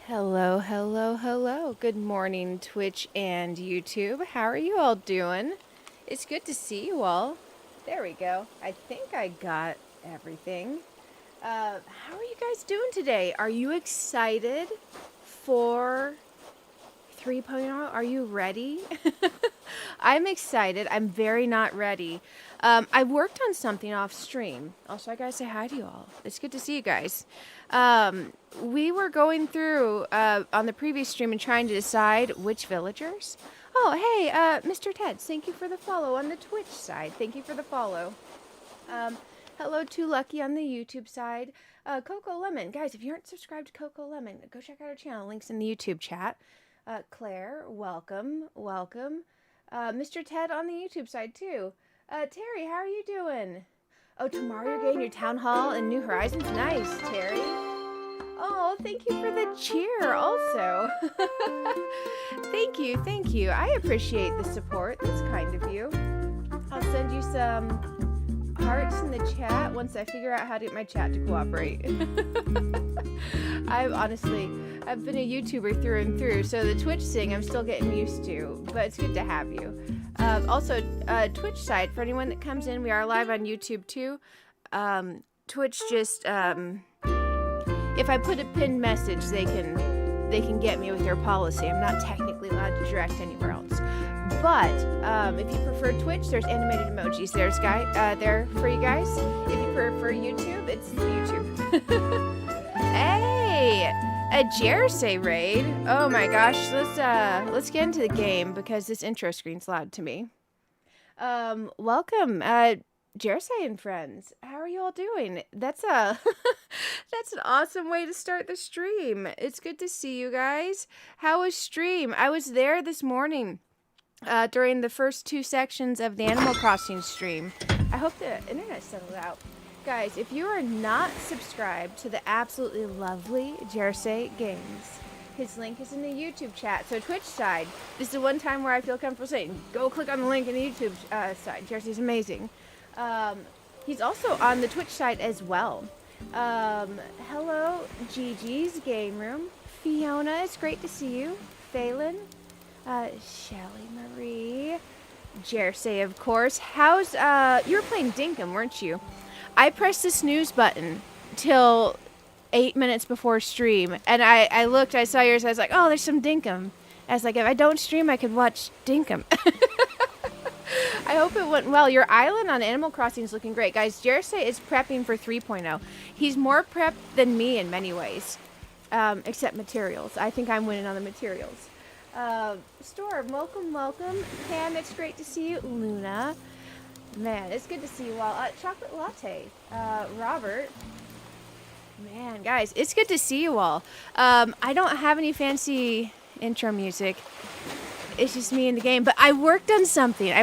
Hello, hello, hello. Good morning, Twitch and YouTube. How are you all doing? It's good to see you all. There we go. I think I got everything. How are you guys doing today? Are you excited for 3.0? Are you ready? I'm excited. I'm very not ready. I worked on something off stream. Also, I gotta say hi to you all. It's good to see you guys. We were going through on the previous stream and trying to decide which villagers. Oh, hey, Mr. Ted, thank you for the follow on the Twitch side. Thank you for the follow. Hello to Lucky on the YouTube side. Coco Lemon. Guys, if you aren't subscribed to Coco Lemon, go check out our channel. Links in the YouTube chat. Claire, welcome, welcome. Mr. Ted on the YouTube side, too. Terry, how are you doing? Oh, tomorrow you're getting your Town Hall and New Horizons? Nice, Terry. Oh, thank you for the cheer, also. Thank you, thank you. I appreciate the support. That's kind of you. I'll send you some hearts in the chat once I figure out how to get my chat to cooperate. I've been a YouTuber through and through, so the Twitch thing I'm still getting used to, but it's good to have you. Also, Twitch side, for anyone that comes in, we are live on YouTube too. Twitch just, if I put a pinned message, they can get me with their policy. I'm not technically allowed to direct anywhere else. But if you prefer Twitch, there's animated emojis. There's there for you guys. If you prefer YouTube, it's YouTube. Hey, a Jersey raid. Oh my gosh, let's get into the game because this intro screen's loud to me. Welcome, Jersey and friends. How are you all doing? That's an awesome way to start the stream. It's good to see you guys. How was stream? I was there this morning. During the first 2 sections of the Animal Crossing stream. I hope the internet settled out. Guys, if you are not subscribed to the absolutely lovely Jersey Games, his link is in the YouTube chat. So Twitch side, this is the one time where I feel comfortable saying, go click on the link in the YouTube side. Jersey's amazing. He's also on the Twitch side as well. Hello, Gigi's Game Room. Fiona, it's great to see you. Phelan. Shelly Marie, Jersey, of course. How's, you were playing Dinkum, weren't you? I pressed the snooze button till 8 minutes before stream, and I looked, I saw yours, I was like, oh, there's some Dinkum. I was like, if I don't stream, I could watch Dinkum. I hope it went well. Your island on Animal Crossing is looking great. Guys, Jersey is prepping for 3.0. He's more prepped than me in many ways, except materials. I think I'm winning on the materials. Storm, welcome, welcome. Pam, it's great to see you. Luna, man, it's good to see you all. Chocolate latte. Robert, man, guys, it's good to see you all. I don't have any fancy intro music. It's just me in the game, but I worked on something.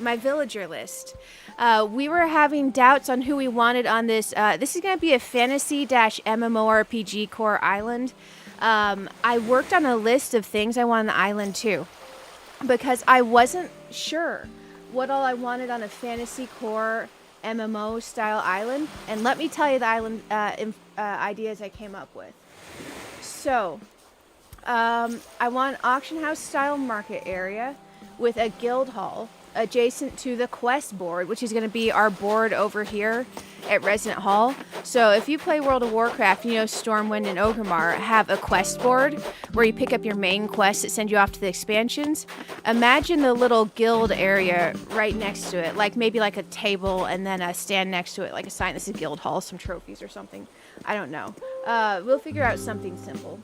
My villager list. We were having doubts on who we wanted on this. This is going to be a fantasy-MMORPG core island. I worked on a list of things I want on the island too, because I wasn't sure what all I wanted on a fantasy core MMO style island, and let me tell you the island ideas I came up with. So, I want an auction house style market area with a guild hall adjacent to the quest board, which is going to be our board over here at Resident Hall. So if you play World of Warcraft, you know Stormwind and Orgrimmar have a quest board where you pick up your main quests that send you off to the expansions. Imagine the little guild area right next to it, like maybe like a table and then a stand next to it, like a sign that says Guild Hall, some trophies or something. I don't know. We'll figure out something simple.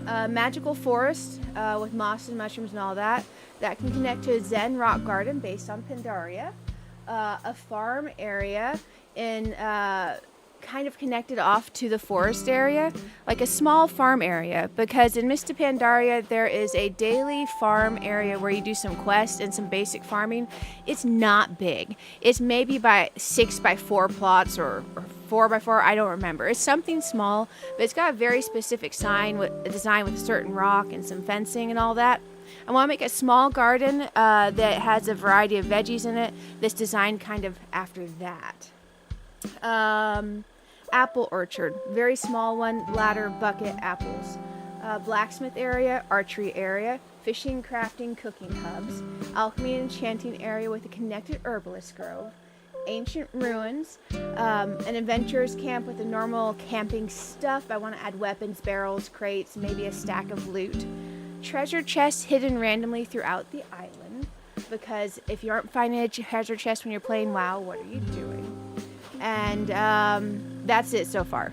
Magical forest with moss and mushrooms and all that. That can connect to a Zen rock garden based on Pandaria. A farm area in kind of connected off to the forest area, like a small farm area, because in Mista Pandaria there is a daily farm area where you do some quests and some basic farming. It's not big. It's maybe by 6x4 plots or 4x4, I don't remember. It's something small, but it's got a very specific design with a certain rock and some fencing and all that. I want to make a small garden that has a variety of veggies in it that's designed kind of after that. apple orchard, very small one, ladder, bucket, apples. Blacksmith area, archery area, fishing, crafting, cooking hubs, alchemy and enchanting area with a connected herbalist grove, ancient ruins, an adventurer's camp with a normal camping stuff. I want to add weapons, barrels, crates, maybe a stack of loot. Treasure chests hidden randomly throughout the island, because if you aren't finding a treasure chest when you're playing WoW, what are you doing? And that's it so far.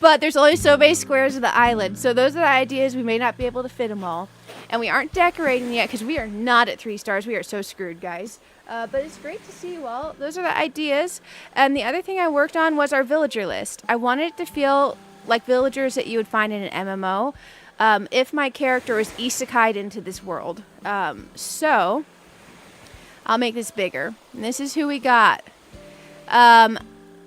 But there's only so many squares of the island, so those are the ideas. We may not be able to fit them all, and we aren't decorating yet because we are not at 3 stars. We are so screwed, guys. But it's great to see you all. Those are the ideas. And the other thing I worked on was our villager list. I wanted it to feel like villagers that you would find in an MMO if my character was isekai'd into this world. So I'll make this bigger. And this is who we got.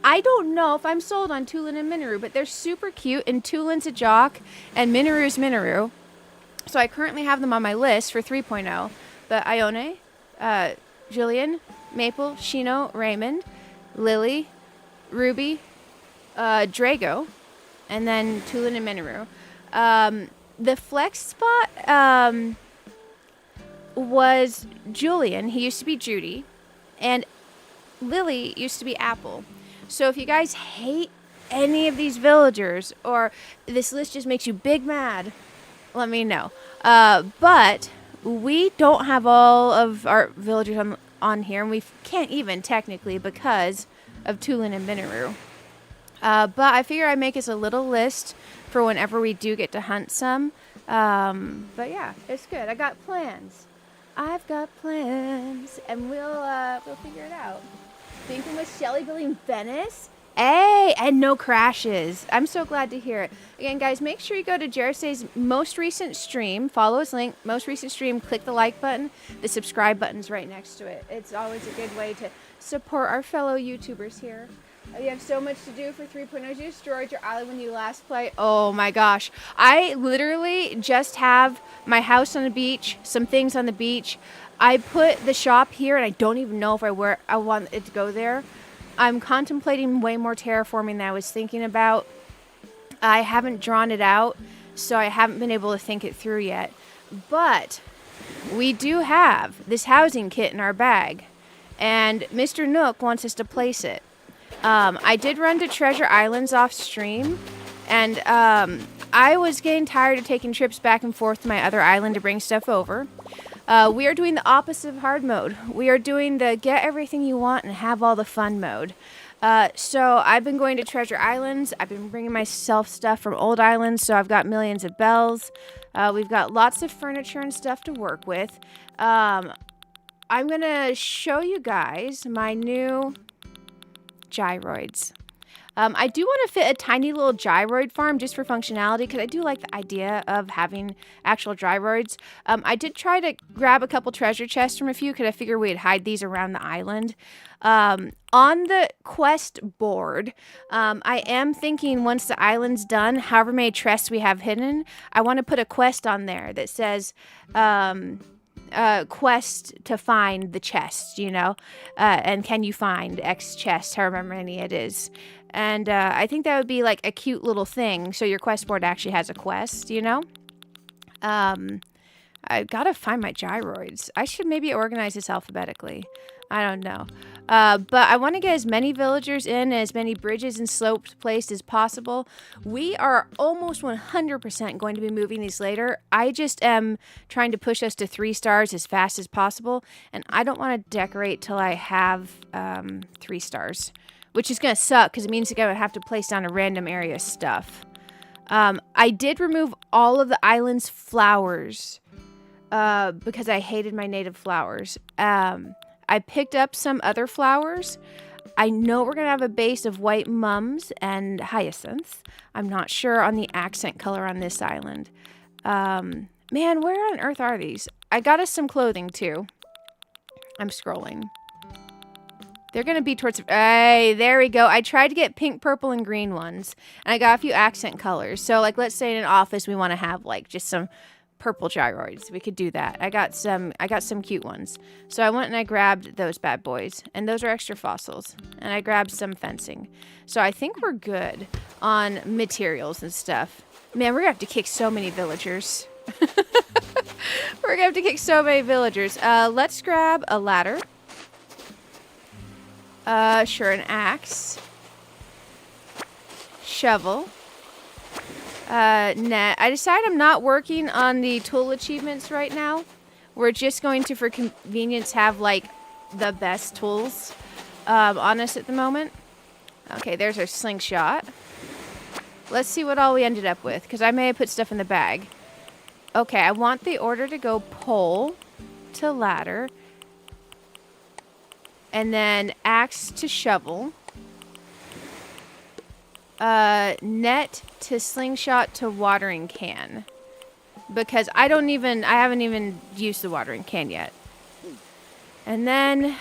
I don't know if I'm sold on Tulin and Minoru, but they're super cute, and Tulin's a jock, and Minoru's Minoru. So I currently have them on my list for 3.0. But Ione, Jillian, Maple, Shino, Raymond, Lily, Ruby, Drago, and then Tulin and Minoru. The flex spot was Julian. He used to be Judy, and Lily used to be Apple. So if you guys hate any of these villagers, or this list just makes you big mad, let me know. But we don't have all of our villagers on here, and we can't even technically because of Tulin and Minoru. But I figure I make us a little list for whenever we do get to hunt some. But yeah, it's good. I got plans. I've got plans, and we'll figure it out. Thinking with Shelly building Venice. Hey, and no crashes. I'm so glad to hear it. Again, guys, make sure you go to Jersey's most recent stream. Follow his link, most recent stream. Click the like button. The subscribe button's right next to it. It's always a good way to support our fellow YouTubers here. You have so much to do for 3.0. You destroyed your island when you last played. Oh my gosh. I literally just have my house on the beach, some things on the beach. I put the shop here, and I don't even know if I want it to go there. I'm contemplating way more terraforming than I was thinking about. I haven't drawn it out, so I haven't been able to think it through yet. But we do have this housing kit in our bag, and Mr. Nook wants us to place it. I did run to Treasure Islands off stream, and I was getting tired of taking trips back and forth to my other island to bring stuff over. We are doing the opposite of hard mode. We are doing the get everything you want and have all the fun mode. So I've been going to Treasure Islands. I've been bringing myself stuff from old islands, so I've got millions of bells. We've got lots of furniture and stuff to work with. I'm going to show you guys my new gyroids. I do want to fit a tiny little gyroid farm just for functionality, because I do like the idea of having actual gyroids. I did try to grab a couple treasure chests from a few, because I figured we'd hide these around the island. On the quest board, I am thinking once the island's done, however many chests we have hidden, I want to put a quest on there that says quest to find the chest, you know, and can you find X chest, however many it is. And I think that would be like a cute little thing, so your quest board actually has a quest, you know. I've got to find my gyroids. I should maybe organize this alphabetically. I don't know. But I want to get as many villagers in, as many bridges and slopes placed as possible. We are almost 100% going to be moving these later. I just am trying to push us to 3 stars as fast as possible. And I don't want to decorate till I have 3 stars. Which is going to suck, because it means I'm going to have to place down a random area of stuff. I did remove all of the island's flowers. Because I hated my native flowers. I picked up some other flowers. I know we're going to have a base of white mums and hyacinths. I'm not sure on the accent color on this island. Man, where on earth are these? I got us some clothing, too. I'm scrolling. They're going to be towards... Hey, there we go. I tried to get pink, purple, and green ones. And I got a few accent colors. So, like, let's say in an office we want to have, like, just some purple gyroids. We could do that. I got some cute ones. So I went and I grabbed those bad boys, and those are extra fossils. And I grabbed some fencing. So I think we're good on materials and stuff. Man, we're gonna have to kick so many villagers. We're gonna have to kick so many villagers. Let's grab a ladder. Sure, an axe. Shovel. Net. I decided I'm not working on the tool achievements right now. We're just going to, for convenience, have like the best tools on us at the moment. Okay, there's our slingshot. Let's see what all we ended up with, because I may have put stuff in the bag. Okay, I want the order to go pole to ladder. And then axe to shovel. Net to slingshot to watering can. Because I haven't even used the watering can yet. And then,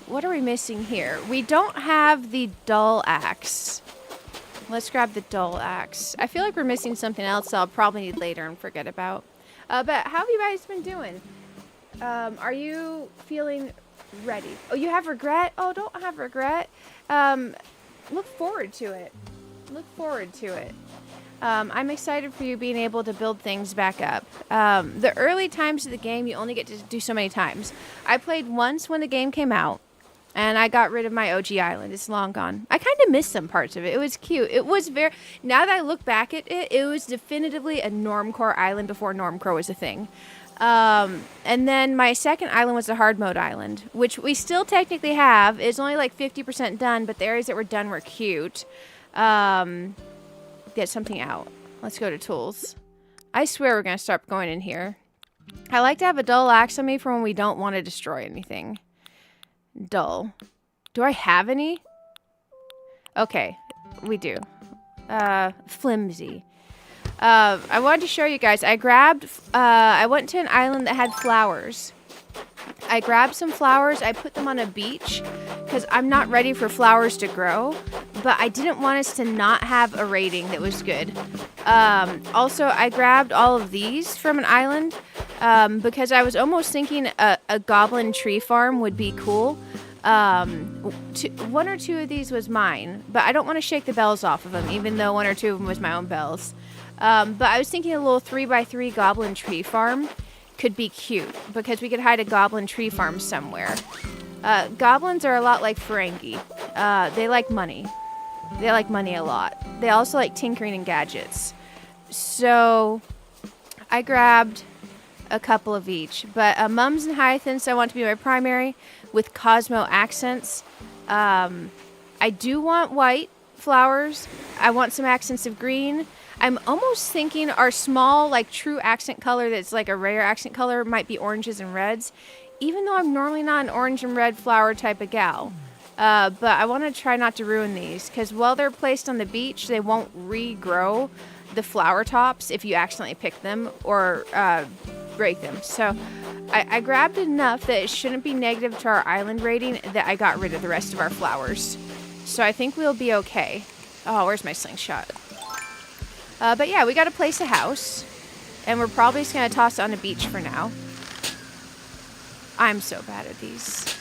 what are we missing here? We don't have the dull axe. Let's grab the dull axe. I feel like we're missing something else I'll probably need later and forget about. But how have you guys been doing? Are you feeling ready? Oh, you have regret? Oh, don't have regret. Look forward to it. Look forward to it. I'm excited for you being able to build things back up. The early times of the game, you only get to do so many times. I played once when the game came out, and I got rid of my OG island. It's long gone. I kind of missed some parts of it. It was cute. It was very... Now that I look back at it, it was definitively a normcore island before normcore was a thing. And then my second island was the hard mode island, which we still technically have. It's only like 50% done, but the areas that were done were cute. Get something out. Let's go to tools. I swear we're going to start going in here. I like to have a dull axe on me for when we don't want to destroy anything. Dull. Do I have any? Okay, we do. Flimsy. I wanted to show you guys. I went to an island that had flowers. I grabbed some flowers. I put them on a beach because I'm not ready for flowers to grow. But I didn't want us to not have a rating that was good. Also, I grabbed all of these from an island because I was almost thinking a goblin tree farm would be cool. One or two of these was mine, but I don't want to shake the bells off of them, even though one or two of them was my own bells. But I was thinking a little 3x3 goblin tree farm could be cute because we could hide a goblin tree farm somewhere. Goblins are a lot like Ferengi. They like money. They like money a lot. They also like tinkering and gadgets. So I grabbed a couple of each. But mums and hyacinths I want to be my primary with Cosmo accents. I do want white flowers. I want some accents of green. I'm almost thinking our small, like, true accent color that's like a rare accent color might be oranges and reds, even though I'm normally not an orange and red flower type of gal. But I want to try not to ruin these, because while they're placed on the beach, they won't regrow the flower tops if you accidentally pick them or break them. So I grabbed enough that it shouldn't be negative to our island rating that I got rid of the rest of our flowers. So I think we'll be okay. Oh, where's my slingshot? But yeah, we got to place a house, and we're probably just going to toss it on a beach for now. I'm so bad at these.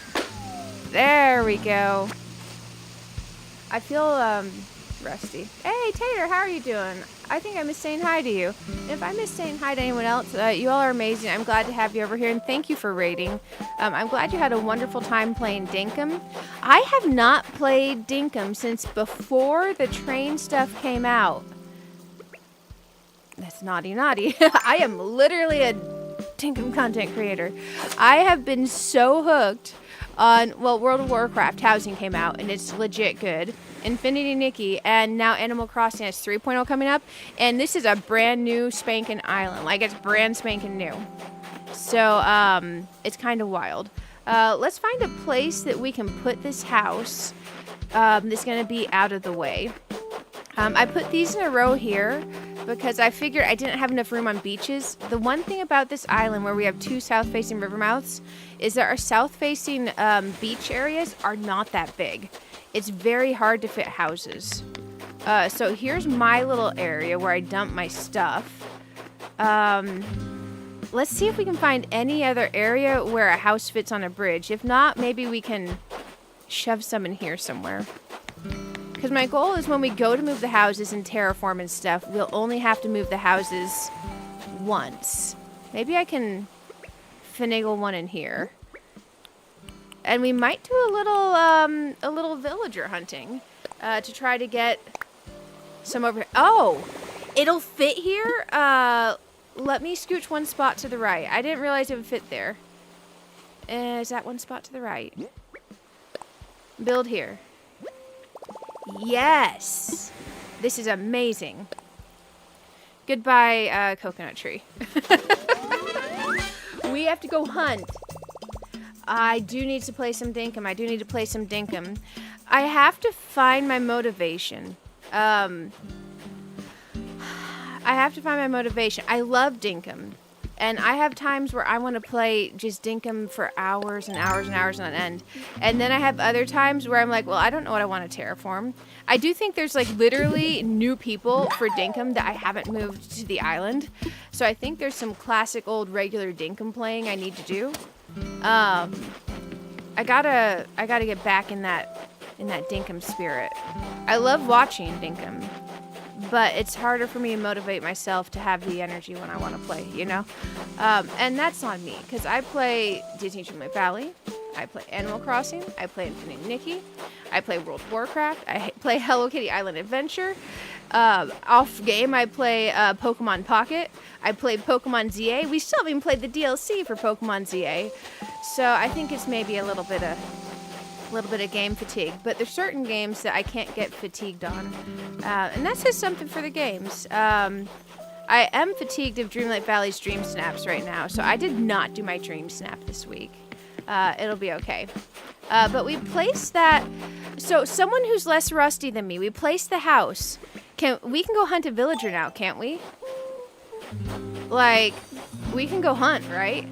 There we go. I feel rusty. Hey, Tater, how are you doing? I think I missed saying hi to you. If I missed saying hi to anyone else, you all are amazing. I'm glad to have you over here, and thank you for raiding. I'm glad you had a wonderful time playing Dinkum. I have not played Dinkum since before the train stuff came out. That's naughty. I am literally a Dinkum content creator. I have been so hooked on, well, World of Warcraft Housing came out, and it's legit good. Infinity Nikki, and now Animal Crossing has 3.0 coming up, and this is a brand new spanking island. Like, it's brand spanking new. So, it's kind of wild. Let's find a place that we can put this house that's going to be out of the way. I put these in a row here because I figured I didn't have enough room on beaches. The one thing about this island where we have two south-facing river mouths is that our south-facing beach areas are not that big. It's very hard to fit houses. So here's my little area where I dump my stuff. Let's see if we can find any other area where a house fits on a bridge. If not, maybe we can shove some in here somewhere. Because my goal is when we go to move the houses and terraform and stuff, we'll only have to move the houses once. Maybe I can finagle one in here. And we might do a little villager hunting to try to get some over here. Oh, it'll fit here. Let me scooch one spot to the right. I didn't realize it would fit there. Is that one spot to the right? Build here. Yes! This is amazing. Goodbye, coconut tree. We have to go hunt. I do need to play some dinkum. I have to find my motivation. I love dinkum. And I have times where I want to play just dinkum for hours and hours and hours on end. And then I have other times where I'm like, well, I don't know what I want to terraform. I do think there's like literally new people for dinkum that I haven't moved to the island. So I think there's some classic old regular dinkum playing I need to do. I gotta get back in that dinkum spirit. I love watching dinkum. But it's harder for me to motivate myself to have the energy when I want to play, you know? And that's on me, because I play Disney Dreamlight Valley, I play Animal Crossing, I play Infinite Nikki, I play World of Warcraft, I play Hello Kitty Island Adventure, off game I play Pokemon Pocket, I play Pokemon ZA. We still haven't even played the DLC for Pokemon ZA, so I think it's maybe a little bit of game fatigue, but there's certain games that I can't get fatigued on, and that says something for the games. I am fatigued of Dreamlight Valley's Dream Snaps right now, so I did not do my Dream Snap this week. It'll be okay. But we placed that, so someone who's less rusty than me, we placed the house. We can go hunt a villager now, can't we? Like, we can go hunt, right?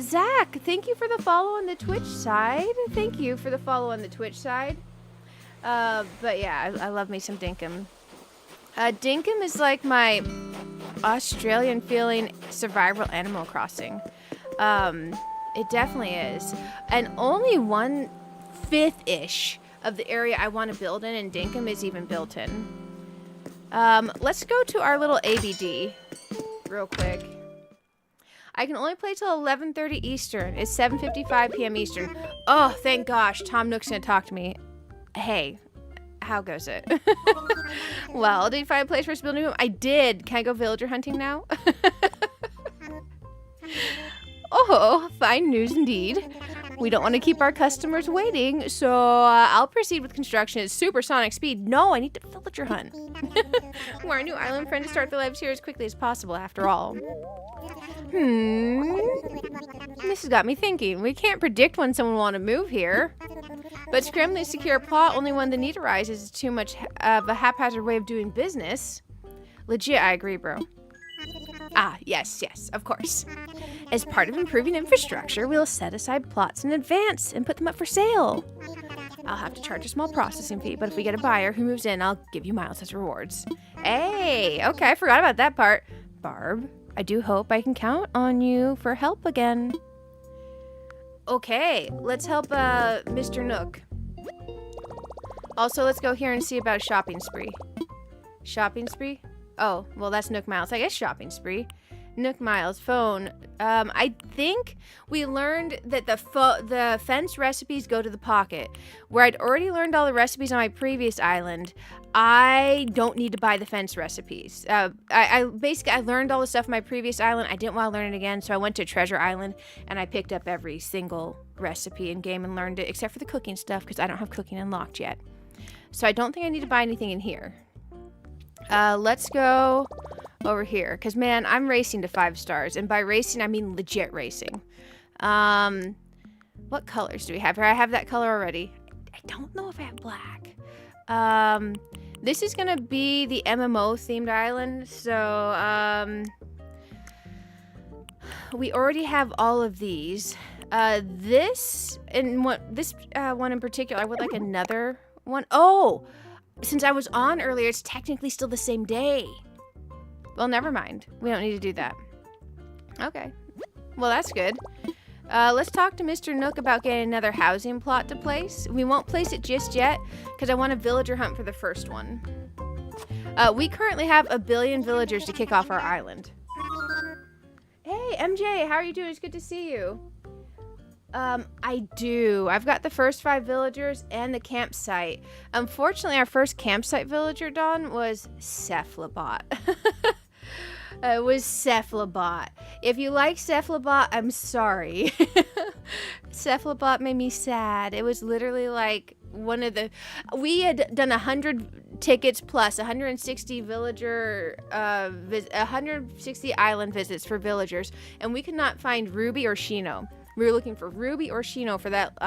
Zach, thank you for the follow on the Twitch side. But yeah, I love me some dinkum. Dinkum is like my Australian feeling survival Animal Crossing. It definitely is. And only 1/5-ish of the area I want to build in dinkum is even built in. Let's go to our little ABD real quick. I can only play till 11:30 Eastern. It's 7:55 p.m. Eastern. Oh, thank gosh. Tom Nook's gonna talk to me. Hey, how goes it? Well, did you find a place for us to build a new home? I did. Can I go villager hunting now? Oh, fine news indeed. We don't want to keep our customers waiting, so I'll proceed with construction at supersonic speed. No, I need to villager hunt. We're a new island friend to start the lives here as quickly as possible, after all. This has got me thinking. We can't predict when someone will want to move here. But scrambling to secure a plot only when the need arises is too much of a haphazard way of doing business. Legit, I agree, bro. Ah, yes, of course. As part of improving infrastructure, we'll set aside plots in advance and put them up for sale. I'll have to charge a small processing fee, but if we get a buyer who moves in, I'll give you miles as rewards. Hey, okay, I forgot about that part. Barb, I do hope I can count on you for help again. Okay, let's help Mr. Nook. Also, let's go here and see about a shopping spree. Shopping spree? Oh, well, that's Nook Miles. I guess shopping spree. Nook Miles, phone. I think we learned that the fence recipes go to the pocket. Where I'd already learned all the recipes on my previous island, I don't need to buy the fence recipes. I learned all the stuff on my previous island. I didn't want to learn it again, so I went to Treasure Island, and I picked up every single recipe in game and learned it, except for the cooking stuff, because I don't have cooking unlocked yet. So I don't think I need to buy anything in here. Let's go over here, because man, I'm racing to 5 stars, and by racing I mean legit racing. What colors do we have here? I have that color already. I don't know if I have black. This is gonna be the MMO themed island, so we already have all of these. This one in particular, I would like another one. Oh, since I was on earlier, it's technically still the same day. Well, never mind. We don't need to do that. Okay. Well, that's good. Let's talk to Mr. Nook about getting another housing plot to place. We won't place it just yet because I want a villager hunt for the first one. We currently have 1 billion villagers to kick off our island. Hey, MJ, how are you doing? It's good to see you. I do. I've got the first 5 villagers and the campsite. Unfortunately, our first campsite villager, Dawn, was Cephalobot. It was Cephalobot. If you like Cephalobot, I'm sorry. Cephalobot made me sad. It was literally like one of the... We had done 100 tickets plus 160 villager... 160 island visits for villagers. And we could not find Ruby or Shino. We were looking for Ruby or Shino for that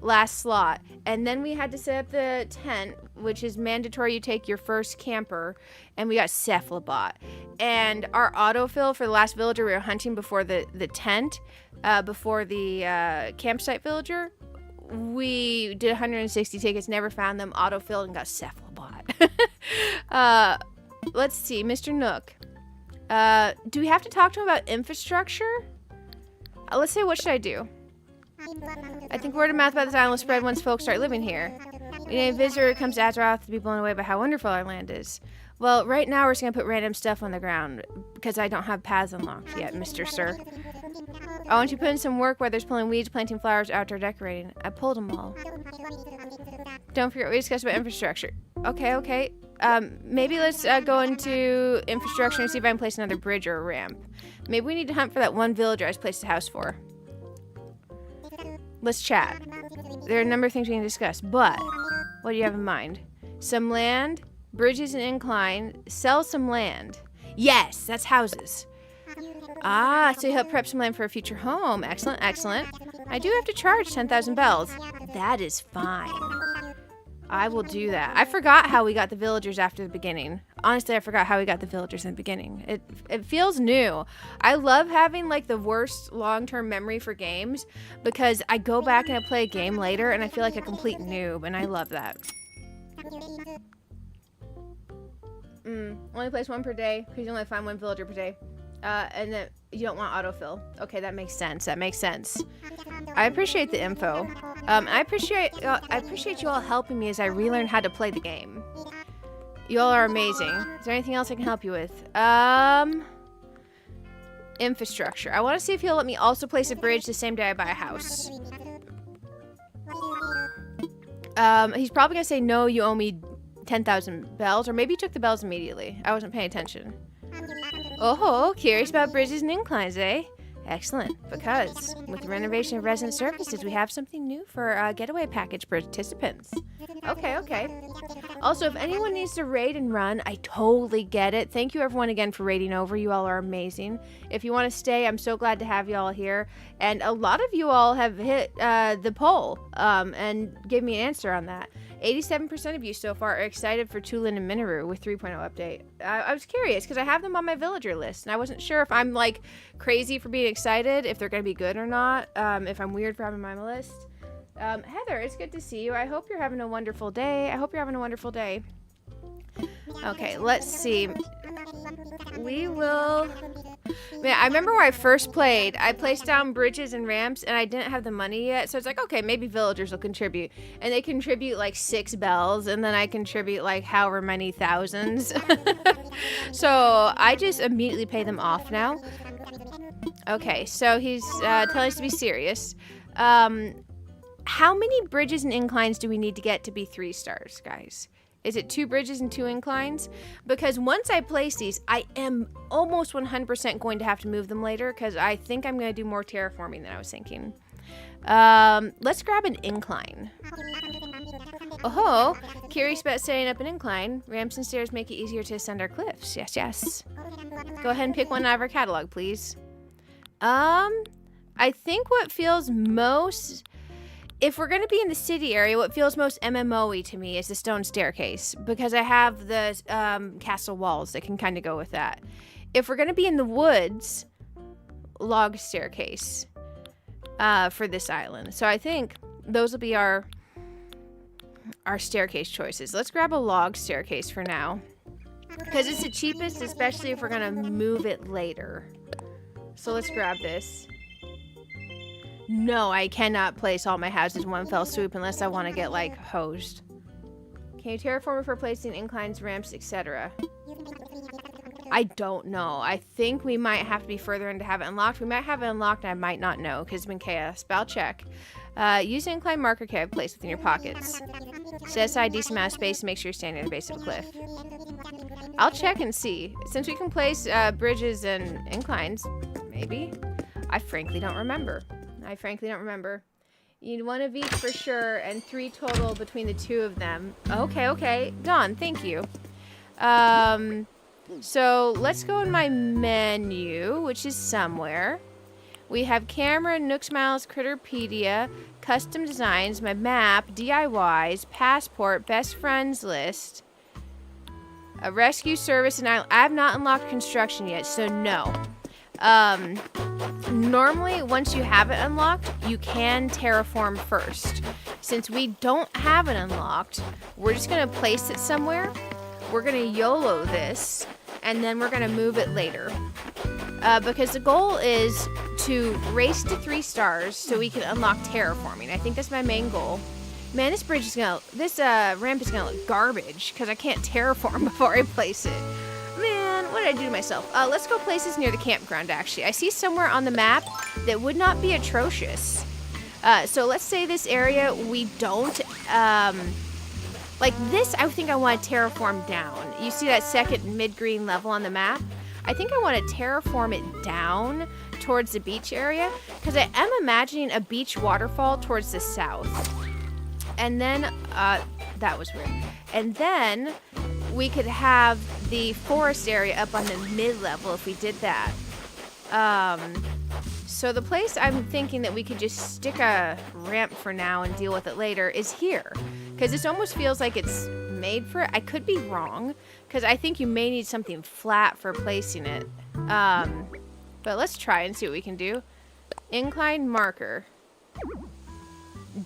last slot. And then we had to set up the tent, which is mandatory. You take your first camper. And we got Cephalobot. And our autofill for the last villager we were hunting before the tent, before the campsite villager, we did 160 tickets, never found them, autofilled, and got Cephalobot. Let's see, Mr. Nook. Do we have to talk to him about infrastructure? Let's say, what should I do? I think word of mouth about this island will spread once folks start living here. We need a visitor who comes to Azeroth to be blown away by how wonderful our land is. Well, right now we're just going to put random stuff on the ground because I don't have paths unlocked yet, Mr. Sir. I want you to put in some work, whether it's pulling weeds, planting flowers, outdoor decorating. I pulled them all. Don't forget, we discussed about infrastructure. Okay. Maybe let's go into infrastructure and see if I can place another bridge or a ramp. Maybe we need to hunt for that one villager I just placed a house for. Let's chat. There are a number of things we can discuss, but what do you have in mind? Some land, bridges and incline, sell some land. Yes, that's houses. Ah, so you help prep some land for a future home. Excellent. I do have to charge 10,000 bells. That is fine. I will do that. I forgot how we got the villagers after the beginning. Honestly, I forgot how we got the villagers in the beginning. It feels new. I love having like the worst long-term memory for games because I go back and I play a game later and I feel like a complete noob, and I love that. Only place 1 per day because you only find 1 villager per day. And then you don't want autofill. Okay, that makes sense. I appreciate the info. I appreciate you all helping me as I relearn how to play the game. You all are amazing. Is there anything else I can help you with? Infrastructure. I want to see if he'll let me also place a bridge the same day I buy a house. He's probably gonna say no. You owe me 10,000 bells, or maybe he took the bells immediately. I wasn't paying attention. Oh, curious about bridges and inclines, eh? Excellent, because with the renovation of resident services, we have something new for getaway package participants. Okay. Also, if anyone needs to raid and run, I totally get it. Thank you everyone again for raiding over. You all are amazing. If you want to stay, I'm so glad to have you all here. And a lot of you all have hit the poll and gave me an answer on that. 87% of you so far are excited for Tulin and Minoru with 3.0 update. I was curious because I have them on my villager list, and I wasn't sure if I'm like crazy for being excited, if they're going to be good or not, if I'm weird for having them on my list. Heather, it's good to see you. I hope you're having a wonderful day. Okay, let's see. We will... Man, I remember when I first played, I placed down bridges and ramps, and I didn't have the money yet, so it's like, okay, maybe villagers will contribute. And they contribute like 6 bells, and then I contribute like however many thousands. So I just immediately pay them off now. Okay, so he's telling us to be serious. How many bridges and inclines do we need to get to be 3 stars, guys? Is it 2 bridges and 2 inclines? Because once I place these, I am almost 100% going to have to move them later because I think I'm going to do more terraforming than I was thinking. Let's grab an incline. Oh, curious about setting up an incline. Ramps and stairs make it easier to ascend our cliffs. Yes. Go ahead and pick one out of our catalog, please. I think what feels most... If we're going to be in the city area, what feels most MMO-y to me is the stone staircase, because I have the castle walls that can kind of go with that. If we're going to be in the woods, log staircase for this island. So I think those will be our staircase choices. Let's grab a log staircase for now. Because it's the cheapest, especially if we're going to move it later. So let's grab this. No, I cannot place all my houses in one fell swoop unless I want to get, like, hosed. Can you terraform it for placing inclines, ramps, etc.? I don't know. I think we might have to be further in to have it unlocked. We might have it unlocked and I might not know because it's been chaos. But I'll check. Use an incline marker can have placed within your pockets. Set aside a decent amount of space to make sure you're standing at the base of a cliff. I'll check and see. Since we can place bridges and inclines, maybe. I frankly don't remember. You need 1 of each for sure, and 3 total between the 2 of them. Okay. Dawn, thank you. So let's go in my menu, which is somewhere. We have camera, Nooks Miles, Critterpedia, custom designs, my map, DIYs, passport, best friends list, a rescue service, and I have not unlocked construction yet, so no. Normally, once you have it unlocked, you can terraform first. Since we don't have it unlocked, we're just going to place it somewhere. We're going to YOLO this, and then we're going to move it later. Because the goal is to race to 3 stars so we can unlock terraforming. I think that's my main goal. Man, this ramp is gonna look garbage because I can't terraform before I place it. Man, what did I do to myself? Let's go place this near the campground, actually. I see somewhere on the map that would not be atrocious. So let's say this area we don't, like this, I think I want to terraform down. You see that second mid-green level on the map? I think I want to terraform it down towards the beach area because I am imagining a beach waterfall towards the south. And then, that was weird. And then we could have the forest area up on the mid-level if we did that. So the place I'm thinking that we could just stick a ramp for now and deal with it later is here. Because this almost feels like it's made for it. I could be wrong, because I think you may need something flat for placing it. But let's try and see what we can do. Incline marker.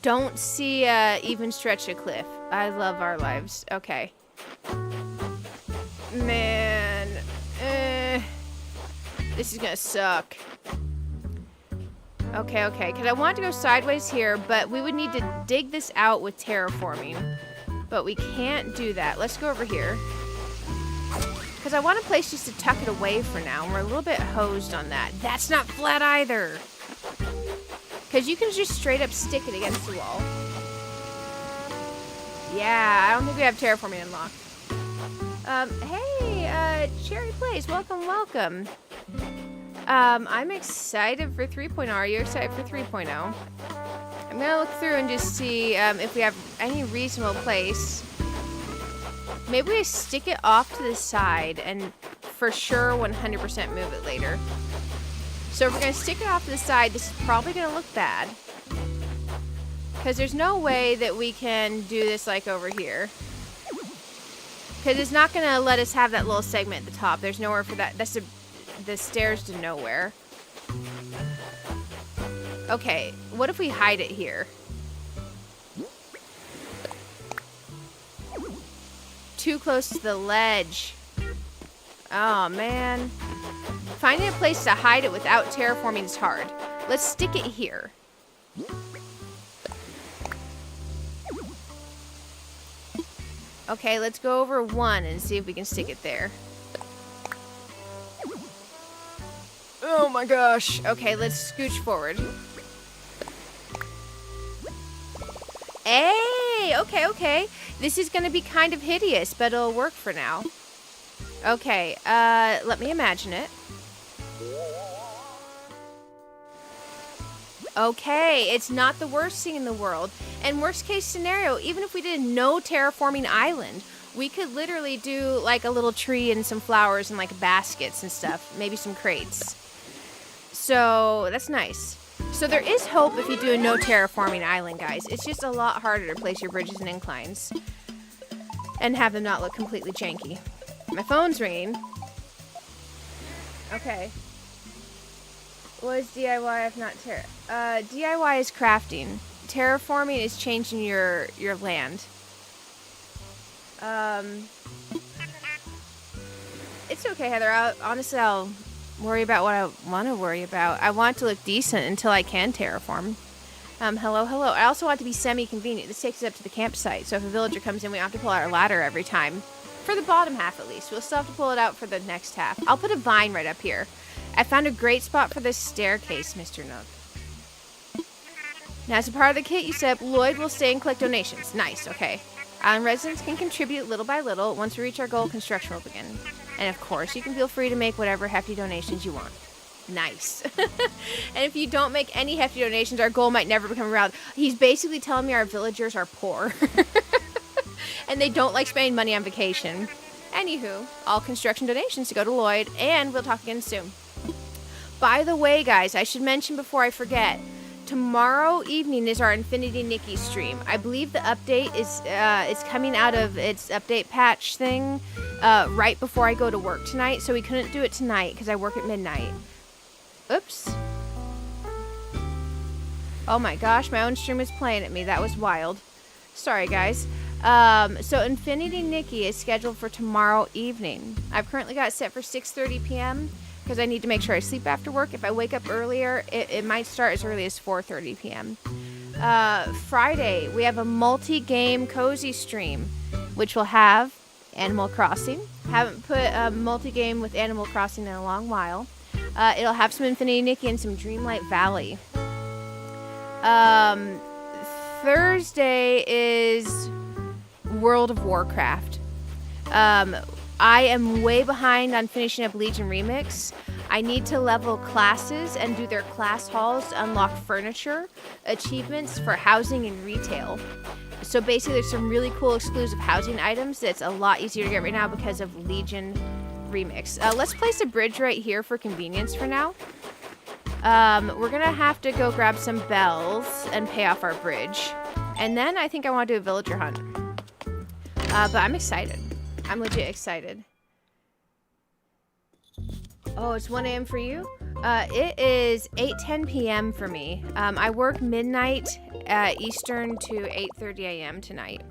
Don't see even stretch a cliff. I love our lives. Okay. Man. This is gonna suck. Okay. Because I want to go sideways here, but we would need to dig this out with terraforming. But we can't do that. Let's go over here. Because I want a place just to tuck it away for now. And we're a little bit hosed on that. That's not flat either. Because you can just straight up stick it against the wall. Yeah, I don't think we have terraforming unlocked. Hey, Cherry Plays, welcome. I'm excited for 3.0. Are you excited for 3.0? I'm going to look through and just see if we have any reasonable place. Maybe we stick it off to the side and for sure 100% move it later. So if we're going to stick it off to the side, this is probably going to look bad. Because there's no way that we can do this like over here. Because it's not going to let us have that little segment at the top. There's nowhere for that. That's the stairs to nowhere. Okay, what if we hide it here? Too close to the ledge. Oh, man. Finding a place to hide it without terraforming is hard. Let's stick it here. Okay, let's go over 1 and see if we can stick it there. Oh my gosh. Okay, let's scooch forward. Hey! Okay. This is gonna be kind of hideous, but it'll work for now. Okay, let me imagine it. Okay, it's not the worst thing in the world. And worst case scenario, even if we did no terraforming island, we could literally do like a little tree and some flowers and like baskets and stuff. Maybe some crates. So, that's nice. So there is hope if you do a no terraforming island, guys. It's just a lot harder to place your bridges and inclines. And have them not look completely janky. My phone's ringing. Okay. What is DIY if not DIY is crafting. Terraforming is changing your land. It's okay, Heather. Honestly, I'll worry about what I want to worry about. I want it to look decent until I can terraform. Hello. I also want it to be semi-convenient. This takes us up to the campsite, so if a villager comes in, we don't have to pull out our ladder every time. For the bottom half, at least. We'll still have to pull it out for the next half. I'll put a vine right up here. I found a great spot for this staircase, Mr. Nook. Now, as a part of the kit, you said Lloyd will stay and collect donations. Nice, okay. Island residents can contribute little by little. Once we reach our goal, construction will begin. And of course, you can feel free to make whatever hefty donations you want. Nice. And if you don't make any hefty donations, our goal might never become around. He's basically telling me our villagers are poor. And they don't like spending money on vacation. Anywho, all construction donations to go to Lloyd, and we'll talk again soon. By the way, guys, I should mention before I forget, tomorrow evening is our Infinity Nikki stream. I believe the update is coming out of its update patch thing right before I go to work tonight, so we couldn't do it tonight because I work at midnight. Oops. Oh my gosh, my own stream is playing at me. That was wild. Sorry, guys. So Infinity Nikki is scheduled for tomorrow evening. I've currently got it set for 6:30 p.m. because I need to make sure I sleep after work. If I wake up earlier, it might start as early as 4:30 p.m. Friday, we have a multi-game cozy stream, which will have Animal Crossing. Haven't put a multi-game with Animal Crossing in a long while. It'll have some Infinity Nikki and some Dreamlight Valley. Thursday is World of Warcraft. I am way behind on finishing up Legion Remix. I need to level classes and do their class halls to unlock furniture, achievements for housing and retail. So basically there's some really cool exclusive housing items that's a lot easier to get right now because of Legion Remix. Let's place a bridge right here for convenience for now. We're gonna have to go grab some bells and pay off our bridge. And then I think I want to do a villager hunt. But I'm excited. I'm legit excited. Oh, it's 1 a.m. for you? It is 8:10 p.m. for me. I work midnight Eastern to 8:30 a.m. tonight.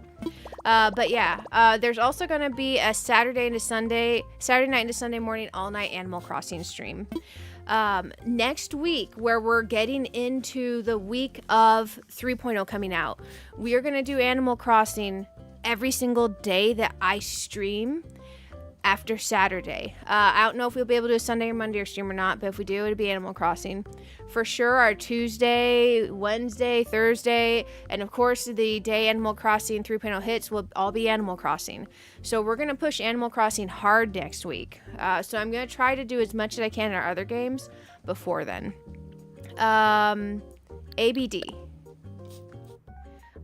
But yeah, there's also going to be a Saturday night into Sunday morning all-night Animal Crossing stream. Next week, where we're getting into the week of 3.0 coming out, we are going to do Animal Crossing every single day that I stream after Saturday. I don't know if we'll be able to do a Sunday or Monday or stream or not, but if we do, it'll be Animal Crossing. For sure, our Tuesday, Wednesday, Thursday, and of course the day Animal Crossing 3.0 hits will all be Animal Crossing. So we're going to push Animal Crossing hard next week. So I'm going to try to do as much as I can in our other games before then. ABD.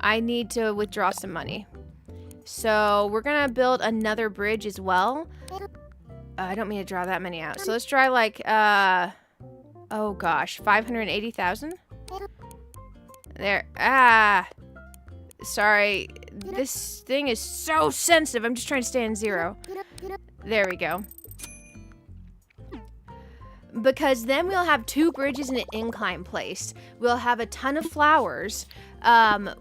I need to withdraw some money. So we're going to build another bridge as well. I don't mean to draw that many out. So let's try like, oh gosh, 580,000? There, sorry. This thing is so sensitive. I'm just trying to stay in 0. There we go. Because then we'll have 2 bridges and an incline placed. We'll have a ton of flowers.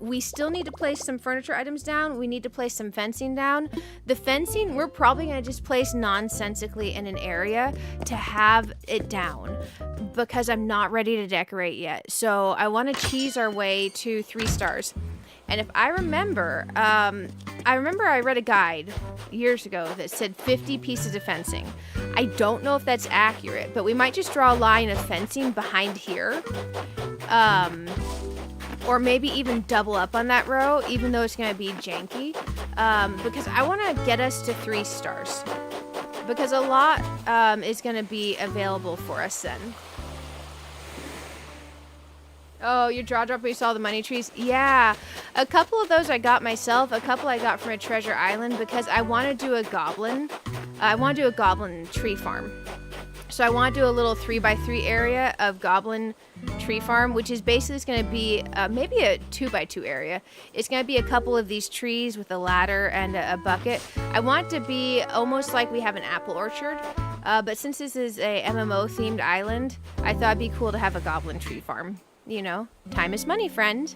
We still need to place some furniture items down. We need to place some fencing down. The fencing, we're probably going to just place nonsensically in an area to have it down because I'm not ready to decorate yet. So I want to cheese our way to 3 stars. And if I remember, I read a guide years ago that said 50 pieces of fencing. I don't know if that's accurate, but we might just draw a line of fencing behind here. Or maybe even double up on that row, even though it's going to be janky. Because I want to get us to 3 stars. Because a lot is going to be available for us then. Oh, your draw drop where you saw the money trees? Yeah. A couple of those I got myself. A couple I got from a treasure island because I want to do a goblin. I want to do a goblin tree farm. So I want to do a little 3x3 area of goblin tree farm, which is basically going to be maybe a 2x2 area. It's going to be a couple of these trees with a ladder and a bucket. I want it to be almost like we have an apple orchard. But since this is a MMO themed island, I thought it'd be cool to have a goblin tree farm. You know, time is money, friend.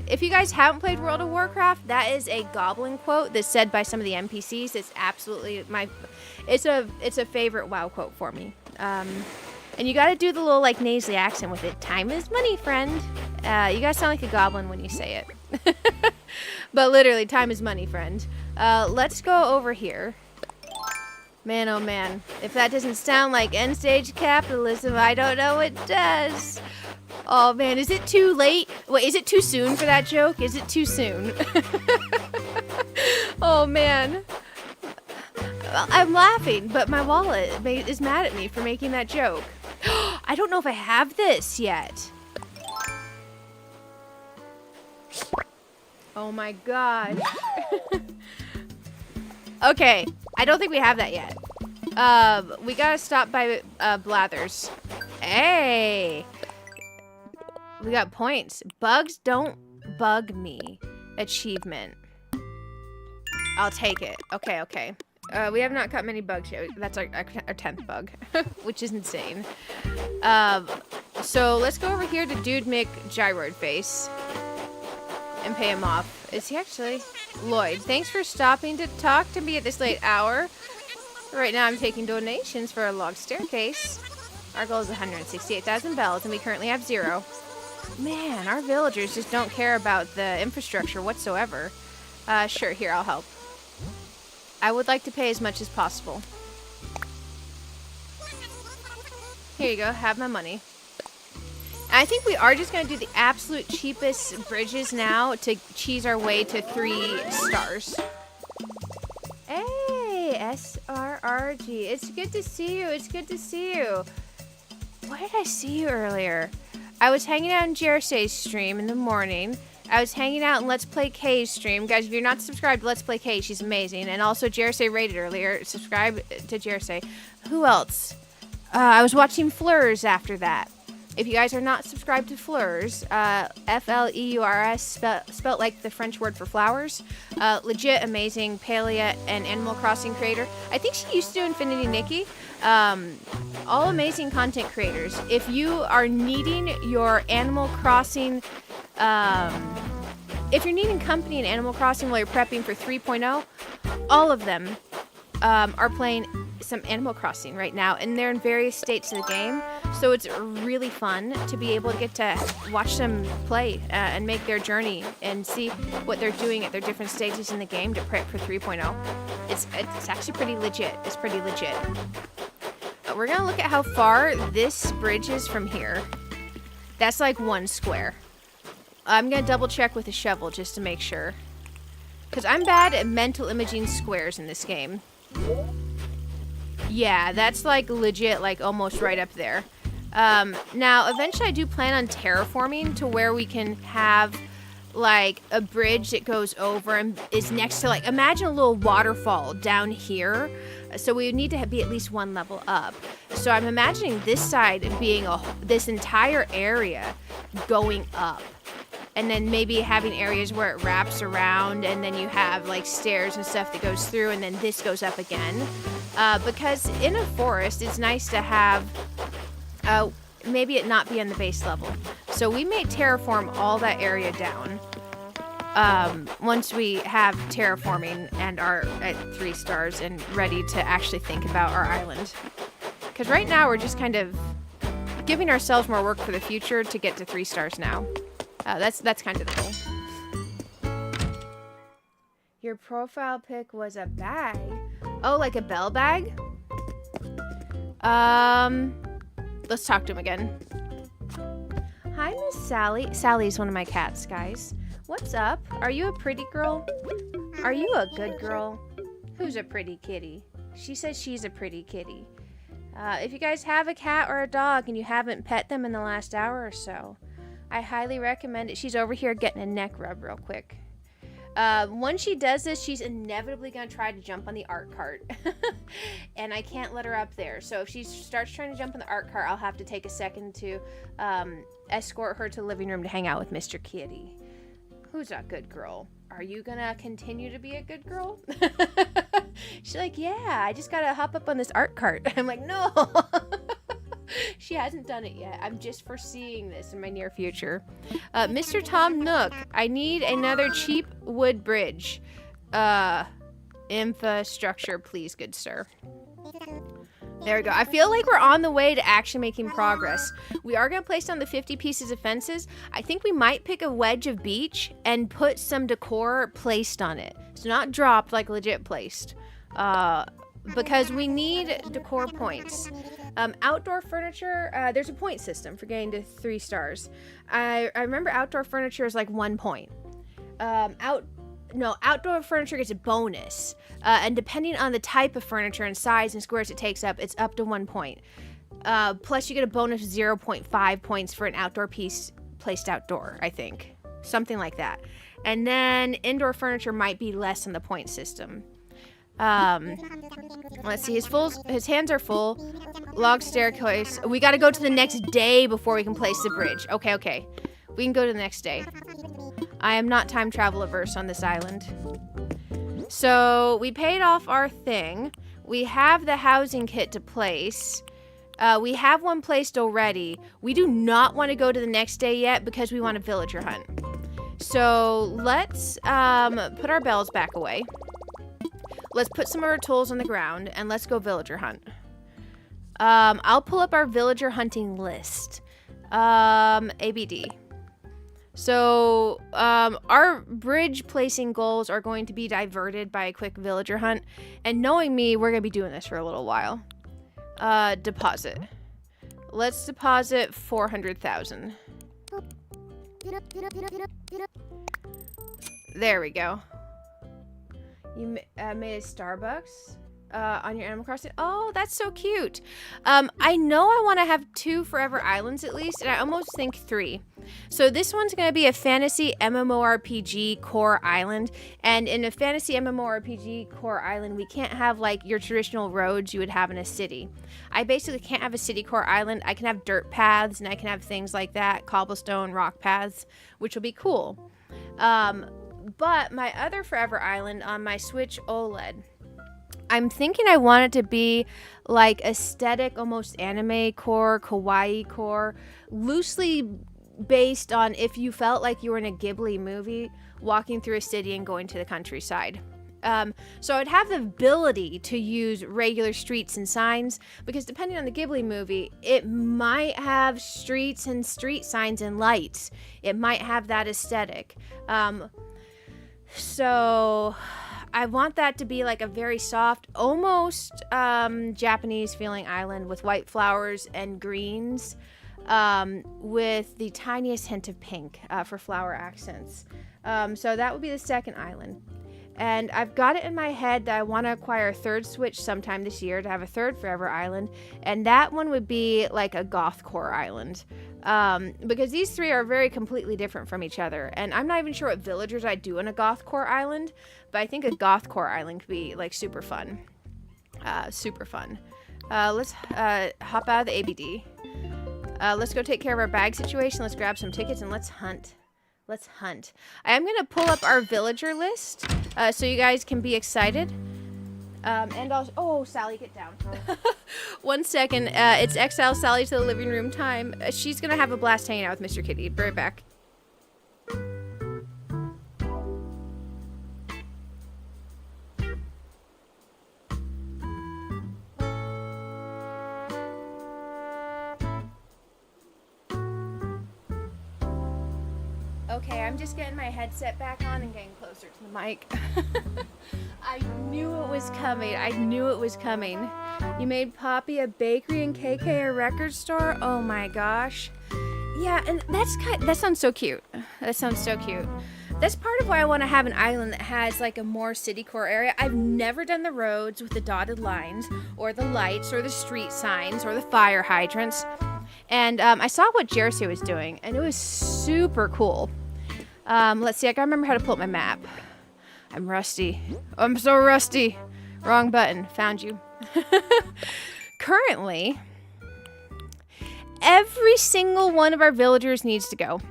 If you guys haven't played World of Warcraft, that is a goblin quote that's said by some of the NPCs. It's absolutely it's a favorite WoW quote for me. And you gotta do the little like nasally accent with it. Time is money, friend. You gotta sound like a goblin when you say it. But literally, time is money, friend. Let's go over here. Man, oh man. If that doesn't sound like end stage capitalism, I don't know what does. Oh man, is it too late? Wait, is it too soon for that joke? Is it too soon? Oh man. I'm laughing, but my wallet is mad at me for making that joke. I don't know if I have this yet. Oh my gosh. Okay, I don't think we have that yet. We gotta stop by Blathers. Hey! We got points. Bugs don't bug me. Achievement. I'll take it. Okay, okay. We have not caught many bugs yet. That's our 10th bug, which is insane. So let's go over here to Dude McGyroid Face and pay him off. Is he actually? Lloyd, thanks for stopping to talk to me at this late hour. Right now I'm taking donations for a log staircase. Our goal is 168,000 bells and we currently have 0. Man, our villagers just don't care about the infrastructure whatsoever. Sure, here, I'll help. I would like to pay as much as possible. Here you go, have my money. I think we are just going to do the absolute cheapest bridges now to cheese our way to 3 stars. Hey, SRRG. It's good to see you. It's good to see you. Where did I see you earlier? I was hanging out in Jersey's stream in the morning. I was hanging out in Let's Play Kay's stream. Guys, if you're not subscribed to Let's Play Kay, she's amazing. And also, Jersey rated earlier. Subscribe to Jersey. Who else? I was watching Fleurs after that. If you guys are not subscribed to Fleurs, F-L-E-U-R-S, spelt like the French word for flowers. Legit amazing Palea and Animal Crossing creator. I think she used to do Infinity Nikki. All amazing content creators. If you are needing your Animal Crossing, if you're needing company in Animal Crossing while you're prepping for 3.0, all of them are playing some Animal Crossing right now, and they're in various states of the game, so it's really fun to be able to get to watch them play and make their journey and see what they're doing at their different stages in the game to prep for 3.0. It's actually pretty legit. It's pretty legit. We're gonna look at how far this bridge is from here. That's like 1 square. I'm gonna double check with a shovel just to make sure, because I'm bad at mental imaging squares in this game. Yeah, that's like legit, like almost right up there. Now, eventually I do plan on terraforming to where we can have like a bridge that goes over and is next to, like, imagine a little waterfall down here. So we would need to be at least 1 level up. So I'm imagining this side being this entire area going up. And then maybe having areas where it wraps around and then you have like stairs and stuff that goes through and then this goes up again. Because in a forest, it's nice to have, maybe it not be on the base level. So we may terraform all that area down once we have terraforming and are at 3 stars and ready to actually think about our island. Because right now we're just kind of giving ourselves more work for the future to get to 3 stars now. That's kind of the goal. Your profile pic was a bag. Oh, like a bell bag? Let's talk to him again. Hi, Miss Sally. Sally's one of my cats, guys. What's up? Are you a pretty girl? Are you a good girl? Who's a pretty kitty? She says she's a pretty kitty. If you guys have a cat or a dog and you haven't pet them in the last hour or so, I highly recommend it. She's over here getting a neck rub real quick. Once she does this, she's inevitably going to try to jump on the art cart. And I can't let her up there. So if she starts trying to jump on the art cart, I'll have to take a second to escort her to the living room to hang out with Mr. Kitty. Who's a good girl? Are you going to continue to be a good girl? She's like, yeah, I just got to hop up on this art cart. I'm like, no. She hasn't done it yet. I'm just foreseeing this in my near future. Mr. Tom Nook, I need another cheap wood bridge. Infrastructure, please, good sir. There we go. I feel like we're on the way to actually making progress. We are going to place down the 50 pieces of fences. I think we might pick a wedge of beach and put some decor placed on it. So not dropped, like legit placed. Because we need decor points. Outdoor furniture, there's a point system for getting to 3 stars. I remember outdoor furniture is like 1 point. Outdoor furniture gets a bonus. And depending on the type of furniture and size and squares it takes up, it's up to 1 point. Plus you get a bonus 0.5 points for an outdoor piece placed outdoor, I think. Something like that. And then indoor furniture might be less in the point system. Let's see, his hands are full. Log staircase. We gotta go to the next day before we can place the bridge. Okay. We can go to the next day. I am not time travel averse on this island. So we paid off our thing. We have the housing kit to place. We have one placed already. We do not want to go to the next day yet because we want a villager hunt. So let's put our bells back away. Let's put some of our tools on the ground and let's go villager hunt. I'll pull up our villager hunting list. ABD. So, our bridge placing goals are going to be diverted by a quick villager hunt. And knowing me, we're going to be doing this for a little while. Deposit. Let's deposit 400,000. There we go. You made a Starbucks on your Animal Crossing. Oh, that's so cute. I know I want to have 2 Forever Islands at least, and I almost think 3. So this one's going to be a fantasy MMORPG core island. And in a fantasy MMORPG core island, we can't have like your traditional roads you would have in a city. I basically can't have a city core island. I can have dirt paths and I can have things like that, cobblestone, rock paths, which will be cool. But my other Forever Island on my Switch OLED, I'm thinking I want it to be like aesthetic, almost anime core, kawaii core, loosely based on if you felt like you were in a Ghibli movie, walking through a city and going to the countryside. So I'd have the ability to use regular streets and signs, because depending on the Ghibli movie, it might have streets and street signs and lights. It might have that aesthetic. So I want that to be like a very soft, almost Japanese feeling island with white flowers and greens, with the tiniest hint of pink for flower accents. So that would be the second island. And I've got it in my head that I want to acquire a 3rd Switch sometime this year to have a 3rd Forever Island. And that one would be like a goth core island. Because these 3 are very completely different from each other. And I'm not even sure what villagers I'd do in a goth core island. But I think a goth core island could be like super fun. Super fun. Let's hop out of the ABD. Let's go take care of our bag situation. Let's grab some tickets and let's hunt. Let's hunt. I am going to pull up our villager list so you guys can be excited. And I'll... Oh, Sally, get down. 1 second. It's Exile Sally to the living room time. She's going to have a blast hanging out with Mr. Kitty. Be right back. Okay, I'm just getting my headset back on and getting closer to the mic. I knew it was coming. I knew it was coming. You made Poppy a bakery and KK a record store? Oh my gosh. Yeah, and that sounds so cute. That sounds so cute. That's part of why I want to have an island that has like a more city core area. I've never done the roads with the dotted lines or the lights or the street signs or the fire hydrants. And I saw what Jersey was doing, and it was super cool. Let's see, I gotta remember how to pull up my map. I'm rusty. Oh, I'm so rusty. Wrong button. Found you. Currently, every single one of our villagers needs to go.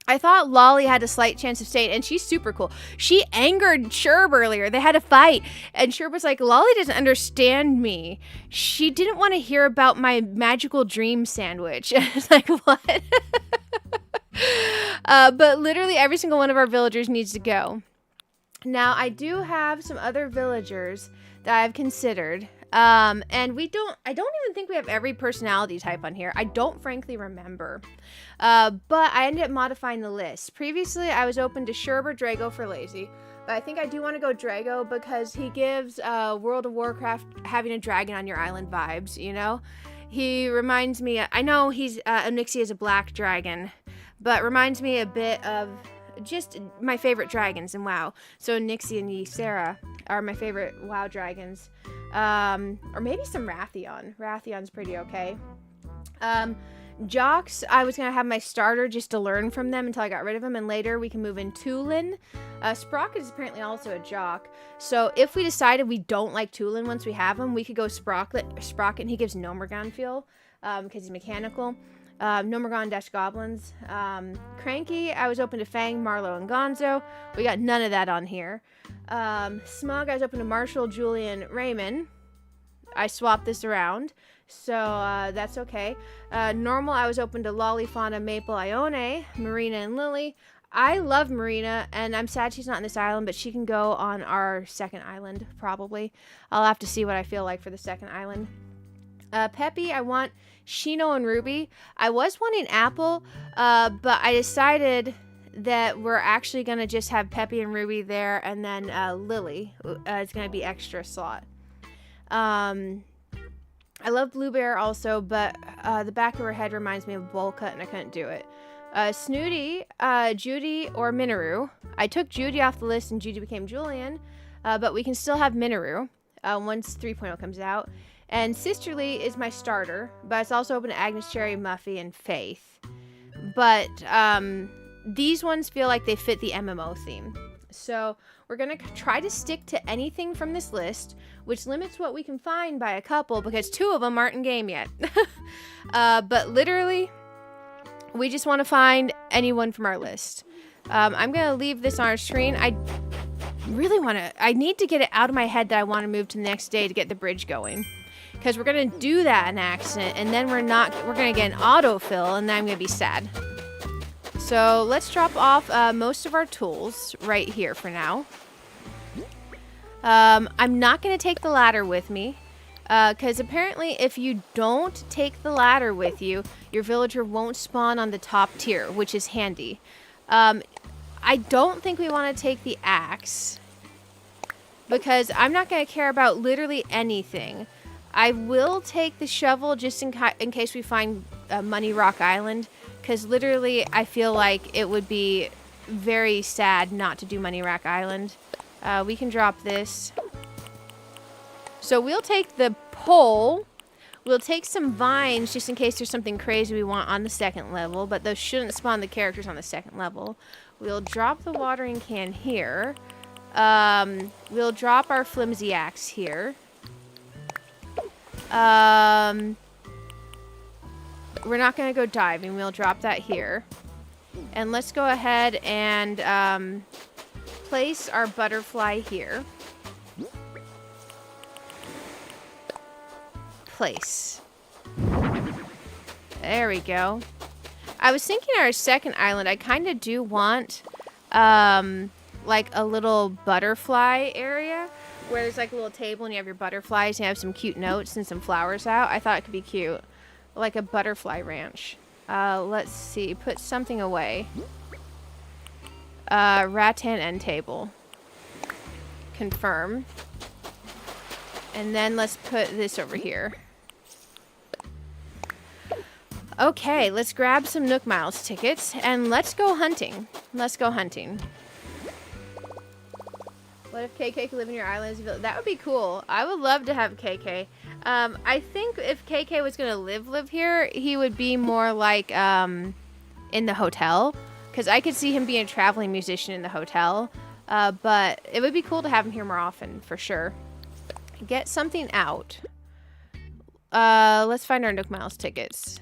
I thought Lolly had a slight chance of staying, and she's super cool. She angered Sherb earlier. They had a fight, and Sherb was like, Lolly doesn't understand me. She didn't want to hear about my magical dream sandwich. It's like, what? But literally every single one of our villagers needs to go. Now, I do have some other villagers that I've considered. And I don't even think we have every personality type on here. I don't frankly remember. But I ended up modifying the list. Previously, I was open to Sherb or Drago for lazy. But I think I do want to go Drago because he gives World of Warcraft having a dragon on your island vibes, you know? He reminds me, I know he's Onyxia is a black dragon, but reminds me a bit of just my favorite dragons in WoW. So Onyxia and Ysera are my favorite WoW dragons. Or maybe some Wrathion. Rathion's pretty okay. Jocks, I was going to have my starter just to learn from them until I got rid of him, and later we can move in Tulin. Sprocket is apparently also a jock. So if we decided we don't like Tulin once we have him, we could go Sprocket, and he gives Nomergon feel, because he's mechanical. Nomergon-goblins. Cranky, I was open to Fang, Marlowe, and Gonzo. We got none of that on here. Smug, I was open to Marshall, Julian, Raymond. I swapped this around, so that's okay. Normal, I was open to Lolly, Fauna, Maple, Ione, Marina, and Lily. I love Marina, and I'm sad she's not on this island, but she can go on our second island, probably. I'll have to see what I feel like for the second island. Peppy, I want Shino and Ruby. I was wanting Apple, but I decided that we're actually going to just have Peppy and Ruby there, and then Lily is going to be extra slot. I love Blue Bear also, but the back of her head reminds me of Bowl Cut, and I couldn't do it. Snooty, Judy, or Minoru. I took Judy off the list, and Judy became Julian, but we can still have Minoru once 3.0 comes out. And Sisterly is my starter, but it's also open to Agnes, Cherry, Muffy, and Faith. But these ones feel like they fit the MMO theme. So we're going to try to stick to anything from this list, which limits what we can find by a couple, because 2 of them aren't in game yet. But literally, we just want to find anyone from our list. I'm going to leave this on our screen. I need to get it out of my head that I want to move to the next day to get the bridge going. Because we're going to do that in accident, and then we're going to get an autofill, and then I'm going to be sad. So let's drop off most of our tools right here for now. I'm not going to take the ladder with me, because apparently if you don't take the ladder with you, your villager won't spawn on the top tier, which is handy. I don't think we want to take the axe, because I'm not going to care about literally anything. I will take the shovel just in case we find Money Rock Island, because literally I feel like it would be very sad not to do Money Rock Island. We can drop this. So we'll take the pole. We'll take some vines just in case there's something crazy we want on the second level, but those shouldn't spawn the characters on the second level. We'll drop the watering can here. We'll drop our flimsy axe here. We're not going to go diving. We'll drop that here. And let's go ahead and place our butterfly here. Place. There we go. I was thinking our second island, I kind of do want like a little butterfly area where there's like a little table and you have your butterflies and you have some cute notes and some flowers out. I thought it could be cute. Like a butterfly ranch. Let's see. Put something away. Rattan end table. Confirm. And then let's put this over here. Okay, let's grab some Nook Miles tickets and let's go hunting. Let's go hunting. What if KK could live in your island? That would be cool. I would love to have KK. I think if KK was going to live here, he would be more like in the hotel. Because I could see him being a traveling musician in the hotel. But it would be cool to have him here more often, for sure. Get something out. Let's find our Nook Miles tickets.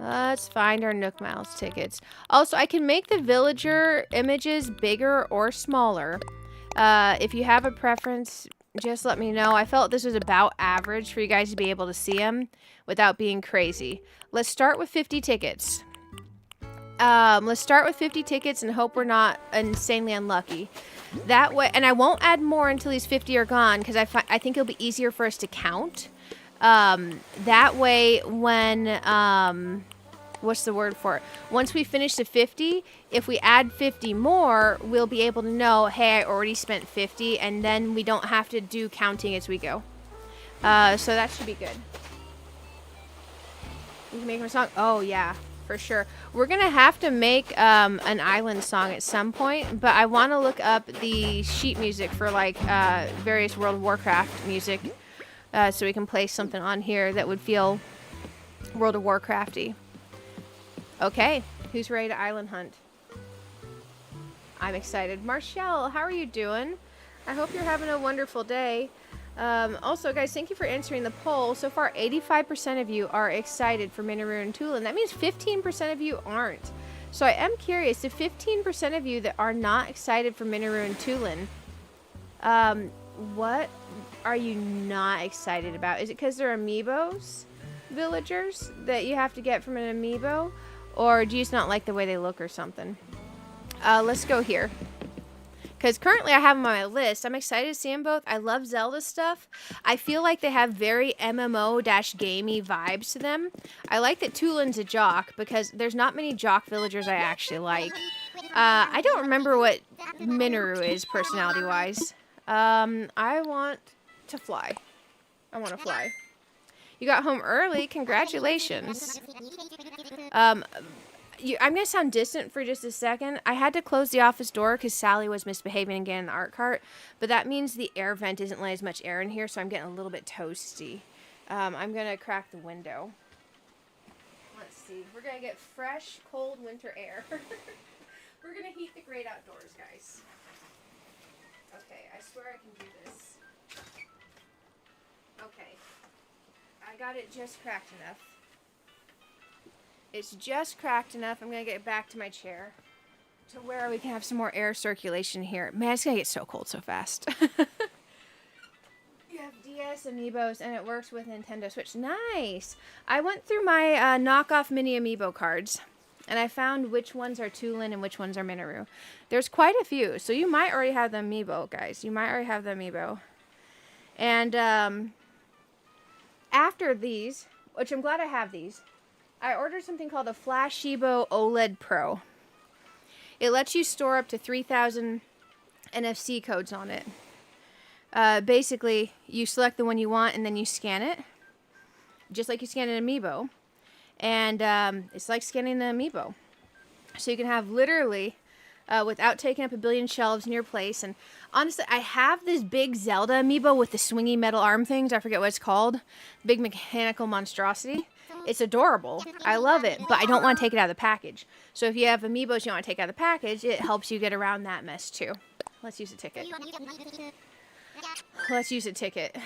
Let's find our Nook Miles tickets. Also, I can make the villager images bigger or smaller. If you have a preference, just let me know. I felt this was about average for you guys to be able to see them without being crazy. Let's start with 50 tickets. Let's start with 50 tickets and hope we're not insanely unlucky. That way, and I won't add more until these 50 are gone because I think it'll be easier for us to count. That way, when, what's the word for it? Once we finish the 50, if we add 50 more, we'll be able to know, hey, I already spent 50, and then we don't have to do counting as we go. So that should be good. You can make a song? Oh, yeah, for sure. We're going to have to make an island song at some point, but I want to look up the sheet music for, like, various World of Warcraft music. So we can place something on here that would feel World of Warcrafty. Okay, who's ready to island hunt? I'm excited. Marshall, how are you doing? I hope you're having a wonderful day. Also, guys, thank you for answering the poll. So far, 85% of you are excited for Minoru and Tulin. That means 15% of you aren't. So I am curious, the 15% of you that are not excited for Minoru and Tulin, what are you not excited about? Is it because they're amiibos, villagers, that you have to get from an amiibo? Or do you just not like the way they look or something? Let's go here. Because currently I have them on my list. I'm excited to see them both. I love Zelda stuff. I feel like they have very MMO-gamey vibes to them. I like that Tulin's a jock because there's not many jock villagers I actually like. I don't remember what Minoru is personality-wise. I want to fly. I want to fly. You got home early. Congratulations. I'm going to sound distant for just a second. I had to close the office door because Sally was misbehaving and getting in the art cart. But that means the air vent isn't letting as much air in here, so I'm getting a little bit toasty. I'm going to crack the window. Let's see. We're going to get fresh, cold winter air. We're going to heat the great outdoors, guys. Okay, I swear I can do this. Okay. I got it just cracked enough. It's just cracked enough. I'm going to get back to my chair to where we can have some more air circulation here. Man, it's going to get so cold so fast. You have DS amiibos, and it works with Nintendo Switch. Nice! I went through my knockoff mini amiibo cards, and I found which ones are Tulin and which ones are Minoru. There's quite a few, so you might already have the amiibo, guys. You might already have the amiibo. And after these, which I'm glad I have these, I ordered something called a Flashibo OLED Pro. It lets you store up to 3,000 NFC codes on it. Basically, you select the one you want and then you scan it, just like you scan an amiibo. And it's like scanning the amiibo. So you can have literally, without taking up a billion shelves in your place. And honestly, I have this big Zelda amiibo with the swingy metal arm things. I forget what it's called. Big mechanical monstrosity. It's adorable. I love it, but I don't want to take it out of the package. So if you have amiibos you want to take out of the package, it helps you get around that mess too. Let's use a ticket. Let's use a ticket.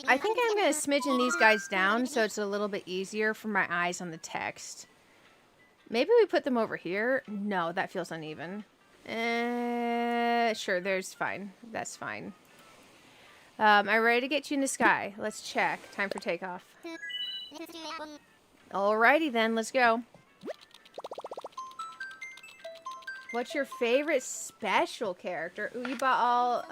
I think I'm going to smidgen these guys down so it's a little bit easier for my eyes on the text. Maybe we put them over here. No, that feels uneven. Sure, there's fine. That's fine. I'm ready to get you in the sky. Let's check. Time for takeoff. Alrighty then, let's go. What's your favorite special character? Ooh, you bought all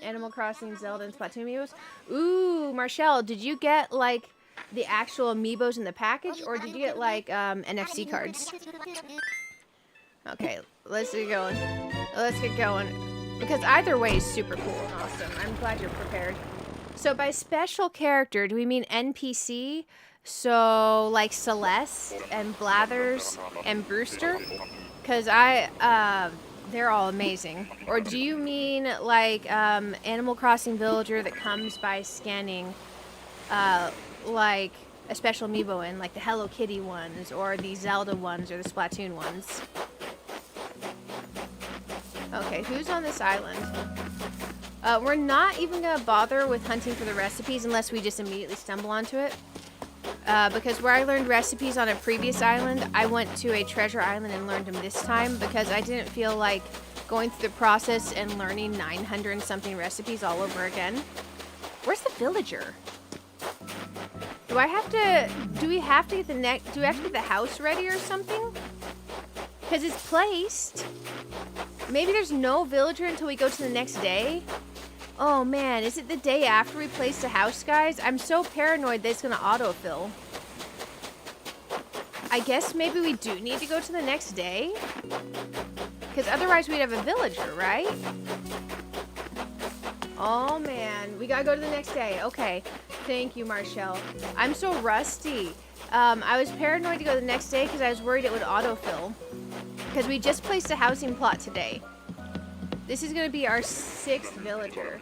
Animal Crossing, Zelda, and Splatoon amiibos? Ooh, Marshall, did you get like the actual amiibos in the package, or did you get like NFC cards? Okay, let's get going. Let's get going. Because either way is super cool and awesome. I'm glad you're prepared. So by special character, do we mean NPC? So like Celeste and Blathers and Brewster? Because they're all amazing. Or do you mean like Animal Crossing villager that comes by scanning like a special amiibo in, like the Hello Kitty ones, or the Zelda ones, or the Splatoon ones? Okay, who's on this island? We're not even gonna bother with hunting for the recipes unless we just immediately stumble onto it. Because where I learned recipes on a previous island, I went to a treasure island and learned them this time because I didn't feel like going through the process and learning 900 and something recipes all over again. Where's the villager? Do we have to get the house ready or something? Because it's placed. Maybe there's no villager until we go to the next day. Oh man, is it the day after we place the house, guys? I'm so paranoid that it's gonna autofill. I guess maybe we do need to go to the next day? Because otherwise we'd have a villager, right? Oh man, we gotta go to the next day. Okay, thank you, Marshall. I'm so rusty. I was paranoid to go the next day because I was worried it would autofill. Because we just placed a housing plot today. This is gonna be our 6th villager.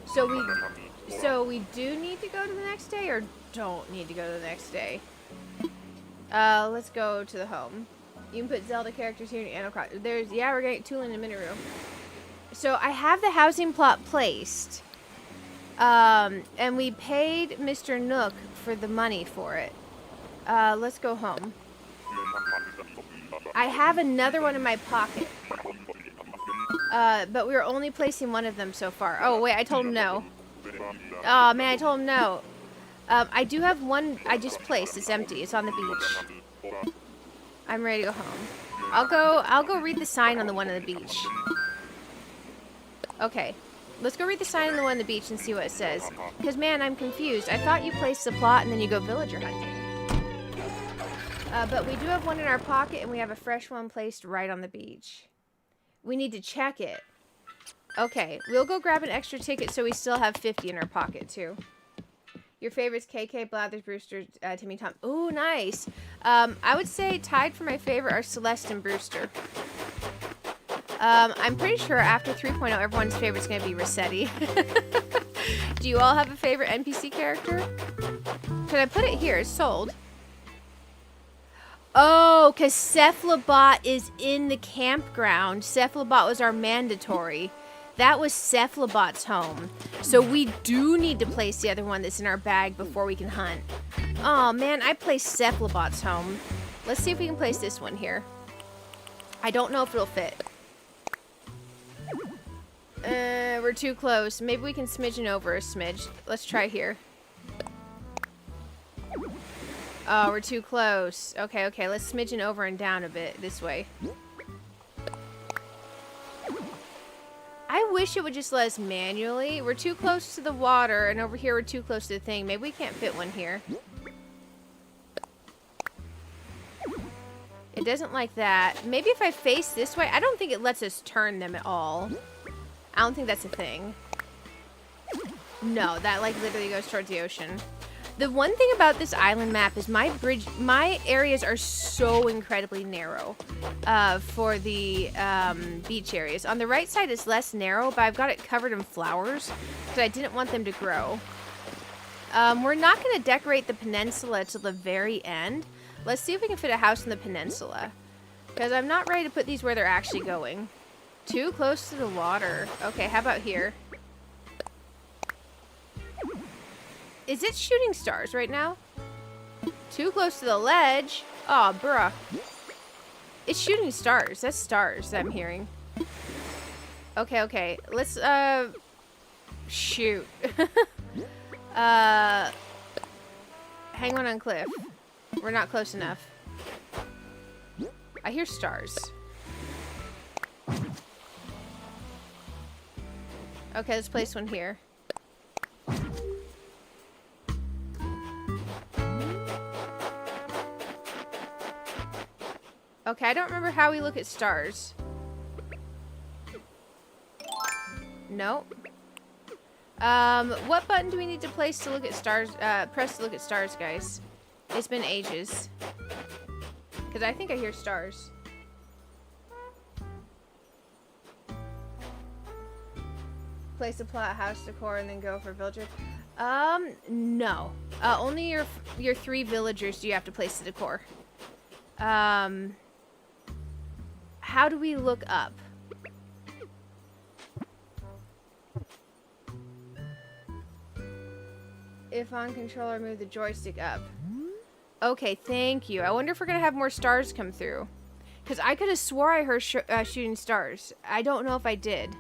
So we do need to go to the next day or don't need to go to the next day? Let's go to the home. You can put Zelda characters here in Animal Crossing. We're getting Tool in the mini room. So I have the housing plot placed. And we paid Mr. Nook for the money for it. Let's go home. I have another one in my pocket. But we were only placing one of them so far. Oh, wait, I told him no. Oh, man, I told him no. I do have one I just placed. It's empty. It's on the beach. I'm ready to go home. I'll go read the sign on the one on the beach. Okay. Let's go read the sign on the one on the beach and see what it says. Because, man, I'm confused. I thought you placed the plot and then you go villager hunting. But we do have one in our pocket and we have a fresh one placed right on the beach. We need to check it. Okay, we'll go grab an extra ticket so we still have 50 in our pocket, too. Your favorites, KK, Blathers, Brewster, Timmy, Tom. Ooh, nice. I would say tied for my favorite are Celeste and Brewster. I'm pretty sure after 3.0, everyone's favorite is going to be Rossetti. Do you all have a favorite NPC character? Can I put it here? It's sold. Oh, because Cephalobot is in the campground. Cephalobot was our mandatory. That was Cephalobot's home. So we do need to place the other one that's in our bag before we can hunt. Oh, man, I placed Cephalobot's home. Let's see if we can place this one here. I don't know if it'll fit. We're too close. Maybe we can smidgen over a smidge. Let's try here. Oh, we're too close. Okay, okay. Let's smidgen over and down a bit this way. I wish it would just let us manually. We're too close to the water, and over here we're too close to the thing. Maybe we can't fit one here. It doesn't like that. Maybe if I face this way, I don't think it lets us turn them at all. I don't think that's a thing. No, that like literally goes towards the ocean. The one thing about this island map is my areas are so incredibly narrow for the beach areas. On the right side is less narrow, but I've got it covered in flowers because I didn't want them to grow. We're not going to decorate the peninsula till the very end. Let's see if we can fit a house in the peninsula because I'm not ready to put these where they're actually going. Too close to the water. Okay, how about here? Is it shooting stars right now? Too close to the ledge. Oh, bruh. It's shooting stars. That's stars that I'm hearing. Okay, okay. Let's, shoot. Hang one on cliff. We're not close enough. I hear stars. Okay, let's place one here. Okay, I don't remember how we look at stars. Nope. What button do we need to place to look at stars? Press to look at stars, guys. It's been ages. Because I think I hear stars. Place a plot, house decor, and then go for villager. No. Only your 3 villagers do you have to place the decor. How do we look up? If on controller, move the joystick up. Okay, thank you. I wonder if we're going to have more stars come through. Because I could have swore I heard shooting stars. I don't know if I did.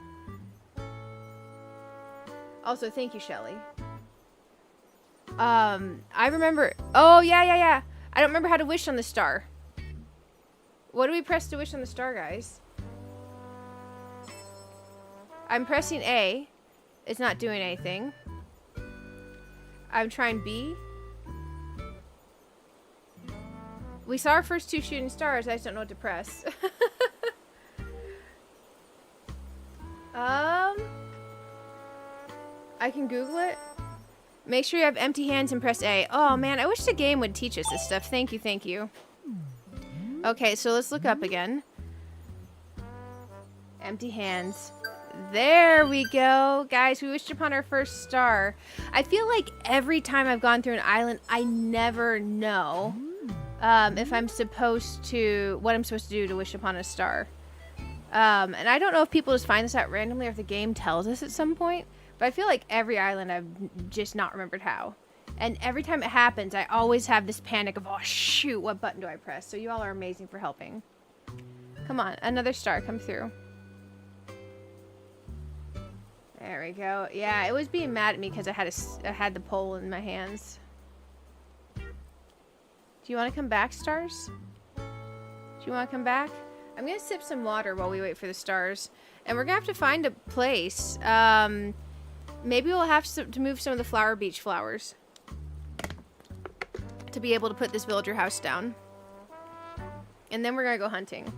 Also, thank you, Shelly. I remember... Oh, yeah. I don't remember how to wish on the star. What do we press to wish on the star, guys? I'm pressing A. It's not doing anything. I'm trying B. We saw our first 2 shooting stars. I just don't know what to press. I can Google it. Make sure you have empty hands and press A. Oh, man. I wish the game would teach us this stuff. Thank you. Okay, so let's look up again. Empty hands. There we go. Guys, we wished upon our first star. I feel like every time I've gone through an island, I never know if I'm supposed to... what I'm supposed to do to wish upon a star. And I don't know if people just find this out randomly or if the game tells us at some point. But I feel like every island I've just not remembered how. And every time it happens, I always have this panic of, oh, shoot, what button do I press? So you all are amazing for helping. Come on, another star, come through. There we go. Yeah, it was being mad at me because I had the pole in my hands. Do you want to come back, stars? Do you want to come back? I'm going to sip some water while we wait for the stars. And we're going to have to find a place. Maybe we'll have to move some of the flower beach flowers to be able to put this villager house down. And then we're going to go hunting.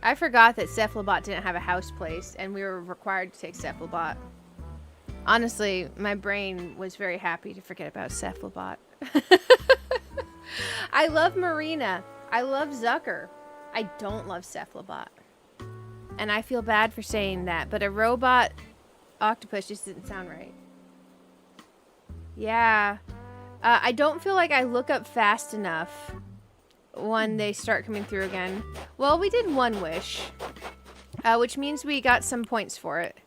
I forgot that Cephalobot didn't have a house place, and we were required to take Cephalobot. Honestly, my brain was very happy to forget about Cephalobot. I love Marina. I love Zucker. I don't love Cephalobot. And I feel bad for saying that, but a robot octopus just didn't sound right. Yeah. I don't feel like I look up fast enough when they start coming through again. Well, we did one wish, which means we got some points for it.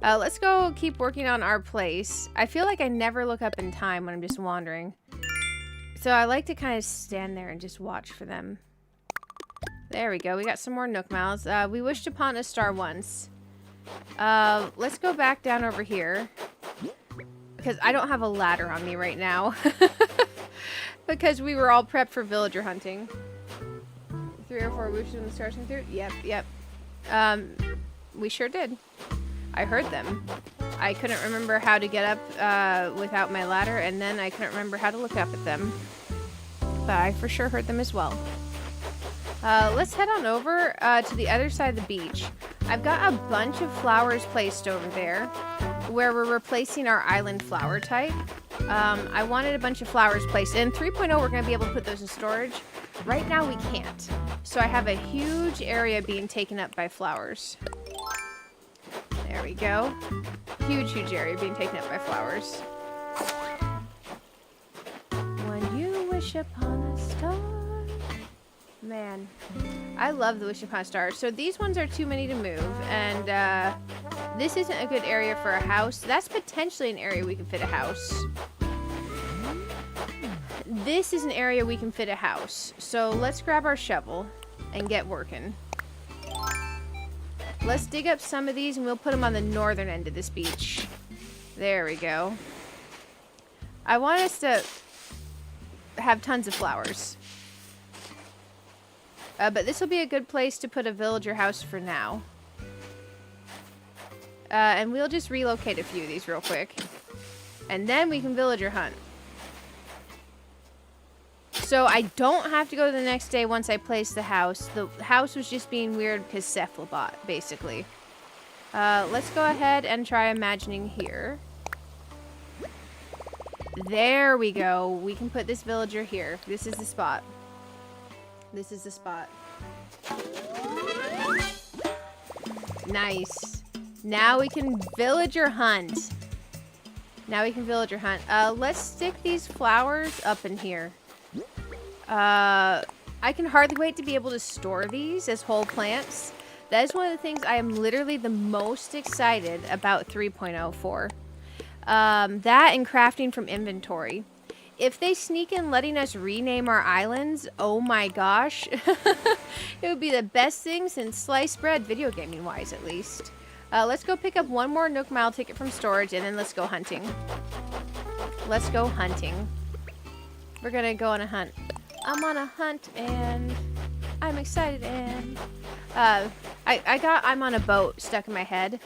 Let's go keep working on our place. I feel like I never look up in time when I'm just wandering. So I like to kind of stand there and just watch for them. There we go. We got some more Nook Mouths. We wished upon a star once. Let's go back down over here. Because I don't have a ladder on me right now. Because we were all prepped for villager hunting. 3 or 4 wishes when the stars came through? Yep. We sure did. I heard them. I couldn't remember how to get up without my ladder, and then I couldn't remember how to look up at them. But I for sure heard them as well. Let's head on over to the other side of the beach. I've got a bunch of flowers placed over there where we're replacing our island flower type. I wanted a bunch of flowers placed. In 3.0, we're going to be able to put those in storage. Right now, we can't. So I have a huge area being taken up by flowers. There we go. Huge area being taken up by flowers. When you wish upon a star... Man, I love the Wish Upon a Star. So these ones are too many to move, and this isn't a good area for a house. That's potentially an area we can fit a house. This is an area we can fit a house. So let's grab our shovel and get working. Let's dig up some of these, and we'll put them on the northern end of this beach. There we go. I want us to have tons of flowers. But this will be a good place to put a villager house for now. And we'll just relocate a few of these real quick. And then we can villager hunt. So I don't have to go the next day once I place the house. The house was just being weird because Cephalobot, basically. Let's go ahead and try imagining here. There we go. We can put this villager here. This is the spot. This is the spot. Nice. Now we can villager hunt. Let's stick these flowers up in here. I can hardly wait to be able to store these as whole plants. That is one of the things I am literally the most excited about 3.0 for. That and crafting from inventory. If they sneak in letting us rename our islands, oh my gosh. It would be the best thing since sliced bread, video gaming wise at least. Let's go pick up one more Nook Mile ticket from storage and then let's go hunting. Let's go hunting. We're gonna go on a hunt. I'm on a hunt and I'm excited and I'm on a boat stuck in my head.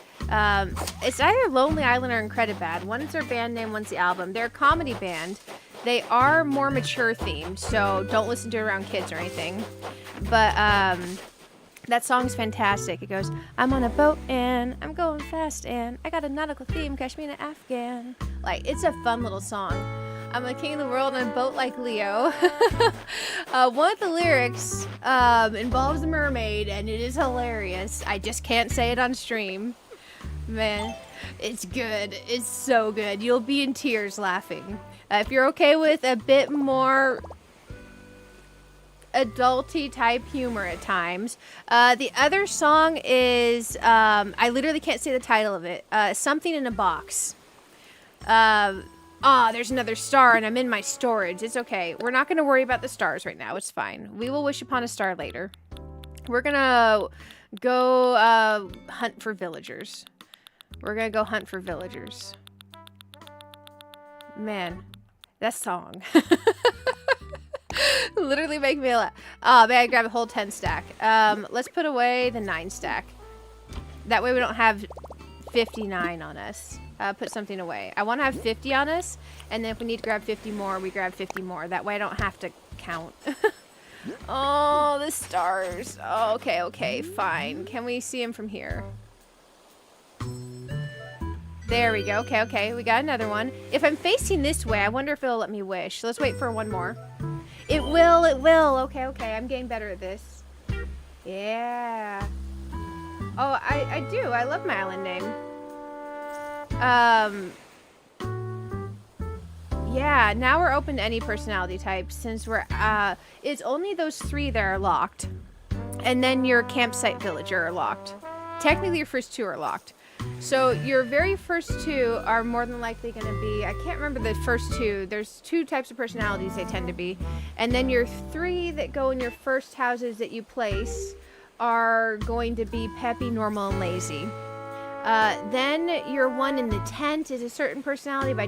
It's either Lonely Island or Incredibad. One's their band name, one's the album. They're a comedy band. They are more mature themed, so don't listen to it around kids or anything. But that song's fantastic. It goes, I'm on a boat and I'm going fast and I got a nautical theme, catch me in an Afghan. Like, it's a fun little song. I'm the king of the world on a boat like Leo. One of the lyrics involves a mermaid and it is hilarious. I just can't say it on stream. Man, it's good. It's so good. You'll be in tears laughing. If you're okay with a bit more adulty type humor at times. The other song is, I literally can't say the title of it. Something in a Box. There's another star and I'm in my storage. It's okay. We're not going to worry about the stars right now. It's fine. We will wish upon a star later. We're going to go hunt for villagers. We're going to go hunt for villagers. Man, that song. Literally make me laugh. Oh, man, I grab a whole 10 stack. Let's put away the 9 stack. That way we don't have 59 on us. Put something away. I want to have 50 on us, and then if we need to grab 50 more, we grab 50 more. That way I don't have to count. Oh, the stars. Oh, okay, fine. Can we see them from here? There we go. Okay, we got another one. If I'm facing this way, I wonder if it'll let me wish. Let's wait for one more. It will. Okay, I'm getting better at this. Yeah. Oh, I do. I love my island name. Yeah, now we're open to any personality type since we're, it's only those 3 that are locked. And then your campsite villager are locked. Technically, your first 2 are locked. So your very first 2 are more than likely going to be, I can't remember the first 2. There's 2 types of personalities they tend to be. And then your 3 that go in your first houses that you place are going to be peppy, normal, and lazy. Then your 1 in the tent is a certain personality, but I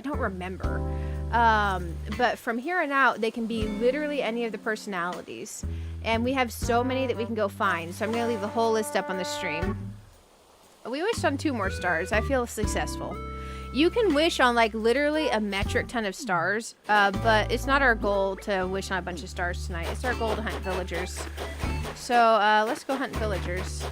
don't remember. But from here on out, they can be literally any of the personalities. And we have so many that we can go find. So I'm going to leave the whole list up on the stream. We wished on 2 more stars. I feel successful. You can wish on like literally a metric ton of stars, but it's not our goal to wish on a bunch of stars tonight. It's our goal to hunt villagers. So let's go hunt villagers.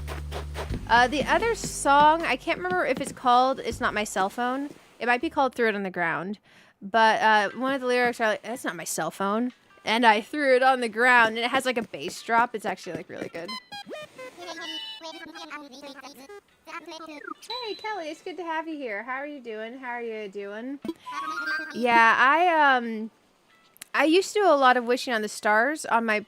The other song, I can't remember if it's called It's Not My Cell Phone. It might be called Threw It on the Ground. But one of the lyrics are like, that's not my cell phone. And I threw it on the ground. And it has like a bass drop. It's actually like really good. Hey Kelly, it's good to have you here. How are you doing? Yeah, I used to do a lot of wishing on the stars on my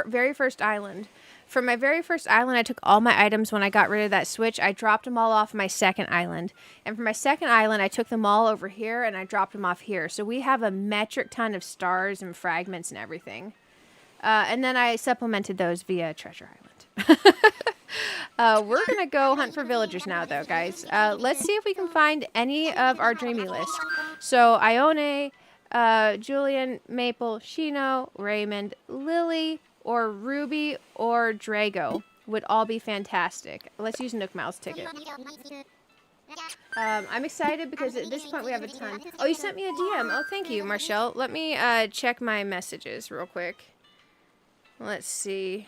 very first island. For my very first island, I took all my items when I got rid of that switch. I dropped them all off my second island. And for my second island, I took them all over here and I dropped them off here. So we have a metric ton of stars and fragments and everything. And then I supplemented those via Treasure Island. We're going to go hunt for villagers now, though, guys. Let's see if we can find any of our dreamy list. So Ione, Julian, Maple, Shino, Raymond, Lily, or Ruby, or Drago would all be fantastic. Let's use Nook Mile's ticket. I'm excited because at this point we have a ton. Oh, you sent me a DM. Oh, thank you, Marshall. Let me check my messages real quick. Let's see.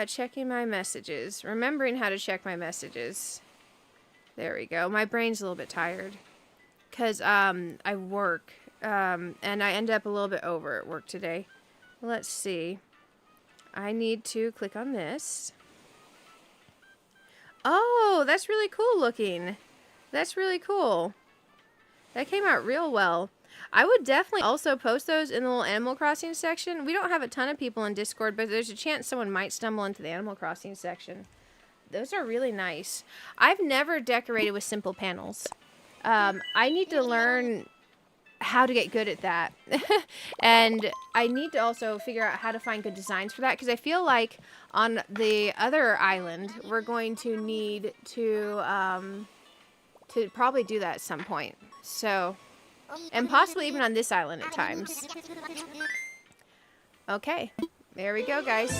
Checking my messages. Remembering how to check my messages. There we go. My brain's a little bit tired. Because I work. And I end up a little bit over at work today. Let's see. I need to click on this. Oh, that's really cool looking. That's really cool. That came out real well. I would definitely also post those in the little Animal Crossing section. We don't have a ton of people in Discord, but there's a chance someone might stumble into the Animal Crossing section. Those are really nice. I've never decorated with simple panels. I need to learn how to get good at that. And I need to also figure out how to find good designs for that, because I feel like on the other island, we're going to need to probably do that at some point. So, and possibly even on this island at times. Okay, there we go, guys.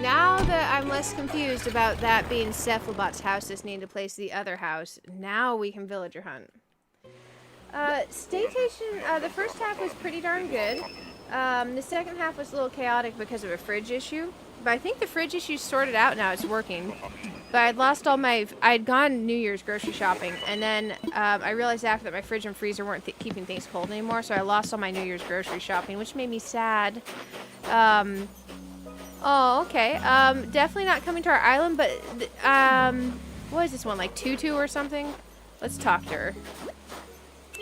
Now that I'm less confused about that being Cephalbot's house that's needing to place the other house, now we can villager hunt. Staycation, the first half was pretty darn good. The second half was a little chaotic because of a fridge issue. But I think the fridge issue's sorted out now, it's working. But I'd lost all my, I'd gone New Year's grocery shopping, and then I realized after that my fridge and freezer weren't keeping things cold anymore, so I lost all my New Year's grocery shopping, which made me sad. Oh, okay. Definitely not coming to our island, but, what is this one, like Tutu or something? Let's talk to her.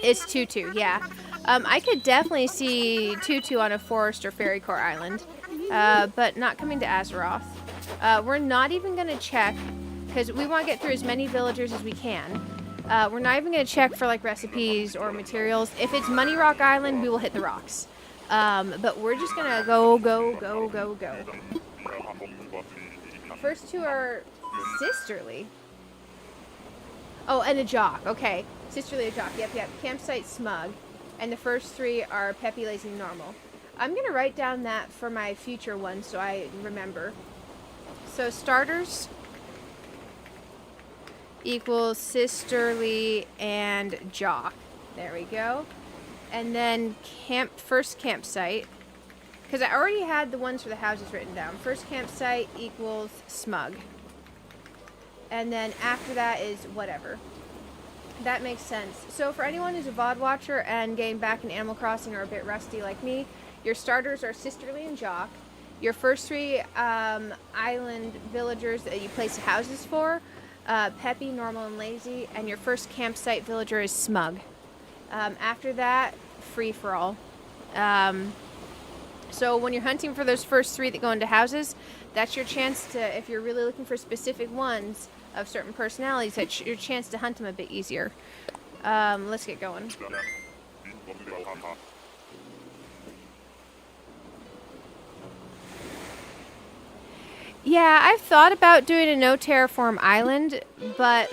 It's Tutu, yeah. I could definitely see Tutu on a forest or fairy core island, but not coming to Azeroth. We're not even going to check, because we want to get through as many villagers as we can. We're not even going to check for, like, recipes or materials. If it's Money Rock Island, we will hit the rocks. But we're just going to go. First two are Sisterly. Oh, and a Jock. Okay. Sisterly, a Jock. Yep. Campsite, Smug. And the first three are Peppy, Lazy, Normal. I'm going to write down that for my future one so I remember. So starters equals Sisterly and Jock. There we go. And then first campsite, because I already had the ones for the houses written down. First campsite equals Smug. And then after that is whatever. That makes sense. So for anyone who's a VOD watcher and getting back in Animal Crossing or a bit rusty like me, your starters are Sisterly and Jock. Your first three island villagers that you place the houses for, Peppy, Normal, and Lazy. And your first campsite villager is Smug. After that, free for all. So when you're hunting for those first three that go into houses, that's your chance to, if you're really looking for specific ones of certain personalities, that's your chance to hunt them a bit easier. Let's get going. Yeah, I've thought about doing a no terraform island, but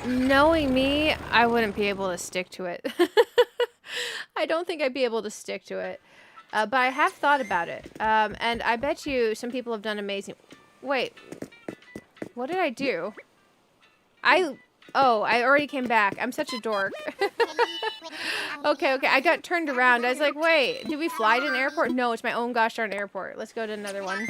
knowing me, I wouldn't be able to stick to it. I don't think I'd be able to stick to it. But I have thought about it. And I bet you some people have done amazing... Wait. What did I do? Oh, I already came back. I'm such a dork. Okay. I got turned around. I was like, wait, did we fly to an airport? No, it's my own gosh darn airport. Let's go to another one.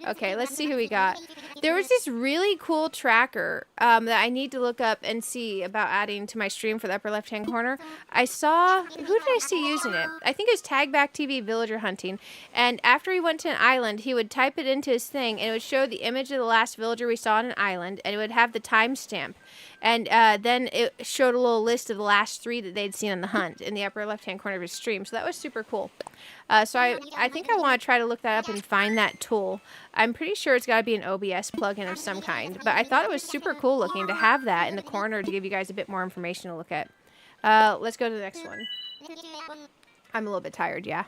Okay, let's see who we got. There was this really cool tracker that I need to look up and see about adding to my stream for the upper left-hand corner. I saw... Who did I see using it? I think it was Tagback TV Villager Hunting. And after he went to an island, he would type it into his thing, and it would show the image of the last villager we saw on an island, and it would have the timestamp. And then it showed a little list of the last three that they'd seen on the hunt in the upper left-hand corner of his stream. So that was super cool. So I think I want to try to look that up and find that tool. I'm pretty sure it's got to be an OBS plugin of some kind. But I thought it was super cool looking to have that in the corner to give you guys a bit more information to look at. Let's go to the next one. I'm a little bit tired, yeah.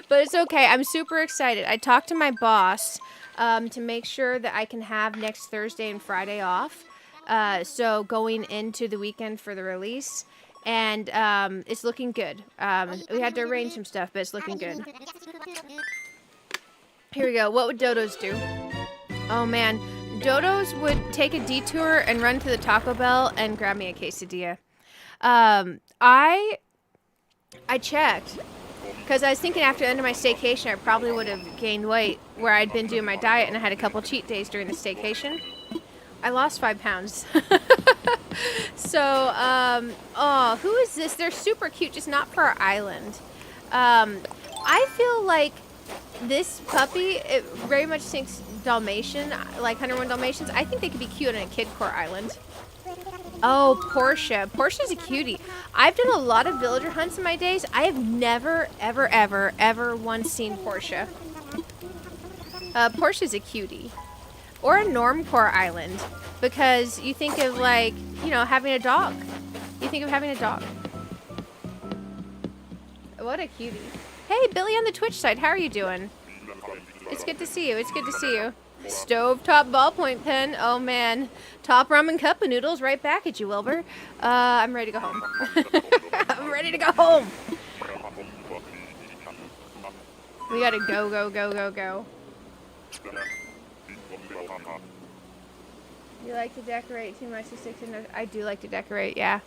But it's okay. I'm super excited. I talked to my boss to make sure that I can have next Thursday and Friday off. So going into the weekend for the release. And it's looking good. We had to arrange some stuff, but it's looking good. Here we go. What would dodos do? Oh, man. Dodos would take a detour and run to the Taco Bell and grab me a quesadilla. I checked. Because I was thinking after the end of my staycation, I probably would have gained weight where I'd been doing my diet and I had a couple cheat days during the staycation. I lost 5 pounds. So, oh, who is this? They're super cute, just not for our island. I feel like this puppy, it very much thinks Dalmatian, like 101 Dalmatians. I think they could be cute on a kid core island. Oh, Portia. Portia's a cutie. I've done a lot of villager hunts in my days. I have never, ever once seen Portia. Portia's a cutie. Or a normcore island. because you think of like, you know, having a dog. You think of having a dog. What a cutie. Hey, Billy on the Twitch side, how are you doing? It's good to see you. It's good to see you. Stovetop ballpoint pen. Oh man. Top ramen cup of noodles right back at you, Wilbur. I'm ready to go home. I'm ready to go home. We gotta go, go, go, go, go. You like to decorate too much to stick to no. I do like to decorate, yeah.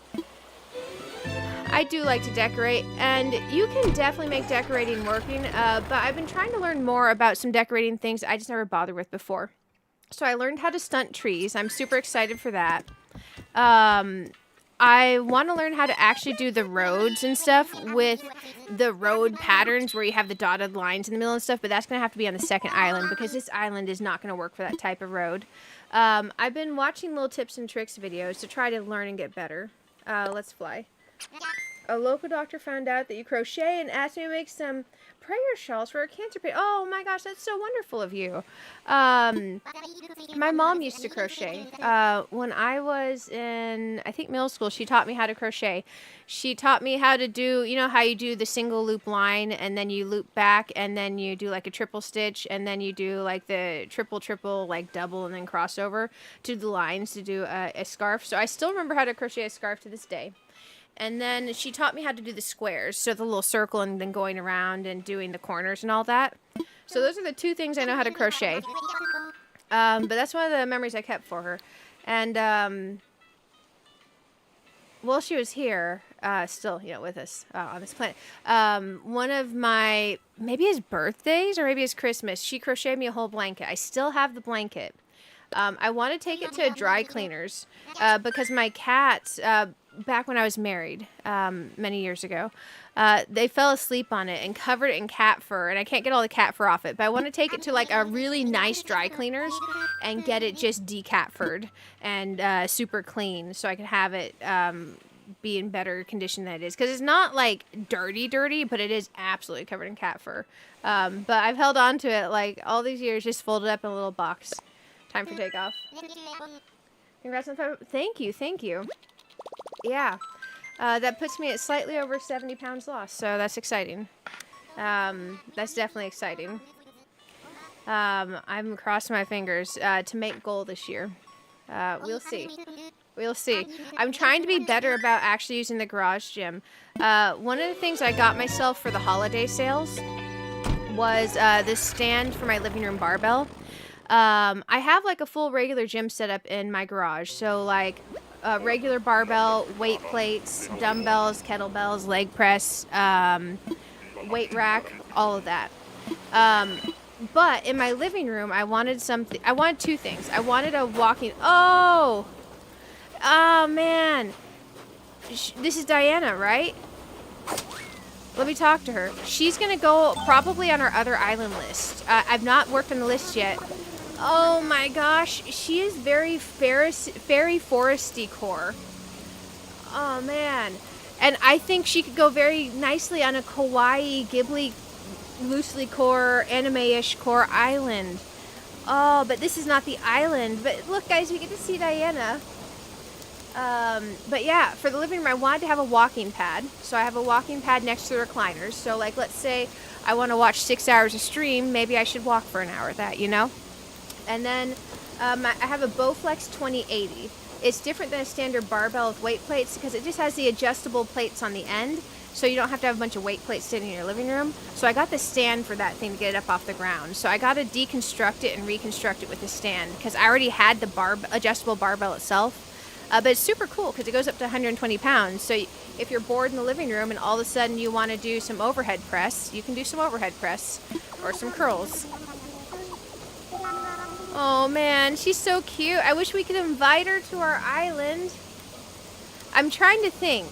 I do like to decorate, and you can definitely make decorating working, but I've been trying to learn more about some decorating things I just never bothered with before. So I learned how to stunt trees. I'm super excited for that. I want to learn how to actually do the roads and stuff with the road patterns where you have the dotted lines in the middle and stuff, but that's going to have to be on the second island because this island is not going to work for that type of road. I've been watching little tips and tricks videos to try to learn and get better. Let's fly. A local doctor found out that you crochet and asked me to make some prayer shawls for a cancer patient. Oh my gosh, that's so wonderful of you. My mom used to crochet. When I was in, I think, middle school, she taught me how to crochet. She taught me how to do, you know how you do the single loop line and then you loop back and then you do like a triple stitch and then you do like the triple, like double and then crossover to the lines to do a scarf. So I still remember how to crochet a scarf to this day. And then she taught me how to do the squares, so the little circle and then going around and doing the corners and all that. So those are the two things I know how to crochet. But that's one of the memories I kept for her. And while she was here, still, you know, with us on this planet, one of my, maybe his birthdays or maybe his Christmas, she crocheted me a whole blanket. I still have the blanket. I want to take it to dry cleaners because my cats... back when I was married, many years ago, they fell asleep on it and covered it in cat fur, and I can't get all the cat fur off it, but I want to take it to like a really nice dry cleaners and get it just decat furred and super clean so I can have it be in better condition than it is, because it's not like dirty, but it is absolutely covered in cat fur. But I've held on to it like all these years, just folded up in a little box. Time for takeoff. Congrats on 5. Thank you. Yeah, that puts me at slightly over 70 pounds lost, so that's exciting. That's definitely exciting. I'm crossing my fingers to make goal this year. We'll see. We'll see. I'm trying to be better about actually using the garage gym. One of the things I got myself for the holiday sales was this stand for my living room barbell. I have like a full regular gym setup in my garage, so like regular barbell, weight plates, dumbbells, kettlebells, leg press, weight rack, all of that. But in my living room, I wanted something. I wanted two things. I wanted a walking. Oh man, this is Diana, right? Let me talk to her. She's gonna go probably on our other island list. I've not worked on the list yet. Oh my gosh, she is very foresty core. Oh man. And I think she could go very nicely on a kawaii, Ghibli, loosely core, anime-ish core island. Oh, but this is not the island. But look guys, we get to see Diana. But yeah, for the living room, I wanted to have a walking pad. So I have a walking pad next to the recliners. So like, let's say I want to watch 6 hours of stream, maybe I should walk for an hour of that, you know? And then I have a Bowflex 2080. It's different than a standard barbell with weight plates because it just has the adjustable plates on the end, so you don't have to have a bunch of weight plates sitting in your living room. So I got the stand for that thing to get it up off the ground. So I got to deconstruct it and reconstruct it with the stand because I already had the adjustable barbell itself. But it's super cool because it goes up to 120 pounds. So if you're bored in the living room and all of a sudden you want to do some overhead press, you can do some overhead press or some curls. Oh man, she's so cute. I wish we could invite her to our island. I'm trying to think.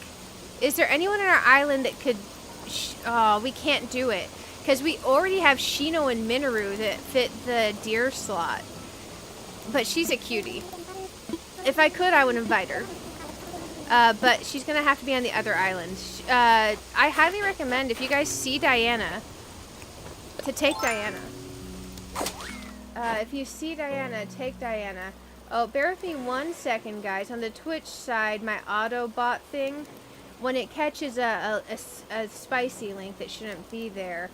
Is there anyone on our island that could... Oh, we can't do it. Because we already have Shino and Minoru that fit the deer slot. But she's a cutie. If I could, I would invite her. But she's going to have to be on the other island. I highly recommend, if you guys see Diana, to take Diana. If you see Diana, take Diana. Oh, bear with me 1 second, guys. On the Twitch side, my auto bot thing, when it catches a spicy link that shouldn't be there,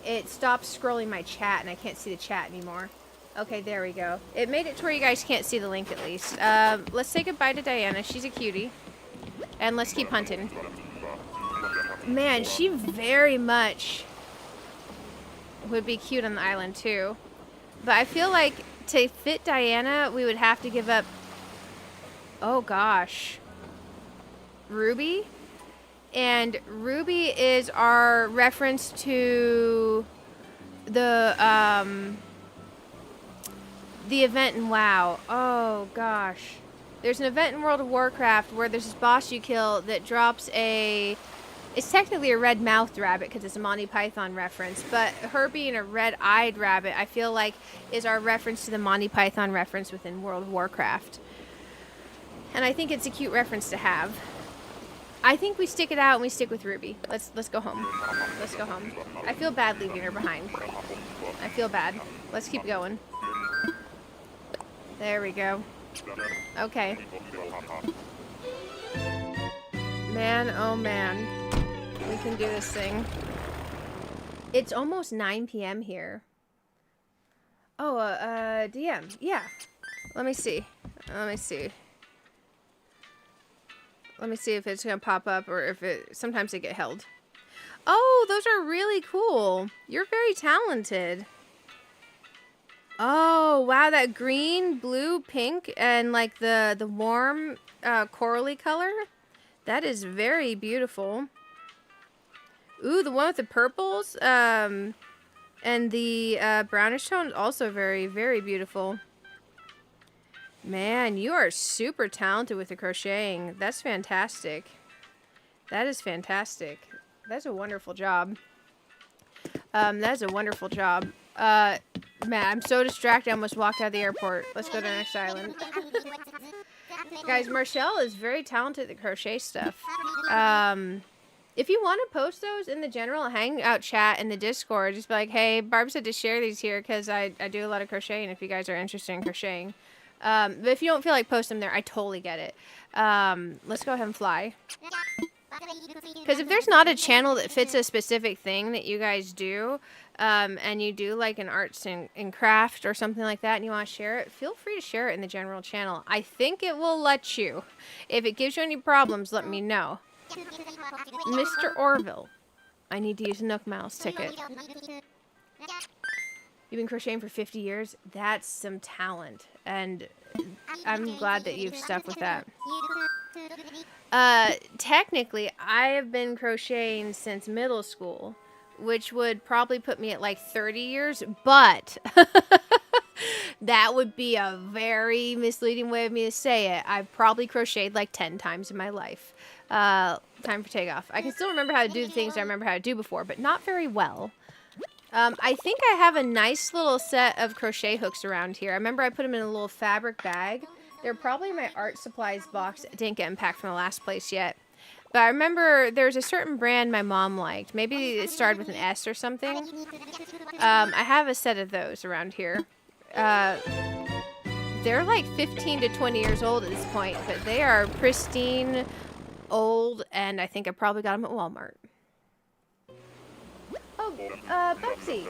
it stops scrolling my chat and I can't see the chat anymore. Okay, there we go. It made it to where you guys can't see the link at least. Let's say goodbye to Diana. She's a cutie. And let's keep hunting. Man, she very much would be cute on the island too. But I feel like to fit Diana, we would have to give up... Oh gosh. Ruby? And Ruby is our reference to the event in WoW. Oh gosh. There's an event in World of Warcraft where there's this boss you kill that drops a... It's technically a red-mouthed rabbit because it's a Monty Python reference, but her being a red-eyed rabbit, I feel like, is our reference to the Monty Python reference within World of Warcraft. And I think it's a cute reference to have. I think we stick it out and we stick with Ruby. Let's go home. Let's go home. I feel bad leaving her behind. I feel bad. Let's keep going. There we go. Okay. Man, oh man. We can do this thing. It's almost 9 p.m. here. Oh, DM. Yeah. Let me see. Let me see. Let me see if it's gonna pop up or if it... Sometimes they get held. Oh, those are really cool. You're very talented. Oh, wow. That green, blue, pink, and like the warm corally color. That is very beautiful. Ooh, the one with the purples and the brownish tone is also very, very beautiful. Man, you are super talented with the crocheting. That's fantastic. That is fantastic. That's a wonderful job. That's a wonderful job. Man, I'm so distracted I almost walked out of the airport. Let's go to the next island. Guys, Marshall is very talented at the crochet stuff. If you want to post those in the general hangout chat in the Discord, just be like, hey, Barb said to share these here because I do a lot of crocheting if you guys are interested in crocheting. But if you don't feel like posting them there, I totally get it. Let's go ahead and fly. Because if there's not a channel that fits a specific thing that you guys do, and you do like an arts and craft or something like that and you want to share it, feel free to share it in the general channel. I think it will let you. If it gives you any problems, let me know. Mr. Orville, I need to use a Nook Mouse ticket. You've been crocheting for 50 years? That's some talent. And I'm glad that you've stuck with that. Technically, I have been crocheting since middle school, which would probably put me at like 30 years, but that would be a very misleading way of me to say it. I've probably crocheted like 10 times in my life. Time for takeoff. I can still remember how to do the things I remember how to do before, but not very well. I think I have a nice little set of crochet hooks around here. I remember I put them in a little fabric bag. They're probably in my art supplies box. I didn't get unpacked from the last place yet. But I remember there's a certain brand my mom liked. Maybe it started with an S or something. I have a set of those around here. They're like 15 to 20 years old at this point, but they are pristine, old, and I think I probably got them at Walmart. Oh, Betsy,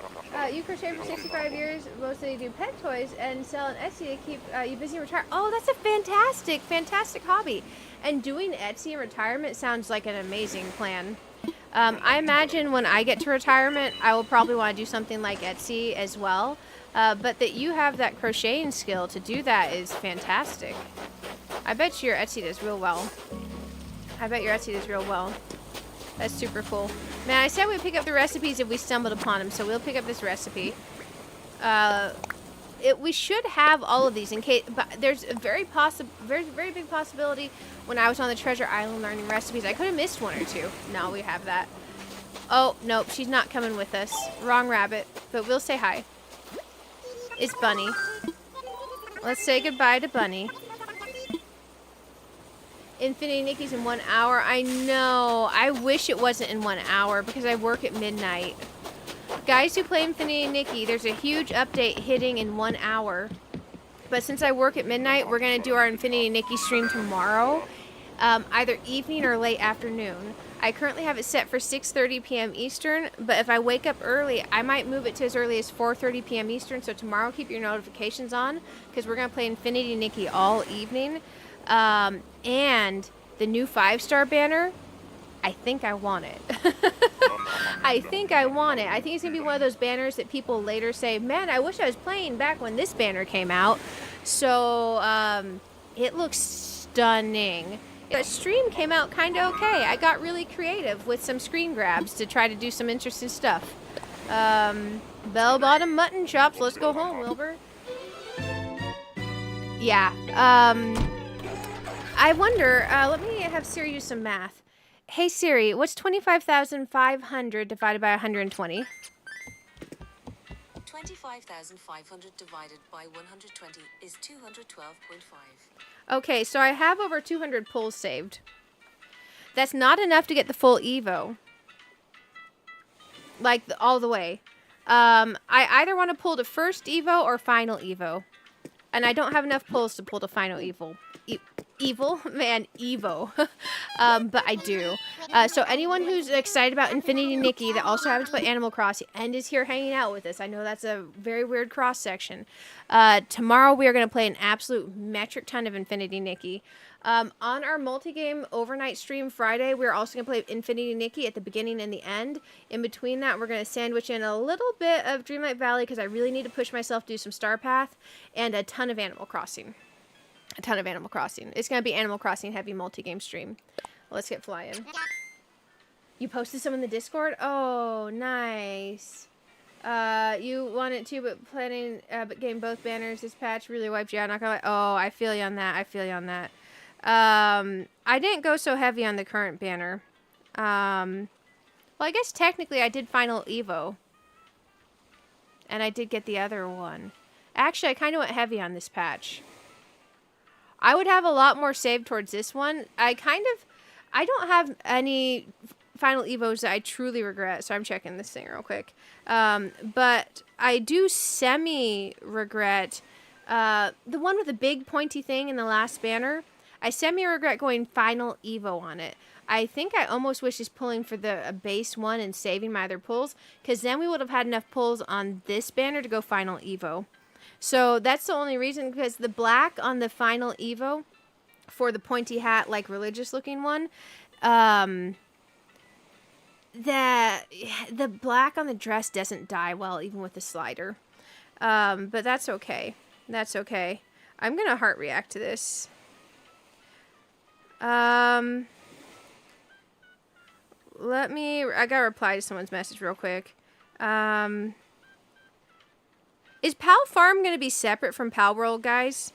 you crochet for 65 years, mostly do pet toys, and sell on Etsy to keep you busy and retire. Oh, that's a fantastic, fantastic hobby. And doing Etsy in retirement sounds like an amazing plan. I imagine when I get to retirement, I will probably want to do something like Etsy as well. But that you have that crocheting skill to do that is fantastic. I bet your Etsy does real well. I bet your Etsy does real well. That's super cool. Man, I said we'd pick up the recipes if we stumbled upon them, so we'll pick up this recipe. We should have all of these in case, but there's a very big possibility when I was on the Treasure Island learning recipes, I could have missed one or two. No, we have that. Oh, nope, she's not coming with us. Wrong rabbit, but we'll say hi. It's Bunny. Let's say goodbye to Bunny. Infinity Nikki's in 1 hour. I know. I wish it wasn't in 1 hour because I work at midnight. Guys who play Infinity Nikki, there's a huge update hitting in 1 hour. But since I work at midnight, we're going to do our Infinity Nikki stream tomorrow, either evening or late afternoon. I currently have it set for 6:30 p.m. Eastern, but if I wake up early, I might move it to as early as 4:30 p.m. Eastern. So tomorrow, keep your notifications on, because we're going to play Infinity Nikki all evening. And the new 5-star banner, I think I want it. I think I want it. I think it's going to be one of those banners that people later say, man, I wish I was playing back when this banner came out. So, it looks stunning. The stream came out kind of okay. I got really creative with some screen grabs to try to do some interesting stuff. Bell-bottom mutton chops. Let's go home, Wilbur. Yeah. I wonder, let me have Siri use some math. Hey Siri, what's 25,500 divided by 120? 25,500 divided by 120 is 212.5. Okay, so I have over 200 pulls saved. That's not enough to get the full Evo. Like, all the way. I either want to pull the first Evo or final Evo. And I don't have enough pulls to pull the final Evo. Evo. But I do. So anyone who's excited about Infinity Nikki that also happens to play Animal Crossing and is here hanging out with us, I know that's a very weird cross section. Tomorrow we are going to play an absolute metric ton of Infinity Nikki. On our multi-game overnight stream Friday, we're also going to play Infinity Nikki at the beginning and the end. In between that, we're going to sandwich in a little bit of Dreamlight Valley because I really need to push myself to do some Star Path and a ton of Animal Crossing. A ton of Animal Crossing. It's going to be Animal Crossing heavy multi-game stream. Let's get flying. You posted some in the Discord? Oh, nice. You wanted to, but planning, but getting both banners this patch really wiped you out. Not gonna lie. Oh, I feel you on that. I feel you on that. I didn't go so heavy on the current banner. Well, I guess technically I did Final Evo. And I did get the other one. Actually, I kind of went heavy on this patch. I would have a lot more saved towards this one. I don't have any Final Evos that I truly regret, so I'm checking this thing real quick. But I do semi-regret the one with the big pointy thing in the last banner. I semi-regret going Final Evo on it. I think I almost wish just pulling for the base one and saving my other pulls, because then we would have had enough pulls on this banner to go Final Evo. So that's the only reason, because the black on the Final Evo for the pointy hat, like religious looking one, the black on the dress doesn't dye well, even with the slider. But that's okay. That's okay. I'm going to heart react to this. I gotta reply to someone's message real quick. Is Pal Farm going to be separate from Pal World, guys?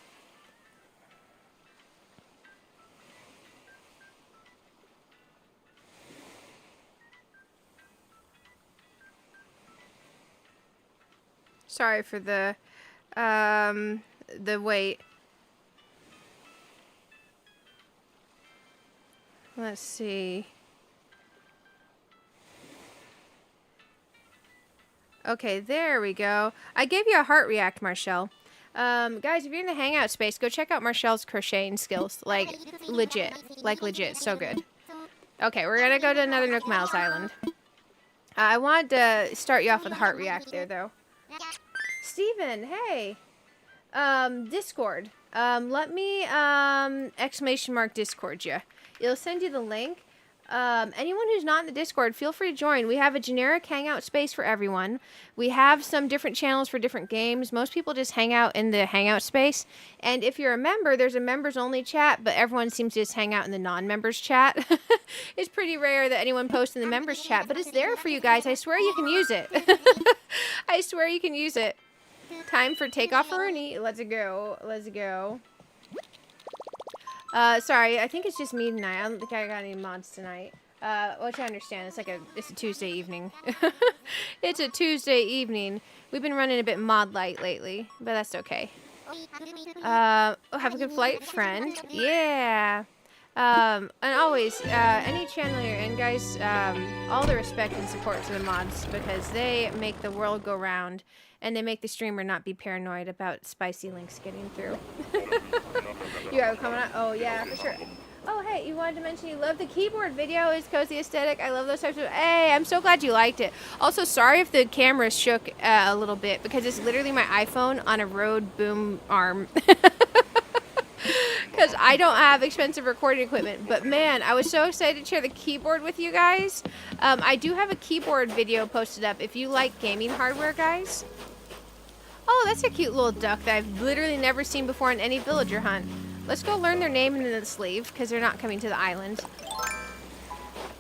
Sorry for the wait. Let's see. Okay, there we go. I gave you a heart react, Marshall. Guys, if you're in the hangout space, go check out Marshall's crocheting skills. Like, legit. Like, legit. So good. Okay, we're gonna go to another Nook Miles Island. I wanted to start you off with a heart react there, though. Steven, hey! Discord. Let me, exclamation mark Discord you. It'll send you the link. Anyone who's not in the Discord, feel free to join. We have a generic hangout space for everyone. We have some different channels for different games. Most people just hang out in the hangout space. And if you're a member, there's a members only chat, but everyone seems to just hang out in the non-members chat. It's pretty rare that anyone posts in the members chat, but it's there for you guys. I swear you can use it. I swear you can use it. Time for takeoff Rooney. Let's go. Let's go. Sorry, I think it's just me tonight. I don't think I got any mods tonight. Which I understand. It's a Tuesday evening. It's a Tuesday evening. We've been running a bit mod light lately, but that's okay. Have a good flight, friend. Yeah. And always, any channel you're in, guys, all the respect and support to the mods because they make the world go round and they make the streamer not be paranoid about spicy links getting through. You have a comment? Oh, yeah, for sure. Oh, hey, you wanted to mention you love the keyboard video. It's cozy aesthetic. I love those types of... Hey, I'm so glad you liked it. Also, sorry if the camera shook a little bit because it's literally my iPhone on a Rode boom arm. Because I don't have expensive recording equipment. But, man, I was so excited to share the keyboard with you guys. I do have a keyboard video posted up if you like gaming hardware, guys. Oh, that's a cute little duck that I've literally never seen before in any villager hunt. Let's go learn their name in the sleeve, because they're not coming to the island.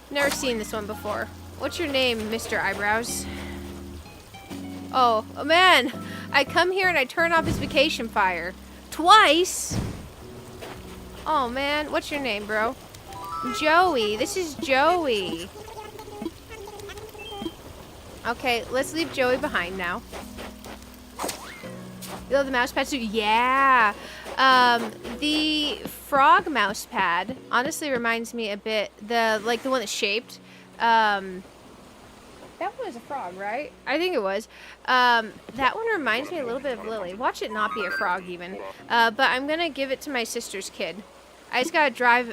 Never seen this one before. What's your name, Mr. Eyebrows? Oh, man. I come here and I turn off his vacation fire. Twice? Oh, man. What's your name, bro? Joey. This is Joey. Okay, let's leave Joey behind now. You love the mouse pad too? Yeah. The frog mouse pad honestly reminds me a bit the one that's shaped. That one was a frog, right? I think it was. That one reminds me a little bit of Lily. Watch it not be a frog even. But I'm gonna give it to my sister's kid. I just gotta drive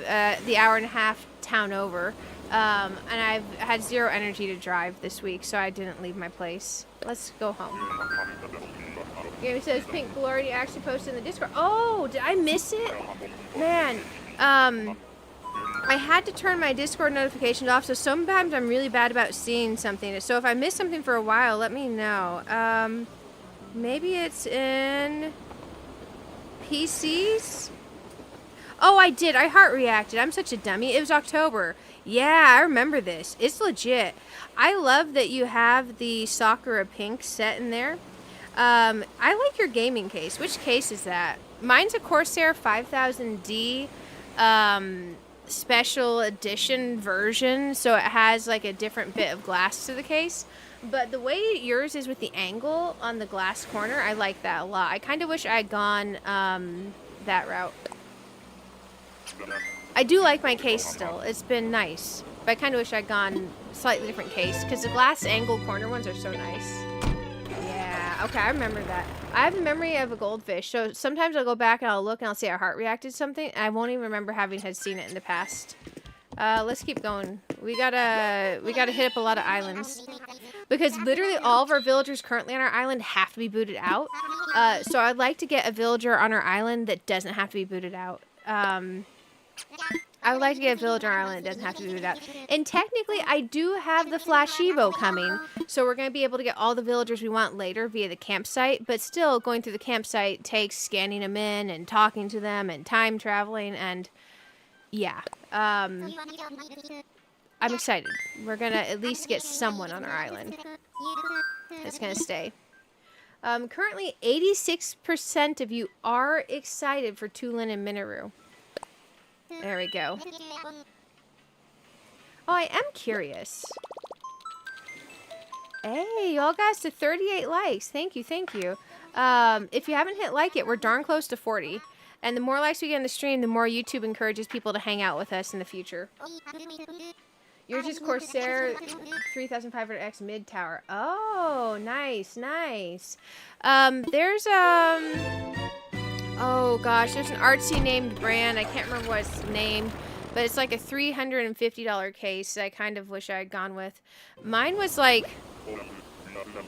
the hour and a half town over. And I've had zero energy to drive this week, so I didn't leave my place. Let's go home. Game says Pink Glory actually posted in the Discord. Oh, did I miss it? Man, I had to turn my Discord notifications off, so sometimes I'm really bad about seeing something. So if I miss something for a while, let me know. Maybe it's in PCs? Oh, I did. I heart reacted. I'm such a dummy. It was October. Yeah, I remember this. It's legit. I love that you have the Sakura Pink set in there. I like your gaming case. Which case is that? Mine's a Corsair 5000D special edition version, so it has like a different bit of glass to the case. But the way yours is with the angle on the glass corner, I like that a lot. I kind of wish I had gone that route. I do like my case still. It's been nice. But I kind of wish I'd gone slightly different case because the glass angle corner ones are so nice. Yeah, okay, I remember that. I have the memory of a goldfish, so sometimes I'll go back and I'll look and I'll see our heart reacted to something, and I won't even remember having had seen it in the past. Let's keep going. We gotta hit up a lot of islands. Because literally all of our villagers currently on our island have to be booted out. So I'd like to get a villager on our island that doesn't have to be booted out. I would like to get a villager on our island that doesn't have to be booted out. And technically, I do have the Flashibo coming. So we're going to be able to get all the villagers we want later via the campsite. But still, going through the campsite takes scanning them in and talking to them and time traveling. And yeah. I'm excited. We're going to at least get someone on our island that's going to stay. Currently, 86% of you are excited for Tulin and Minoru. There we go. Oh, I am curious. Hey, y'all guys to 38 likes. Thank you, thank you. If you haven't hit like it, we're darn close to 40. And the more likes we get in the stream, the more YouTube encourages people to hang out with us in the future. Yours is Corsair 3500X mid tower. Oh, nice, nice. There's oh gosh, there's an artsy named brand. I can't remember what it's named, but it's like a $350 case that I kind of wish I had gone with. Mine was like,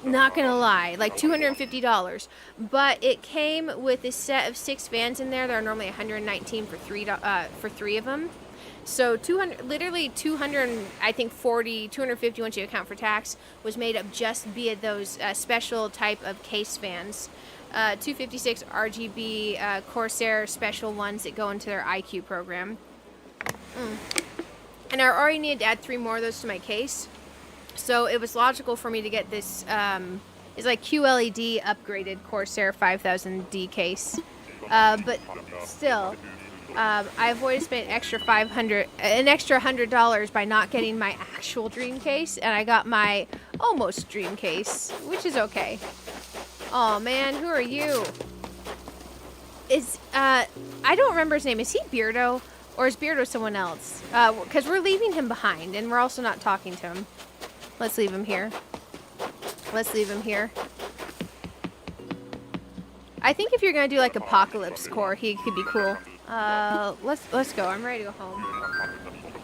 not gonna lie, like $250, but it came with a set of 6 fans in there that are normally $119 for three of them. So 200, literally 200, I think 40, 250 once you account for tax, was made up just via those special type of case fans. 256 RGB Corsair special ones that go into their IQ program. And I already needed to add 3 more of those to my case. So it was logical for me to get this, it's like QLED upgraded Corsair 5000D case. But still, I avoided spending an extra $100 by not getting my actual dream case, and I got my almost dream case, which is okay. Oh man, who are you? I don't remember his name. Is he Beardo? Or is Beardo someone else? Because we're leaving him behind, and we're also not talking to him. Let's leave him here. Let's leave him here. I think if you're gonna do like Apocalypse Core, he could be cool. Let's go. I'm ready to go home.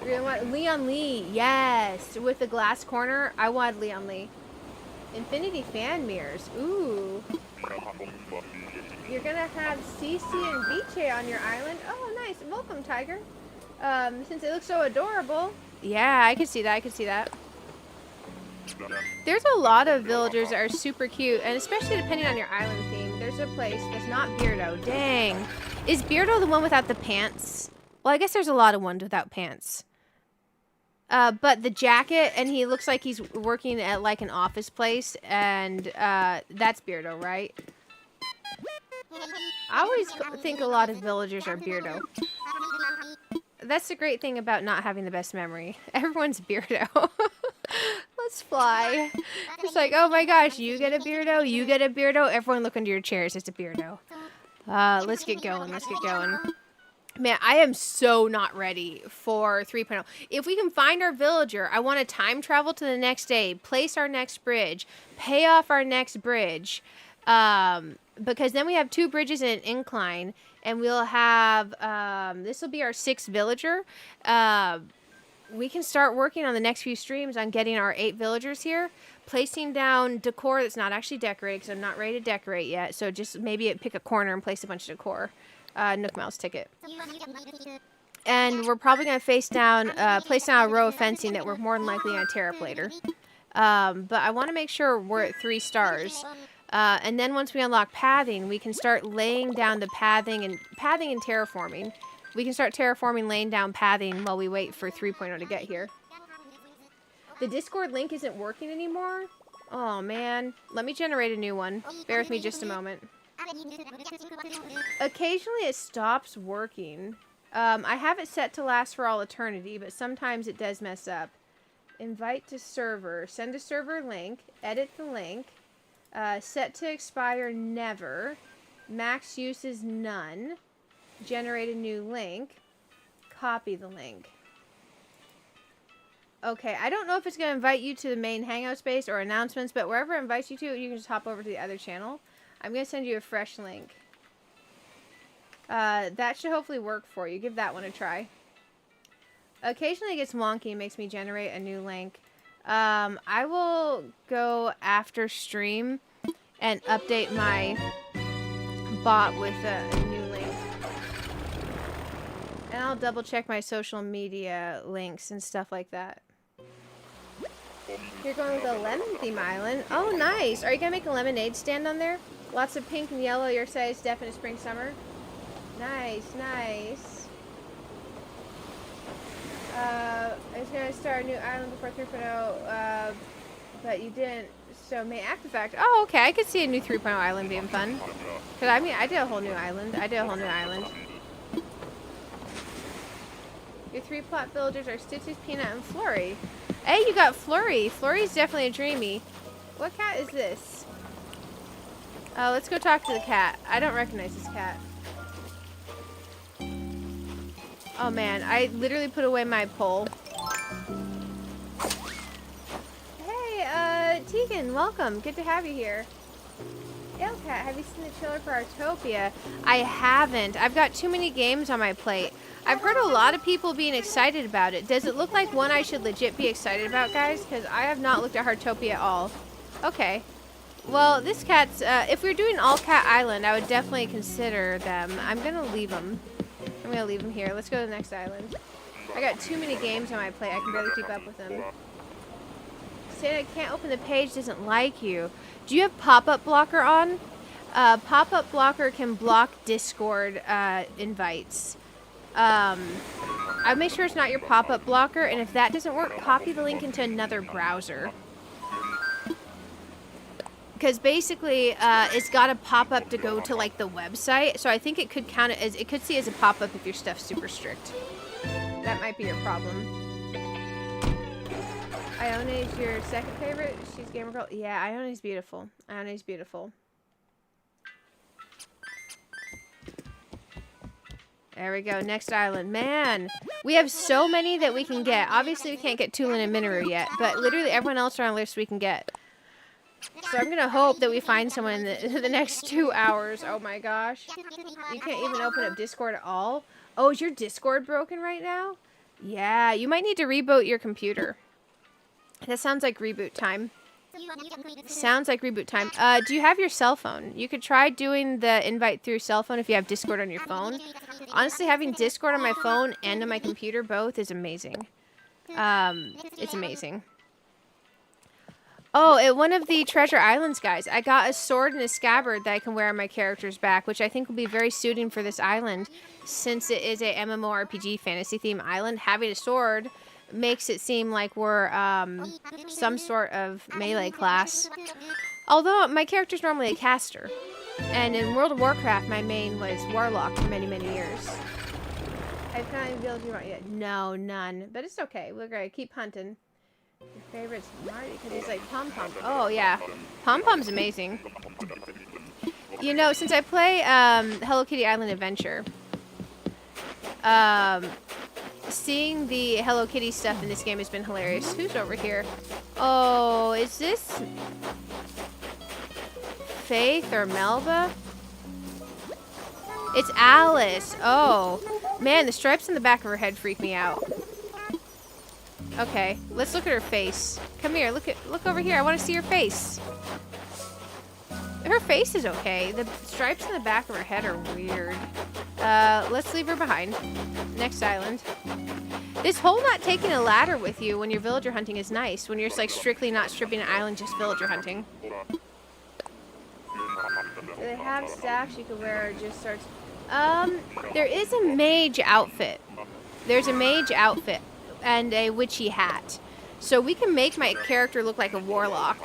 You're gonna want Leon Lee, yes, with the glass corner. I want Leon Lee. Infinity fan mirrors, ooh. You're gonna have CC and Viche on your island. Oh, nice. Welcome, Tiger. Since it looks so adorable. Yeah, I could see that. I could see that. There's a lot of villagers that are super cute, and especially depending on your island theme. There's a place that's not Beardo. Dang. Is Beardo the one without the pants? Well, I guess there's a lot of ones without pants. But the jacket, and he looks like he's working at like an office place, and that's Beardo, right? I always think a lot of villagers are Beardo. That's the great thing about not having the best memory. Everyone's Beardo. Let's fly. It's like, oh my gosh, you get a Beardo, you get a Beardo. Everyone look under your chairs, it's a Beardo. Let's get going, let's get going. Man, I am so not ready for 3.0. If we can find our villager, I want to time travel to the next day, place our next bridge, pay off our next bridge. Because then we have 2 bridges and an incline, and we'll have, this will be our 6th villager. We can start working on the next few streams on getting our 8 villagers here, placing down decor that's not actually decorated, because I'm not ready to decorate yet, so just maybe pick a corner and place a bunch of decor. Nook Mouse ticket. And we're probably going to place down a row of fencing that we're more than likely going to tear up later. But I want to make sure we're at 3 stars. And then once we unlock pathing, we can start laying down the pathing and terraforming. We can start terraforming, laying down pathing while we wait for 3.0 to get here. The Discord link isn't working anymore. Oh man, let me generate a new one. Bear with me just a moment. Occasionally it stops working. I have it set to last for all eternity, but sometimes it does mess up. Invite to server. Send a server link. Edit the link. Set to expire never. Max use is none. Generate a new link. Copy the link. Okay, I don't know if it's going to invite you to the main hangout space or announcements, but wherever it invites you to, you can just hop over to the other channel. I'm going to send you a fresh link. That should hopefully work for you. Give that one a try. Occasionally it gets wonky and makes me generate a new link. I will go after stream and update my bot with a new link. And I'll double check my social media links and stuff like that. You're going with a lemon theme island. Oh, nice. Are you going to make a lemonade stand on there? Lots of pink and yellow, your size, definite spring, summer. Nice, nice. I was going to start a new island before 3.0, but you didn't. So may after fact. Oh, okay. I could see a new 3.0 island being fun. Because, I mean, I did a whole new island. Your 3 plot villagers are Stitches, Peanut, and Flurry. Hey, you got Flurry. Flurry's definitely a dreamy. What cat is this? Let's go talk to the cat. I don't recognize this cat. Oh man, I literally put away my pole. Hey, Tegan, welcome. Good to have you here. Ilcat, have you seen the trailer for Artopia? I haven't. I've got too many games on my plate. I've heard a lot of people being excited about it. Does it look like one I should legit be excited about, guys? Because I have not looked at Heartopia at all. Okay. Well, this cat's... if we're doing all cat island, I would definitely consider them. I'm going to leave them. I'm going to leave them here. Let's go to the next island. I got too many games on my plate. I can barely keep up with them. Saying I can't open the page doesn't like you. Do you have pop-up blocker on? Pop-up blocker can block Discord invites. I'd make sure it's not your pop-up blocker, and if that doesn't work, copy the link into another browser. Because basically, it's got a pop-up to go to like the website, so I think it could count it as, it could see as a pop-up if your stuff's super strict. That might be your problem. Ione is your second favorite? She's gamer girl? Yeah, Ione's beautiful. Ione's beautiful. There we go. Next island. Man, we have so many that we can get. Obviously, we can't get Tulin and Minoru yet, but literally everyone else on our list we can get. So I'm going to hope that we find someone in the next 2 hours. Oh my gosh. You can't even open up Discord at all? Oh, is your Discord broken right now? Yeah, you might need to reboot your computer. That sounds like reboot time. Sounds like reboot time. Do you have your cell phone? You could try doing the invite through cell phone if you have Discord on your phone. Honestly, having Discord on my phone and on my computer both is amazing. It's amazing. Oh, at one of the Treasure Islands, guys, I got a sword and a scabbard that I can wear on my character's back, which I think will be very suiting for this island. Since it is a MMORPG fantasy theme island, having a sword makes it seem like we're some sort of melee class. Although my character's normally a caster. And in World of Warcraft, my main was Warlock for many, many years. I've not even built you right yet. No, none. But it's okay. We're going to keep hunting. Your favorite's Marty because he's like Pom-Pom. Oh, yeah. Pom-Pom's amazing. You know, since I play Hello Kitty Island Adventure, seeing the Hello Kitty stuff in this game has been hilarious. Who's over here? Oh, is this Faith or Melba? It's Alice. Oh, man, the stripes in the back of her head freak me out. Okay, let's look at her face. Come here, look over here. I want to see her face. Her face is okay. The stripes in the back of her head are weird. Let's leave her behind. Next island. This whole not taking a ladder with you when you're villager hunting is nice. When you're just like strictly not stripping an island, just villager hunting. Do they have stacks you could wear or just swords? There is a mage outfit. There's a mage outfit and a witchy hat. So we can make my character look like a warlock.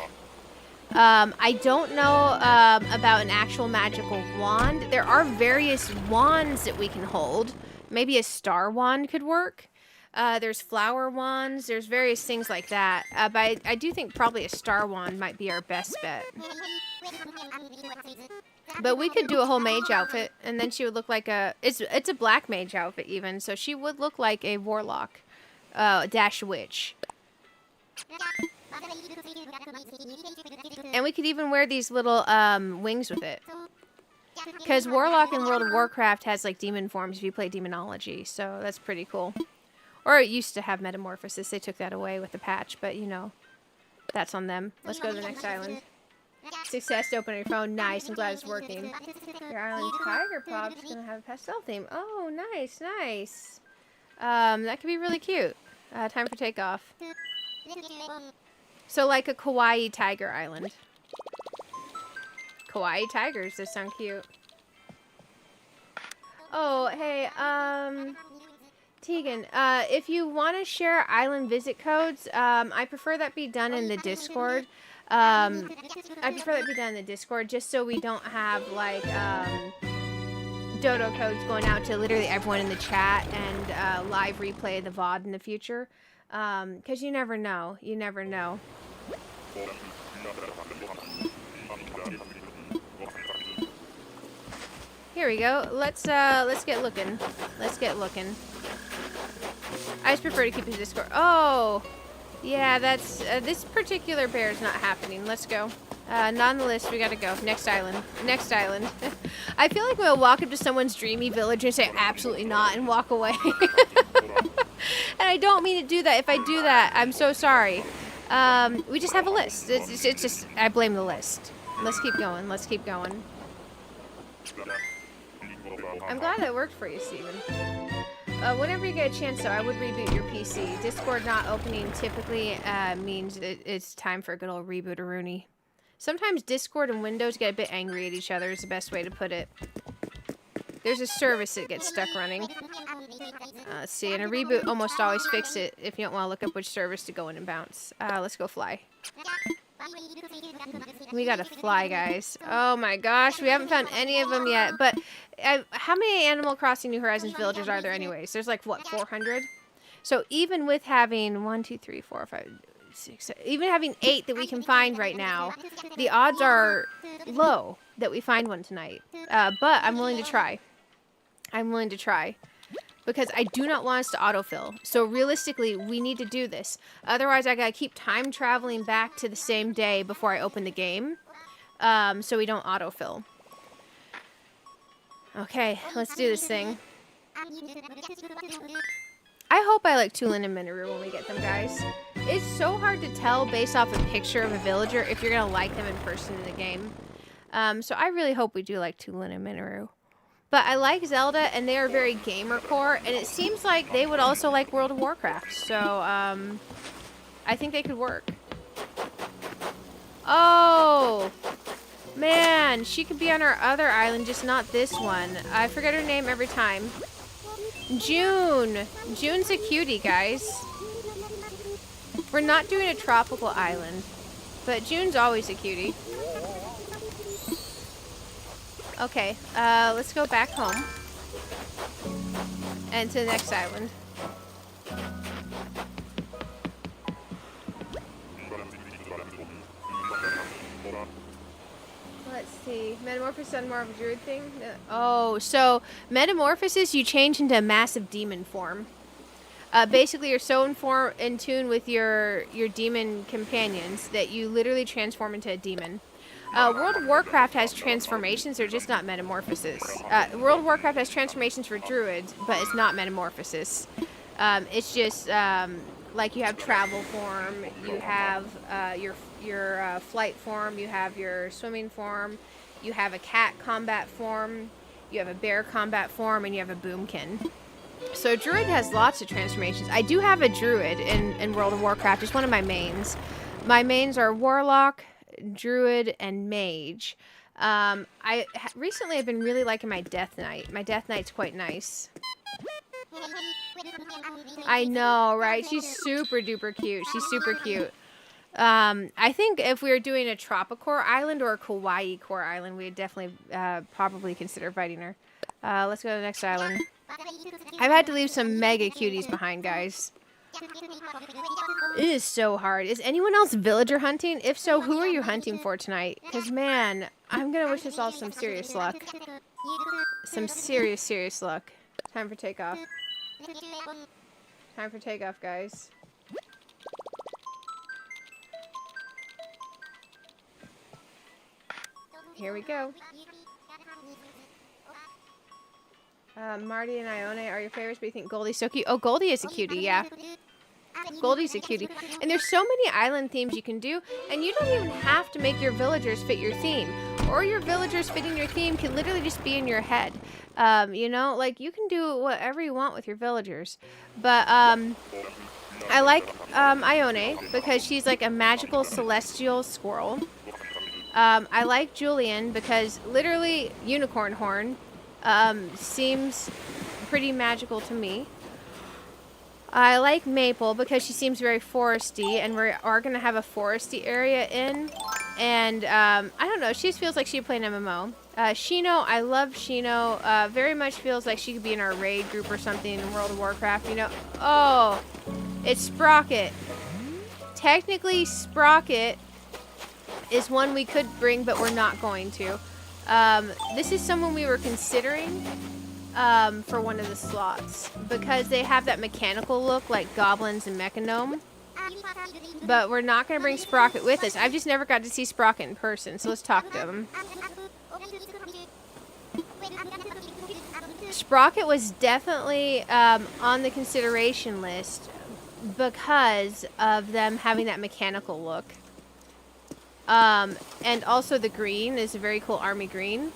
I don't know about an actual magical wand. There are various wands that we can hold. Maybe a star wand could work. There's flower wands. There's various things like that. But I do think probably a star wand might be our best bet. But we could do a whole mage outfit, and then she would look like a... It's a black mage outfit even, so she would look like a warlock. Dash witch. And we could even wear these little wings with it. Because Warlock in World of Warcraft has like demon forms if you play demonology, so that's pretty cool. Or it used to have metamorphosis. They took that away with the patch, but you know, that's on them. Let's go to the next island. Success to open your phone. Nice, I'm glad it's working. Your island tiger pop's gonna have a pastel theme. Oh, nice, nice. That could be really cute. Time for takeoff. So like a kawaii tiger island. Kawaii tigers, those sound cute. Oh, hey, Tegan, if you want to share island visit codes, I prefer that be done in the Discord. Just so we don't have like dodo codes going out to literally everyone in the chat and live replay the VOD in the future. Because you never know. You never know. Here we go. Let's get looking. Let's get looking. I just prefer to keep it Discord. Oh, yeah, that's this particular bear is not happening. Let's go. Not on the list. We gotta go. Next island. Next island. I feel like we'll walk up to someone's dreamy village and say absolutely not and walk away. And I don't mean to do that. If I do that, I'm so sorry. We just have a list. It's just I blame the list. Let's keep going. Let's keep going. I'm glad that worked for you, Steven. Whenever you get a chance, though, I would reboot your PC. Discord not opening typically means it's time for a good old reboot-a-rooney. Sometimes Discord and Windows get a bit angry at each other is the best way to put it. There's a service that gets stuck running. Let's see, and a reboot almost always fixes it if you don't want to look up which service to go in and bounce. Let's go fly. We gotta fly, guys. Oh my gosh, we haven't found any of them yet. But how many Animal Crossing New Horizons villagers are there anyways? There's like, what, 400? So even with having 1, 2, 3, 4, 5, 6, 7, even having 8 that we can find right now, the odds are low that we find one tonight. But I'm willing to try. I'm willing to try. Because I do not want us to autofill. So realistically, we need to do this. Otherwise, I gotta keep time traveling back to the same day before I open the game. So we don't autofill. Okay, let's do this thing. I hope I like Tulin and Minoru when we get them, guys. It's so hard to tell based off a picture of a villager if you're gonna like them in person in the game. So I really hope we do like Tulin and Minoru. But I like Zelda, and they are very gamer core, and it seems like they would also like World of Warcraft. So, I think they could work. Oh! Man, she could be on our other island, just not this one. I forget her name every time. June! June's a cutie, guys. We're not doing a tropical island, but June's always a cutie. Okay, let's go back home. And to the next island. Let's see. Metamorphosis on more of a druid thing? No. Oh, so metamorphosis, you change into a massive demon form. Basically, you're so in tune with your demon companions that you literally transform into a demon. World of Warcraft has transformations, they're just not metamorphosis. World of Warcraft has transformations for druids, but it's not metamorphosis. It's just like you have travel form, you have your flight form, you have your swimming form, you have a cat combat form, you have a bear combat form, and you have a boomkin. So druid has lots of transformations. I do have a druid in World of Warcraft. It's one of my mains. My mains are warlock, druid, and mage. Recently I've been really liking my death knight. My death knight's quite nice. I know, right? She's super duper cute. She's super cute. I think if we were doing a Tropicore island or a Kawaii core island, we'd definitely probably consider fighting her. Let's go to the next island. I've had to leave some mega cuties behind, guys. It is so hard. Is anyone else villager hunting? If so, who are you hunting for tonight? Because, man, I'm going to wish us all some serious luck. Some serious, serious luck. Time for takeoff. Time for takeoff, guys. Here we go. Marty and Ione are your favorites, but you think Goldie's so cute. Oh, Goldie is a cutie, yeah. Goldie's a cutie. And there's so many island themes you can do, and you don't even have to make your villagers fit your theme. Or your villagers fitting your theme can literally just be in your head. You know, like, you can do whatever you want with your villagers. But, I like, Ione, because she's like a magical celestial squirrel. I like Julian, because literally, unicorn horn. Seems pretty magical to me. I like Maple because she seems very foresty, and we are going to have a foresty area in. And, I don't know, she just feels like she'd play an MMO. Shino, I love Shino. Very much feels like she could be in our raid group or something in World of Warcraft, you know. Oh, it's Sprocket. Technically, Sprocket is one we could bring, but we're not going to. This is someone we were considering for one of the slots because they have that mechanical look like goblins and Mechanome. But we're not going to bring Sprocket with us. I've just never got to see Sprocket in person, so let's talk to him. Sprocket was definitely on the consideration list because of them having that mechanical look. And also the green is a very cool army green.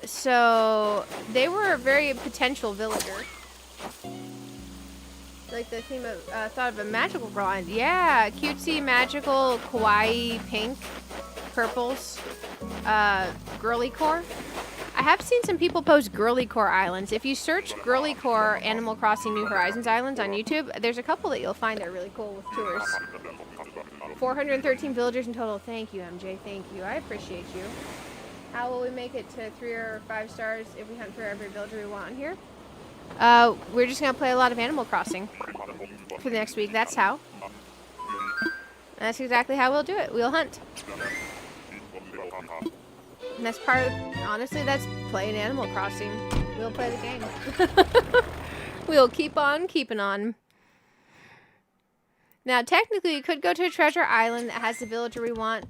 So they were a very potential villager. Like the theme of thought of a magical girl, and yeah, cutesy magical kawaii pink purples, girly core. I have seen some people post girly core islands. If you search girly core Animal Crossing New Horizons islands on YouTube, there's a couple that you'll find that are really cool with tours. 413 villagers in total. Thank you, MJ. Thank you. I appreciate you. How will we make it to 3 or 5 stars if we hunt for every villager we want here? We're just going to play a lot of Animal Crossing for the next week. That's how. That's exactly how we'll do it. We'll hunt. That's part of, honestly, that's playing Animal Crossing. We'll play the game. We'll keep on keeping on. Now, technically, we could go to a treasure island that has the villager we want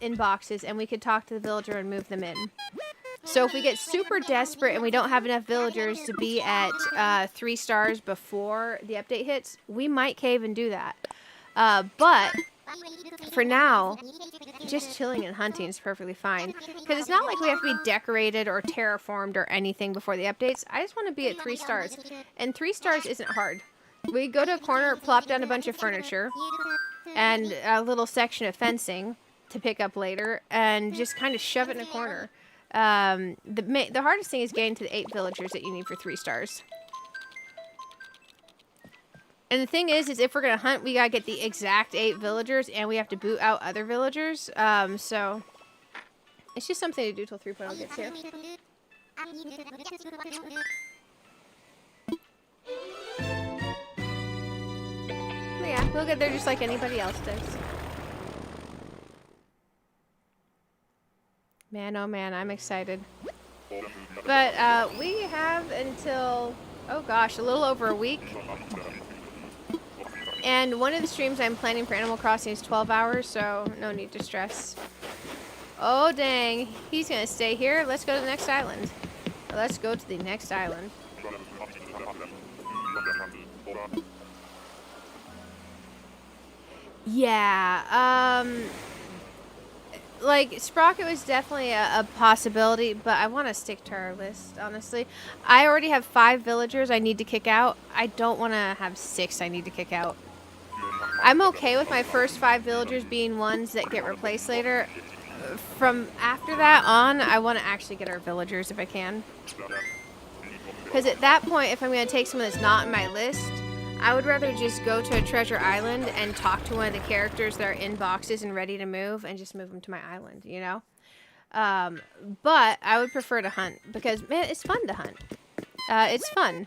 in boxes, and we could talk to the villager and move them in. So if we get super desperate and we don't have enough villagers to be at 3 stars before the update hits, we might cave and do that. But for now, just chilling and hunting is perfectly fine. Because it's not like we have to be decorated or terraformed or anything before the updates. I just want to be at 3 stars. And 3 stars isn't hard. We go to a corner, plop down a bunch of furniture, and a little section of fencing to pick up later, and just kind of shove it in a corner. The hardest thing is getting to the 8 villagers that you need for 3 stars. And the thing is if we're going to hunt, we got to get the exact 8 villagers, and we have to boot out other villagers. So it's just something to do till 3.0 gets here. But yeah, we'll get there just like anybody else does. Man, oh man, I'm excited. But we have until, oh gosh, a little over a week. And one of the streams I'm planning for Animal Crossing is 12 hours, so no need to stress. Oh dang, he's gonna stay here. Let's go to the next island. Let's go to the next island. Yeah, like, Sprocket was definitely a possibility, but I want to stick to our list, honestly. I already have 5 villagers I need to kick out. I don't want to have 6 I need to kick out. I'm okay with my first 5 villagers being ones that get replaced later. From after that on, I want to actually get our villagers if I can. Because at that point, if I'm going to take someone that's not in my list, I would rather just go to a treasure island and talk to one of the characters that are in boxes and ready to move and just move them to my island, you know? But I would prefer to hunt because, man, it's fun to hunt. It's fun.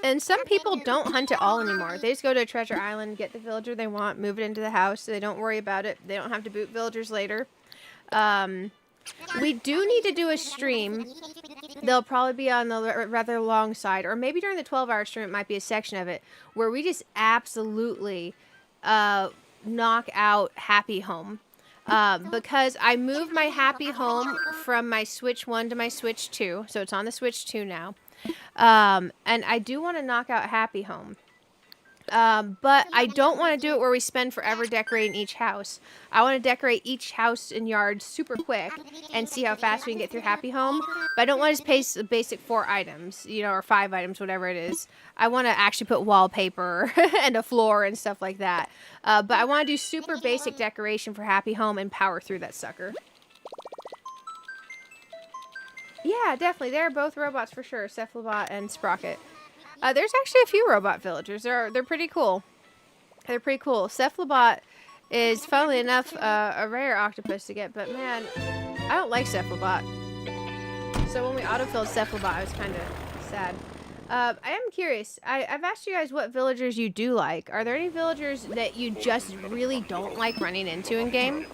And some people don't hunt at all anymore. They just go to a treasure island, get the villager they want, move it into the house, so they don't worry about it. They don't have to boot villagers later. We do need to do a stream. They'll probably be on the rather long side, or maybe during the 12-hour stream it might be a section of it, where we just absolutely knock out Happy Home. Because I moved my Happy Home from my Switch 1 to my Switch 2, so it's on the Switch 2 now. And I do want to knock out Happy Home. But I don't want to do it where we spend forever decorating each house. I want to decorate each house and yard super quick and see how fast we can get through Happy Home. But I don't want to just pay the basic 4 items, you know, or 5 items, whatever it is. I want to actually put wallpaper and a floor and stuff like that. But I want to do super basic decoration for Happy Home and power through that sucker. Yeah, definitely. They're both robots for sure. Cephalobot and Sprocket. There's actually a few robot villagers. They're pretty cool. They're pretty cool. Cephalobot is, funnily enough, a rare octopus to get, but man, I don't like Cephalobot. So when we autofilled Cephalobot, I was kind of sad. I am curious. I've asked you guys what villagers you do like. Are there any villagers that you just really don't like running into in game?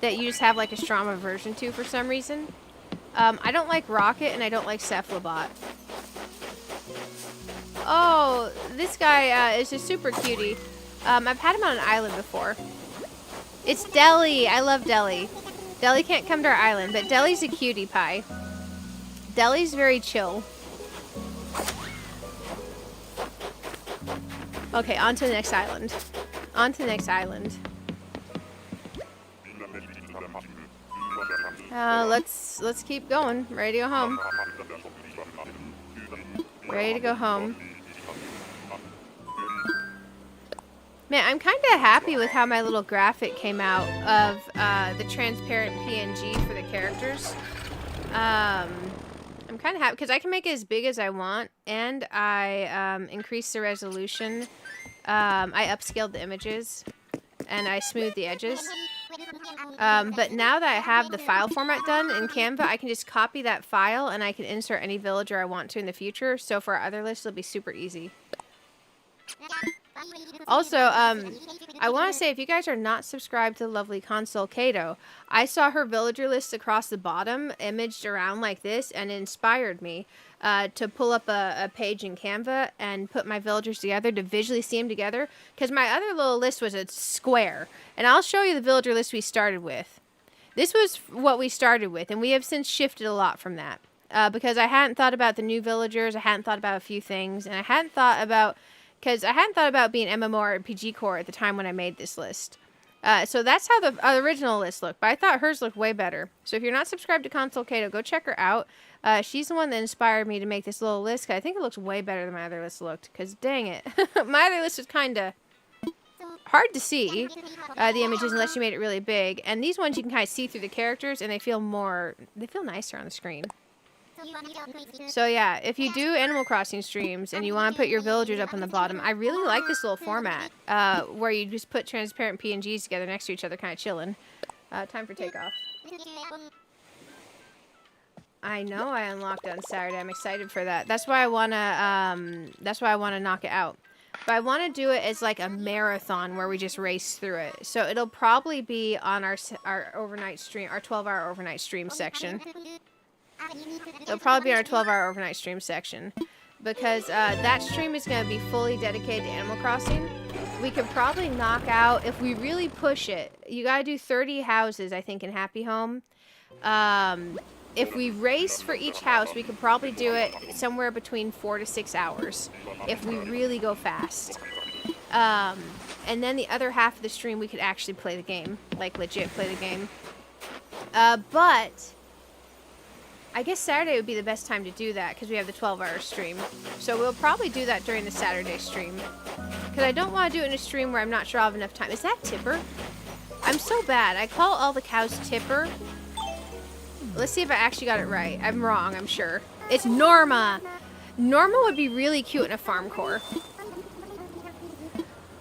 That you just have like a strong aversion to for some reason? I don't like Rocket and I don't like Cephalobot. Oh, this guy is a super cutie. I've had him on an island before. It's Deli. I love Deli. Deli can't come to our island, but Deli's a cutie pie. Deli's very chill. Okay, on to the next island. On to the next island. Let's keep going. Ready to go home. Ready to go home. Man, I'm kind of happy with how my little graphic came out of the transparent PNG for the characters. I'm kind of happy because I can make it as big as I want, and I increased the resolution. I upscaled the images, and I smoothed the edges. But now that I have the file format done in Canva, I can just copy that file, and I can insert any villager I want to in the future. So for our other lists, it'll be super easy. Also, I want to say, if you guys are not subscribed to the lovely Console Kato, I saw her villager list across the bottom, imaged around like this, and it inspired me to pull up a page in Canva and put my villagers together to visually see them together. Because my other little list was a square. And I'll show you the villager list we started with. This was what we started with, and we have since shifted a lot from that. Because I hadn't thought about the new villagers, I hadn't thought about a few things, and I hadn't thought about... Because I hadn't thought about being MMORPG core at the time when I made this list. So that's how the original list looked. But I thought hers looked way better. So if you're not subscribed to Console Kato, go check her out. She's the one that inspired me to make this little list. Cause I think it looks way better than my other list looked. Because dang it. My other list was kind of hard to see. The images unless you made it really big. And these ones you can kind of see through the characters. And they feel nicer on the screen. So yeah, if you do Animal Crossing streams and you want to put your villagers up on the bottom, I really like this little format where you just put transparent PNGs together next to each other, kind of chilling. Time for takeoff. I know I unlocked on Saturday. I'm excited for that. That's why I wanna. That's why I wanna knock it out. But I want to do it as like a marathon where we just race through it. So it'll probably be on our overnight stream, our 12-hour overnight stream section. It'll probably be our 12-hour overnight stream section. Because that stream is going to be fully dedicated to Animal Crossing. We could probably knock out, if we really push it, you got to do 30 houses, I think, in Happy Home. If we race for each house, we could probably do it somewhere between 4 to 6 hours. If we really go fast. And then the other half of the stream, we could actually play the game. Like, legit play the game. But... I guess Saturday would be the best time to do that because we have the 12-hour stream. So we'll probably do that during the Saturday stream. Because I don't want to do it in a stream where I'm not sure I'll have enough time. Is that Tipper? I'm so bad. I call all the cows Tipper. Let's see if I actually got it right. I'm wrong, I'm sure. It's Norma. Norma would be really cute in a farm core.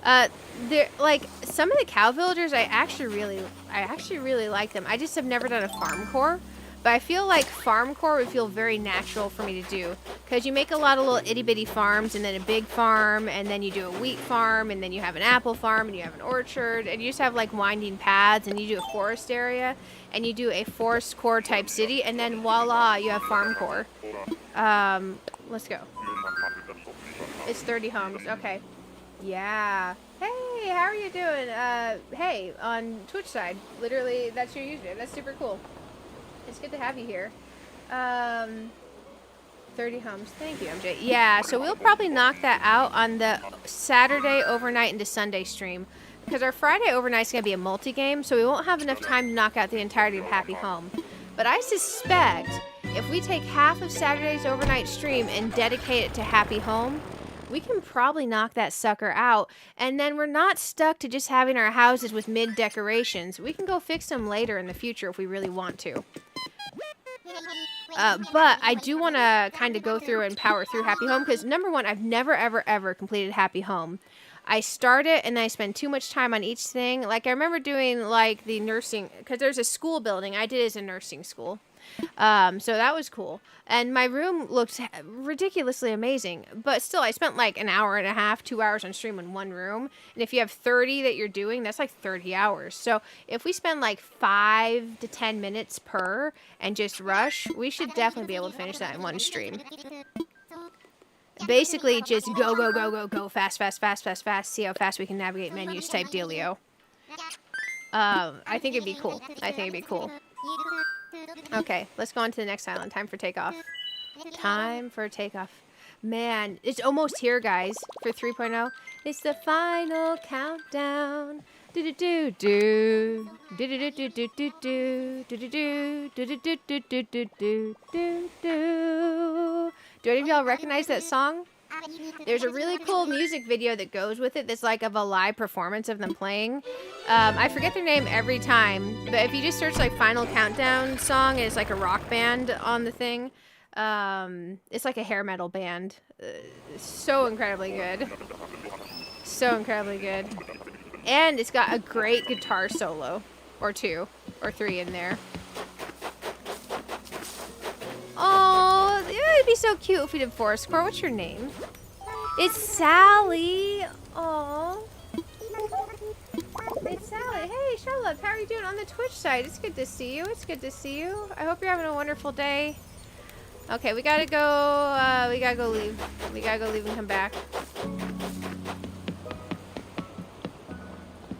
Like some of the cow villagers, I actually really like them. I just have never done a farm core. But I feel like farm core would feel very natural for me to do. Because you make a lot of little itty bitty farms and then a big farm and then you do a wheat farm and then you have an apple farm and you have an orchard and you just have like winding paths and you do a forest area and you do a forest core type city and then voila, you have farm core. Let's go. It's 30 homes. Okay. Yeah. Hey, how are you doing? Hey, on Twitch side. Literally, that's your username. That's super cool. It's good to have you here. 30 homes. Thank you, MJ. Yeah, so we'll probably knock that out on the Saturday overnight into Sunday stream. Because our Friday overnight is going to be a multi-game, so we won't have enough time to knock out the entirety of Happy Home. But I suspect if we take half of Saturday's overnight stream and dedicate it to Happy Home, we can probably knock that sucker out. And then we're not stuck to just having our houses with mid-decorations. We can go fix them later in the future if we really want to. But I do want to kind of go through and power through Happy Home because number one, I've never, ever, ever completed Happy Home. I start it and I spend too much time on each thing. Like I remember doing like the nursing, because there's a school building. I did it as a nursing school. So that was cool. And my room looked ridiculously amazing. But still, I spent like an hour and a half, 2 hours on stream in one room. And if you have 30 that you're doing, that's like 30 hours. So if we spend like 5 to 10 minutes per and just rush, we should definitely be able to finish that in one stream. Basically, just go, go, go, go, go, fast, fast, fast, fast, fast. See how fast we can navigate menus type dealio. I think it'd be cool. I think it'd be cool. Okay, let's go on to the next island. Time for takeoff. Time for takeoff. Man, it's almost here, guys, for 3.0. It's the final countdown. Do-do-do-do. Do-do-do-do-do-do. Do-do-do. Do-do-do-do-do-do-do. Do any of y'all recognize that song? There's a really cool music video that goes with it that's like of a live performance of them playing. I forget their name every time, but if you just search like Final Countdown song, and it's like a rock band on the thing. It's like a hair metal band. So incredibly good. So incredibly good. And it's got a great guitar solo. Or 2. Or 3 in there. Oh, it'd be so cute if we did Forest Core. What's your name? It's Sally. Oh. It's Sally. Hey, Charlotte, how are you doing on the Twitch side? It's good to see you. It's good to see you. I hope you're having a wonderful day. Okay, we gotta go, we gotta go leave. We gotta go leave and come back.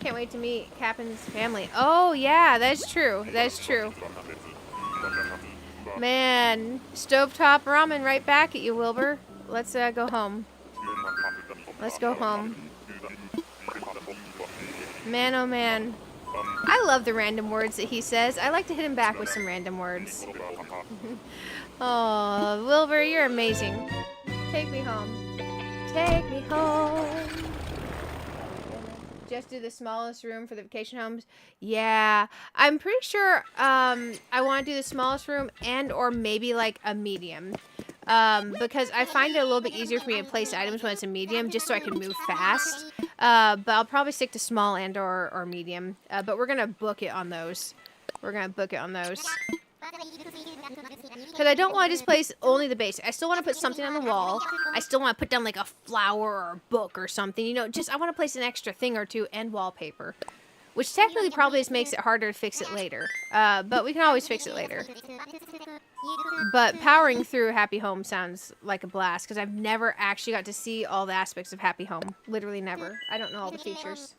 Can't wait to meet Captain's family. Oh, yeah, that's true. That's true. Man, stovetop ramen right back at you, Wilbur. Let's go home. Let's go home. Man, oh man. I love the random words that he says. I like to hit him back with some random words. Oh, Wilbur, you're amazing. Take me home. Take me home. Just do the smallest room for the vacation homes. Yeah, I'm pretty sure I want to do the smallest room and or maybe like a medium. Because I find it a little bit easier for me to place items when it's a medium, just so I can move fast. But I'll probably stick to small and or medium. But we're gonna book it on those. We're gonna book it on those. Because I don't want to just place only the basic. I still want to put something on the wall. I still want to put down like a flower or a book or something. You know, just I want to place an extra thing or two and wallpaper. Which technically probably just makes it harder to fix it later. But we can always fix it later. But powering through Happy Home sounds like a blast. Because I've never actually got to see all the aspects of Happy Home. Literally never. I don't know all the features.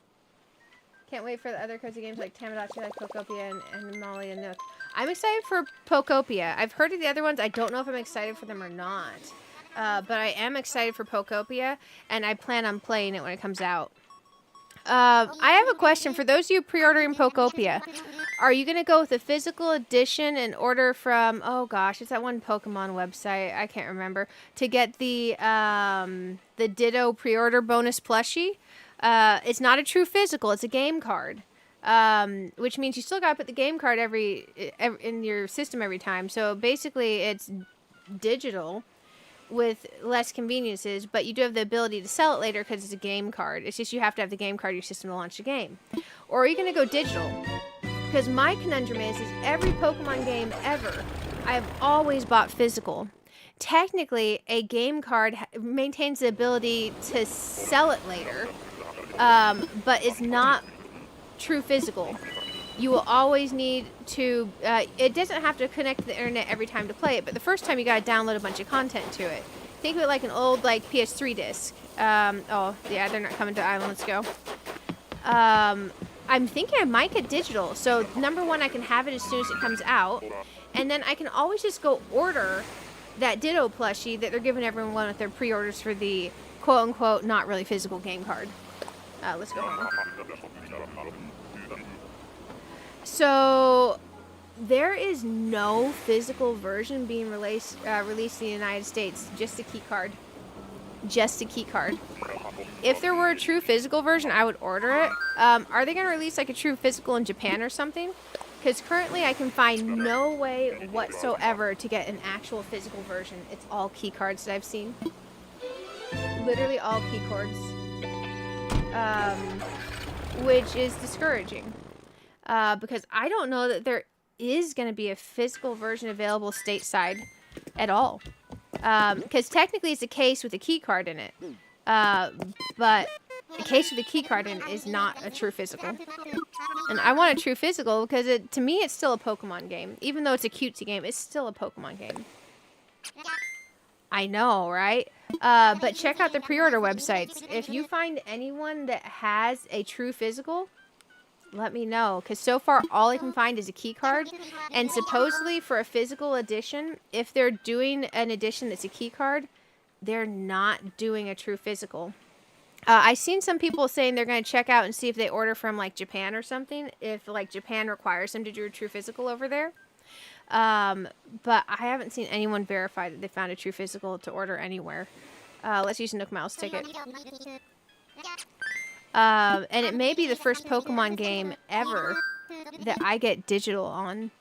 Can't wait for the other cozy games like Tamagotchi, like Pokopia, and Molly and Nook. I'm excited for Pokopia. I've heard of the other ones. I don't know if I'm excited for them or not. But I am excited for Pokopia, and I plan on playing it when it comes out. I have a question for those of you pre-ordering Pokopia. Are you going to go with a physical edition and order from, oh gosh, it's that one Pokemon website, I can't remember, to get the Ditto pre-order bonus plushie? It's not a true physical, it's a game card. Which means you still gotta put the game card every in your system every time. So basically it's digital with less conveniences, but you do have the ability to sell it later because it's a game card. It's just you have to have the game card in your system to launch the game. Or are you gonna go digital? Because my conundrum is every Pokemon game ever, I've always bought physical. Technically, a game card maintains the ability to sell it later, but it's not true physical. You will always need to, it doesn't have to connect to the internet every time to play it, but the first time you gotta download a bunch of content to it. Think of it like an old, like, PS3 disc. Oh, yeah, they're not coming to Island, let's go. I'm thinking I might get digital, so number one, I can have it as soon as it comes out, and then I can always just go order that Ditto plushie that they're giving everyone with their pre-orders for the quote-unquote not really physical game card. Let's go home. So there is no physical version being released in the United States, just a key card. Just a key card. If there were a true physical version, I would order it. Are they going to release like a true physical in Japan or something? Because currently I can find no way whatsoever to get an actual physical version. It's all key cards that I've seen. Literally all key cards. Which is discouraging. Because I don't know that there is going to be a physical version available stateside at all. Because technically it's a case with a key card in it. But a case with a key card in it is not a true physical. And I want a true physical because to me it's still a Pokemon game. Even though it's a cutesy game, it's still a Pokemon game. I know, right? But check out the pre-order websites. If you find anyone that has a true physical, let me know. Because so far, all I can find is a key card. And supposedly for a physical edition, if they're doing an edition that's a key card, they're not doing a true physical. I've seen some people saying they're going to check out and see if they order from like Japan or something. If like Japan requires them to do a true physical over there. But I haven't seen anyone verify that they found a true physical to order anywhere. Let's use a Nook Mouse ticket. And it may be the first Pokemon game ever that I get digital on.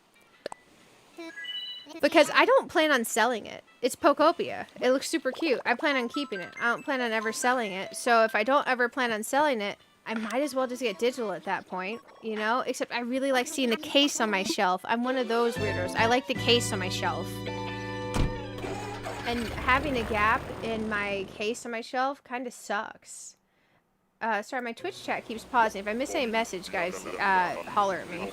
Because I don't plan on selling it. It's Pokopia. It looks super cute. I plan on keeping it. I don't plan on ever selling it. So if I don't ever plan on selling it, I might as well just get digital at that point, you know? Except I really like seeing the case on my shelf. I'm one of those weirdos. I like the case on my shelf. And having a gap in my case on my shelf kind of sucks. Sorry, my Twitch chat keeps pausing. If I miss any message, guys, holler at me.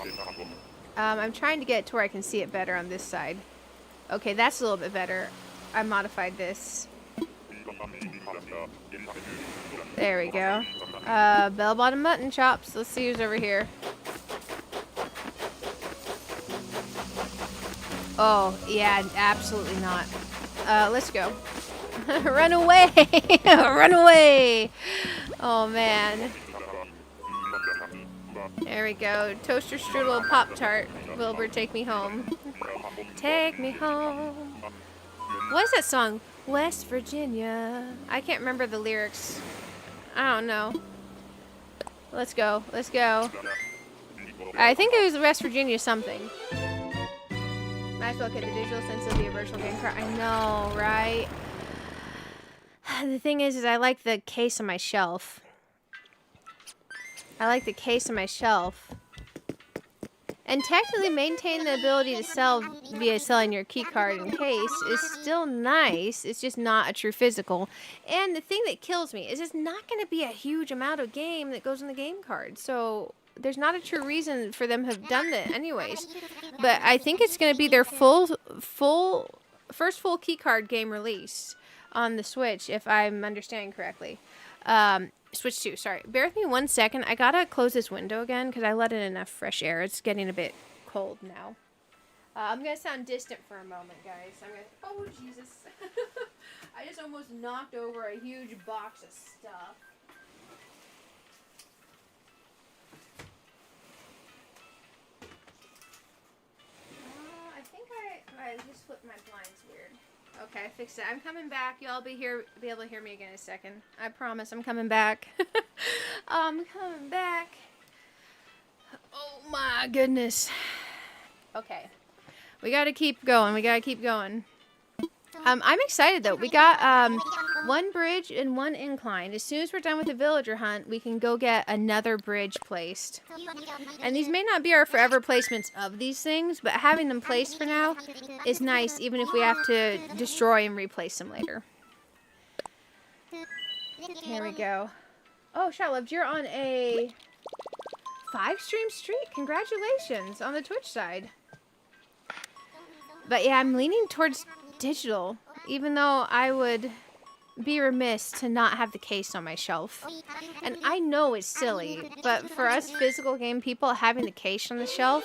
I'm trying to get to where I can see it better on this side. Okay, that's a little bit better. I modified this. There we go. Bell-bottom mutton chops. Let's see who's over here. Oh, yeah, absolutely not. Let's go. Run away! Run away! Oh, man. There we go. Toaster strudel Pop-Tart. Wilbur, take me home. Take me home. What is that song? West Virginia. I can't remember the lyrics. I don't know. Let's go. Let's go. I think it was West Virginia something. Might as well get the digital since it'll be a virtual game card. I know, right? The thing is I like the case on my shelf. I like the case on my shelf. And technically maintain the ability to sell via selling your key card in case is still nice. It's just not a true physical. And the thing that kills me is it's not going to be a huge amount of game that goes in the game card. So there's not a true reason for them to have done that anyways. But I think it's going to be their first full key card game release on the Switch, if I'm understanding correctly. Switch 2, sorry. Bear with me 1 second. I gotta close this window again because I let in enough fresh air. It's getting a bit cold now. I'm gonna sound distant for a moment, guys. Oh, Jesus. I just almost knocked over a huge box of stuff. I think I just flipped my blinds weird. Okay, I fixed it. I'm coming back. Y'all be able to hear me again in a second. I promise I'm coming back. I'm coming back. Oh my goodness. Okay. We gotta keep going. We gotta keep going. I'm excited though. We got one bridge and one incline. As soon as we're done with the villager hunt, we can go get another bridge placed. And these may not be our forever placements of these things, but having them placed for now is nice, even if we have to destroy and replace them later. Here we go. Oh, Shotloved, you're on a 5-stream streak. Congratulations on the Twitch side. But yeah, I'm leaning towards digital, even though I would be remiss to not have the case on my shelf. And I know it's silly, but for us physical game people, having the case on the shelf,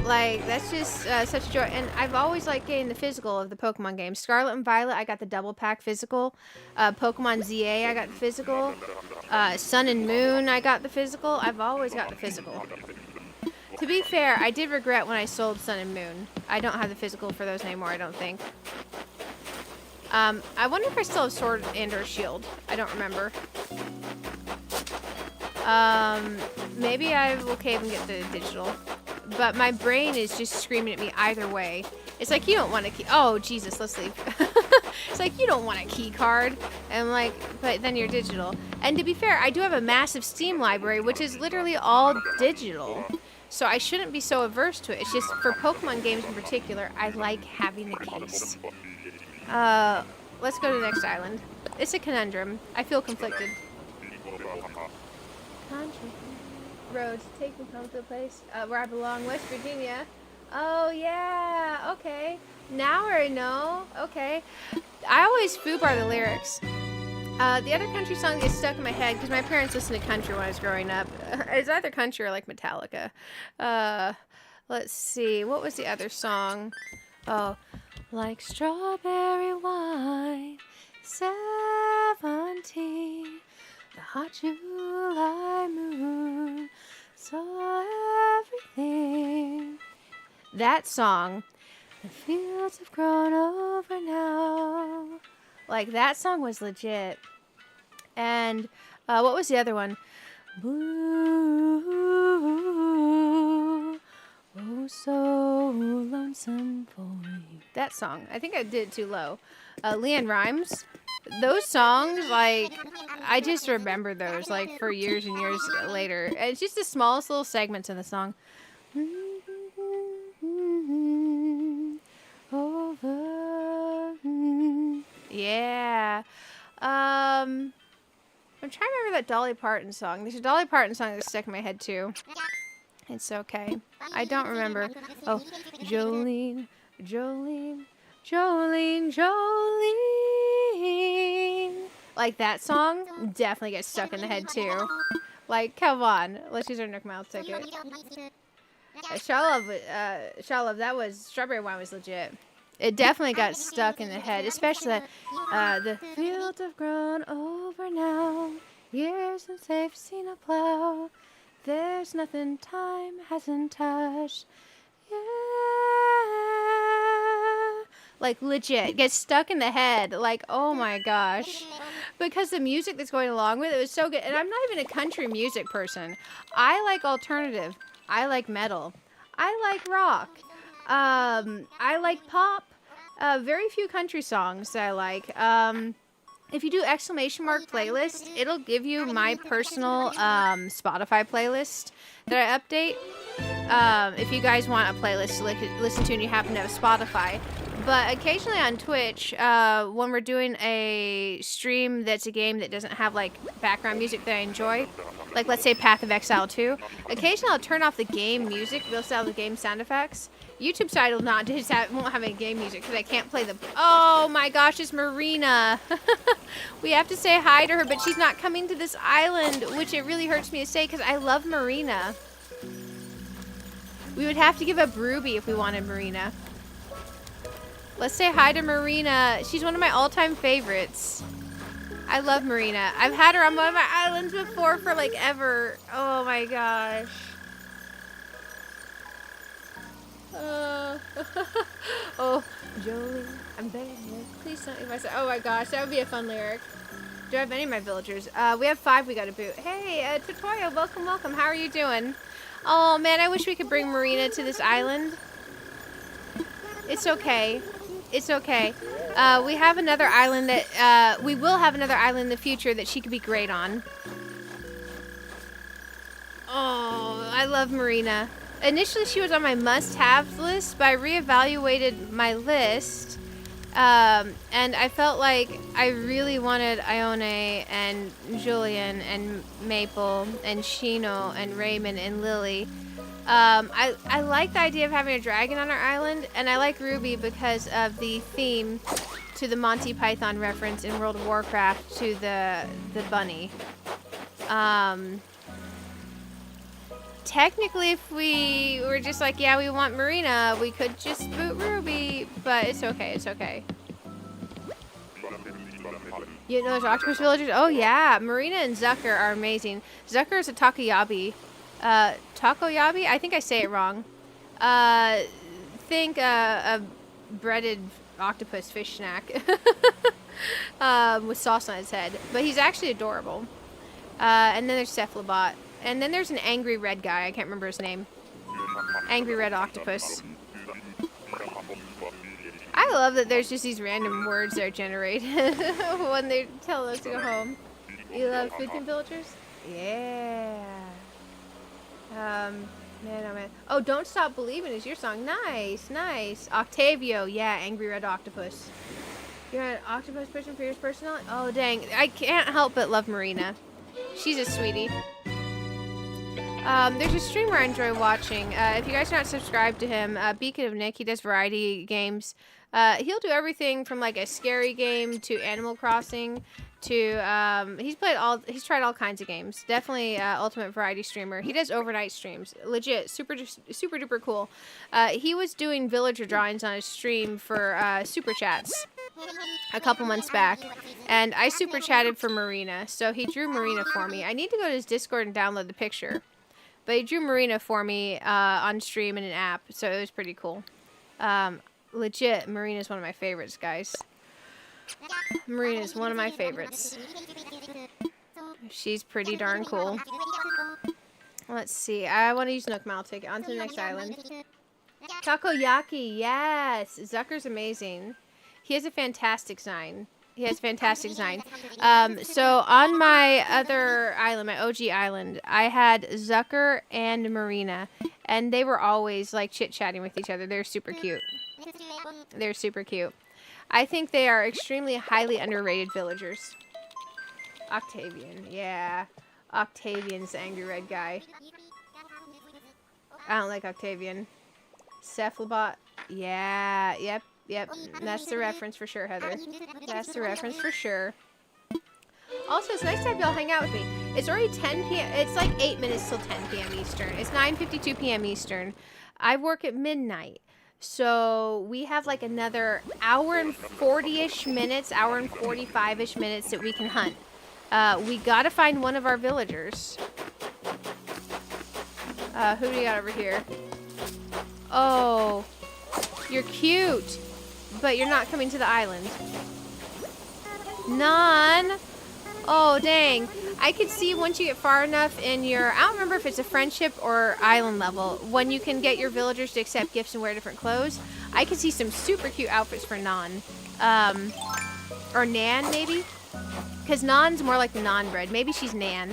like, that's just such a joy. And I've always liked getting the physical of the Pokemon games. Scarlet and Violet, I got the double pack physical. Pokemon ZA, I got the physical. Sun and Moon, I got the physical. I've always got the physical. To be fair, I did regret when I sold Sun and Moon. I don't have the physical for those anymore, I don't think. I wonder if I still have Sword and or Shield. I don't remember. Maybe I will cave and get the digital. But my brain is just screaming at me either way. It's like, you don't want a key. Oh, Jesus, let's leave. It's like, you don't want a key card. And I'm like, but then you're digital. And to be fair, I do have a massive Steam library, which is literally all digital. So I shouldn't be so averse to it. It's just for Pokemon games in particular, I like having the case. Let's go to the next island. It's a conundrum. I feel conflicted. Roads, take me home to a place where I belong, West Virginia. Oh yeah, okay. Now I know. Okay. I always foobar the lyrics. The other country song gets stuck in my head because my parents listened to country when I was growing up. It's either country or like Metallica. Let's see. What was the other song? Oh, like strawberry wine, 17, the hot July moon, saw everything. That song. The fields have grown over now. Like, that song was legit. And, what was the other one? Ooh, oh, so lonesome for you. That song. I think I did it too low. Leanne Rimes. Those songs, like, I just remember those, like, for years and years later. And it's just the smallest little segments in the song. Over. Yeah. I'm trying to remember that Dolly Parton song. There's a Dolly Parton song that's stuck in my head too. It's okay. I don't remember. Oh, Jolene, Jolene, Jolene, Jolene. Like that song definitely gets stuck in the head too. Like, come on. Let's use our Nook Mile ticket. Shalov, that was, Strawberry Wine was legit. It definitely got stuck in the head, especially the fields have grown over now. Years since they've seen a plow. There's nothing time hasn't touched. Yeah. Like, legit. Gets stuck in the head. Like, oh my gosh. Because the music that's going along with it was so good. And I'm not even a country music person. I like alternative. I like metal. I like rock. I like pop. Very few country songs that I like. If you do exclamation mark playlist, it'll give you my personal Spotify playlist that I update. If you guys want a playlist to listen to and you happen to have Spotify. But occasionally on Twitch, when we're doing a stream that's a game that doesn't have like background music that I enjoy, like let's say Path of Exile 2, occasionally I'll turn off the game music, we'll still have the game sound effects. YouTube side will not won't have any game music because I can't play the. Oh my gosh, it's Marina. We have to say hi to her, but she's not coming to this island, which it really hurts me to say because I love Marina. We would have to give up Ruby if we wanted Marina. Let's say hi to Marina. She's one of my all-time favorites. I love Marina. I've had her on one of my islands before for like ever. Oh my gosh. Oh, Jolie, I'm begging you. Please don't leave my side. Oh my gosh, that would be a fun lyric. Do I have any of my villagers? We have 5 we gotta boot. Hey, Tutorio, welcome, welcome. How are you doing? Oh man, I wish we could bring Marina to this island. It's okay. It's okay. We have another island that, we will have another island in the future that she could be great on. Oh, I love Marina. Initially, she was on my must-have list, but I reevaluated my list, and I felt like I really wanted Ione and Julian and Maple and Shino and Raymond and Lily. I like the idea of having a dragon on our island, and I like Ruby because of the theme to the Monty Python reference in World of Warcraft to the bunny. Technically, if we were just like, yeah, we want Marina, we could just boot Ruby, but it's okay, it's okay. You know those octopus villagers? Oh yeah, Marina and Zucker are amazing. Zucker is a takoyabi. Takoyabi? I think I say it wrong. Think a breaded octopus fish snack with sauce on his head. But he's actually adorable. And then there's Cephalobot. And then there's an angry red guy. I can't remember his name. Angry red octopus. I love that there's just these random words that are generated when they tell us to go home. You love 15 villagers? Yeah. Man, oh man. Oh, Don't Stop Believing is your song. Nice, nice. Octavio, yeah, Angry Red Octopus. You're an octopus person for your personality? Oh, dang. I can't help but love Marina. She's a sweetie. There's a streamer I enjoy watching. If you guys are not subscribed to him, Beacon of Nick, he does variety games. He'll do everything from like a scary game to Animal Crossing to he's tried all kinds of games. Definitely ultimate variety streamer. He does overnight streams. Legit, super duper cool. He was doing villager drawings on his stream for super chats a couple months back, and I super chatted for Marina, so he drew Marina for me. I need to go to his Discord and download the picture. But he drew Marina for me on stream in an app, so it was pretty cool. Legit, Marina's one of my favorites, guys. Marina's one of my favorites. She's pretty darn cool. Let's see. I want to use Nook Mile ticket. On to the next island. Takoyaki, yes! Zucker's amazing. He has a fantastic sign. He has fantastic design. So on my other island, my OG island, I had Zucker and Marina, and they were always like chit-chatting with each other. They're super cute. They're super cute. I think they are extremely highly underrated villagers. Octavian, yeah. Octavian's the angry red guy. I don't like Octavian. Cephalobot, yeah, yep. That's the reference for sure, Heather. That's the reference for sure. Also, it's nice to have y'all hang out with me. It's already 10 p.m. It's like 8 minutes till 10 p.m. Eastern. It's 9:52 p.m. Eastern. I work at midnight. So we have like another hour and 40-ish minutes, hour and 45-ish minutes that we can hunt. We gotta find one of our villagers. Who do you got over here? Oh, you're cute, but you're not coming to the island. None. Oh, dang. I could see once you get far enough in your, I don't remember if it's a friendship or island level, when you can get your villagers to accept gifts and wear different clothes. I could see some super cute outfits for Nan. Or Nan, maybe? Because Nan's more like the non-bred. Maybe she's Nan.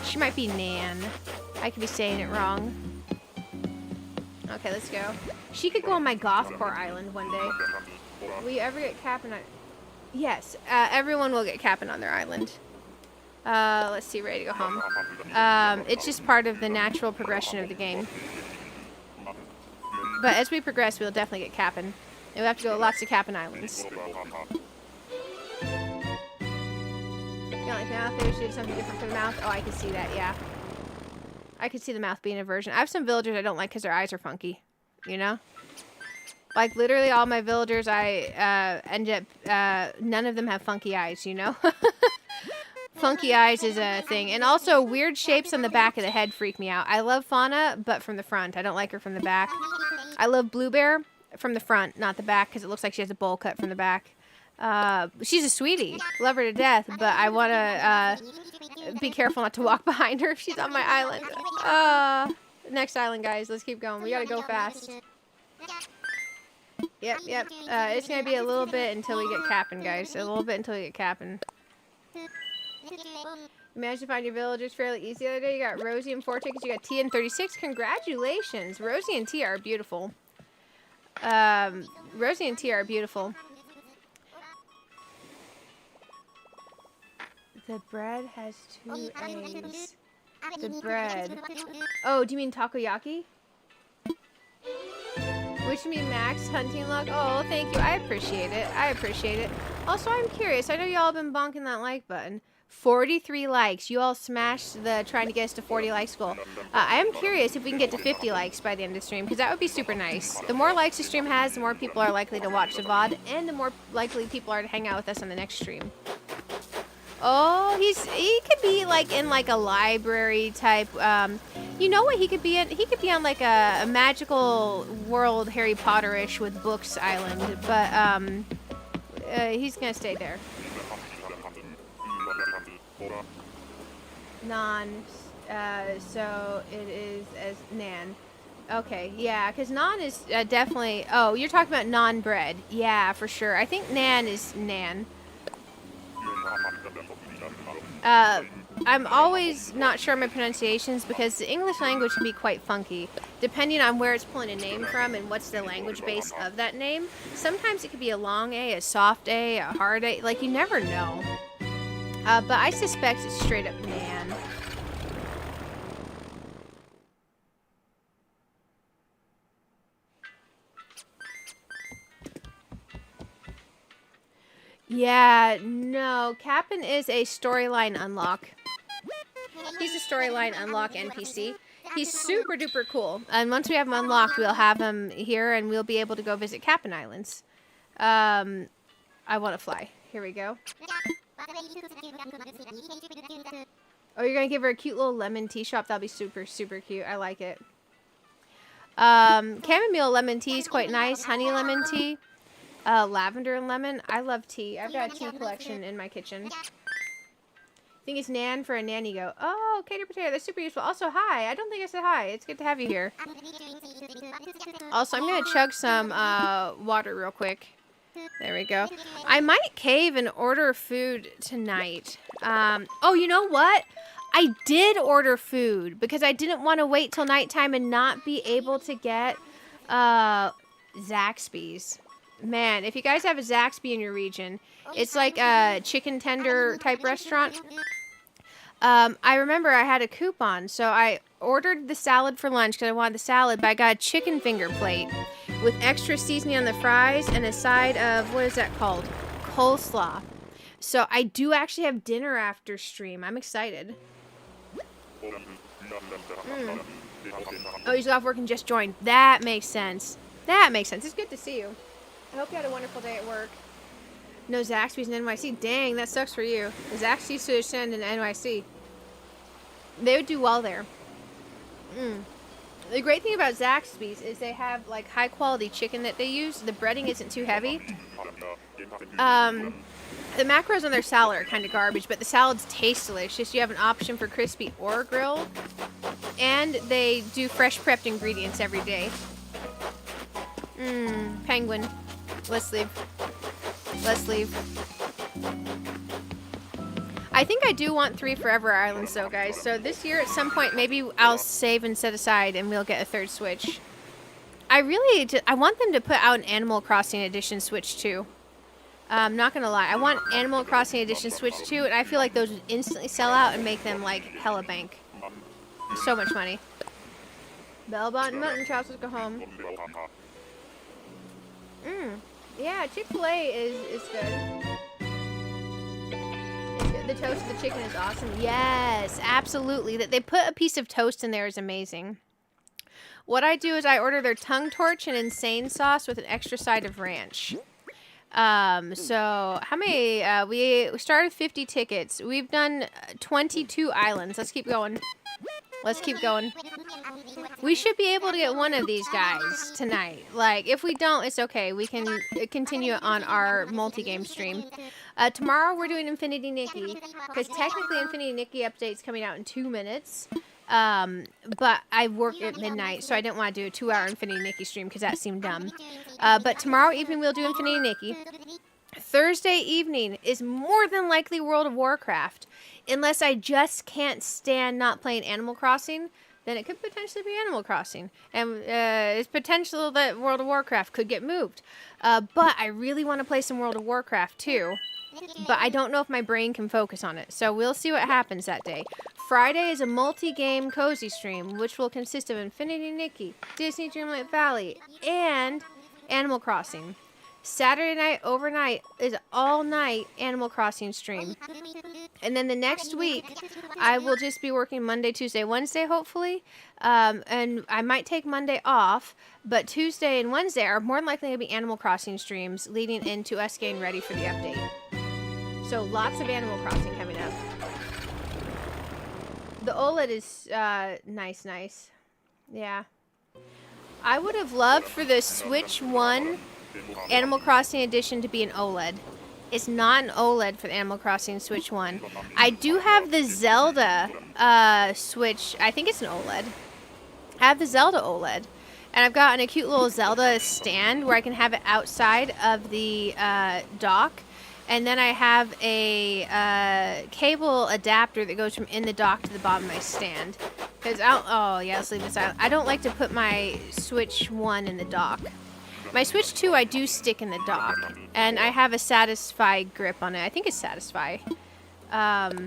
She might be Nan. I could be saying it wrong. Okay, let's go. She could go on my golf course island one day. Will you ever get Cap'n? Yes, everyone will get Cap'n on their island. Let's see, ready to go home. It's just part of the natural progression of the game. But as we progress, we'll definitely get Cap'n. And we'll have to go to lots of Cap'n islands. You don't like the mouth? They should do something different for the mouth? Oh, I can see that, yeah. I could see the mouth being a version. I have some villagers I don't like because their eyes are funky. You know? Like, literally all my villagers, I end up, none of them have funky eyes, you know? Funky eyes is a thing. And also, weird shapes on the back of the head freak me out. I love Fauna, but from the front. I don't like her from the back. I love Blue Bear from the front, not the back, because it looks like she has a bowl cut from the back. She's a sweetie. Love her to death, but I want to be careful not to walk behind her if she's on my island. Next island, guys. Let's keep going. We gotta go fast. Yep. It's gonna be a little bit until we get Cap'n, guys. A little bit until we get Cap'n. You managed to find your villagers fairly easy the other day. You got Rosie and 4 tickets. You got T and 36. Congratulations. Rosie and T are beautiful. Rosie and T are beautiful. The bread has 2 A's. The bread. Oh, do you mean takoyaki? Wish me max hunting luck. Oh, thank you. I appreciate it. I appreciate it. Also, I'm curious. I know y'all have been bonking that like button. 43 likes. You all smashed the trying to get us to 40 likes goal. I am curious if we can get to 50 likes by the end of the stream, because that would be super nice. The more likes the stream has, the more people are likely to watch the VOD, and the more likely people are to hang out with us on the next stream. Oh, he could be like in like a library type. You know what he could be in? He could be on like a magical world Harry Potter-ish with books island, but he's gonna stay there. Nan, so it is as Nan. Okay, yeah, because Nan is definitely. Oh, you're talking about non-bred. Yeah, for sure. I think Nan is Nan. I'm always not sure my pronunciations because the English language can be quite funky, depending on where it's pulling a name from and what's the language base of that name. Sometimes it could be a long A, a soft A, a hard A, like you never know. But I suspect it's straight up Nan. Yeah, no, Cap'n is a storyline unlock. He's a storyline unlock NPC. He's super duper cool. And once we have him unlocked, we'll have him here and we'll be able to go visit Cap'n Islands. I want to fly. Here we go. Oh, you're going to give her a cute little lemon tea shop? That'll be super, super cute. I like it. Chamomile lemon tea is quite nice. Honey lemon tea. Lavender and lemon. I love tea. I've got a tea collection in my kitchen. I think it's Nan for a nanny goat. Oh, Cater Potato. That's super useful. Also, hi. I don't think I said hi. It's good to have you here. Also, I'm going to chug some water real quick. There we go. I might cave and order food tonight. Oh, you know what? I did order food because I didn't want to wait till nighttime and not be able to get Zaxby's. Man, if you guys have a Zaxby in your region, it's like a chicken tender type restaurant. I remember I had a coupon, so I ordered the salad for lunch because I wanted the salad, but I got a chicken finger plate with extra seasoning on the fries and a side of, what is that called? Coleslaw. So I do actually have dinner after stream. I'm excited. Oh, he's off work and just joined. That makes sense. That makes sense. It's good to see you. I hope you had a wonderful day at work. No Zaxby's in NYC. Dang, that sucks for you. Zaxby's should send in NYC. They would do well there. The great thing about Zaxby's is they have like high quality chicken that they use. The breading isn't too heavy. The macros on their salad are kind of garbage, but the salads taste delicious. You have an option for crispy or grilled. And they do fresh prepped ingredients every day. Penguin. Let's leave. Let's leave. I think I do want 3 Forever Islands though, guys. So this year at some point, maybe I'll save and set aside and we'll get a 3rd Switch. I want them to put out an Animal Crossing Edition Switch too. I'm not gonna lie. I want Animal Crossing Edition Switch 2, and I feel like those would instantly sell out and make them like hella bank. So much money. Bellbot and mutton chops, let's go home. Yeah, Chick-fil-A is good. The toast of the chicken is awesome. Yes, absolutely. That they put a piece of toast in there is amazing. What I do is I order their tongue torch and insane sauce with an extra side of ranch. So how many, we started 50 tickets. We've done 22 islands. Let's keep going. Let's keep going. We should be able to get one of these guys tonight. Like, if we don't, it's okay. We can continue on our multi-game stream. Tomorrow we're doing Infinity Nikki, because technically Infinity Nikki update's coming out in 2 minutes. But I work at midnight, so I didn't want to do a 2-hour Infinity Nikki stream because that seemed dumb. But tomorrow evening we'll do Infinity Nikki. Thursday evening is more than likely World of Warcraft. Unless I just can't stand not playing Animal Crossing, then it could potentially be Animal Crossing. And it's potential that World of Warcraft could get moved. But I really want to play some World of Warcraft too. But I don't know if my brain can focus on it. So we'll see what happens that day. Friday is a multi-game cozy stream, which will consist of Infinity Nikki, Disney Dreamlight Valley, and Animal Crossing. Saturday night, overnight, is all-night Animal Crossing stream. And then the next week, I will just be working Monday, Tuesday, Wednesday, hopefully. And I might take Monday off, but Tuesday and Wednesday are more than likely going to be Animal Crossing streams, leading into us getting ready for the update. So lots of Animal Crossing coming up. The OLED is nice. Yeah. I would have loved for the Switch 1 Animal Crossing Edition to be an OLED. It's not an OLED for the Animal Crossing Switch 1. I do have the Zelda Switch. I think it's an OLED. I have the Zelda OLED. And I've gotten a cute little Zelda stand where I can have it outside of the dock. And then I have a cable adapter that goes from in the dock to the bottom of my stand. Because let's leave this out. I don't like to put my Switch 1 in the dock. My Switch 2 I do stick in the dock, and I have a Satisfy grip on it. I think it's Satisfy. But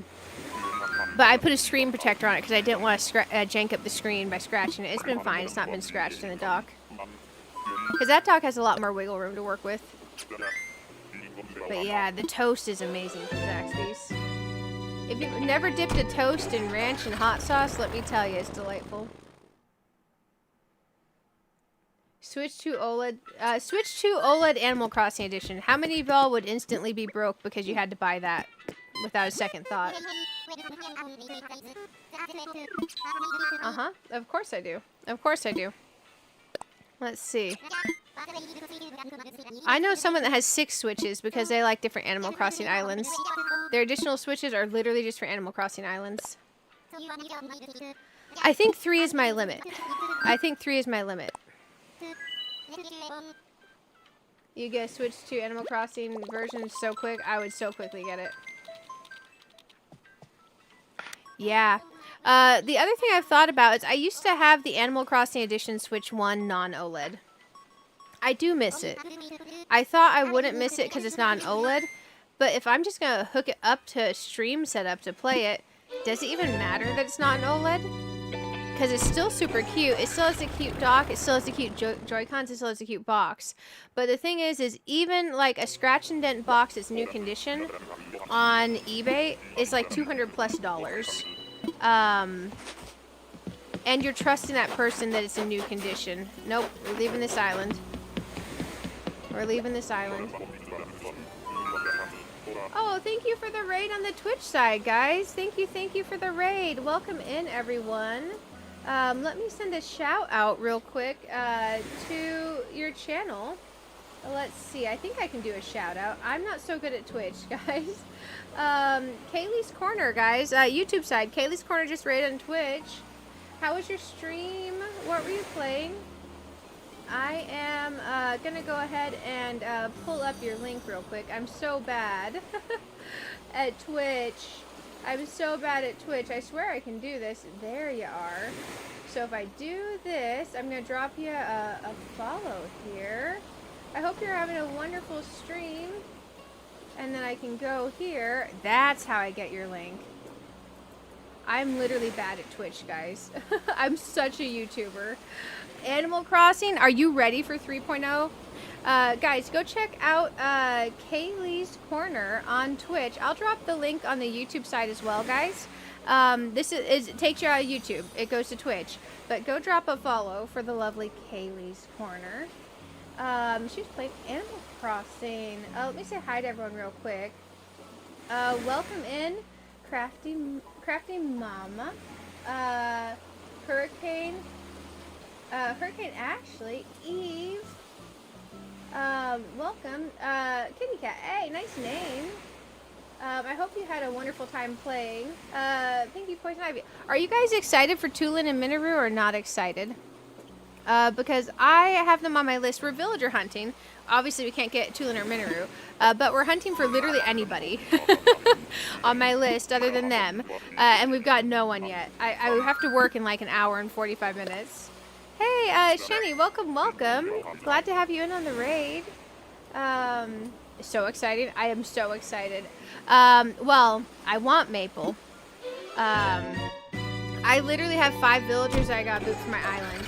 I put a screen protector on it because I didn't want to jank up the screen by scratching it. It's been fine. It's not been scratched in the dock. Because that dock has a lot more wiggle room to work with. But yeah, the toast is amazing from Zaxby's. If you've never dipped a toast in ranch and hot sauce, let me tell you, it's delightful. Switch 2 OLED Animal Crossing Edition. How many of y'all would instantly be broke because you had to buy that without a second thought? Of course I do. Of course I do. Let's see. I know someone that has 6 Switches because they like different Animal Crossing islands. Their additional Switches are literally just for Animal Crossing islands. I think 3 is my limit. You get a Switch to Animal Crossing version so quick, I would so quickly get it. Yeah. The other thing I've thought about is I used to have the Animal Crossing Edition Switch 1 non-OLED. I do miss it. I thought I wouldn't miss it because it's not an OLED, but if I'm just going to hook it up to a stream setup to play it, does it even matter that it's not an OLED? Because it's still super cute. It still has a cute dock. It still has a cute Joy-Cons. It still has a cute box. But the thing is even like a scratch and dent box that's new condition on eBay is like $200+. And you're trusting that person that it's in new condition. Nope, we're leaving this island. We're leaving this island. Oh, thank you for the raid on the Twitch side, guys. Thank you for the raid. Welcome in, everyone. Let me send a shout out real quick to your channel. Let's see, I think I can do a shout out. I'm not so good at Twitch, guys. Kaylee's Corner, guys. YouTube side. Kaylee's Corner just raided on Twitch. How was your stream? What were you playing? I am gonna go ahead and pull up your link real quick. I'm so bad at Twitch. I'm so bad at Twitch. I swear I can do this. There you are. So if I do this, I'm gonna drop you a follow here. I hope you're having a wonderful stream. And then I can go here. That's how I get your link. I'm literally bad at Twitch, guys. I'm such a YouTuber. Animal Crossing, are you ready for 3.0? Guys, go check out Kaylee's Corner on Twitch. I'll drop the link on the YouTube side as well, guys. This is it takes you out of YouTube. It goes to Twitch. But go drop a follow for the lovely Kaylee's Corner. She's playing Animal Crossing. Let me say hi to everyone real quick. Welcome in, Crafty Mama, Hurricane Ashley, Eve, welcome, Kitty Cat, hey, nice name. I hope you had a wonderful time playing. Thank you, Poison Ivy. Are you guys excited for Tulin and Minoru or not excited? Because I have them on my list. We're villager hunting. Obviously, we can't get Tulin or Minoru, but we're hunting for literally anybody on my list other than them, and we've got no one yet. I have to work in like an hour and 45 minutes. Hey, Shani, welcome. Glad to have you in on the raid. So excited. I am so excited. Well, I want Maple. I literally have 5 villagers that I got boot for my island.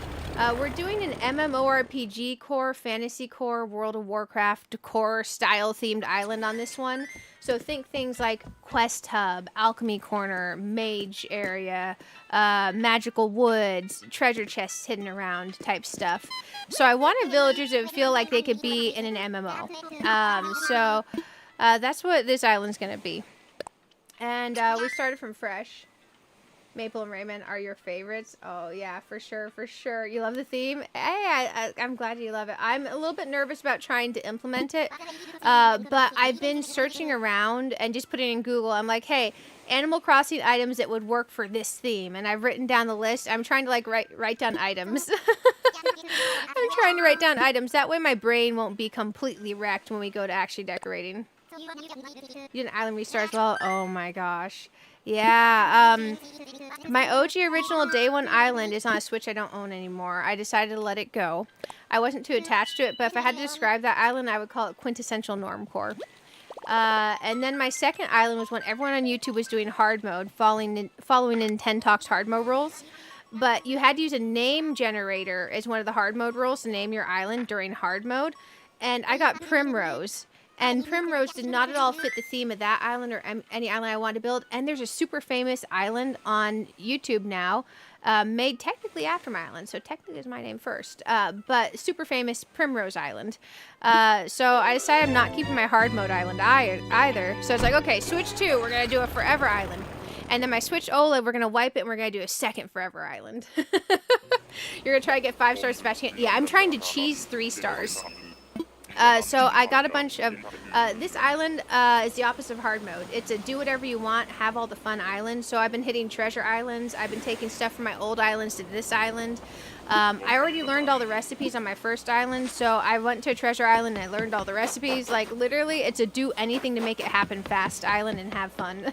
We're doing an MMORPG core, fantasy core, World of Warcraft core style themed island on this one. So think things like Quest Hub, Alchemy Corner, Mage Area, Magical Woods, treasure chests hidden around type stuff. So I wanted villagers that would feel like they could be in an MMO. So that's what this island's going to be. And we started from fresh. Maple and Raymond are your favorites. Oh yeah, for sure. You love the theme? Hey, I'm glad you love it. I'm a little bit nervous about trying to implement it, but I've been searching around and just putting in Google. I'm like, hey, Animal Crossing items that would work for this theme, and I've written down the list. I'm trying to like write down items. I'm trying to write down items. That way my brain won't be completely wrecked when we go to actually decorating. You did an island restart as well? Oh my gosh. Yeah, my OG original Day 1 island is on a Switch I don't own anymore. I decided to let it go. I wasn't too attached to it, but if I had to describe that island, I would call it quintessential normcore. And then my second island was when everyone on YouTube was doing hard mode, following Nintendo's hard mode rules. But you had to use a name generator as one of the hard mode rules to name your island during hard mode. And I got Primrose. And Primrose did not at all fit the theme of that island or any island I wanted to build. And there's a super famous island on YouTube now, made technically after my island. So technically is my name first. But super famous Primrose Island. So I decided I'm not keeping my hard mode island either. So it's like, okay, Switch 2, we're going to do a forever island. And then my Switch OLED, we're going to wipe it and we're going to do a second forever island. You're going to try to get 5 stars fetching it. Yeah, I'm trying to cheese 3 stars. So I got a bunch of, this island is the opposite of hard mode. It's a do whatever you want, have all the fun island. So I've been hitting treasure islands. I've been taking stuff from my old islands to this island. I already learned all the recipes on my first island. So I went to a treasure island and I learned all the recipes. Like literally it's a do anything to make it happen fast island and have fun.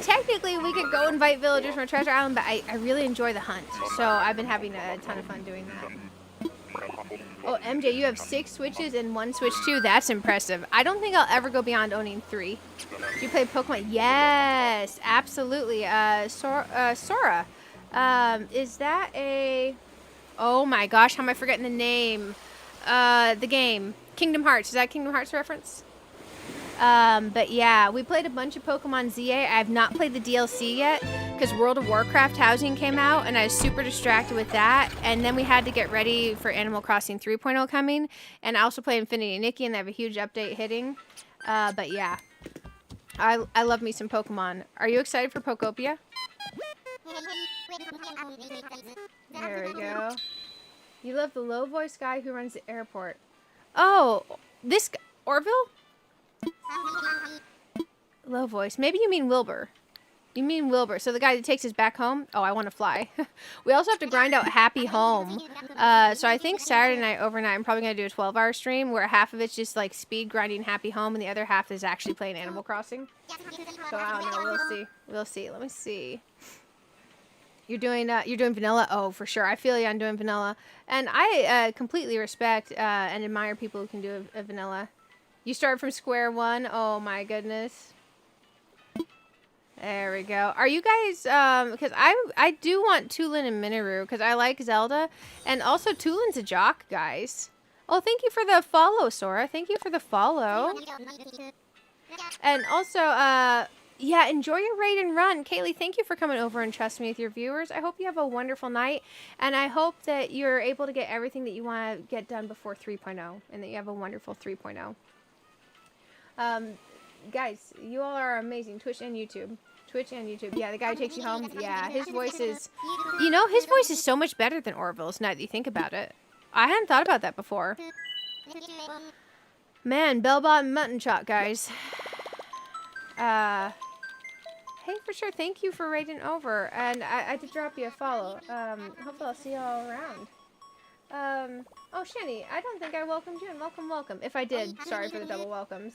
Technically we could go invite villagers from a treasure island, but I really enjoy the hunt. So I've been having a ton of fun doing that. Oh, MJ, you have 6 Switches and 1 Switch 2. That's impressive. I don't think I'll ever go beyond owning 3. Do you play Pokemon? Yes, absolutely. Sora. Is that a... Oh my gosh, how am I forgetting the name? The game. Kingdom Hearts. Is that a Kingdom Hearts reference? But yeah, we played a bunch of Pokemon ZA. I have not played the DLC yet because World of Warcraft Housing came out and I was super distracted with that. And then we had to get ready for Animal Crossing 3.0 coming. And I also play Infinity Nikki and they have a huge update hitting. But yeah, I love me some Pokemon. Are you excited for Pokopia? There we go. You love the low voice guy who runs the airport. Oh, this guy, Orville? Low voice. Maybe you mean Wilbur. You mean Wilbur. So the guy that takes us back home? Oh, I want to fly. We also have to grind out Happy Home. So I think Saturday night overnight I'm probably going to do a 12-hour stream where half of it's just like speed grinding Happy Home and the other half is actually playing Animal Crossing. So I don't know. We'll see. We'll see. Let me see. You're doing vanilla? Oh, for sure. I feel you on doing vanilla. And I completely respect and admire people who can do a vanilla. You start from square one? Oh my goodness. There we go. Are you guys, because I do want Tulin and Minoru, because I like Zelda, and also Tulin's a jock, guys. Oh, thank you for the follow, Sora. Thank you for the follow. And also, yeah, enjoy your raid and run. Kaylee, thank you for coming over and trusting me with your viewers. I hope you have a wonderful night, and I hope that you're able to get everything that you want to get done before 3.0, and that you have a wonderful 3.0. Guys, you all are amazing. Twitch and YouTube. Twitch and YouTube. Yeah, the guy who takes you home. Yeah, his voice is... You know, his voice is so much better than Orville's now that you think about it. I hadn't thought about that before. Man, bell-bottom mutton chop, guys. Hey, for sure. Thank you for raiding over. And I did drop you a follow. Hopefully I'll see you all around. Oh, Shani, I don't think I welcomed you. Welcome, welcome. If I did, sorry for the double welcomes.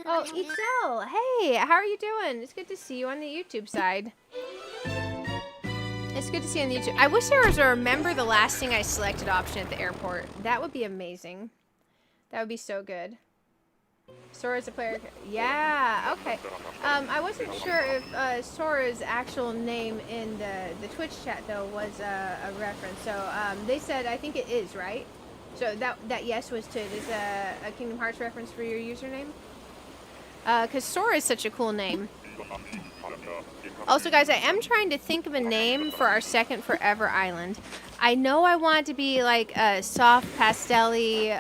Oh, Itzel, hey, how are you doing? It's good to see you on the YouTube side. It's good to see you on the YouTube. I wish there was a remember the last thing I selected option at the airport. That would be amazing. That would be so good. Sora's a player. Yeah, okay. I wasn't sure if Sora's actual name in the Twitch chat, though, was a reference. So they said, I think it is, right? So that yes was to, is a Kingdom Hearts reference for your username? Because Sora is such a cool name. Also, guys, I am trying to think of a name for our second Forever Island. I know I want it to be like a soft pastel-y,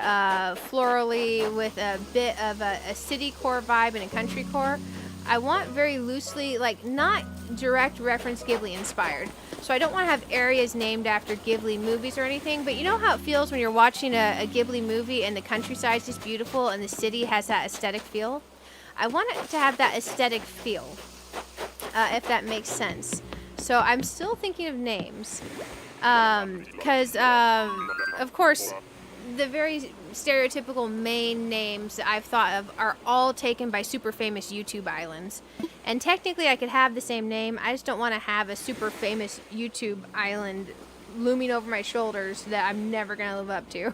florally with a bit of a city core vibe and a country core. I want very loosely, like not direct reference Ghibli inspired. So I don't want to have areas named after Ghibli movies or anything, but you know how it feels when you're watching a Ghibli movie and the countryside's just beautiful and the city has that aesthetic feel? I want it to have that aesthetic feel, if that makes sense. So I'm still thinking of names. Because, of course, the very stereotypical main names that I've thought of are all taken by super famous YouTube islands. And technically I could have the same name, I just don't want to have a super famous YouTube island looming over my shoulders that I'm never going to live up to.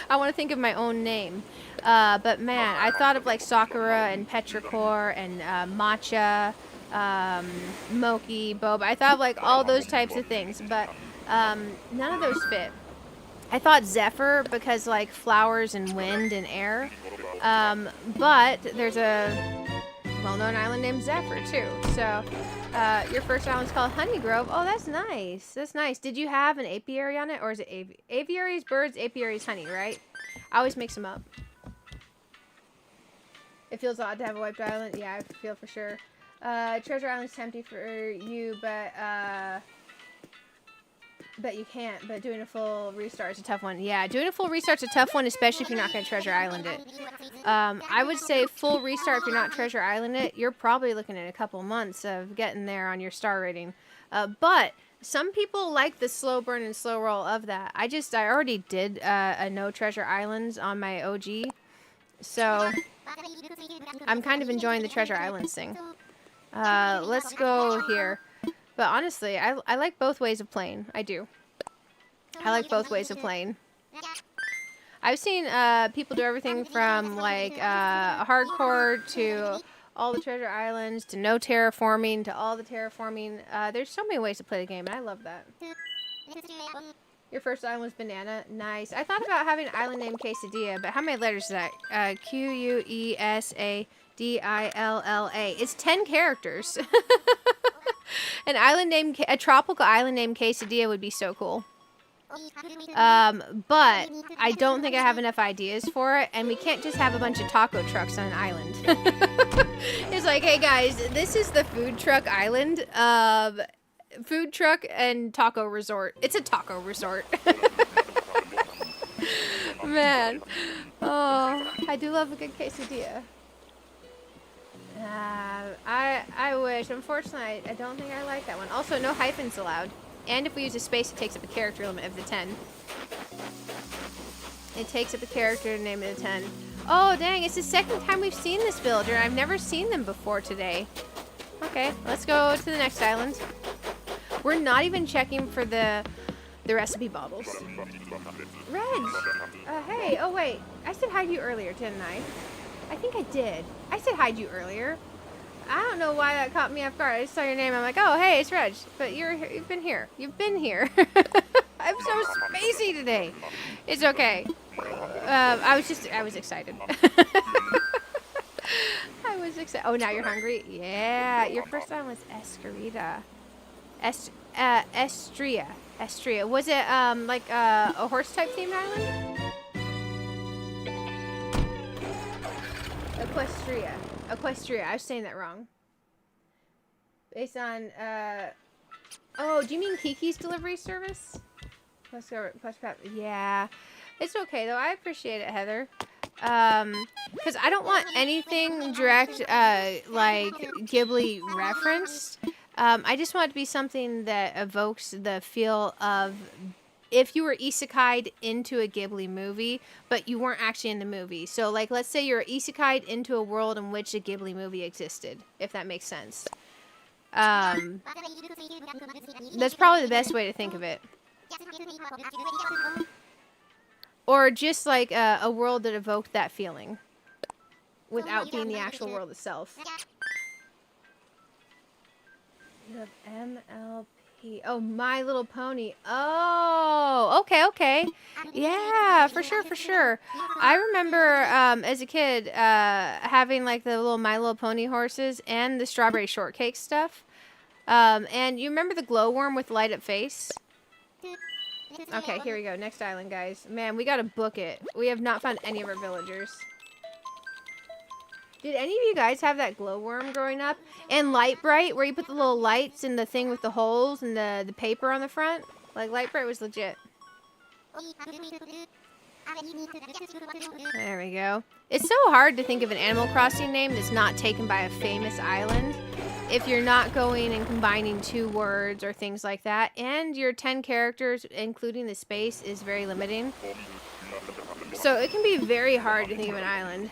I want to think of my own name. But man, I thought of like Sakura and Petrichor and Matcha, Moki, Boba. I thought of like all those types of things, but none of those fit. I thought Zephyr because like flowers and wind and air. But there's a well-known island named Zephyr too. So your first island's called Honey Grove. Oh, that's nice. That's nice. Did you have an apiary on it, or is it aviaries, birds, apiaries, honey, right? I always mix them up. It feels odd to have a wiped island. Yeah, I feel for sure. Treasure Island's tempting for you, but you can't. But doing a full restart is a tough one. Yeah, doing a full restart's a tough one, especially if you're not going to Treasure Island it. I would say full restart if you're not Treasure Island it. You're probably looking at a couple months of getting there on your star rating. But some people like the slow burn and slow roll of that. I already did a no Treasure Islands on my OG, so I'm kind of enjoying the Treasure Islands thing. Let's go here. But honestly, I like both ways of playing. I do. I like both ways of playing. I've seen people do everything from like hardcore to all the treasure islands to no terraforming to all the terraforming. There's so many ways to play the game, and I love that. Your first island was banana. Nice. I thought about having an island named Quesadilla, but how many letters is that? Quesadilla. It's 10 characters. A tropical island named Quesadilla would be so cool. But I don't think I have enough ideas for it, and we can't just have a bunch of taco trucks on an island. It's like, hey guys, this is the food truck island. Food truck and taco resort. It's a taco resort. Man. Oh, I do love a good quesadilla. I wish. Unfortunately, I don't think I like that one. Also, no hyphens allowed. And if we use a space, it takes up a character limit of the 10. It takes up a character name of the 10. Oh, dang. It's the second time we've seen this villager. I've never seen them before today. Okay, let's go to the next island. We're not even checking for the recipe bottles. Reg! Hey, oh wait. I said hi to you earlier, didn't I? I think I did. I said hi to you earlier. I don't know why that caught me off guard. I just saw your name. I'm like, oh, hey, it's Reg. But you've been here. You've been here. I'm so spacey today. It's okay. I was excited. I was excited. Oh, now you're hungry? Yeah. Your first time was Escarita. Estria. Was it like a horse type themed island? Equestria. I was saying that wrong. Based on oh, do you mean Kiki's delivery service? Yeah. It's okay though. I appreciate it, Heather. Because I don't want anything direct like Ghibli referenced. I just want it to be something that evokes the feel of if you were isekai'd into a Ghibli movie, but you weren't actually in the movie. So, like, let's say you're isekai'd into a world in which a Ghibli movie existed, if that makes sense. That's probably the best way to think of it. Or just like a world that evoked that feeling without being the actual world itself. You have MLP. Oh, My Little Pony. Oh, okay. Yeah, for sure. I remember as a kid having like the little My Little Pony horses and the strawberry shortcake stuff. And you remember the glowworm with light up face? Okay, here we go. Next island, guys. Man, we gotta book it. We have not found any of our villagers. Did any of you guys have that glowworm growing up? And Light Bright, where you put the little lights in the thing with the holes and the paper on the front? Like, Light Bright was legit. There we go. It's so hard to think of an Animal Crossing name that's not taken by a famous island. If you're not going and combining 2 words or things like that. And your 10 characters, including the space, is very limiting. So it can be very hard to think of an island.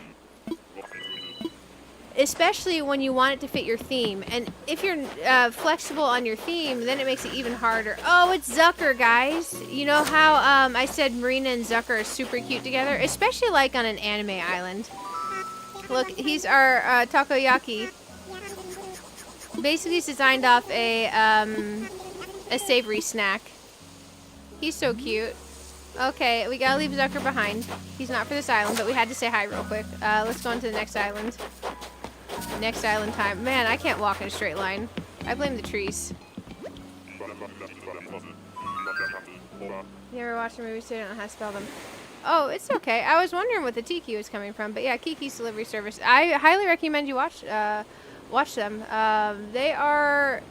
Especially when you want it to fit your theme. And if you're flexible on your theme, then it makes it even harder. Oh, it's Zucker, guys. You know how I said Marina and Zucker are super cute together? Especially like on an anime island. Look, he's our takoyaki. Basically, he's designed off a savory snack. He's so cute. Okay, we gotta leave Zucker behind. He's not for this island, but we had to say hi real quick. Let's go on to the next island. Next island time. Man, I can't walk in a straight line. I blame the trees. You ever watch a movie so you don't know how to spell them? Oh, it's okay. I was wondering what the Tiki was coming from, but yeah, Kiki's Delivery Service. I highly recommend you watch them. They are,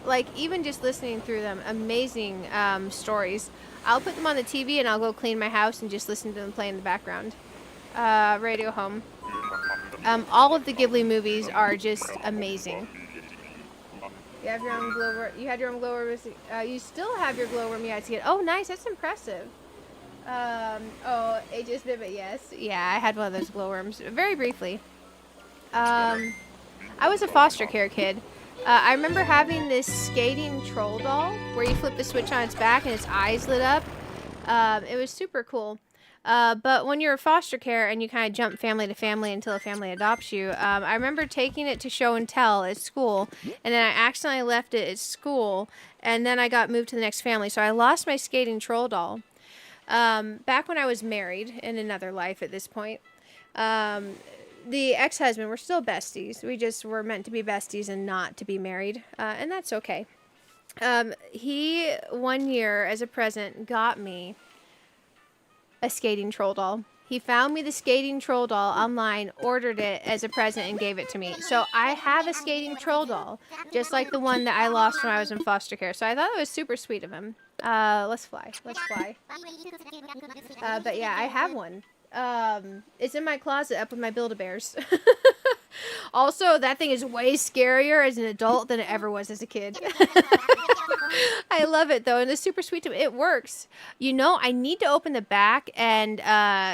like, even just listening through them, amazing stories. I'll put them on the TV and I'll go clean my house and just listen to them play in the background. Radio Home. All of the Ghibli movies are just amazing. You have your own glowworm. You had your own glowworm. You still have your glowworm. Yeah, it's good. Oh, nice. That's impressive. Oh, ages but yes. Yeah, I had one of those glowworms very briefly. I was a foster care kid. I remember having this skating troll doll where you flip the switch on its back and its eyes lit up. It was super cool. But when you're in foster care and you kind of jump family to family until a family adopts you, I remember taking it to show and tell at school, and then I accidentally left it at school, and then I got moved to the next family. So I lost my skating troll doll. Back when I was married in another life at this point, the ex-husband, we're still besties. We just were meant to be besties and not to be married, and that's okay. He, one year as a present, got me a skating troll doll. He found me the skating troll doll online, ordered it as a present, and gave it to me. So I have a skating troll doll, just like the one that I lost when I was in foster care. So I thought it was super sweet of him. Let's fly. Let's fly. But yeah, I have one. It's in my closet up with my Build-A-Bears. Also, that thing is way scarier as an adult than it ever was as a kid. I love it, though, and it's super sweet to me. It works. You know, I need to open the back and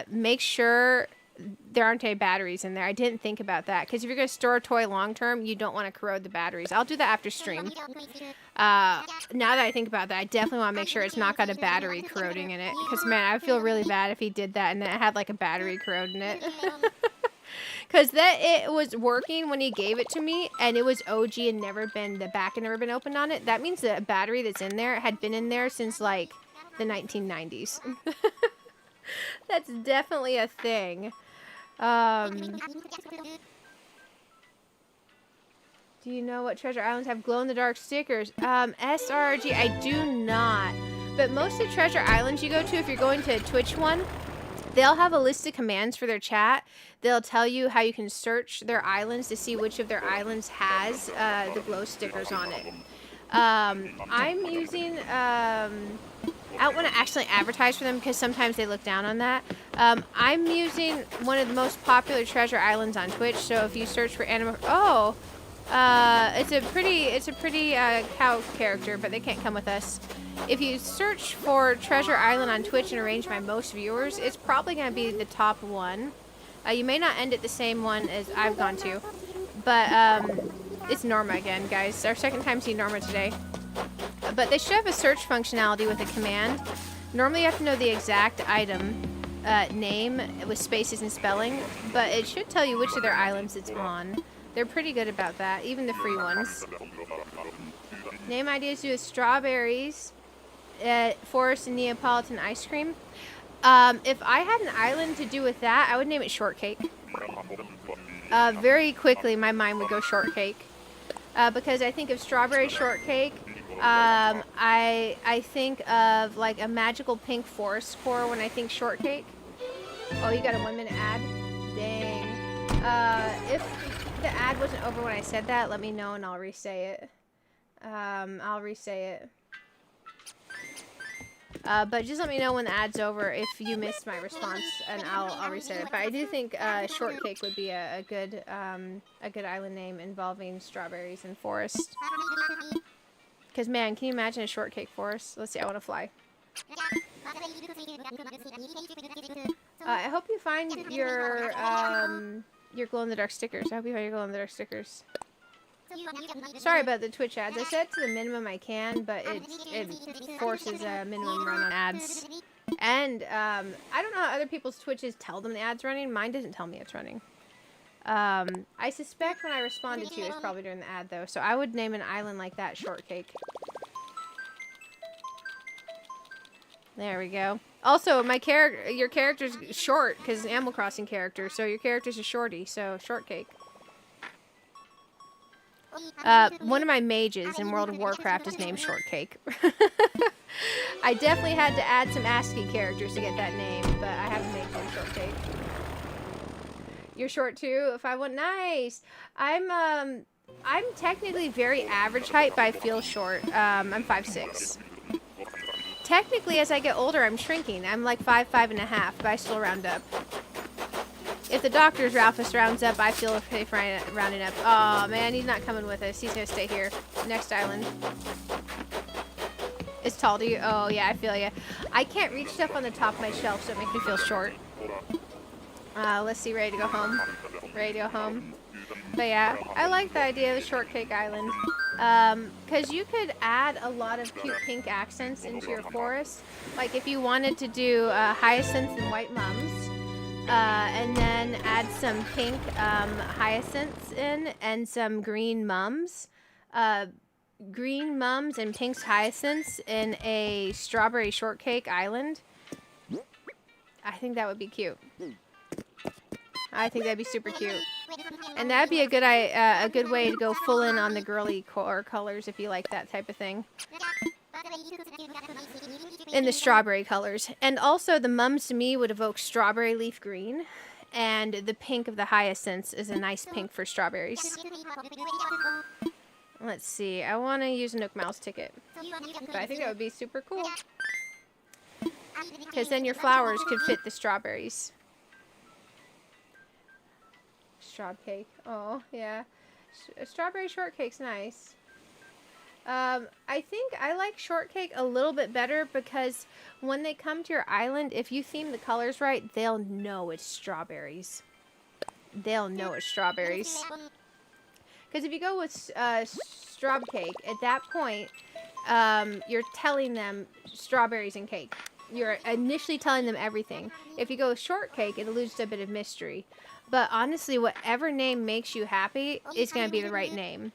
make sure there aren't any batteries in there. I didn't think about that, because if you're going to store a toy long-term, you don't want to corrode the batteries. I'll do that after stream. Now that I think about that, I definitely want to make sure it's not got a battery corroding in it, because, man, I would feel really bad if he did that and then it had, like, a battery corrode in it. Because it was working when he gave it to me, and it was OG and the back had never been opened on it. That means the battery that's in there had been in there since, like, the 1990s. That's definitely a thing. Do you know what treasure islands have glow-in-the-dark stickers? SRG, I do not. But most of the treasure islands you go to, if you're going to a Twitch one, they'll have a list of commands for their chat. They'll tell you how you can search their islands to see which of their islands has the glow stickers on it. I'm using... I don't want to actually advertise for them because sometimes they look down on that. I'm using one of the most popular treasure islands on Twitch. So if you search for anime... Oh! It's a pretty cow character, but they can't come with us. If you search for Treasure Island on Twitch and arrange by most viewers, it's probably going to be the top one. You may not end at the same one as I've gone to, but it's Norma again, guys. Our second time seeing Norma today. But they should have a search functionality with a command. Normally you have to know the exact item name with spaces and spelling, but it should tell you which of their islands it's on. They're pretty good about that, even the free ones. Name ideas do with strawberries, forest, and Neapolitan ice cream. If I had an island to do with that, I would name it Shortcake. Very quickly, my mind would go Shortcake. Because I think of strawberry shortcake, I think of like a magical pink forest core when I think shortcake. Oh, you got a 1 minute ad? Dang. If the ad wasn't over when I said that, let me know and I'll re-say it. I'll re-say it. But just let me know when the ad's over if you missed my response, and I'll re-say it. But I do think shortcake would be a good island name involving strawberries and forest. Because man, can you imagine a shortcake forest? Let's see. I want to fly. I hope you find your glow-in-the-dark stickers. I hope you find your glow-in-the-dark stickers. Sorry about the Twitch ads. I set it to the minimum I can, but it forces a minimum run on ads. And I don't know how other people's Twitches tell them the ad's running. Mine doesn't tell me it's running. I suspect when I responded to you, it's probably during the ad, though. So I would name an island like that Shortcake. There we go. Also, your character's short, because it's an Animal Crossing character, so your character's a shorty, so Shortcake. One of my mages in World of Warcraft is named Shortcake. I definitely had to add some ASCII characters to get that name, but I have a mage named Shortcake. You're short too? If I want, nice. I'm technically very average height, but I feel short. I'm 5'6". Technically, as I get older, I'm shrinking. I'm like 5'5.5", but I still round up. If the doctor's Ralphus rounds up, I feel safe rounding up. Oh man, he's not coming with us. He's gonna stay here. Next island. It's tall to you? Oh yeah, I feel ya. I can't reach stuff on the top of my shelf, so it makes me feel short. Let's see, ready to go home. Ready to go home. But yeah, I like the idea of the shortcake island. Because you could add a lot of cute pink accents into your forest. Like if you wanted to do hyacinths and white mums. And then add some pink hyacinths in and some green mums. Green mums and pink hyacinths in a strawberry shortcake island. I think that would be cute. I think that'd be super cute. And that'd be a good way to go full in on the girly core colors if you like that type of thing. In the strawberry colors. And also the mums to me would evoke strawberry leaf green. And the pink of the hyacinths is a nice pink for strawberries. Let's see. I want to use a Nook Mouse ticket. But I think that would be super cool. Because then your flowers could fit the strawberries. Straw cake. Oh, yeah. Strawberry shortcake's nice. I think I like shortcake a little bit better because when they come to your island, if you theme the colors right, they'll know it's strawberries. They'll know it's strawberries. Because if you go with straw cake, at that point, you're telling them strawberries and cake. You're initially telling them everything. If you go with shortcake, it alludes to a bit of mystery. But honestly, whatever name makes you happy is going to be the right name.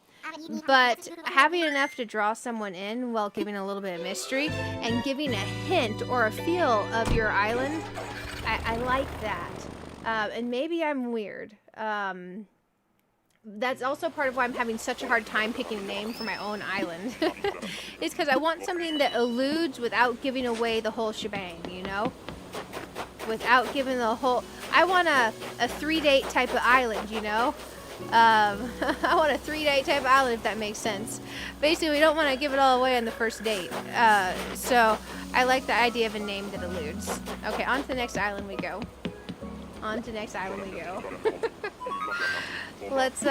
But having enough to draw someone in while giving a little bit of mystery and giving a hint or a feel of your island, I like that. And maybe I'm weird. That's also part of why I'm having such a hard time picking a name for my own island. It's because I want something that alludes without giving away the whole shebang, you know? Without giving the whole... I want a 3-date type of island, you know? I want a 3-date type of island, if that makes sense. Basically, we don't want to give it all away on the first date. So, I like the idea of a name that alludes. Okay, on to the next island we go. On to the next island we go. Let's,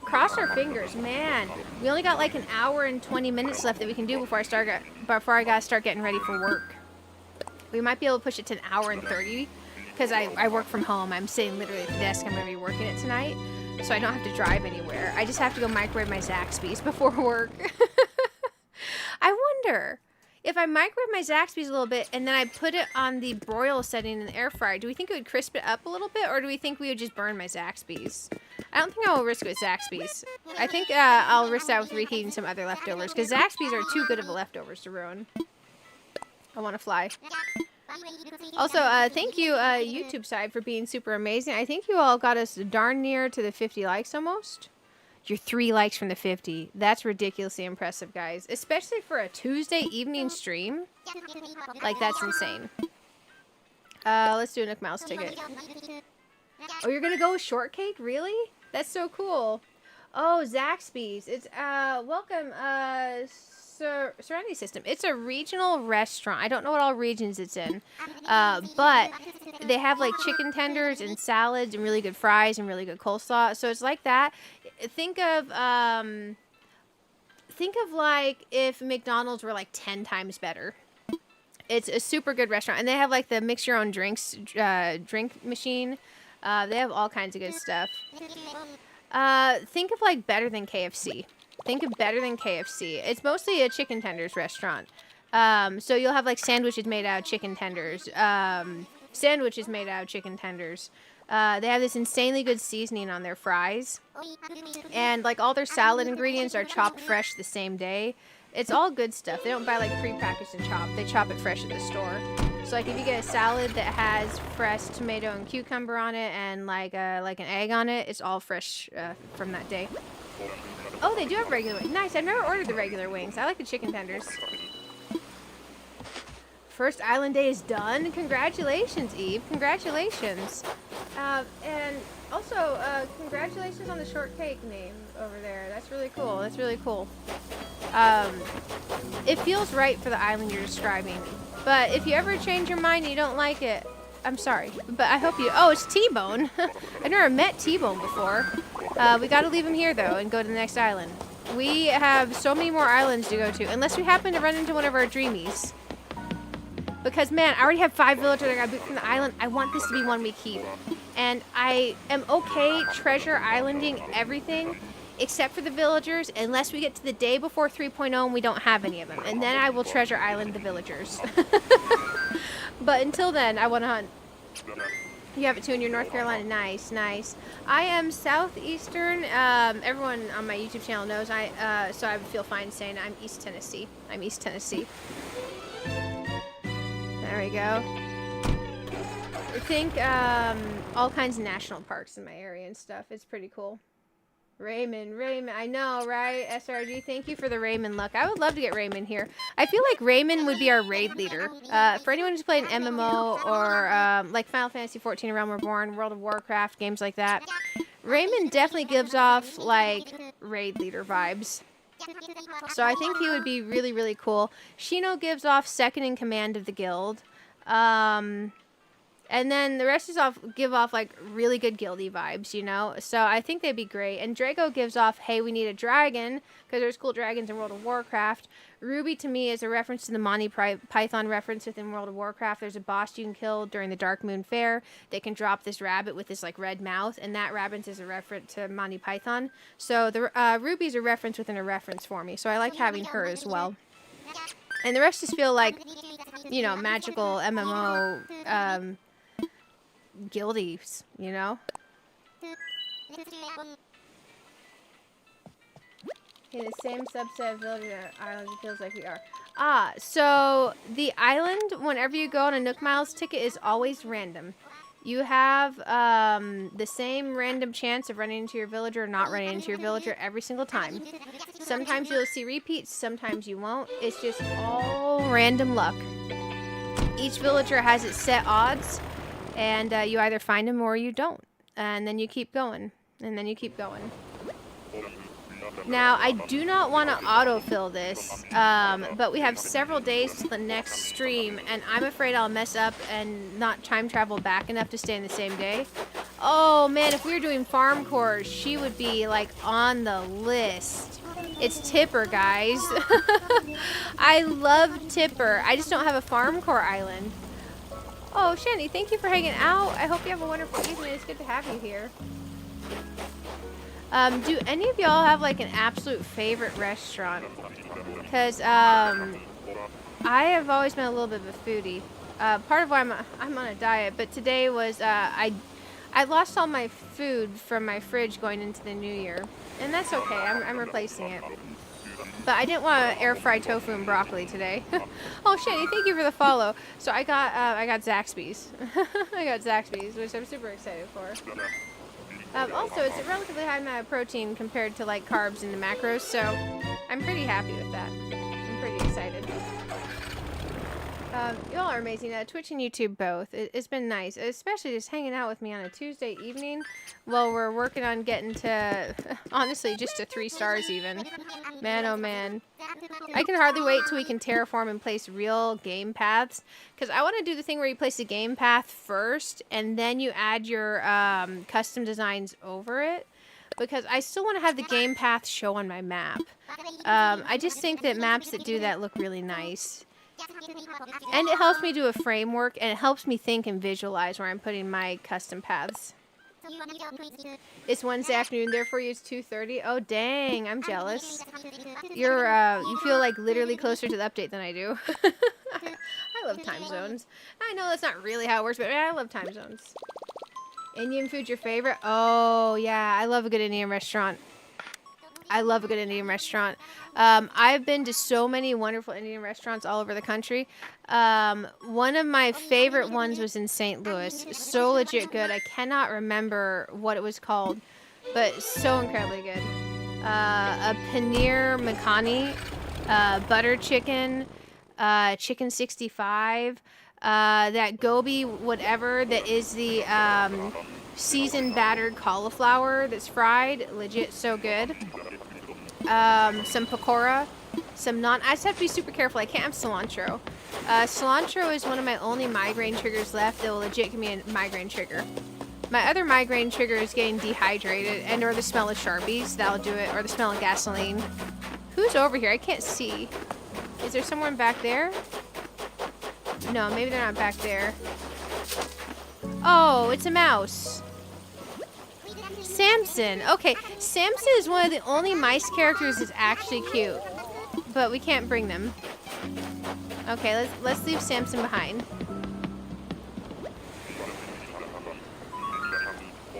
cross our fingers. Man, we only got like an hour and 20 minutes left that we can do before I gotta start getting ready for work. We might be able to push it to an hour and 30. Because I work from home. I'm sitting literally at the desk. I'm going to be working it tonight. So I don't have to drive anywhere. I just have to go microwave my Zaxby's before work. I wonder, if I microwave my Zaxby's a little bit and then I put it on the broil setting in the air fryer, do we think it would crisp it up a little bit? Or do we think we would just burn my Zaxby's? I don't think I will risk it with Zaxby's. I think I'll risk that with reheating some other leftovers. Because Zaxby's are too good of a leftovers to ruin. I want to fly. Also, thank you, YouTube side, for being super amazing. I think you all got us darn near to the 50 likes almost. You're 3 likes from the 50. That's ridiculously impressive, guys. Especially for a Tuesday evening stream. Like, that's insane. Let's do a Nook Mouse ticket. Oh, you're gonna go with shortcake? Really? That's so cool. Oh, Zaxby's. It's, welcome, Serenity System. It's a regional restaurant. I don't know what all regions it's in. But they have like chicken tenders and salads and really good fries and really good coleslaw. So it's like that. Think of like if McDonald's were like 10 times better. It's a super good restaurant. And they have like the mix your own drinks drink machine. They have all kinds of good stuff. Think of like better than KFC. Think of better than KFC. It's mostly a chicken tenders restaurant. So you'll have like sandwiches made out of chicken tenders. Sandwiches made out of chicken tenders. They have this insanely good seasoning on their fries. And like all their salad ingredients are chopped fresh the same day. It's all good stuff. They don't buy like prepackaged and chopped. They chop it fresh at the store. So like if you get a salad that has fresh tomato and cucumber on it and like an egg on it, it's all fresh from that day. Oh, they do have regular wings. Nice. I've never ordered the regular wings. I like the chicken tenders. First island day is done. Congratulations, Eve. Congratulations. And also, congratulations on the shortcake name over there. That's really cool. That's really cool. It feels right for the island you're describing. But if you ever change your mind and you don't like it, I'm sorry. But I hope you... Oh, it's T-Bone. I've never met T-Bone before. We gotta leave him here, though, and go to the next island. We have so many more islands to go to, unless we happen to run into one of our dreamies. Because, man, I already have 5 villagers I got boot from the island. I want this to be one we keep. And I am okay treasure islanding everything except for the villagers unless we get to the day before 3.0 and we don't have any of them. And then I will treasure island the villagers. But until then, I want to hunt. You have it too in your North Carolina. Nice, nice. I am southeastern. Everyone on my YouTube channel knows so I would feel fine saying I'm East Tennessee. I'm East Tennessee. There we go. I think all kinds of national parks in my area and stuff. It's pretty cool. Raymond, I know, right? SRG, thank you for the Raymond luck. I would love to get Raymond here. I feel like Raymond would be our raid leader. For anyone who's played an MMO or like Final Fantasy XIV, A Realm Reborn, World of Warcraft, games like that, Raymond definitely gives off like raid leader vibes. So I think he would be really, really cool. Shino gives off second in command of the guild. And then the rest give off like really good guildy vibes, you know? So I think they'd be great. And Drago gives off, hey, we need a dragon, because there's cool dragons in World of Warcraft. Ruby to me is a reference to the Monty Python reference within World of Warcraft. There's a boss you can kill during the Dark Moon Fair. They can drop this rabbit with this like red mouth, and that rabbit is a reference to Monty Python. So the Ruby's a reference within a reference for me. So I like having her as well. And the rest just feel like, you know, magical MMO guildies, you know? In the same subset of village islands, it feels like we are. So the island, whenever you go on a Nook Miles ticket, is always random. You have the same random chance of running into your villager or not running into your villager every single time. Sometimes you'll see repeats, sometimes you won't. It's just all random luck. Each villager has its set odds, and you either find them or you don't. And then you keep going. And then you keep going. Now, I do not want to autofill this, but we have several days to the next stream, and I'm afraid I'll mess up and not time travel back enough to stay in the same day. Oh, man, if we were doing farm cores, she would be, like, on the list. It's Tipper, guys. I love Tipper. I just don't have a farm core island. Oh, Shandy, thank you for hanging out. I hope you have a wonderful evening. It's good to have you here. Do any of y'all have like an absolute favorite restaurant? Because I have always been a little bit of a foodie. Part of why I'm on a diet, but today was I lost all my food from my fridge going into the new year, and that's okay. I'm replacing it. But I didn't want to air fry tofu and broccoli today. Oh, Shandy, thank you for the follow. So I got Zaxby's. I got Zaxby's, which I'm super excited for. Also, it's a relatively high amount of protein compared to like carbs and the macros, so I'm pretty happy with that. I'm pretty excited. Y'all are amazing. Twitch and YouTube both. It's been nice, especially just hanging out with me on a Tuesday evening while we're working on getting to, honestly, just to 3 stars even. Man, oh man. I can hardly wait till we can terraform and place real game paths, because I want to do the thing where you place the game path first and then you add your custom designs over it, because I still want to have the game path show on my map. I just think that maps that do that look really nice. And it helps me do a framework, and it helps me think and visualize where I'm putting my custom paths. It's Wednesday afternoon, therefore it's 2:30. Oh dang, I'm jealous. You feel like literally closer to the update than I do. I love time zones. I know that's not really how it works, but I love time zones. Indian food your favorite? Oh yeah, I love a good Indian restaurant. I love a good Indian restaurant. I've been to so many wonderful Indian restaurants all over the country. One of my favorite ones was in St. Louis. So legit good. I cannot remember what it was called, but so incredibly good. A paneer makhani, butter chicken, chicken 65, that gobi whatever that is the seasoned battered cauliflower that's fried. Legit so good. Some pakora, some naan. I just have to be super careful. I can't have cilantro. Cilantro is one of my only migraine triggers left that will legit give me a migraine trigger. My other migraine trigger is getting dehydrated and or the smell of Sharpies. That'll do it. Or the smell of gasoline. Who's over here? I can't see. Is there someone back there? No, maybe they're not back there. Oh, it's a mouse. Samson. Okay, Samson is one of the only mice characters that's actually cute. But we can't bring them. Okay, let's leave Samson behind.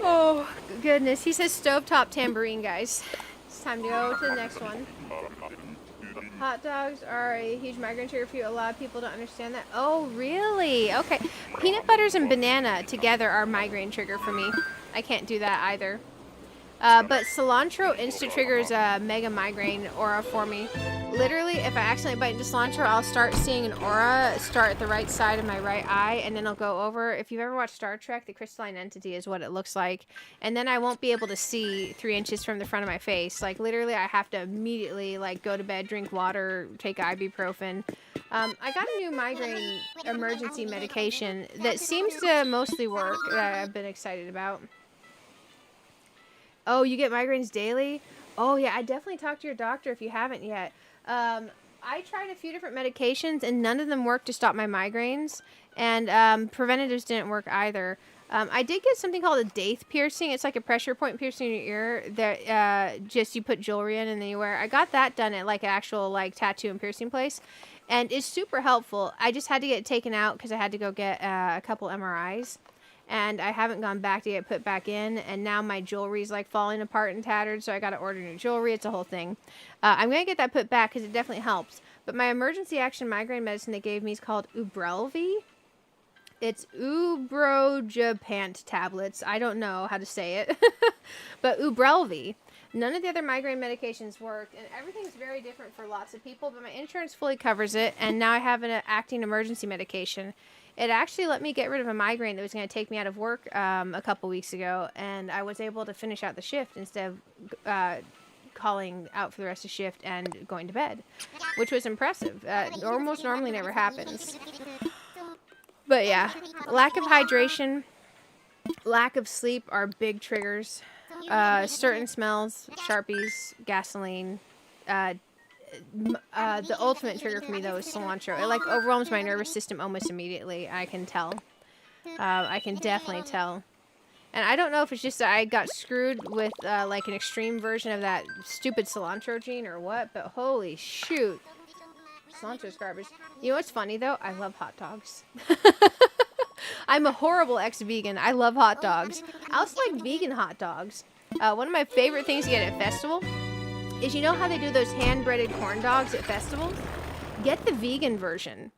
Oh, goodness. He says stovetop tambourine, guys. It's time to go to the next one. Hot dogs are a huge migraine trigger for you. A lot of people don't understand that. Oh, really? Okay. Peanut butters and banana together are migraine trigger for me. I can't do that either. But cilantro instant triggers a mega migraine aura for me. Literally, if I accidentally bite into cilantro, I'll start seeing an aura start at the right side of my right eye, and then it'll go over. If you've ever watched Star Trek, the crystalline entity is what it looks like. And then I won't be able to see 3 inches from the front of my face. Like, literally, I have to immediately, like, go to bed, drink water, take ibuprofen. I got a new migraine emergency medication that seems to mostly work, that I've been excited about. Oh, you get migraines daily? Oh, yeah, I definitely talk to your doctor if you haven't yet. I tried a few different medications, and none of them worked to stop my migraines, and preventatives didn't work either. I did get something called a daith piercing. It's like a pressure point piercing in your ear that just you put jewelry in and then you wear. I got that done at like an actual like tattoo and piercing place, and it's super helpful. I just had to get it taken out because I had to go get a couple MRIs. And I haven't gone back to get put back in, and now my jewelry's like falling apart and tattered, so I gotta order new jewelry. It's a whole thing. I'm gonna get that put back because it definitely helps. But my emergency action migraine medicine they gave me is called Ubrelvy. It's Ubrogepant tablets. I don't know how to say it, but Ubrelvy. None of the other migraine medications worked, and everything's very different for lots of people, but my insurance fully covers it, and now I have an acting emergency medication. It actually let me get rid of a migraine that was going to take me out of work a couple weeks ago, and I was able to finish out the shift instead of calling out for the rest of the shift and going to bed, which was impressive. Almost normally never happens. But yeah, lack of hydration, lack of sleep are big triggers. Certain smells, Sharpies, gasoline. The ultimate trigger for me though is cilantro. It like overwhelms my nervous system almost immediately. I can tell. I can definitely tell. And I don't know if it's just that I got screwed with like an extreme version of that stupid cilantro gene or what, but holy shoot. Cilantro's garbage. You know what's funny though? I love hot dogs. I'm a horrible ex-vegan. I love hot dogs. I also like vegan hot dogs. One of my favorite things to get at a festival is, you know how they do those hand-breaded corn dogs at festivals? Get the vegan version.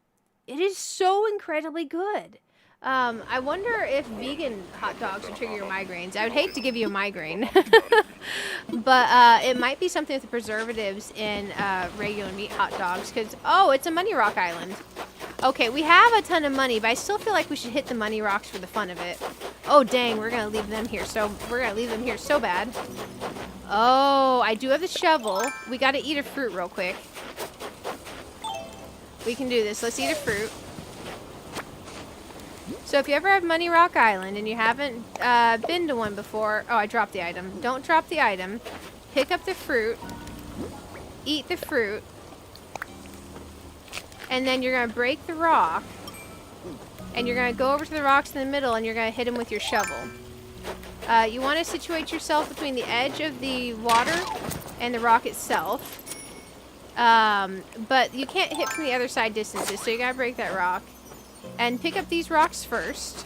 It is so incredibly good. I wonder if vegan hot dogs would trigger your migraines. I would hate to give you a migraine. But it might be something with the preservatives in regular meat hot dogs. Because, oh, it's a Money Rock Island. Okay, we have a ton of money, but I still feel like we should hit the money rocks for the fun of it. Oh, dang, we're going to leave them here. So we're going to leave them here so bad. Oh, I do have the shovel. We got to eat a fruit real quick. We can do this. Let's eat a fruit. So if you ever have Money Rock Island and you haven't been to one before... Oh, I dropped the item. Don't drop the item. Pick up the fruit. Eat the fruit. And then you're going to break the rock. And you're going to go over to the rocks in the middle and you're going to hit them with your shovel. You want to situate yourself between the edge of the water and the rock itself. But you can't hit from the other side distances, so you got to break that rock. And pick up these rocks first.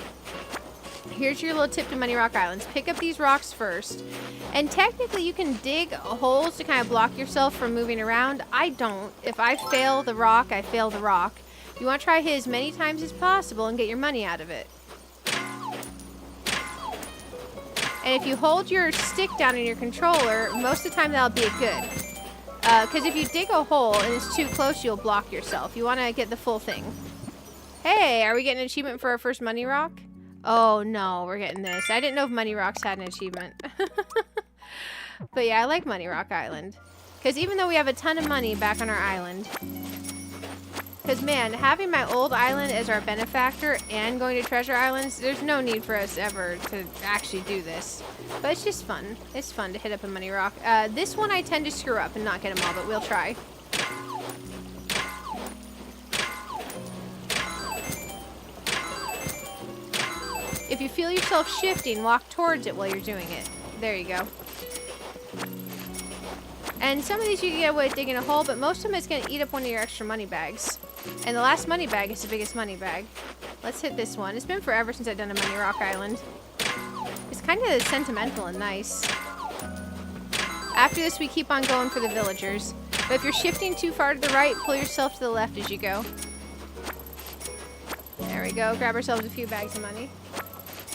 Here's your little tip to Money Rock Islands. Pick up these rocks first. And technically you can dig holes to kind of block yourself from moving around. I don't. If I fail the rock, I fail the rock. You want to try hit as many times as possible and get your money out of it. And if you hold your stick down in your controller, most of the time that'll be a good. Because if you dig a hole and it's too close, you'll block yourself. You want to get the full thing. Hey, are we getting an achievement for our first Money Rock? Oh, no, we're getting this. I didn't know if Money Rocks had an achievement. But yeah, I like Money Rock Island. Because even though we have a ton of money back on our island... Because, man, having my old island as our benefactor and going to Treasure Islands, there's no need for us ever to actually do this. But it's just fun. It's fun to hit up a Money Rock. This one I tend to screw up and not get them all, but we'll try. If you feel yourself shifting, walk towards it while you're doing it. There you go. And some of these you can get away with digging a hole, but most of them is going to eat up one of your extra money bags. And the last money bag is the biggest money bag. Let's hit this one. It's been forever since I've done a Money Rock Island. It's kind of sentimental and nice. After this, we keep on going for the villagers. But if you're shifting too far to the right, pull yourself to the left as you go. There we go. Grab ourselves a few bags of money.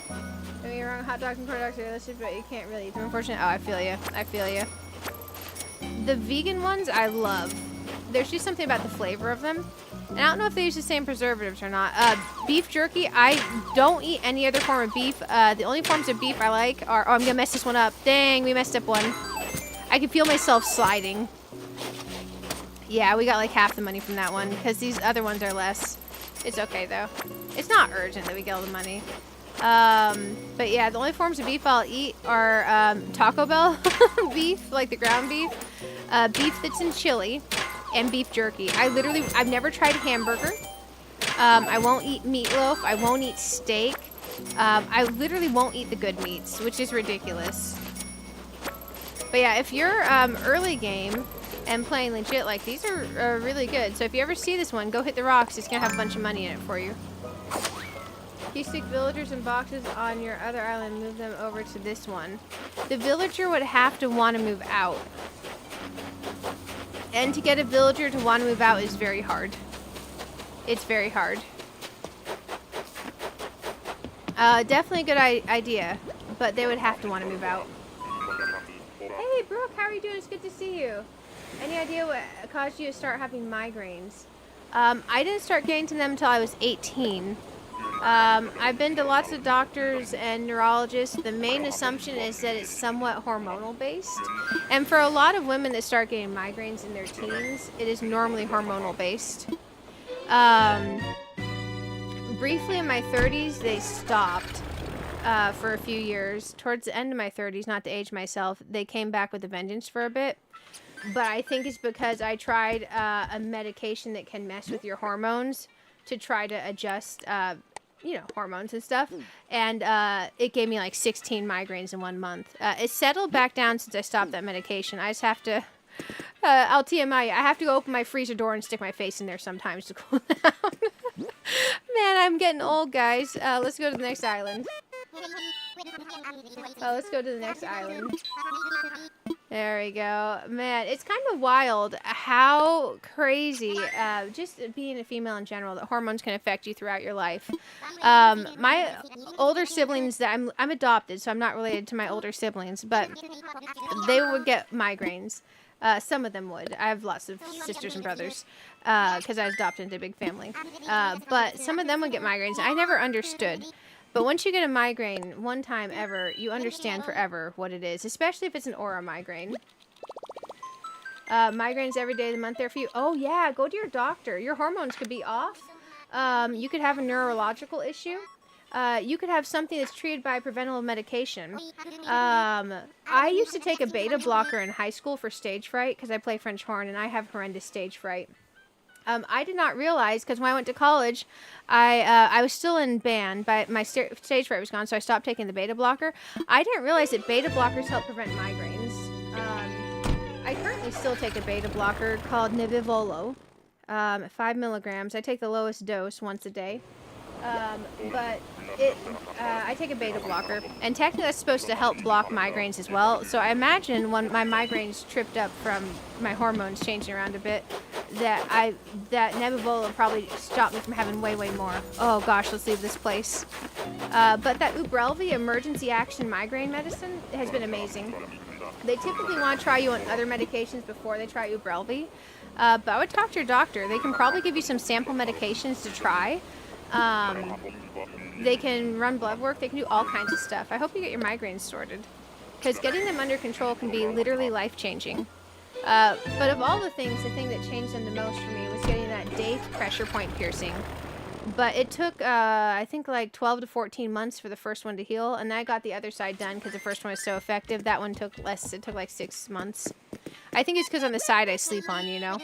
Don't get me wrong, hot dogs and corn dogs are delicious, but you can't really eat them, unfortunately. Oh, I feel you. I feel you. The vegan ones I love. There's just something about the flavor of them. And I don't know if they use the same preservatives or not. Beef jerky, I don't eat any other form of beef. The only forms of beef I like are... Oh, I'm going to mess this one up. Dang, we messed up one. I can feel myself sliding. Yeah, we got like half the money from that one because these other ones are less. It's okay, though. It's not urgent that we get all the money. But yeah, the only forms of beef I'll eat are Taco Bell beef, like the ground beef, beef that's in chili, and beef jerky. I've never tried hamburger. I won't eat meatloaf. I won't eat steak. I literally won't eat the good meats, which is ridiculous. But yeah, if you're early game and playing legit, like these are really good. So if you ever see this one, go hit the rocks. It's gonna have a bunch of money in it for you. If you stick villagers in boxes on your other island, move them over to this one. The villager would have to want to move out. And to get a villager to want to move out is very hard. It's very hard. Definitely a good idea, but they would have to want to move out. Hey, Brooke, how are you doing? It's good to see you. Any idea what caused you to start having migraines? I didn't start getting to them until I was 18. I've been to lots of doctors and neurologists. The main assumption is that it's somewhat hormonal based. And for a lot of women that start getting migraines in their teens, it is normally hormonal based. Briefly in my 30s, they stopped for a few years. Towards the end of my 30s, not to age myself, they came back with a vengeance for a bit. But I think it's because I tried a medication that can mess with your hormones to try to adjust, you know, hormones and stuff. And it gave me like 16 migraines in 1 month. It settled back down since I stopped that medication. I just have to, I'll TMI, I have to go open my freezer door and stick my face in there sometimes to cool down. Man, I'm getting old, guys. Let's go to the next island. Let's go to the next island. There we go. Man, it's kind of wild how crazy, just being a female in general, that hormones can affect you throughout your life. My older siblings, I'm adopted, so I'm not related to my older siblings, but they would get migraines. Some of them would. I have lots of sisters and brothers because I was adopted into a big family. But some of them would get migraines. I never understood. But once you get a migraine, one time ever, you understand forever what it is, especially if it's an aura migraine. Migraines every day of the month there for you. Oh, yeah, go to your doctor. Your hormones could be off. You could have a neurological issue. You could have something that's treated by preventable medication. I used to take a beta blocker in high school for stage fright because I play French horn and I have horrendous stage fright. I did not realize, because when I went to college, I was still in band, but my stage fright was gone, so I stopped taking the beta blocker. I didn't realize that beta blockers help prevent migraines. I currently still take a beta blocker called Nevivolo, 5 milligrams. I take the lowest dose once a day. But I take a beta blocker, and technically that's supposed to help block migraines as well. So I imagine when my migraines tripped up from my hormones changing around a bit, that Nebivola probably stopped me from having way more. Oh gosh, let's leave this place. But that Ubrelvy emergency action migraine medicine has been amazing. They typically want to try you on other medications before they try Ubrelvy. But I would talk to your doctor. They can probably give you some sample medications to try. They can run blood work. They can do all kinds of stuff. I hope you get your migraines sorted, because getting them under control can be literally life-changing. But of all the things, the thing that changed them the most for me was getting that Dave pressure point piercing. But it took, I think, like 12 to 14 months for the first one to heal. And I got the other side done because the first one was so effective. That one took less. It took like 6 months. I think it's because on the side I sleep on, you know?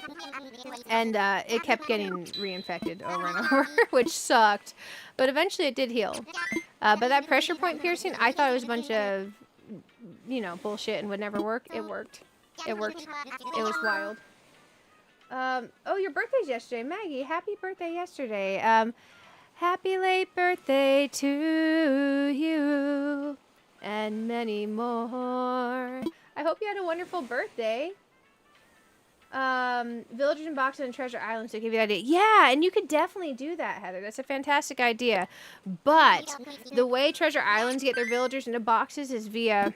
And it kept getting reinfected over and over, which sucked. But eventually it did heal. But that pressure point piercing, I thought it was a bunch of, you know, bullshit and would never work. It worked. It worked. It was wild. Oh, your birthday's yesterday. Maggie, happy birthday yesterday. Happy late birthday to you. And many more. I hope you had a wonderful birthday. Villagers and boxes and treasure islands to give you an idea. Yeah, and you could definitely do that, Heather. That's a fantastic idea. But the way treasure islands get their villagers into boxes is via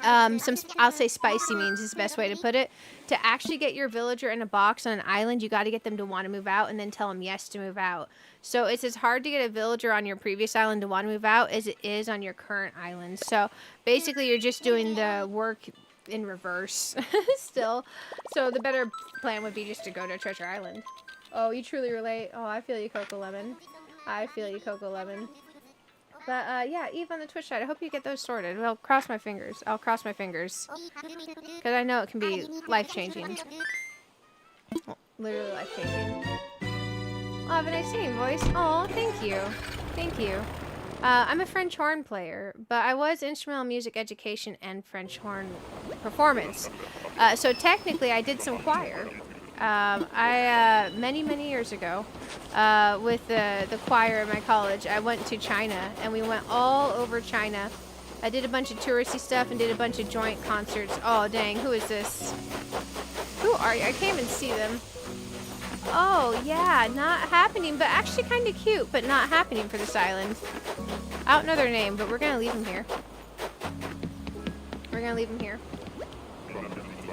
some, I'll say spicy means is the best way to put it. To actually get your villager in a box on an island, you got to get them to want to move out and then tell them yes to move out. So it's as hard to get a villager on your previous island to want to move out as it is on your current island. So basically you're just doing the work in reverse still. So the better plan would be just to go to Treasure Island. Oh, you truly relate. Oh, I feel you, Coco Lemon. I feel you, Coco Lemon. But yeah, Eve on the Twitch side, I hope you get those sorted. Well, cross my fingers. I'll cross my fingers. Because I know it can be life-changing. Well, literally life-changing. Oh, I have a nice singing voice. Oh, thank you. Thank you. I'm a French horn player, but I was instrumental music education and French horn performance. So technically, I did some choir. Many years ago, with the choir in my college, I went to China, and we went all over China. I did a bunch of touristy stuff and did a bunch of joint concerts. Oh, dang, who is this? Who are you? I can't even see them. Oh, yeah, not happening, but actually kind of cute, but not happening for this island. I don't know their name, but we're going to leave them here. We're going to leave them here.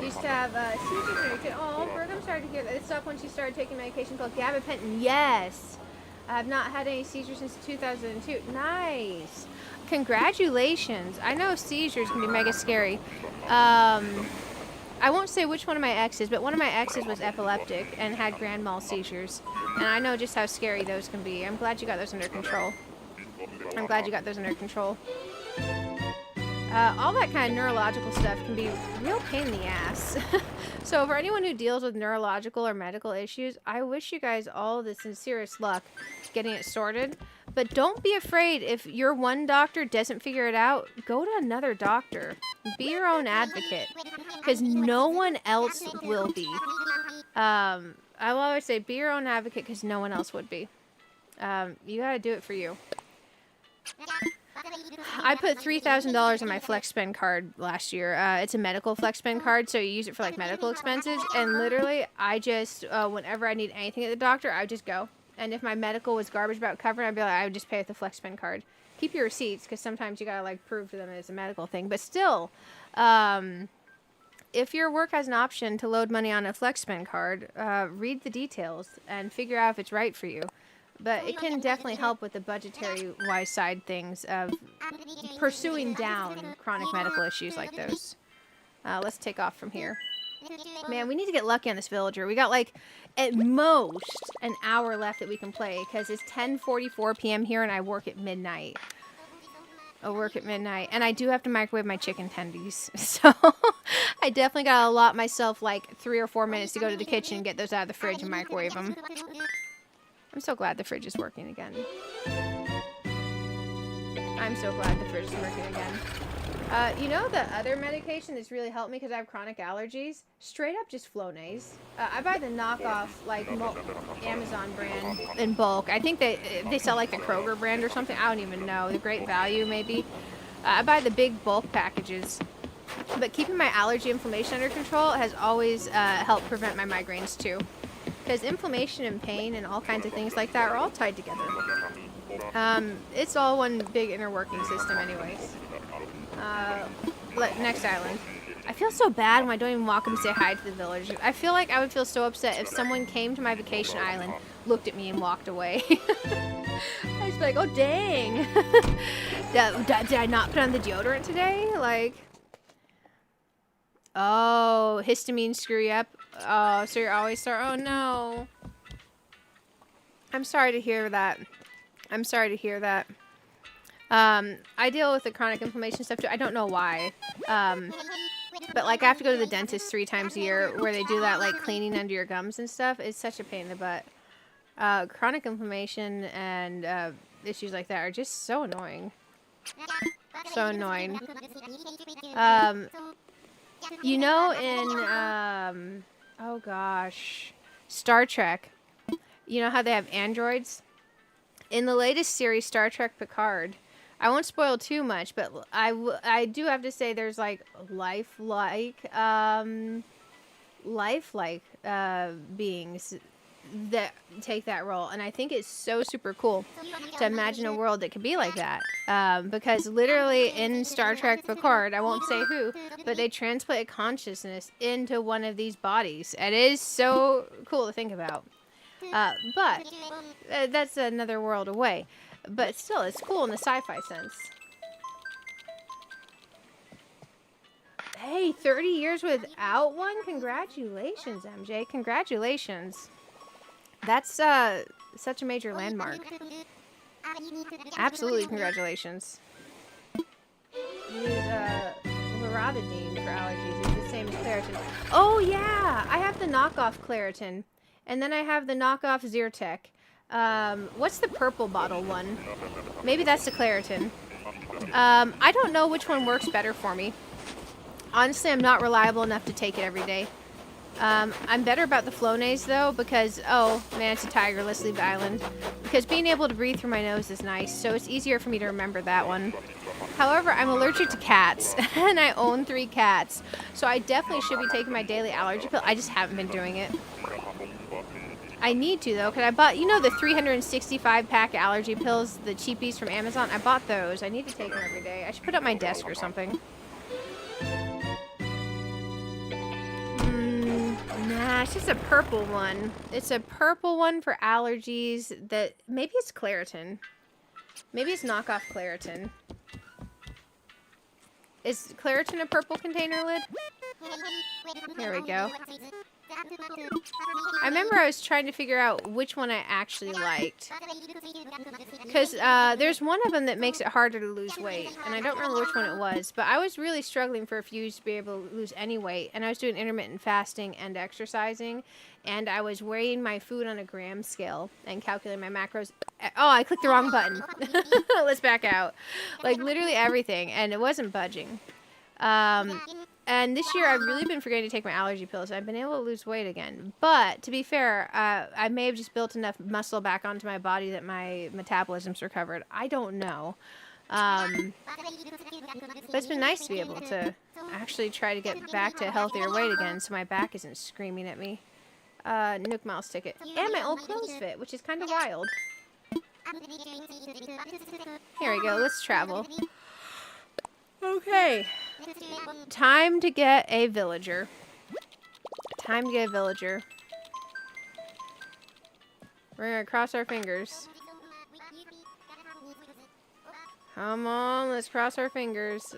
Used to have seizures. Oh, Berg, I'm sorry to hear that. It stopped when she started taking medication called gabapentin. Yes. I have not had any seizures since 2002. Nice. Congratulations. I know seizures can be mega scary. I won't say which one of my exes, but one of my exes was epileptic and had grand mal seizures. And I know just how scary those can be. I'm glad you got those under control. I'm glad you got those under control. All that kind of neurological stuff can be a real pain in the ass. So for anyone who deals with neurological or medical issues, I wish you guys all the sincerest luck getting it sorted. But don't be afraid if your one doctor doesn't figure it out, go to another doctor. Be your own advocate, because no one else will be. I will always say be your own advocate because no one else would be. You gotta do it for you. I put $3,000 on my flex spend card last year. It's a medical flex spend card, so you use it for like medical expenses. And literally, I just whenever I need anything at the doctor, I would just go. And if my medical was garbage about covering, I'd be like, I would just pay with the flex spend card. Keep your receipts, because sometimes you gotta like prove to them it's a medical thing. But still, if your work has an option to load money on a flex spend card, read the details and figure out if it's right for you. But it can definitely help with the budgetary-wise side things of pursuing down chronic medical issues like those. Let's take off from here. Man, we need to get lucky on this villager. We got, like, at most an hour left that we can play, because it's 10:44 p.m. here, and I work at midnight. I work at midnight. And I do have to microwave my chicken tendies. So I definitely got to allot myself, like, 3 or 4 minutes to go to the kitchen and get those out of the fridge and microwave them. I'm so glad the fridge is working again. I'm so glad the fridge is working again. You know the other medication that's really helped me because I have chronic allergies? Straight up just Flonase. I buy the knockoff, like, Amazon brand in bulk. I think they sell, like, the Kroger brand or something. I don't even know. The Great Value, maybe. I buy the big bulk packages. But keeping my allergy inflammation under control has always helped prevent my migraines, too. Because inflammation and pain and all kinds of things like that are all tied together. It's all one big inner working system anyways. Next island. I feel so bad when I don't even walk up and say hi to the villagers. I feel like I would feel so upset if someone came to my vacation island, looked at me, and walked away. I'd just be like, oh dang. Did I not put on the deodorant today? Like... Oh, histamine screw you up. Oh, so you're always sore. Oh no. I'm sorry to hear that. I'm sorry to hear that. I deal with the chronic inflammation stuff too. I don't know why. But like I have to go to the dentist 3 times a year where they do that like cleaning under your gums and stuff. It's such a pain in the butt. Chronic inflammation and issues like that are just so annoying. So annoying. You know in oh gosh, Star Trek. You know how they have androids? In the latest series, Star Trek Picard, I won't spoil too much, but I do have to say there's like lifelike beings that take that role, and I think it's so super cool to imagine a world that could be like that. Because literally in Star Trek Picard, I won't say who, but they transplant consciousness into one of these bodies, and it is so cool to think about. But that's another world away. But still, it's cool in the sci-fi sense. Hey, 30 years without one? Congratulations, MJ. Congratulations. That's such a major landmark. Absolutely, congratulations. Use loratadine for allergies. It's the same as Claritin. Oh, yeah! I have the knockoff Claritin. And then I have the knockoff Zyrtec. What's the purple bottle one? Maybe that's the Claritin. I don't know which one works better for me. Honestly, I'm not reliable enough to take it every day. I'm better about the Flonase, though, because, oh, man, it's a tiger. Let's leave the island. Because being able to breathe through my nose is nice, so it's easier for me to remember that one. However, I'm allergic to cats, and I own 3 cats. So I definitely should be taking my daily allergy pill. I just haven't been doing it. I need to, though, because I bought, you know, the 365-pack allergy pills, the cheapies from Amazon? I bought those. I need to take them every day. I should put up my desk or something. Nah, it's just a purple one. It's a purple one for allergies that... Maybe it's Claritin. Maybe it's knockoff Claritin. Is Claritin a purple container lid? Here we go. I remember I was trying to figure out which one I actually liked. Because there's one of them that makes it harder to lose weight. And I don't remember which one it was. But I was really struggling for a few years to be able to lose any weight. And I was doing intermittent fasting and exercising. And I was weighing my food on a gram scale and calculating my macros. Oh, I clicked the wrong button. Let's back out. Like literally everything. And it wasn't budging. And this year, I've really been forgetting to take my allergy pills. I've been able to lose weight again. But, to be fair, I may have just built enough muscle back onto my body that my metabolism's recovered. I don't know. But it's been nice to be able to actually try to get back to a healthier weight again so my back isn't screaming at me. Nook Miles ticket. And my old clothes fit, which is kind of wild. Here we go. Let's travel. Okay. Time to get a villager. Time to get a villager. We're gonna cross our fingers. Come on, let's cross our fingers.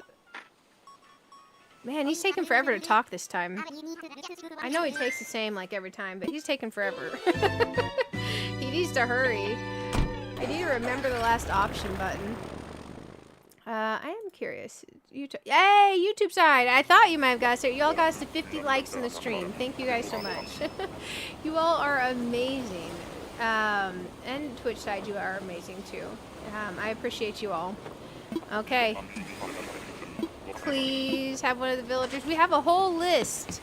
Man, he's taking forever to talk this time. I know he takes the same like every time, but he's taking forever. He needs to hurry. I need to remember the last option button. I am curious. YouTube. Yay, YouTube side. I thought you might have got us there. You all got us to 50 likes in the stream. Thank you guys so much. You all are amazing. And Twitch side, you are amazing too. I appreciate you all. Okay. Please have one of the villagers. We have a whole list.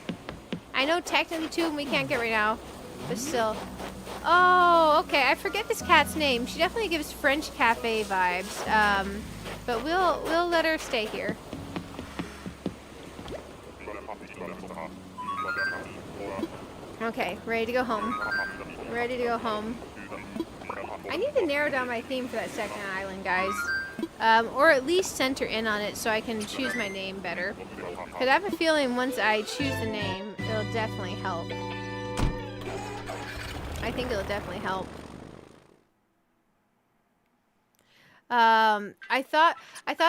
I know technically 2 of them we can't get right now, but still. Oh, okay. I forget this cat's name. She definitely gives French cafe vibes. But we'll let her stay here. Okay, ready to go home. Ready to go home. I need to narrow down my theme for that second island, guys. Or at least center in on it so I can choose my name better. Because I have a feeling once I choose the name, it'll definitely help. I think it'll definitely help. I thought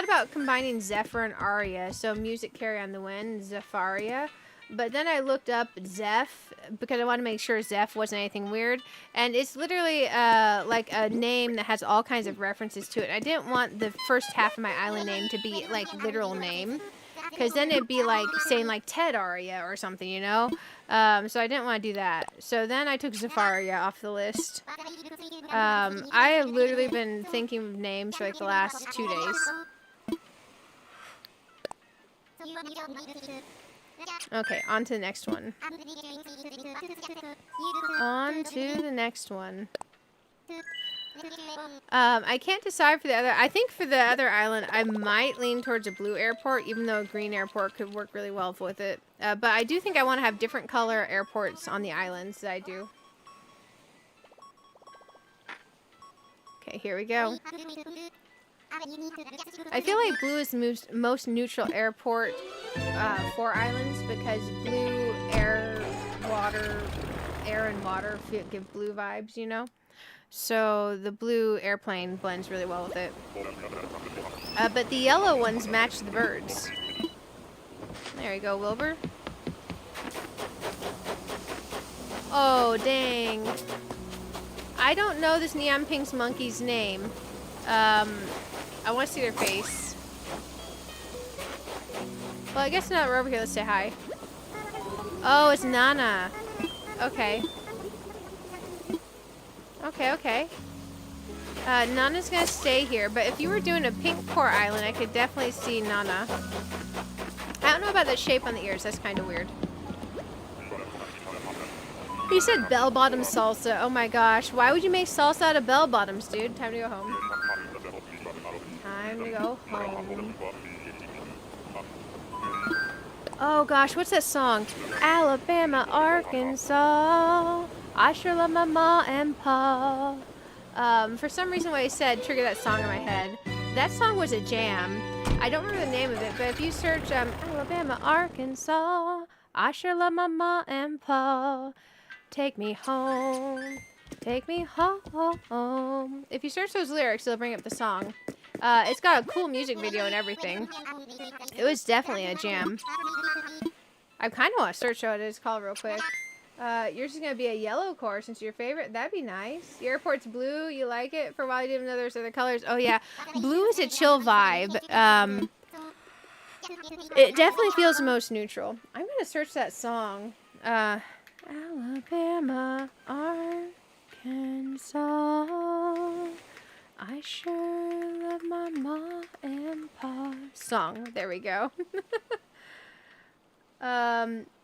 about combining Zephyr and Aria, so music carry on the wind, Zephyria. But then I looked up Zeph because I wanted to make sure Zeph wasn't anything weird. And it's literally like a name that has all kinds of references to it. I didn't want the first half of my island name to be like literal name. Because then it'd be like saying like Ted Aria or something, you know? So I didn't want to do that. So then I took Zafaria off the list. I have literally been thinking of names for like the last 2 days. Okay, on to the next one. On to the next one. I can't decide for the other. I think for the other island, I might lean towards a blue airport, even though a green airport could work really well with it. But I do think I want to have different color airports on the islands that I do. Okay, here we go. I feel like blue is the most neutral airport for islands because blue, air and water give blue vibes, you know? So the blue airplane blends really well with it. But the yellow ones match the birds. There you go, Wilbur. Oh, dang. I don't know this Neon Pink's monkey's name. I want to see their face. Well, I guess now that we're over here, let's say hi. Oh, it's Nana. Okay. Okay. Nana's gonna stay here, but if you were doing a pink core island, I could definitely see Nana. I don't know about the shape on the ears. That's kind of weird. He said bell-bottom salsa. Oh my gosh. Why would you make salsa out of bell-bottoms, dude? Time to go home. Time to go home. Oh gosh, what's that song? Alabama, Arkansas. I sure love my ma and pa. For some reason what I said triggered that song in my head. That song was a jam. I don't remember the name of it, but if you search Alabama, Arkansas, I sure love my ma and pa. Take me home. Take me home. If you search those lyrics, it'll bring up the song. It's got a cool music video and everything. It was definitely a jam. I kind of want to search what it is called real quick. Yours is going to be a yellow core since your favorite. That'd be nice. Your airport's blue. You like it? For a while you didn't know there's other colors. Oh, yeah. Blue is a chill vibe. It definitely feels the most neutral. I'm going to search that song. Alabama, Arkansas. I sure love my ma and pa. Song. There we go.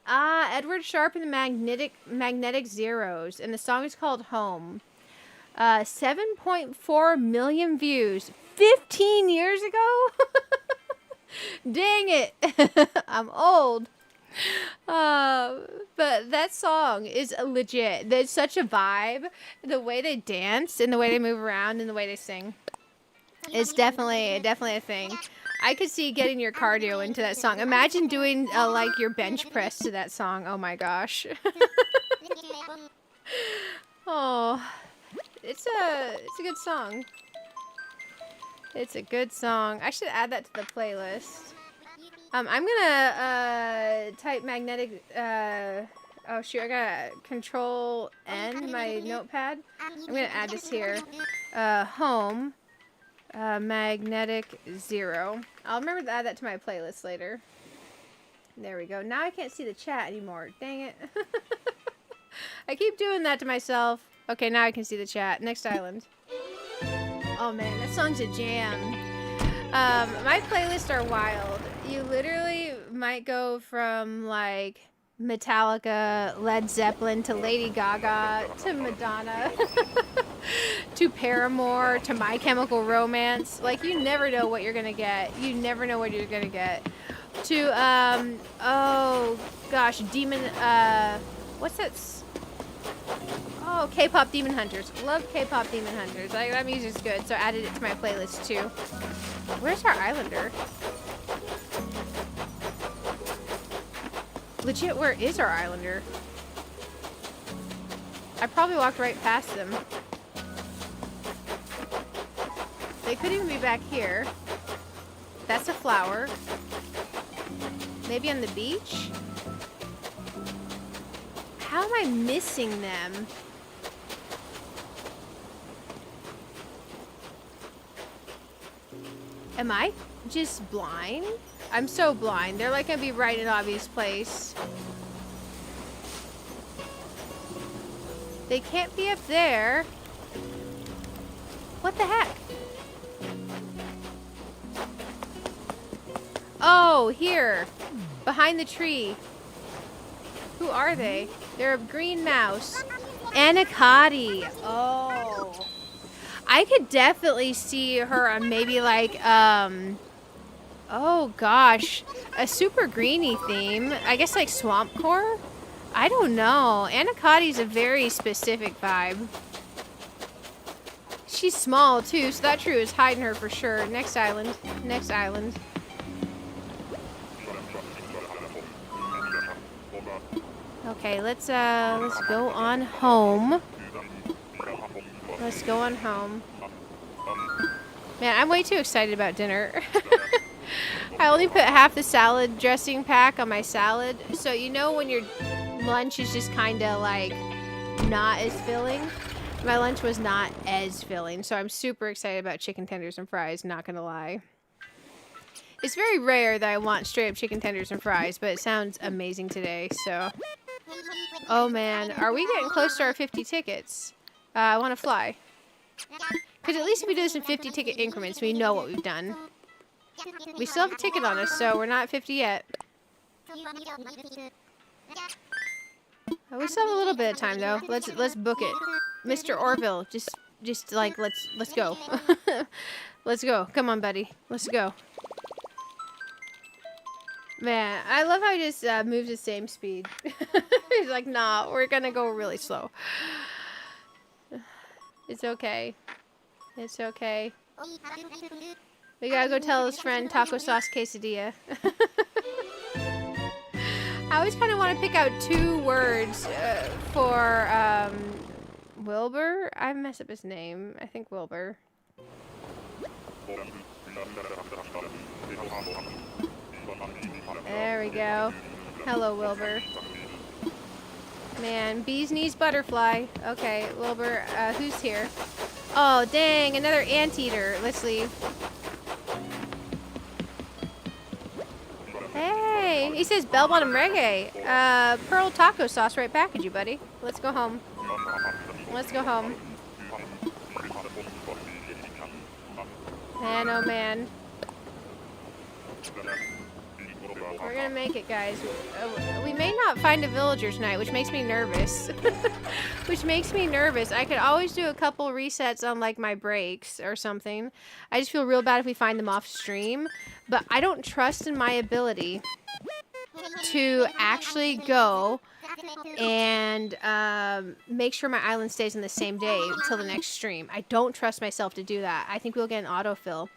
Edward Sharpe and the Magnetic Zeros, and the song is called Home. 7.4 million views 15 years ago. Dang it. I'm old. But that song is legit. There's such a vibe. The way they dance and the way they move around and the way they sing. It's definitely a thing. I could see getting your cardio into that song. Imagine doing like your bench press to that song. Oh my gosh. Oh, it's a good song. It's a good song. I should add that to the playlist. I'm gonna type magnetic. Oh shoot! I gotta Control N my notepad. I'm gonna add this here. Home. Magnetic Zero. I'll remember to add that to my playlist later. There we go. Now I can't see the chat anymore. Dang it. I keep doing that to myself. Okay, now I can see the chat. Next island. Oh man, that song's a jam. My playlists are wild. You literally might go from like Metallica, Led Zeppelin, to Lady Gaga, to Madonna, to Paramore, to My Chemical Romance. Like, you never know what you're gonna get. You never know what you're gonna get. To, oh gosh, what's that? Oh, K-pop Demon Hunters. Love K-pop Demon Hunters. Like, that music's good, so I added it to my playlist too. Where's our islander? Legit, where is our islander? I probably walked right past them. They could even be back here. That's a flower. Maybe on the beach? How am I missing them? Am I just blind? I'm so blind. They're like gonna be right in an obvious place. They can't be up there. What the heck? Oh, here. Behind the tree. Who are they? They're a green mouse. Anacotti. Oh. I could definitely see her on maybe like, oh gosh, a super greeny theme. I guess like swamp core? I don't know. Anacotti's a very specific vibe. She's small too, so that tree is hiding her for sure. Next island. Next island. Okay, let's go on home. Let's go on home. Man, I'm way too excited about dinner. I only put half the salad dressing pack on my salad. So you know when your lunch is just kind of like not as filling? My lunch was not as filling. So I'm super excited about chicken tenders and fries, not gonna lie. It's very rare that I want straight up chicken tenders and fries, but it sounds amazing today, so. Oh man, are we getting close to our 50 tickets? I want to fly. Because at least if we do this in 50 ticket increments, we know what we've done. We still have a ticket on us, so we're not at 50 yet. We still have a little bit of time though. Let's book it. Mr. Orville, just like let's go. Let's go. Come on, buddy. Let's go. Man, I love how he just moves the same speed. He's like, nah, we're gonna go really slow. It's okay. It's okay. We gotta go tell his friend taco sauce quesadilla. I always kind of want to pick out 2 words for Wilbur. I messed up his name. I think Wilbur. There we go. Hello, Wilbur. Man, bee's knees butterfly. Okay, Wilbur, who's here? Oh, dang, another anteater. Let's leave. Hey, he says bell bottom reggae. Pearl taco sauce right back at you, buddy. Let's go home. Let's go home. Man, oh man. We're gonna make it, guys. We may not find a villager tonight, which makes me nervous. Which makes me nervous. I could always do a couple resets on like my breaks or something. I just feel real bad if we find them off stream. But I don't trust in my ability to actually go and make sure my island stays on the same day until the next stream. I don't trust myself to do that. I think we'll get an autofill.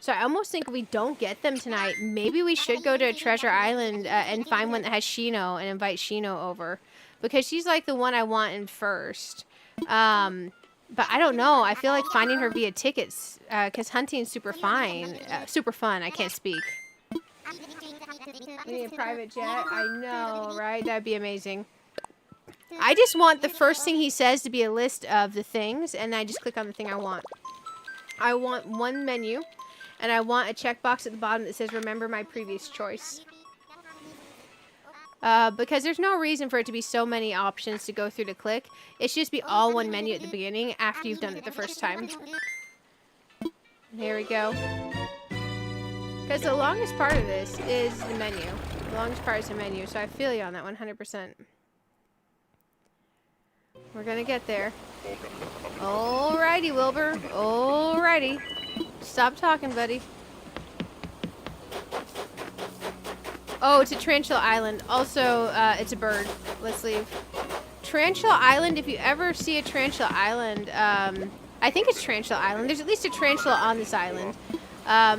So I almost think if we don't get them tonight, maybe we should go to a treasure island and find one that has Shino and invite Shino over. Because she's like the one I want in first. But I don't know. I feel like finding her via tickets, because hunting's super fun. Super fun. I can't speak. We need a private jet. I know, right? That'd be amazing. I just want the first thing he says to be a list of the things, and I just click on the thing I want. I want one menu, and I want a checkbox at the bottom that says, remember my previous choice. Because there's no reason for it to be so many options to go through to click. It should just be all one menu at the beginning after you've done it the first time. Here we go. Because the longest part of this is the menu. The longest part is the menu, so I feel you on that 100%. We're gonna get there. Alrighty, Wilbur. Alrighty. Stop talking, buddy. Oh, it's a Tarantula Island. Also, it's a bird. Let's leave. Tarantula Island, if you ever see a Tarantula Island, I think it's Tarantula Island. There's at least a tarantula on this island.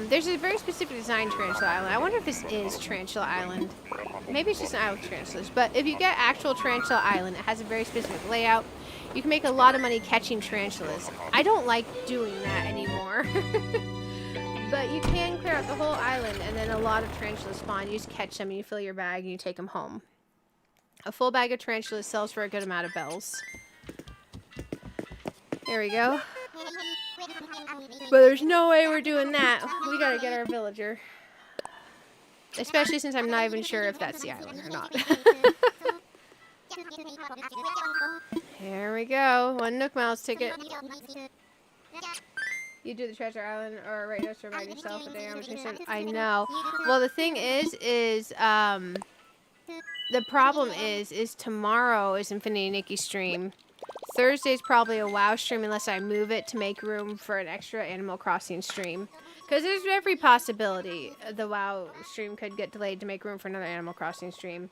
There's a very specific design Tarantula Island. I wonder if this is Tarantula Island. Maybe it's just an island with tarantulas. But if you get actual Tarantula Island, it has a very specific layout. You can make a lot of money catching tarantulas. I don't like doing that anymore. But you can clear out the whole island, and then a lot of tarantulas spawn. You just catch them, and you fill your bag, and you take them home. A full bag of tarantulas sells for a good amount of bells. There we go. But there's no way we're doing that. We gotta get our villager. Especially since I'm not even sure if that's the island or not. Here we go. One Nook Miles ticket. You do the treasure island or right now to remind yourself a day on vacation. I know. Well, the thing is the problem is tomorrow is Infinity Nikki's stream. Thursday's probably a WoW stream unless I move it to make room for an extra Animal Crossing stream. Because there's every possibility the WoW stream could get delayed to make room for another Animal Crossing stream.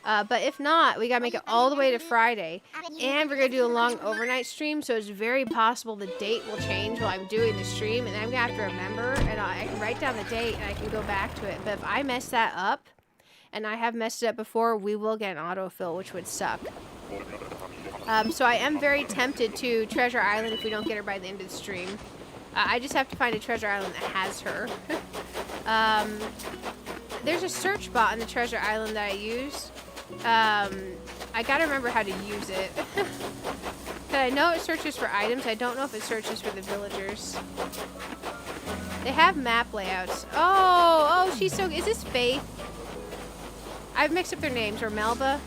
But if not, we gotta make it all the way to Friday. And we're gonna do a long overnight stream, so it's very possible the date will change while I'm doing the stream. And I'm gonna have to remember, and I can write down the date and I can go back to it. But if I mess that up, and I have messed it up before, we will get an autofill, which would suck. So I am very tempted to Treasure Island if we don't get her by the end of the stream. I just have to find a Treasure Island that has her. There's a search bot on the Treasure Island that I use. I gotta remember how to use it. I know it searches for items. I don't know if it searches for the villagers. They have map layouts. Oh, she's so... Is this Faith? I've mixed up their names. Or Melba?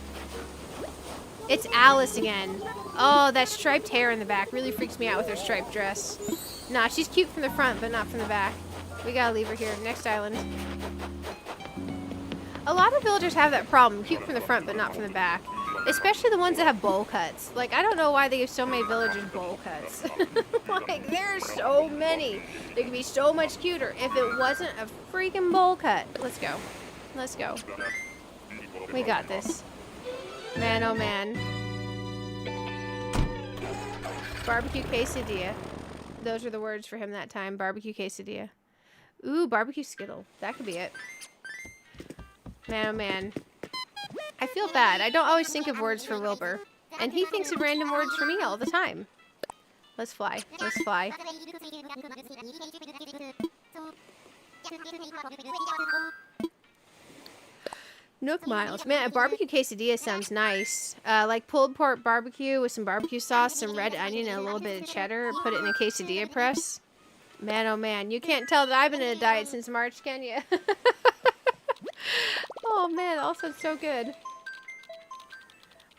It's Alice again. Oh, that striped hair in the back really freaks me out with her striped dress. Nah, she's cute from the front, but not from the back. We gotta leave her here. Next island. A lot of villagers have that problem. Cute from the front, but not from the back. Especially the ones that have bowl cuts. Like, I don't know why they give so many villagers bowl cuts. Like, there's so many. They could be so much cuter if it wasn't a freaking bowl cut. Let's go. Let's go. We got this. Man, oh man. Barbecue quesadilla. Those are the words for him that time. Barbecue quesadilla. Ooh, barbecue skittle. That could be it. Man, oh man. I feel bad. I don't always think of words for Wilbur. And he thinks of random words for me all the time. Let's fly. Let's fly. Nook Miles. Man, a barbecue quesadilla sounds nice. Like pulled pork barbecue with some barbecue sauce, some red onion, and a little bit of cheddar. Put it in a quesadilla press. Man, oh man. You can't tell that I've been in a diet since March, can you? Oh man, that all sounds so good.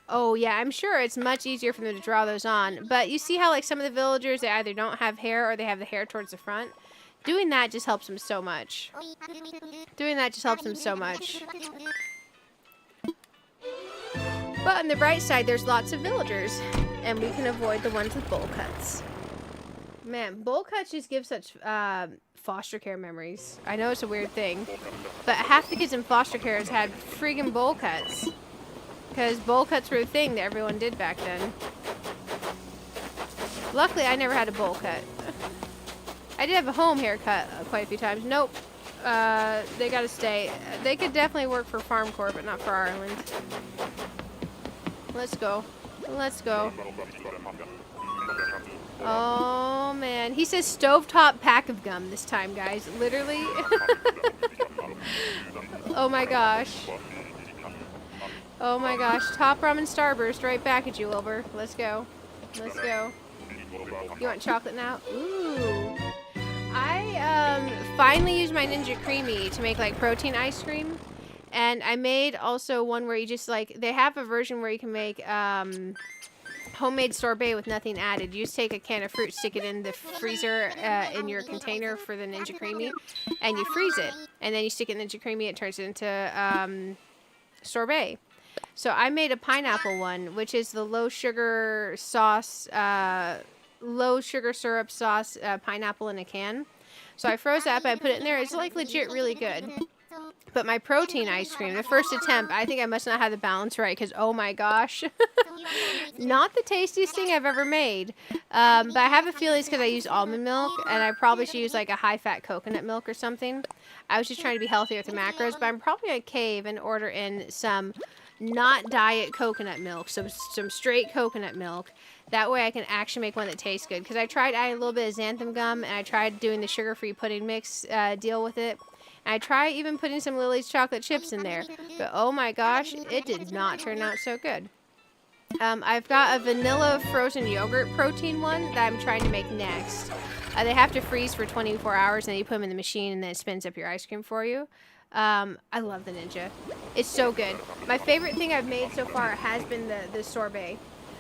Oh yeah, I'm sure it's much easier for them to draw those on. But you see how like some of the villagers, they either don't have hair or they have the hair towards the front? Doing that just helps them so much. Doing that just helps them so much. But on the bright side, there's lots of villagers. And we can avoid the ones with bowl cuts. Man, bowl cuts just give such foster care memories. I know it's a weird thing. But half the kids in foster care has had friggin' bowl cuts. Because bowl cuts were a thing that everyone did back then. Luckily, I never had a bowl cut. I did have a home haircut quite a few times. Nope. They gotta stay. They could definitely work for FarmCorp, but not for our island. Let's go. Let's go. Oh, man. He says stovetop pack of gum this time, guys. Literally. Oh, my gosh. Oh, my gosh. Top ramen starburst right back at you, Wilbur. Let's go. Let's go. You want chocolate now? Ooh. I finally used my Ninja Creamy to make like protein ice cream. And I made also one where you just like, they have a version where you can make homemade sorbet with nothing added. You just take a can of fruit, stick it in the freezer in your container for the Ninja Creamy, and you freeze it. And then you stick it in Ninja Creamy, it turns it into sorbet. So I made a pineapple one, which is the low sugar sauce, low sugar syrup sauce pineapple in a can. So I froze that up, I put it in there. It's like legit really good. But my protein ice cream, the first attempt, I think I must not have the balance right because, oh my gosh. Not the tastiest thing I've ever made. But I have a feeling it's because I use almond milk and I probably should use like a high-fat coconut milk or something. I was just trying to be healthy with the macros, but I'm probably going to cave and order in some not diet coconut milk, some straight coconut milk. That way I can actually make one that tastes good. Because I tried adding a little bit of xanthan gum and I tried doing the sugar-free pudding mix deal with it. And I tried even putting some Lily's chocolate chips in there. But oh my gosh, it did not turn out so good. I've got a vanilla frozen yogurt protein one that I'm trying to make next. They have to freeze for 24 hours, and then you put them in the machine, and then it spins up your ice cream for you. I love the Ninja. It's so good. My favorite thing I've made so far has been the sorbet.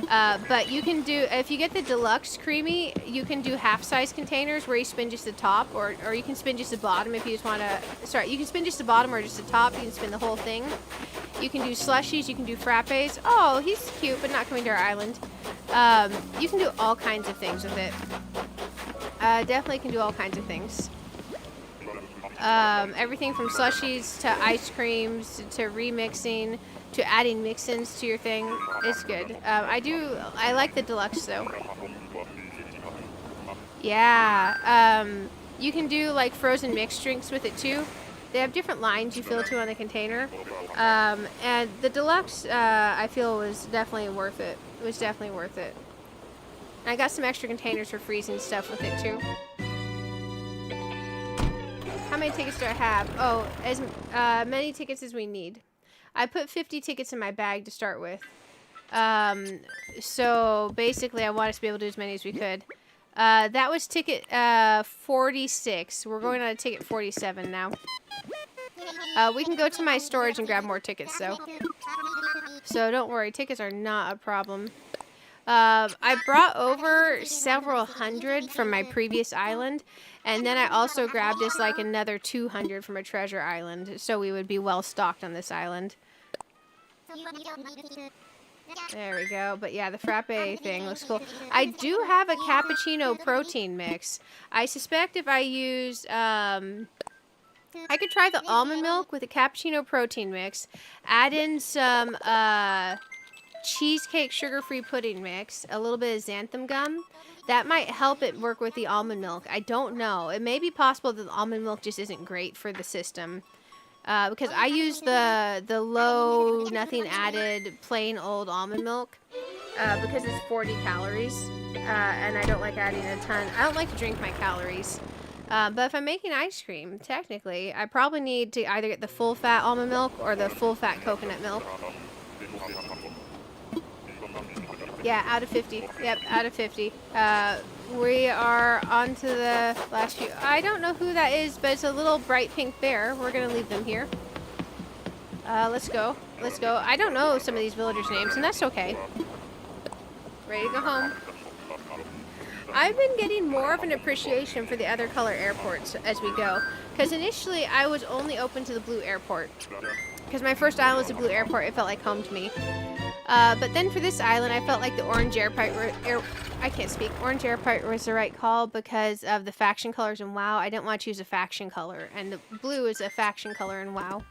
But you can do, if you get the deluxe creamy, you can do half-size containers where you spin just the top, or you can spin just the bottom if you just want to, sorry, you can spin just the bottom or just the top. You can spin the whole thing. You can do slushies, you can do frappes. Oh, he's cute, but not coming to our island. You can do all kinds of things with it. Definitely can do all kinds of things. Everything from slushies to ice creams to remixing to adding mix-ins to your thing. It's good. I like the deluxe though. Yeah. You can do like frozen mixed drinks with it too. They have different lines you fill to on the container. And the deluxe, I feel was definitely worth it. It was definitely worth it. And I got some extra containers for freezing stuff with it too. How many tickets do I have? Oh, as many tickets as we need. I put 50 tickets in my bag to start with. So basically I want us to be able to do as many as we could. That was ticket 46. We're going on a ticket 47 now. We can go to my storage and grab more tickets though. So don't worry, tickets are not a problem. I brought over several hundred from my previous island, and then I also grabbed just like another 200 from a treasure island, so we would be well stocked on this island. There we go. But yeah, the frappe thing looks cool. I do have a cappuccino protein mix. I suspect if I used, I could try the almond milk with a cappuccino protein mix, add in some, cheesecake sugar-free pudding mix, a little bit of xanthan gum. That might help it work with the almond milk. I don't know. It may be possible that the almond milk just isn't great for the system. Because I use the low, nothing added, plain old almond milk. Because it's 40 calories. And I don't like adding a ton. I don't like to drink my calories. But if I'm making ice cream, technically, I probably need to either get the full-fat almond milk or the full-fat coconut milk. Yeah, out of 50. Yep, out of 50. We are on to the last few. I don't know who that is, but it's a little bright pink bear. We're going to leave them here. Let's go. Let's go. I don't know some of these villagers' names, and that's okay. Ready to go home. I've been getting more of an appreciation for the other color airports as we go. Because initially, I was only open to the blue airport. Because my first island was a blue airport. It felt like home to me. But then for this island, I felt like the orange airport, orange airport was the right call because of the faction colors in WoW. I didn't want to choose a faction color, and the blue is a faction color in WoW.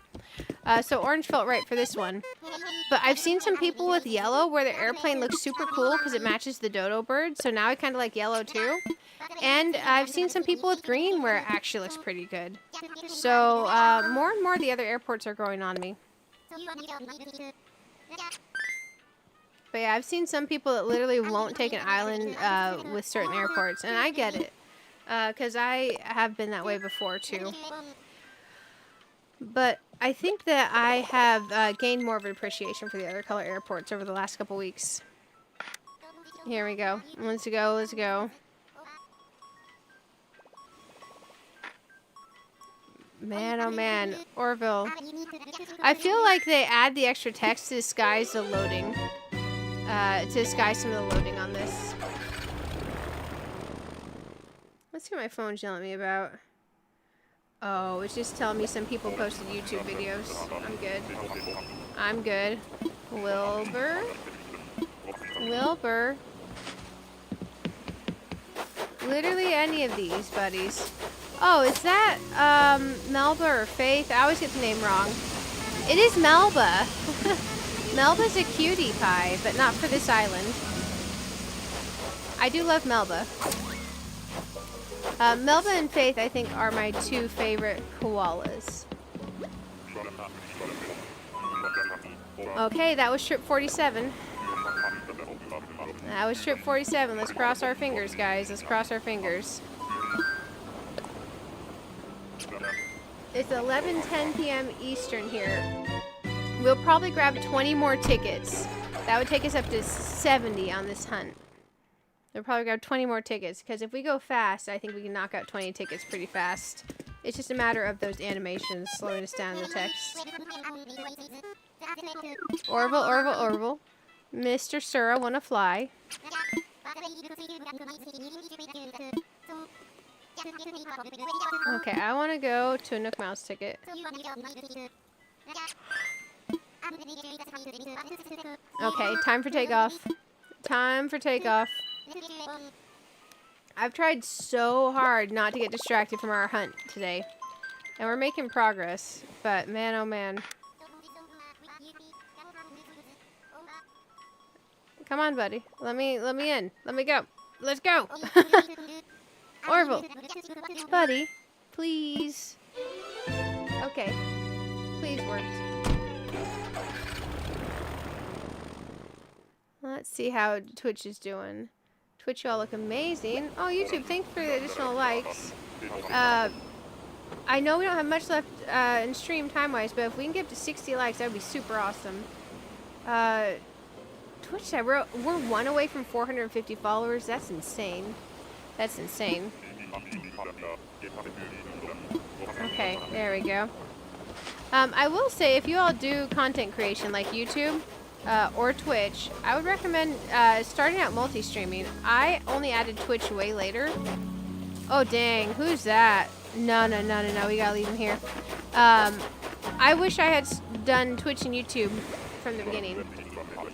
So orange felt right for this one. But I've seen some people with yellow where the airplane looks super cool because it matches the dodo bird. So now I kind of like yellow too. And I've seen some people with green where it actually looks pretty good. So more and more the other airports are growing on me. But yeah, I've seen some people that literally won't take an island with certain airports, and I get it, because I have been that way before too. But I think that I have gained more of an appreciation for the other color airports over the last couple weeks. Here we go. Let's go, let's go. Man, oh man, Orville. I feel like they add the extra text to disguise the loading. To disguise some of the loading on this. Let's see what my phone's yelling at me about. Oh, it's just telling me some people posted YouTube videos. I'm good. I'm good. Wilbur? Wilbur? Literally any of these, buddies. Oh, is that, Melba or Faith? I always get the name wrong. It is Melba. Melba's a cutie pie, but not for this island. I do love Melba. Melba and Faith, I think, are my two favorite koalas. Okay, that was trip 47. That was trip 47. Let's cross our fingers, guys. Let's cross our fingers. It's 11:10 p.m. Eastern here. We'll probably grab 20 more tickets. That would take us up to 70 on this hunt. We'll probably grab 20 more tickets, because if we go fast, I think we can knock out 20 tickets pretty fast. It's just a matter of those animations slowing us down in the text. Orville, Orville, Orville. Mr. Sir, I want to fly. Okay, I want to go to a Nook Mouse ticket. Okay, time for takeoff. Time for takeoff. I've tried so hard not to get distracted from our hunt today. And we're making progress. But man, oh man. Come on, buddy. Let me in. Let me go. Let's go. Orville. Buddy. Please. Okay. Please work. Let's see how Twitch is doing. Twitch, y'all look amazing. Oh, YouTube, thanks for the additional likes. I know we don't have much left in stream time-wise, but if we can get up to 60 likes, that would be super awesome. Twitch said we're one away from 450 followers. That's insane. That's insane. Okay, there we go. I will say, if you all do content creation like YouTube or Twitch, I would recommend starting out multi-streaming. I only added Twitch way later. Oh, dang. Who's that? No. We gotta leave him here. I wish I had done Twitch and YouTube from the beginning.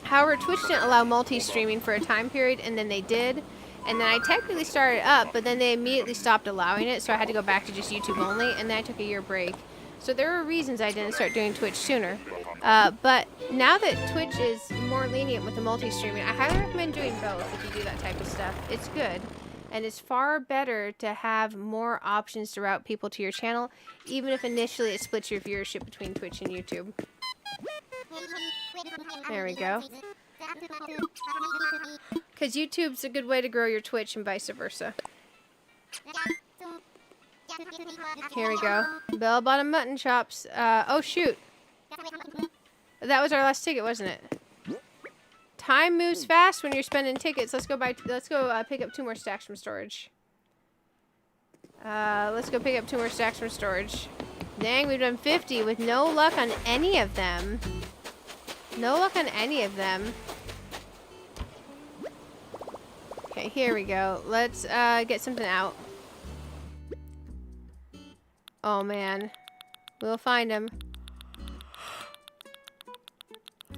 However, Twitch didn't allow multi-streaming for a time period, and then they did. And then I technically started up, but then they immediately stopped allowing it, so I had to go back to just YouTube only, and then I took a year break. So there were reasons I didn't start doing Twitch sooner. But now that Twitch is more lenient with the multi-streaming, I highly recommend doing both if you do that type of stuff. It's good. And it's far better to have more options to route people to your channel, even if initially it splits your viewership between Twitch and YouTube. There we go. Because YouTube's a good way to grow your Twitch and vice versa. Here we go. Bell bottom mutton chops. Oh shoot. That was our last ticket, wasn't it? Time moves fast when you're spending tickets. Let's go pick up 2 more stacks from storage. Let's go pick up 2 more stacks from storage. Dang, we've done 50 with no luck on any of them. No luck on any of them. Okay, here we go. Let's get something out. Oh man. We'll find him.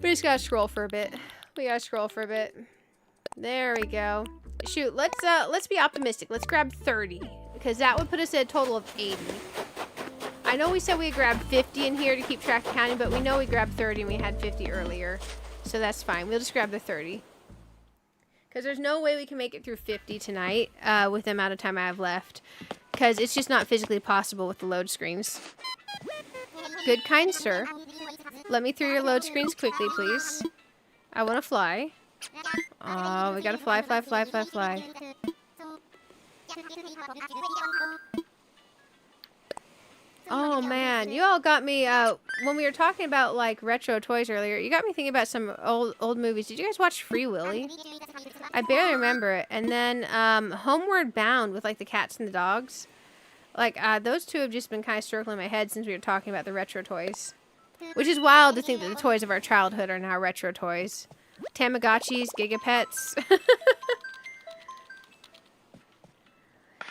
We just gotta scroll for a bit. There we go. Shoot, let's be optimistic. Let's grab 30. Because that would put us at a total of 80. I know we said we grabbed 50 in here to keep track of counting, but we know we grabbed 30 and we had 50 earlier. So that's fine. We'll just grab the 30. Because there's no way we can make it through 50 tonight with the amount of time I have left. Because it's just not physically possible with the load screens. Good, kind sir. Let me through your load screens quickly, please. I want to fly. Oh, we gotta fly. Oh man, you all got me, when we were talking about like retro toys earlier, you got me thinking about some old movies. Did you guys watch Free Willy? I barely remember it. And then, Homeward Bound with like the cats and the dogs. Like, those two have just been kind of circling my head since we were talking about the retro toys. Which is wild to think that the toys of our childhood are now retro toys. Tamagotchis, Gigapets.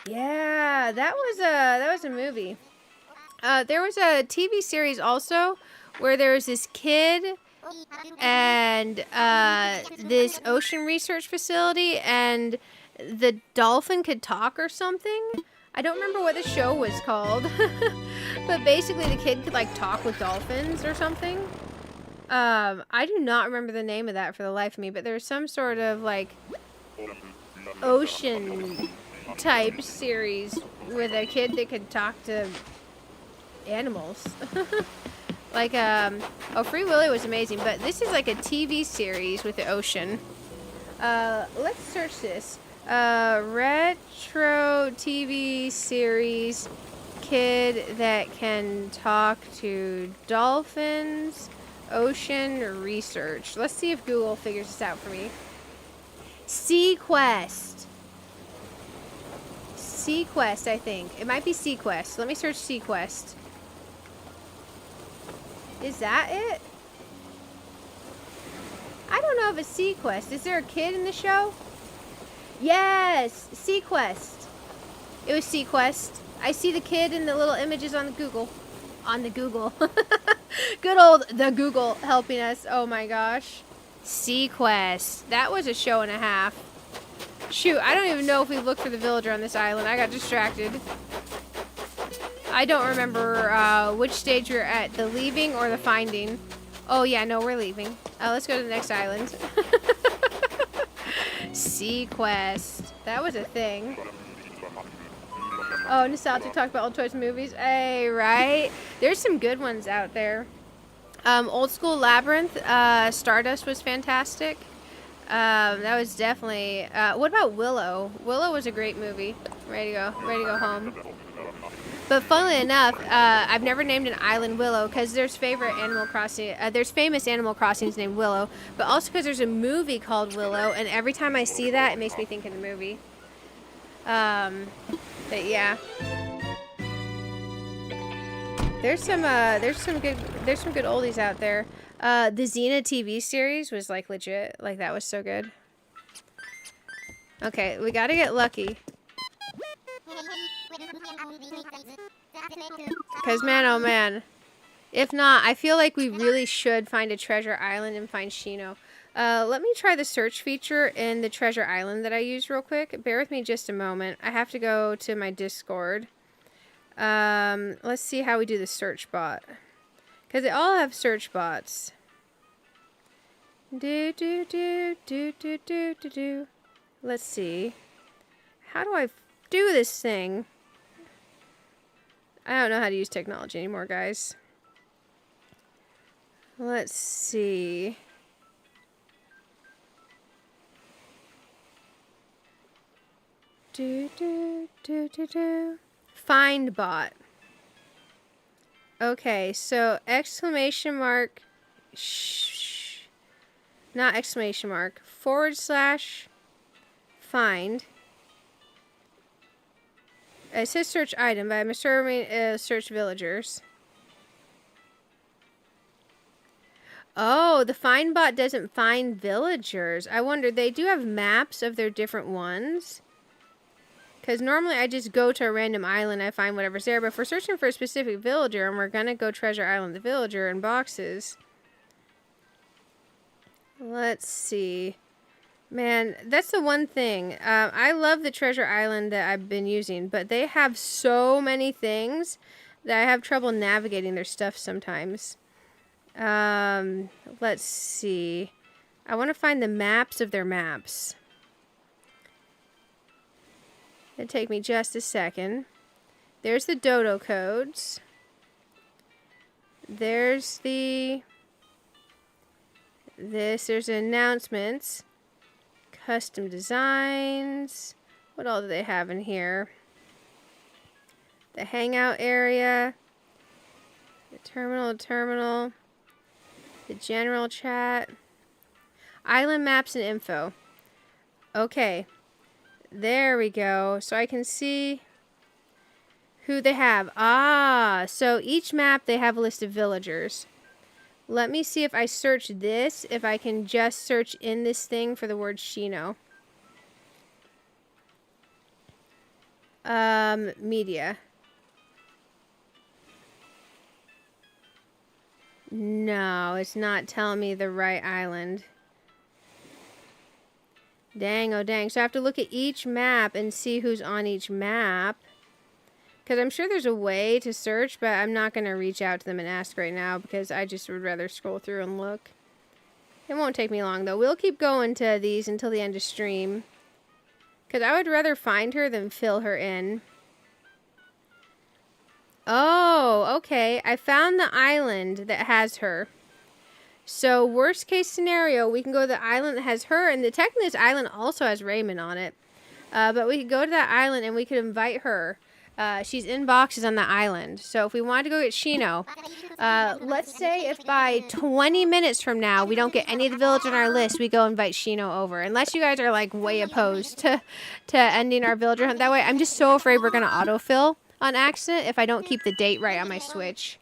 Yeah, that was a movie. There was a TV series also where there was this kid and this ocean research facility, and the dolphin could talk or something. I don't remember what the show was called, but basically the kid could like talk with dolphins or something. I do not remember the name of that for the life of me, but there was some sort of like ocean type series with a kid that could talk to animals. Like, oh, Free Willy was amazing, but this is like a TV series with the ocean. Let's search this. Retro TV series kid that can talk to dolphins, ocean research. Let's see if Google figures this out for me. Sequest. Sequest, I think. It might be Sequest. Let me search Sequest. Is that it? I don't know if it's Sequest. Is there a kid in the show? Yes! Sequest. It was Sequest. I see the kid in the little images on the Google. On the Google. Good old the Google helping us. Oh my gosh. Sequest. That was a show and a half. Shoot, I don't even know if we looked for the villager on this island. I got distracted. I don't remember which stage we're at. The leaving or the finding. Oh yeah, no, we're leaving. Let's go to the next island. Sequest. That was a thing. Oh, nostalgic talk about old toys and movies. Hey, right? There's some good ones out there. Old school Labyrinth. Stardust was fantastic. That was definitely... what about Willow? Willow was a great movie. Ready to go home. But funnily enough, I've never named an island Willow because there's famous Animal Crossings named Willow, but also because there's a movie called Willow, and every time I see that, it makes me think of the movie. But yeah, there's some good oldies out there. The Xena TV series was like legit, like that was so good. Okay, we gotta get lucky. Because, man, oh, man. If not, I feel like we really should find a treasure island and find Shino. Let me try the search feature in the treasure island that I used real quick. Bear with me just a moment. I have to go to my Discord. Let's see how we do the search bot. Because they all have search bots. Let's see. How do I do this thing? I don't know how to use technology anymore, guys. Let's see. Find bot. Okay, so exclamation mark, not exclamation mark, / find. It says search item, but I'm assuming search villagers. Oh, the find bot doesn't find villagers. I wonder, they do have maps of their different ones. Because normally I just go to a random island, I find whatever's there. But if we're searching for a specific villager, and we're going to go Treasure Island the Villager in boxes. Let's see. Man, that's the one thing. I love the Treasure Island that I've been using, but they have so many things that I have trouble navigating their stuff sometimes. Let's see. I want to find the maps of their maps. It'll take me just a second. There's the dodo codes. There's the... There's announcements. Custom designs. What all do they have in here? The hangout area. The terminal. The general chat. Island maps and info. Okay. There we go. So I can see who they have. Ah, so each map they have a list of villagers. Let me see if I search this, if I can just search in this thing for the word Shino. Media. No, it's not telling me the right island. Dang, oh dang. So I have to look at each map and see who's on each map. Because I'm sure there's a way to search, but I'm not going to reach out to them and ask right now because I just would rather scroll through and look. It won't take me long, though. We'll keep going to these until the end of stream. Because I would rather find her than fill her in. Oh, okay. I found the island that has her. So, worst case scenario, we can go to the island that has her. And technically, this island also has ramen on it. But we could go to that island and we could invite her. She's in boxes on the island. So if we wanted to go get Shino, let's say if by 20 minutes from now we don't get any of the village on our list, we go invite Shino over. Unless you guys are like way opposed to ending our villager hunt that way. I'm just so afraid we're going to autofill on accident if I don't keep the date right on my Switch.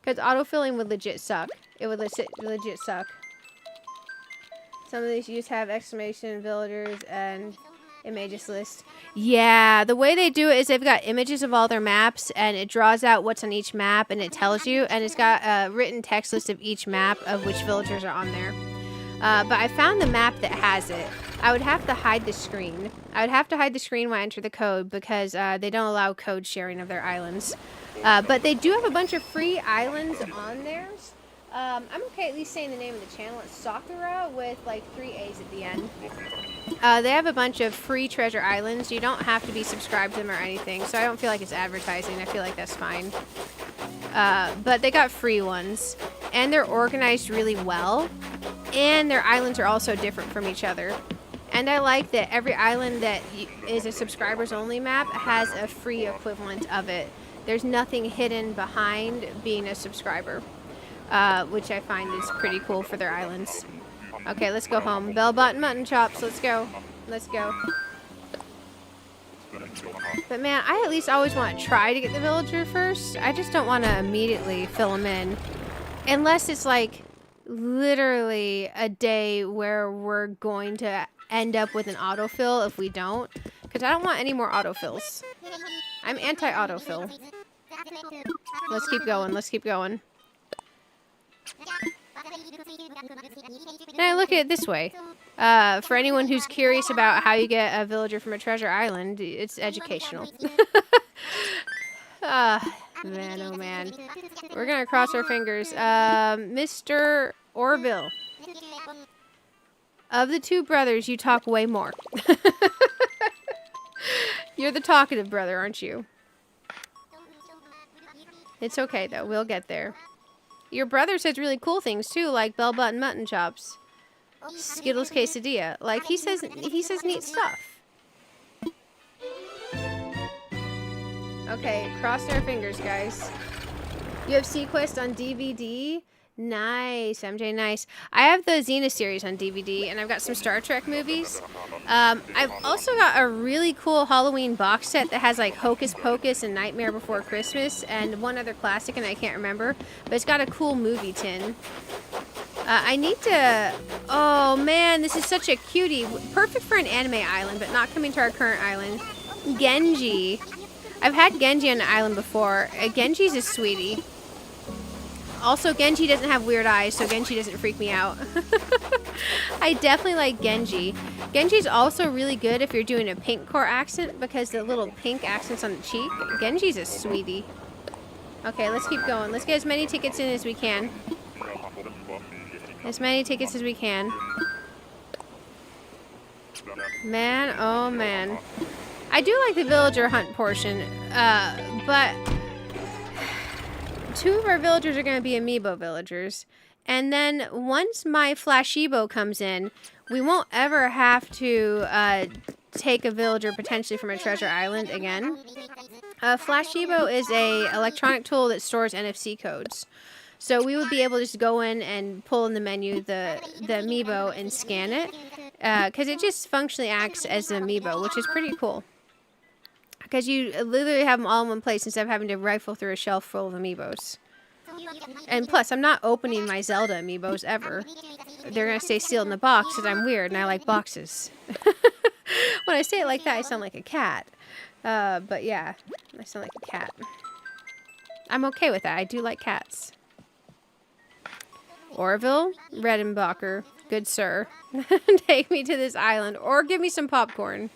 Because autofilling would legit suck. It would legit suck. Some of these used have exclamation villagers and it may just list. Yeah, the way they do it is they've got images of all their maps and it draws out what's on each map and it tells you. And it's got a written text list of each map of which villagers are on there. But I found the map that has it. I would have to hide the screen. I would have to hide the screen when I enter the code because they don't allow code sharing of their islands. But they do have a bunch of free islands on theirs. I'm okay at least saying the name of the channel. It's Sakura with like 3 A's at the end. They have a bunch of free treasure islands. You don't have to be subscribed to them or anything, so I don't feel like it's advertising. I feel like that's fine. But they got free ones, and they're organized really well, and their islands are also different from each other. And I like that every island that is a subscribers only map has a free equivalent of it. There's nothing hidden behind being a subscriber. Which I find is pretty cool for their islands. Okay, let's go home. Bell button mutton chops. Let's go. Let's go. But man, I at least always want to try to get the villager first. I just don't want to immediately fill them in. Unless it's like literally a day where we're going to end up with an autofill if we don't. Because I don't want any more autofills. I'm anti-autofill. Let's keep going. Let's keep going. And I look at it this way. For anyone who's curious about how you get a villager from a treasure island, it's educational. Man, oh man. We're gonna cross our fingers. Mr. Orville. Of the two brothers, you talk way more. You're the talkative brother, aren't you? It's okay, though. We'll get there. Your brother says really cool things, too, like bell button mutton chops. Skittles quesadilla. Like, he says neat stuff. Okay, cross our fingers, guys. You have Sequest on DVD? Nice, MJ, nice. I have the Xena series on DVD, and I've got some Star Trek movies. I've also got a really cool Halloween box set that has, like, Hocus Pocus and Nightmare Before Christmas, and one other classic, and I can't remember. But it's got a cool movie tin. I need to... Oh, man, this is such a cutie. Perfect for an anime island, but not coming to our current island. Genji. I've had Genji on the island before. Genji's a sweetie. Also, Genji doesn't have weird eyes, so Genji doesn't freak me out. I definitely like Genji. Genji's also really good if you're doing a pink core accent, because the little pink accents on the cheek. Genji's a sweetie. Okay, let's keep going. Let's get as many tickets in as we can. As many tickets as we can. Man, oh man. I do like the villager hunt portion, but... 2 of our villagers are going to be amiibo villagers. And then once my Flashibo comes in, we won't ever have to take a villager potentially from a treasure island again. Flashibo is a electronic tool that stores NFC codes. So we would be able to just go in and pull in the menu the amiibo and scan it. Because it just functionally acts as an amiibo, which is pretty cool. Because you literally have them all in one place instead of having to rifle through a shelf full of amiibos. And plus, I'm not opening my Zelda amiibos ever. They're going to stay sealed in the box because I'm weird and I like boxes. When I say it like that, I sound like a cat. But yeah, I sound like a cat. I'm okay with that. I do like cats. Orville, Redenbacher, good sir. Take me to this island or give me some popcorn.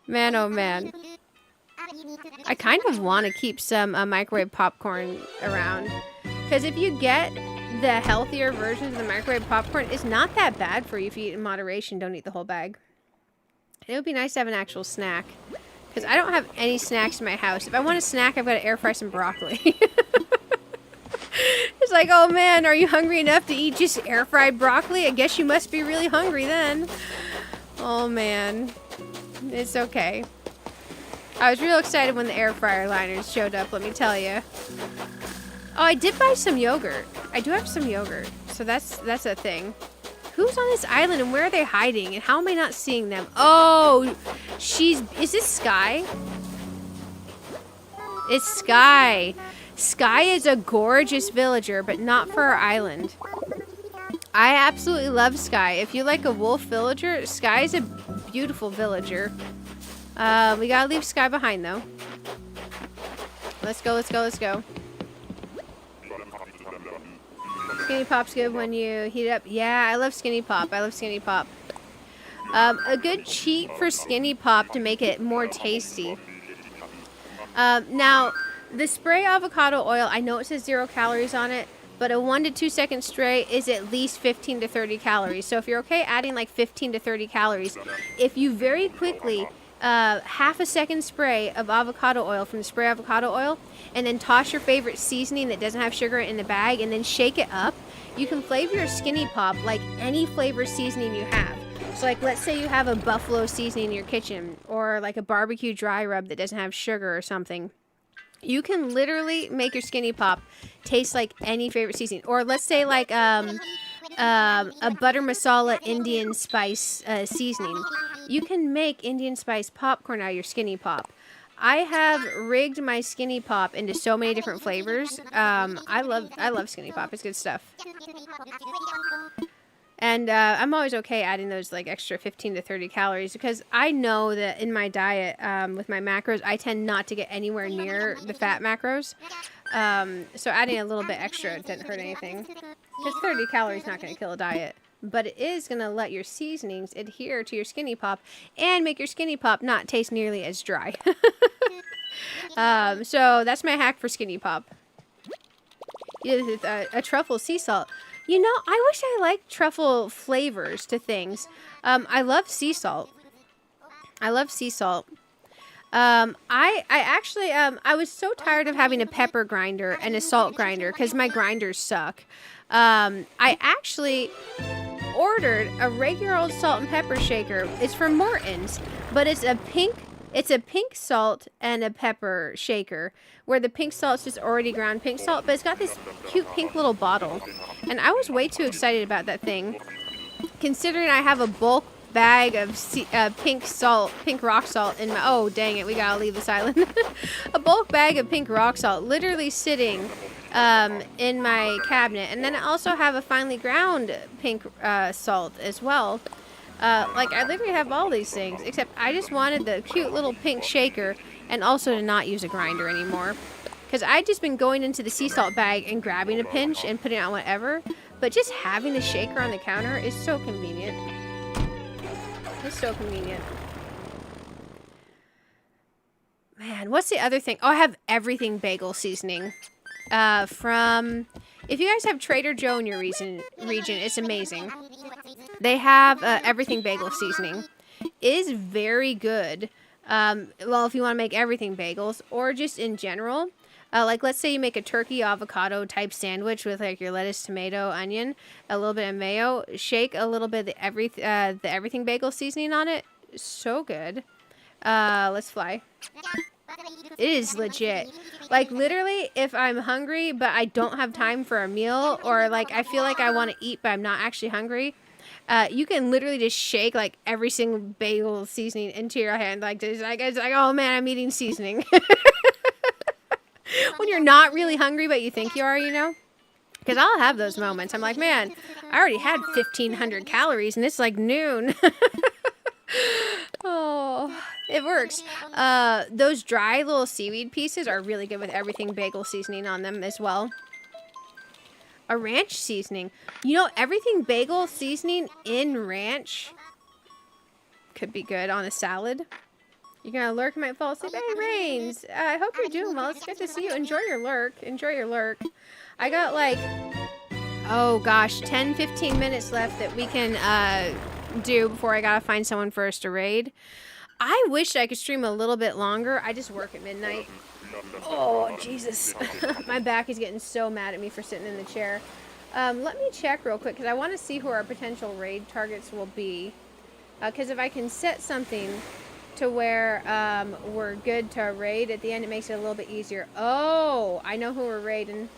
Man, oh man. I kind of want to keep some microwave popcorn around. Because if you get the healthier versions of the microwave popcorn, it's not that bad for you if you eat in moderation. Don't eat the whole bag. It would be nice to have an actual snack. Because I don't have any snacks in my house. If I want a snack, I've got to air fry some broccoli. It's like, oh man, are you hungry enough to eat just air fried broccoli? I guess you must be really hungry then. Oh man. It's okay. I was real excited when the air fryer liners showed up, let me tell you. Oh, I did buy some yogurt. I do have some yogurt, so that's a thing. Who's on this island and where are they hiding? And how am I not seeing them? Oh, is this Sky? It's Sky. Sky is a gorgeous villager, but not for our island. I absolutely love Sky. If you like a wolf villager, Sky is a beautiful villager. We gotta leave Sky behind though. Let's go, let's go, let's go. Skinny Pop's good when you heat it up. Yeah, I love Skinny Pop. I love Skinny Pop. A good cheat for Skinny Pop to make it more tasty. Now, the spray avocado oil, I know it says 0 calories on it, but a 1 to 2 second spray is at least 15 to 30 calories. So if you're okay adding like 15 to 30 calories, if you very quickly half a second spray of avocado oil from the spray avocado oil, and then toss your favorite seasoning that doesn't have sugar in the bag, and then shake it up, you can flavor your Skinny Pop like any flavor seasoning you have. So like, let's say you have a buffalo seasoning in your kitchen, or like a barbecue dry rub that doesn't have sugar or something. You can literally make your Skinny Pop taste like any favorite seasoning. Or let's say like a butter masala Indian spice seasoning. You can make Indian spice popcorn out of your Skinny Pop. I have rigged my Skinny Pop into so many different flavors. I love Skinny Pop. It's good stuff. And I'm always okay adding those like extra 15 to 30 calories because I know that in my diet with my macros, I tend not to get anywhere near the fat macros. So adding a little bit extra doesn't hurt anything. Because 30 calories is not going to kill a diet. But it is going to let your seasonings adhere to your Skinny Pop and make your Skinny Pop not taste nearly as dry. So that's my hack for Skinny Pop. A truffle sea salt. You know, I wish I liked truffle flavors to things. I love sea salt. I love sea salt. I actually, I was so tired of having a pepper grinder and a salt grinder because my grinders suck. I actually ordered a regular old salt and pepper shaker. It's from Morton's, but it's a pink salt and a pepper shaker where the pink salt's just already ground pink salt, but it's got this cute pink little bottle. And I was way too excited about that thing, considering I have a bulk bag of pink rock salt in my, oh dang it, we gotta leave this island. A bulk bag of pink rock salt literally sitting in my cabinet. And then I also have a finely ground pink salt as well. Like, I literally have all these things, except I just wanted the cute little pink shaker and also to not use a grinder anymore. Because I'd just been going into the sea salt bag and grabbing a pinch and putting it on whatever, but just having the shaker on the counter is so convenient. It's so convenient. Man, what's the other thing? Oh, I have everything bagel seasoning. If you guys have Trader Joe in your region, it's amazing. They have everything bagel seasoning. It is very good. Well, if you want to make everything bagels, or just in general. Like, let's say you make a turkey avocado type sandwich with like your lettuce, tomato, onion, a little bit of mayo. Shake a little bit of the everything bagel seasoning on it. So good. Let's fly. It is legit. Like, literally, if I'm hungry but I don't have time for a meal, or like I feel like I want to eat but I'm not actually hungry, you can literally just shake like every single bagel seasoning into your hand like this. It's like, oh man, I'm eating seasoning. When you're not really hungry but you think you are, you know? Because I'll have those moments. I'm like, man, I already had 1,500 calories and it's like noon. Oh, it works. Those dry little seaweed pieces are really good with everything bagel seasoning on them as well. A ranch seasoning. You know, everything bagel seasoning in ranch could be good on a salad. You're gonna lurk, might fall asleep. Hey, Rains. I hope you're doing well. It's good to see you. Enjoy your lurk. Enjoy your lurk. I got like, oh gosh, 10-15 minutes left that we can do before I gotta find someone for us to raid. I wish I could stream a little bit longer. I just work at midnight. Oh, Jesus. My back is getting so mad at me for sitting in the chair. Let me check real quick because I want to see who our potential raid targets will be. Because if I can set something to where we're good to raid. At the end, it makes it a little bit easier. Oh, I know who we're raiding.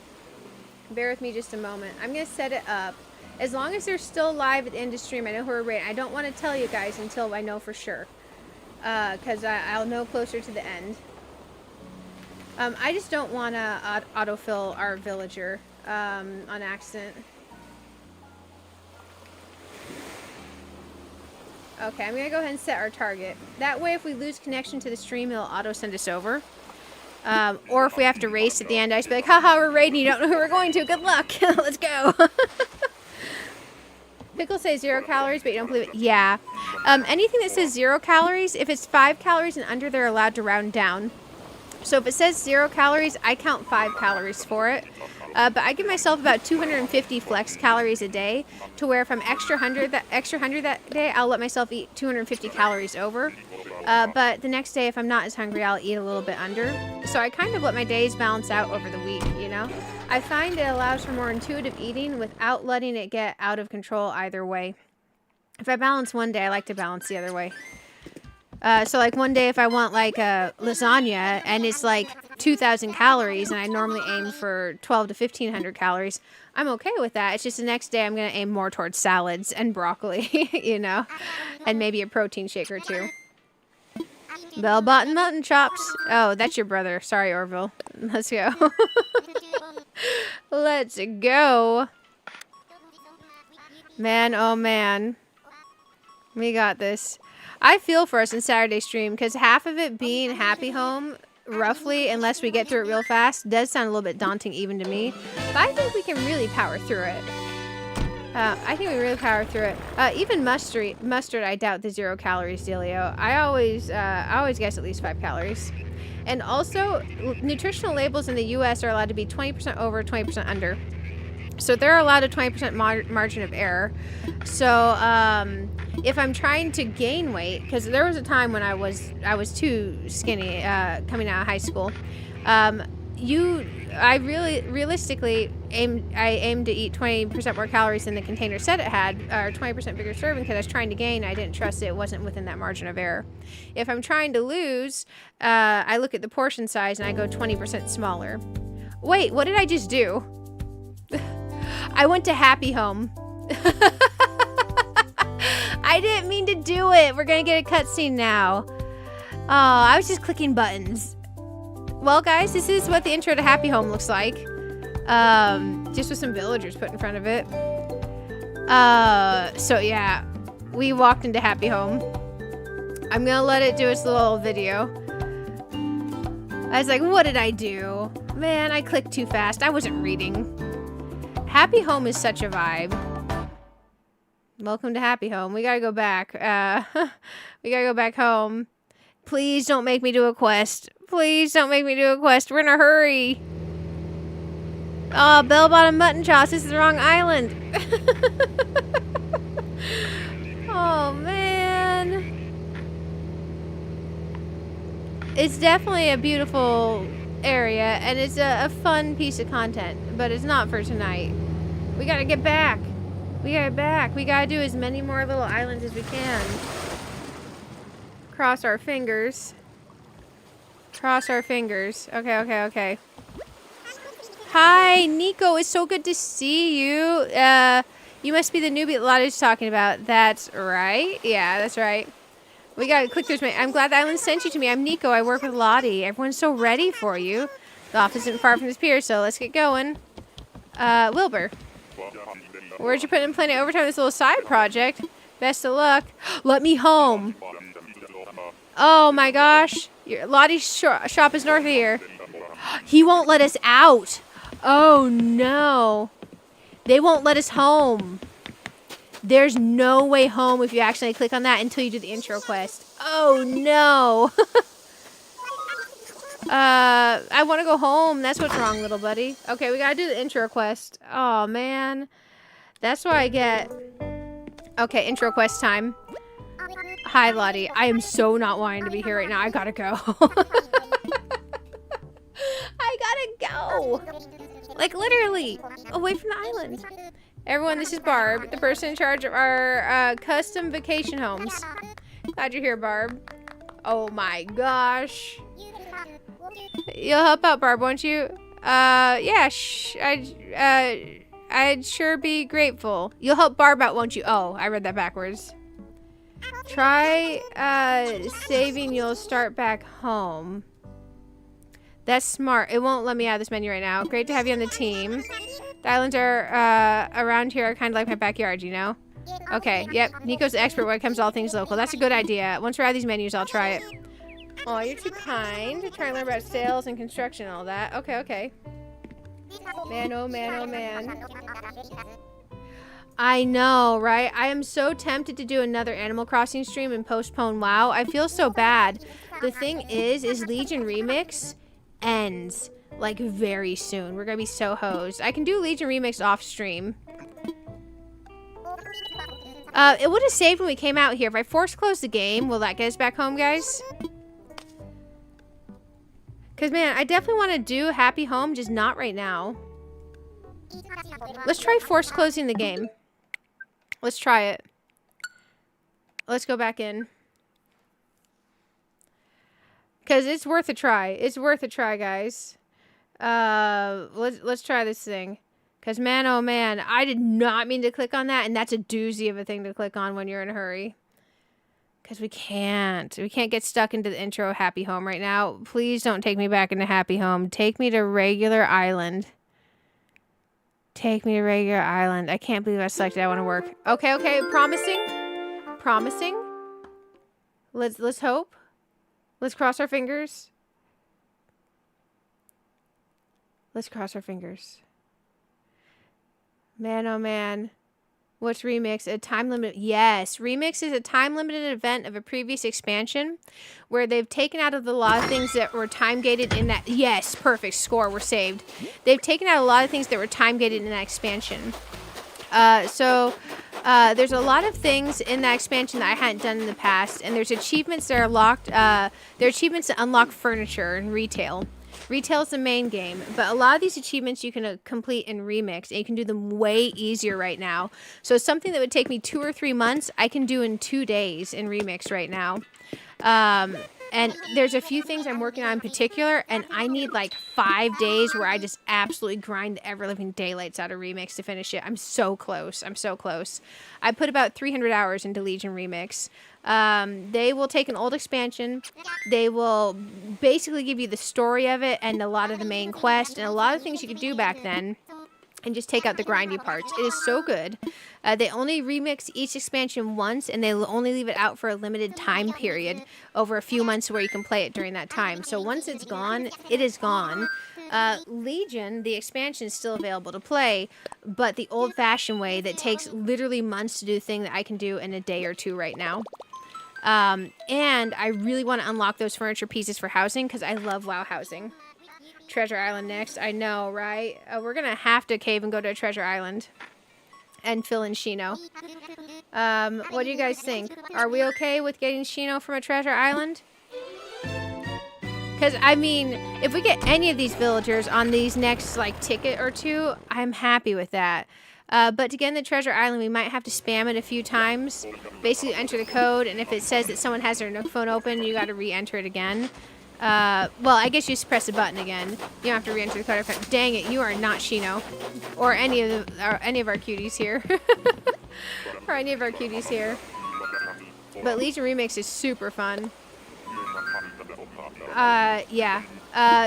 Bear with me just a moment. I'm going to set it up. As long as they're still live at the end of stream, I know who we're raiding. I don't want to tell you guys until I know for sure. Because I'll know closer to the end. I just don't want to autofill our villager on accident. Okay, I'm going to go ahead and set our target. That way, if we lose connection to the stream, it'll auto-send us over. Or if we have to race at the end, I just be like, haha, we're raiding, you don't know who we're going to. Good luck. Let's go. Pickle says 0 calories, but you don't believe it. Yeah. Anything that says 0 calories, if it's 5 calories and under, they're allowed to round down. So if it says 0 calories, I count 5 calories for it. But I give myself about 250 flex calories a day, to where if I'm extra 100 that day, I'll let myself eat 250 calories over. But the next day, if I'm not as hungry, I'll eat a little bit under. So I kind of let my days balance out over the week, you know? I find it allows for more intuitive eating without letting it get out of control either way. If I balance one day, I like to balance the other way. So like one day if I want like a lasagna and it's like 2,000 calories and I normally aim for 12 to 1,500 calories, I'm okay with that. It's just the next day I'm going to aim more towards salads and broccoli, you know, and maybe a protein shake or two. Bell-bottom mutton chops. Oh, that's your brother. Sorry, Orville. Let's go. Let's go. Man, oh man. We got this. I feel for us in Saturday stream because half of it being happy home, roughly, unless we get through it real fast, does sound a little bit daunting even to me. But I think we can really power through it. I think we really power through it. Even mustard, I doubt the 0 calories dealio. I always guess at least 5 calories. And also, nutritional labels in the U.S. are allowed to be 20% over, 20% under. So they're allowed a 20% margin of error. So if I'm trying to gain weight, because there was a time when I was too skinny coming out of high school. I realistically aimed to eat 20% more calories than the container said it had, or 20% bigger serving, because I was trying to gain. I didn't trust it wasn't within that margin of error. If I'm trying to lose, I look at the portion size and I go 20% smaller. Wait, what did I just do? I went to Happy Home. I didn't mean to do it. We're gonna get a cutscene now. Oh, I was just clicking buttons. Well, guys, this is what the intro to Happy Home looks like. Just with some villagers put in front of it. So yeah, we walked into Happy Home. I'm gonna let it do its little video. I was like, what did I do? Man, I clicked too fast. I wasn't reading. Happy Home is such a vibe. Welcome to Happy Home. We gotta go back. We gotta go back home. Please don't make me do a quest. Please don't make me do a quest. We're in a hurry. Oh, bell-bottom mutton chops. This is the wrong island. Oh, man. It's definitely a beautiful area, and it's a fun piece of content, but it's not for tonight. We gotta get back. We gotta get back. We gotta do as many more little islands as we can. Cross our fingers. Cross our fingers. Okay, okay, okay. Hi, Nico. It's so good to see you. You must be the newbie that Lottie's talking about. That's right. Yeah, that's right. We gotta click through. I'm glad the island sent you to me. I'm Nico. I work with Lottie. Everyone's so ready for you. The office isn't far from this pier, so let's get going. Wilbur. Where'd you put in plenty of overtime this little side project? Best of luck. Let me home. Oh my gosh. Lottie's shop is north of here. He won't let us out. Oh no. They won't let us home. There's no way home if you actually click on that until you do the intro quest. Oh no. I want to go home. That's what's wrong, little buddy. Okay, we gotta do the intro quest. Oh man. That's what I get. Okay, intro quest time. Hi, Lottie. I am so not wanting to be here right now. I gotta go. I gotta go. Like, literally. Away from the island. Everyone, this is Barb, the person in charge of our custom vacation homes. Glad you're here, Barb. Oh my gosh. You'll help out Barb, won't you? Yeah, I'd sure be grateful. You'll help Barb out, won't you? Oh, I read that backwards. Try, saving, you'll start back home. That's smart. It won't let me out of this menu right now. Great to have you on the team. The islands are, around here are kind of like my backyard, you know? Okay, yep. Nico's the expert when it comes to all things local. That's a good idea. Once we're out of these menus, I'll try it. Oh, you're too kind to try and learn about sales and construction and all that. Okay, okay. Man, oh man, oh man. I know, right? I am so tempted to do another Animal Crossing stream and postpone WoW. I feel so bad. The thing is Legion Remix ends, like, very soon. We're gonna be so hosed. I can do Legion Remix off stream. It would have saved when we came out here. If I force close the game, will that get us back home, guys? Because, man, I definitely want to do Happy Home, just not right now. Let's try force closing the game. Let's try it. Let's go back in. Because it's worth a try. It's worth a try, guys. Let's try this thing. Because, man, oh, man, I did not mean to click on that, and that's a doozy of a thing to click on when you're in a hurry. Because we can't get stuck into the intro of Happy Home right now. Please don't take me back into Happy Home. Take me to regular island. Take me to regular island. I can't believe I selected I want to work. Okay, okay, promising. Promising. Let's hope. Let's cross our fingers. Let's cross our fingers. Man, oh man. What's Remix? A time limit? Yes. Remix is a time-limited event of a previous expansion where they've taken out of a lot of things that were time-gated in that... Yes, perfect. Score. We're saved. They've taken out a lot of things that were time-gated in that expansion. There's a lot of things in that expansion that I hadn't done in the past, and there's achievements that are locked. There are achievements that unlock furniture and retail. Retail is the main game, but a lot of these achievements you can complete in Remix, and you can do them way easier right now. So something that would take me 2 or 3 months, I can do in 2 days in Remix right now. And there's a few things I'm working on in particular, and I need like 5 days where I just absolutely grind the ever-living daylights out of Remix to finish it. I'm so close. I'm so close. I put about 300 hours into Legion Remix. They will take an old expansion. They will basically give you the story of it and a lot of the main quest and a lot of things you could do back then and just take out the grindy parts. It is so good. They only remix each expansion once, and they'll only leave it out for a limited time period over a few months where you can play it during that time. So once it's gone, it is gone. Legion, the expansion, is still available to play, but the old-fashioned way that takes literally months to do the thing that I can do in a day or 2 right now. And I really want to unlock those furniture pieces for housing because I love WoW housing. Treasure Island next. I know, right? We're going to have to cave and go to a Treasure Island and fill in Shino. What do you guys think? Are we okay with getting Shino from a Treasure Island? Because, I mean, if we get any of these villagers on these next, like, ticket or 2, I'm happy with that. But to get in the Treasure Island, we might have to spam it a few times. Basically, enter the code, and if it says that someone has their Nook phone open, you got to re-enter it again. Well, I guess you just press the button again. You don't have to re-enter the code. Dang it, you are not Shino. Or any of our cuties here. Or any of our cuties here. But Legion Remix is super fun. Yeah.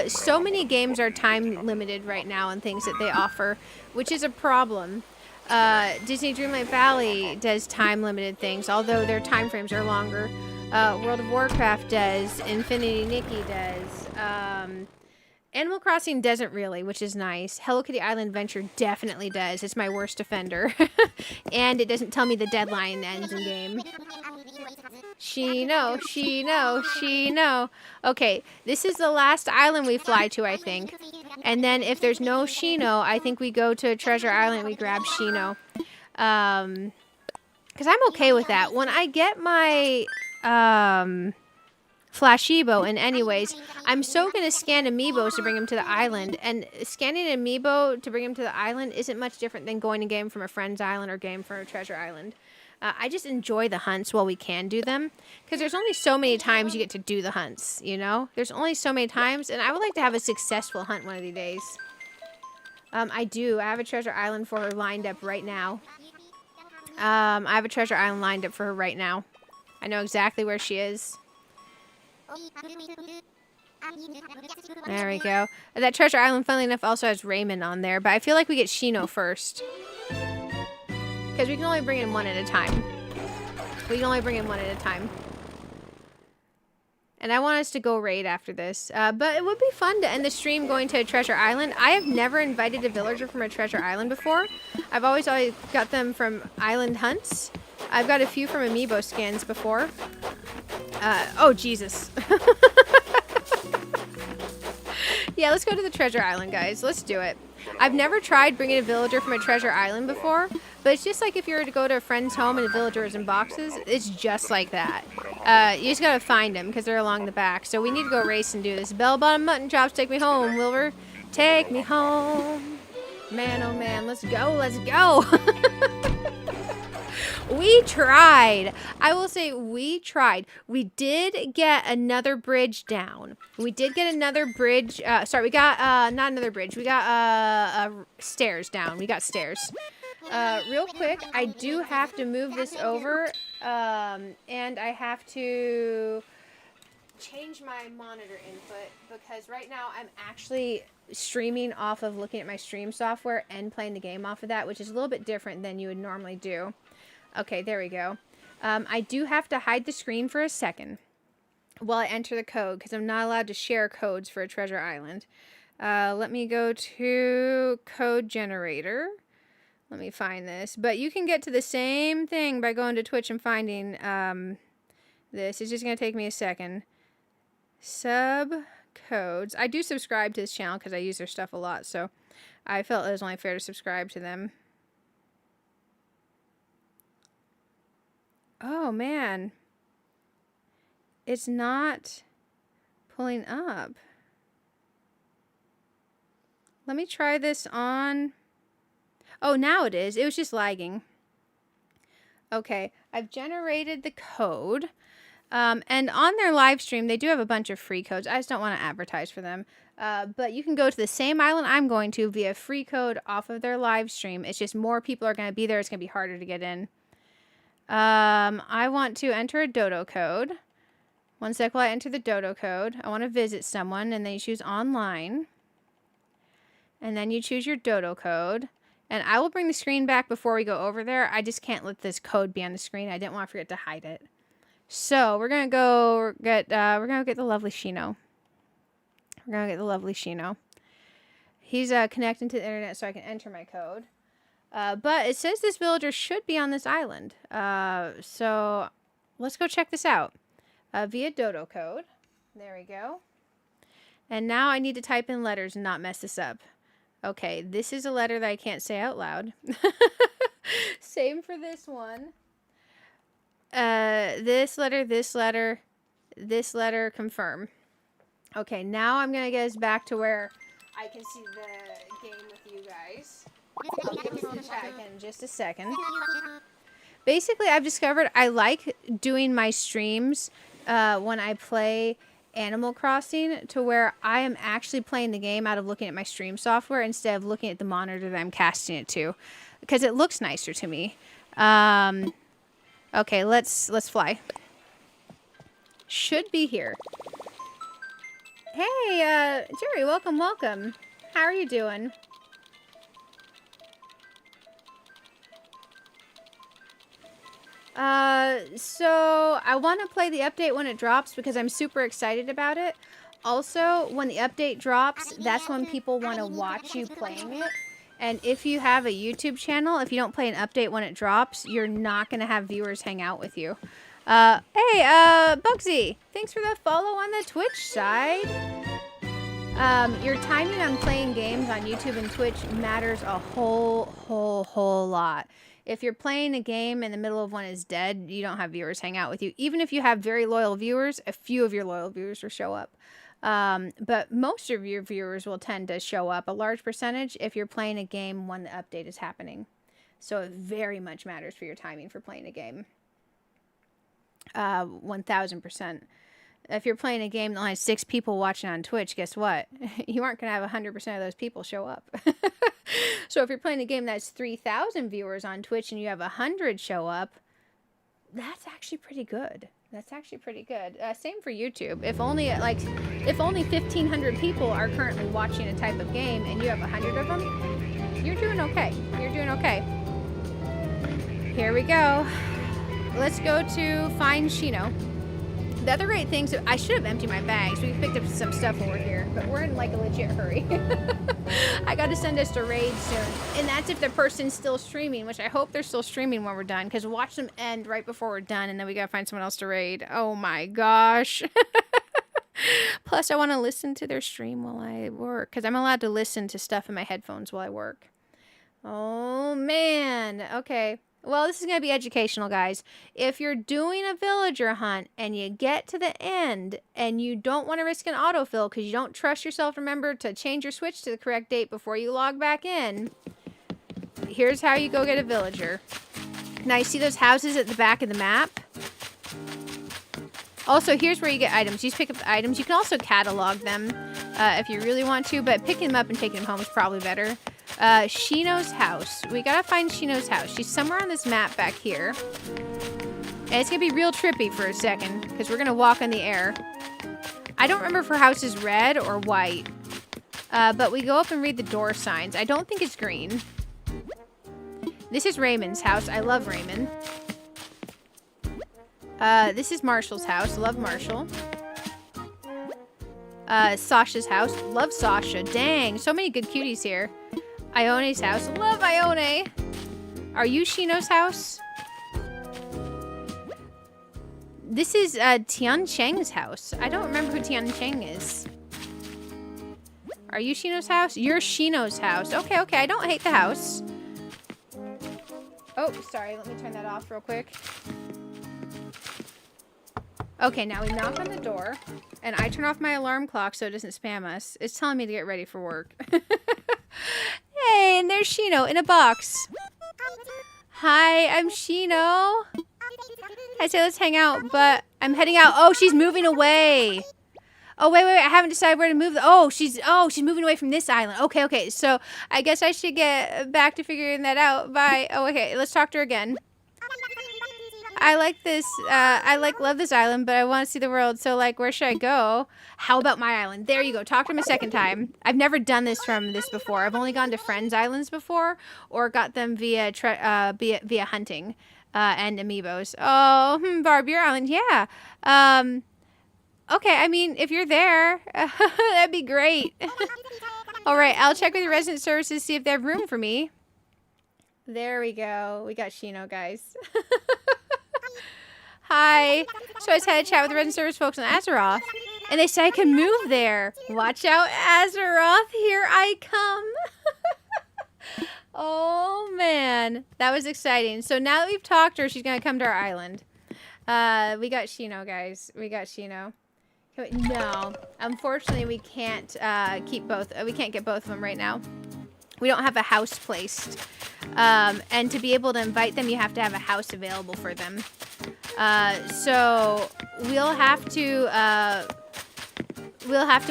So many games are time limited right now and things that they offer, which is a problem. Disney Dreamlight Valley does time limited things, although their time frames are longer. World of Warcraft does. Infinity Nikki does. Animal Crossing doesn't really, which is nice. Hello Kitty Island Adventure definitely does. It's my worst offender. And it doesn't tell me the deadline ends in game. Shino, Shino, Shino. Okay, this is the last island we fly to, I think. And then if there's no Shino, I think we go to a Treasure Island and we grab Shino. Because I'm okay with that. When I get my Flashibo, and anyways, I'm so going to scan amiibos to bring him to the island. And scanning an amiibo to bring him to the island isn't much different than going to get him from a friend's island or game from a Treasure Island. I just enjoy the hunts while we can do them, because there's only so many times you get to do the hunts, you know? There's only so many times, and I would like to have a successful hunt one of these days. I do. I have a treasure island for her lined up right now. I have a treasure island lined up for her right now. I know exactly where she is. There we go. That treasure island, funnily enough, also has ramen on there, but I feel like we get Shino first. Because we can only bring in one at a time. We can only bring in one at a time. And I want us to go raid after this. But it would be fun to end the stream going to a treasure island. I have never invited a villager from a treasure island before. I've always got them from island hunts. I've got a few from amiibo skins before. Oh, Jesus. Yeah, let's go to the treasure island, guys. Let's do it. I've never tried bringing a villager from a treasure island before, but it's just like if you were to go to a friend's home and a villager is in boxes, it's just like that. You just gotta find them because they're along the back. So we need to go race and do this. Bell-bottom mutton chops, take me home, Wilbur. Take me home. Man, oh man, let's go, let's go. We tried. I will say we tried. We did get another bridge down. We did get another bridge. Sorry, we got, not another bridge. We got stairs down. We got stairs. Real quick, I do have to move this over. And I have to change my monitor input because right now I'm actually streaming off of looking at my stream software and playing the game off of that, which is a little bit different than you would normally do. Okay, there we go. I do have to hide the screen for a second while I enter the code because I'm not allowed to share codes for a treasure island. Let me go to code generator. Let me find this. But you can get to the same thing by going to Twitch and finding this. It's just going to take me a second. Sub codes. I do subscribe to this channel because I use their stuff a lot, so I felt it was only fair to subscribe to them. Oh, man. It's not pulling up. Let me try this on. Oh, now it is. It was just lagging. Okay, I've generated the code. And on their live stream, they do have a bunch of free codes. I just don't want to advertise for them. But you can go to the same island I'm going to via free code off of their live stream. It's just more people are going to be there. It's going to be harder to get in. I want to enter a dodo code. One sec while I enter the dodo code. I want to visit someone, and then you choose online. And then you choose your dodo code. And I will bring the screen back before we go over there. I just can't let this code be on the screen. I didn't want to forget to hide it. So we're gonna go get the lovely Shino. We're gonna get the lovely Shino. He's connecting to the internet so I can enter my code. But it says this villager should be on this island. So let's go check this out. Via dodo code. There we go. And now I need to type in letters and not mess this up. Okay, this is a letter that I can't say out loud. Same for this one. This letter, this letter, this letter, confirm. Okay, now I'm going to get us back to where I can see the game with you guys. I'll get us the chat again in just a second. Basically, I've discovered I like doing my streams when I play Animal Crossing to where I am actually playing the game out of looking at my stream software instead of looking at the monitor that I'm casting it to, because it looks nicer to me. Okay, let's fly. Should be here. Hey, Jerry, welcome, welcome. How are you doing? So I want to play the update when it drops because I'm super excited about it. Also, when the update drops, that's when people want to watch you playing it. And if you have a YouTube channel, if you don't play an update when it drops, you're not going to have viewers hang out with you. Hey, Bugsy, thanks for the follow on the Twitch side. Your timing on playing games on YouTube and Twitch matters a whole lot. If you're playing a game in the middle of one is dead, you don't have viewers hang out with you. Even if you have very loyal viewers, a few of your loyal viewers will show up. But most of your viewers will tend to show up, a large percentage, if you're playing a game when the update is happening. So it very much matters for your timing for playing a game. 1000%. If you're playing a game that only has 6 people watching on Twitch, guess what? You aren't going to have 100% of those people show up. So if you're playing a game that's 3,000 viewers on Twitch and you have 100 show up, that's actually pretty good. That's actually pretty good. Same for YouTube. If only 1,500 people are currently watching a type of game and you have 100 of them, you're doing okay. You're doing okay. Here we go. Let's go to find Shino. The other great things, I should have emptied my bags. We picked up some stuff while we're here, but we're in like a legit hurry. I got to send us to raid soon. And that's if the person's still streaming, which I hope they're still streaming when we're done, because watch them end right before we're done, and then we got to find someone else to raid. Oh my gosh. Plus, I want to listen to their stream while I work, because I'm allowed to listen to stuff in my headphones while I work. Oh man. Okay. Well, this is going to be educational, guys. If you're doing a villager hunt and you get to the end and you don't want to risk an autofill because you don't trust yourself, remember to change your switch to the correct date before you log back in, here's how you go get a villager. Now, you see those houses at the back of the map? Also, here's where you get items. You just pick up the items. You can also catalog them if you really want to, but picking them up and taking them home is probably better. Shino's house. We gotta find Shino's house. She's somewhere on this map back here. And it's gonna be real trippy for a second, because we're gonna walk in the air. I don't remember if her house is red or white. But we go up and read the door signs. I don't think it's green. This is Raymond's house. I love Raymond. This is Marshall's house. Love Marshall. Sasha's house. Love Sasha. Dang, so many good cuties here. Ione's house. Love Ione. Are you Shino's house? This is Tian Cheng's house. I don't remember who Tian Cheng is. Are you Shino's house? You're Shino's house. Okay, okay. I don't hate the house. Oh, sorry. Let me turn that off real quick. Okay, now we knock on the door, and I turn off my alarm clock so it doesn't spam us. It's telling me to get ready for work. Hey, and there's Shino in a box. Hi, I'm Shino. I say let's hang out, but I'm heading out. Oh, she's moving away. Oh, wait, I haven't decided where to move. Oh, she's moving away from this island. Okay, okay. So I guess I should get back to figuring that out. Bye. Oh, okay. Let's talk to her again. I like this. Love this island, but I want to see the world. So, like, where should I go? How about my island? There you go. Talk to him a second time. I've never done this from this before. I've only gone to friends' islands before, or got them via hunting and amiibos. Oh, Barb, your island, yeah. Okay, I mean, if you're there, that'd be great. All right, I'll check with the resident services, see if they have room for me. There we go. We got Shino, guys. Hi. So I just had a chat with the resident service folks on Azeroth, and they said I can move there. Watch out, Azeroth. Here I come. Oh, man. That was exciting. So now that we've talked to her, she's going to come to our island. We got Shino, guys. We got Shino. No. Unfortunately, we can't keep both. We can't get both of them right now. We don't have a house placed. And to be able to invite them, you have to have a house available for them. So we'll have to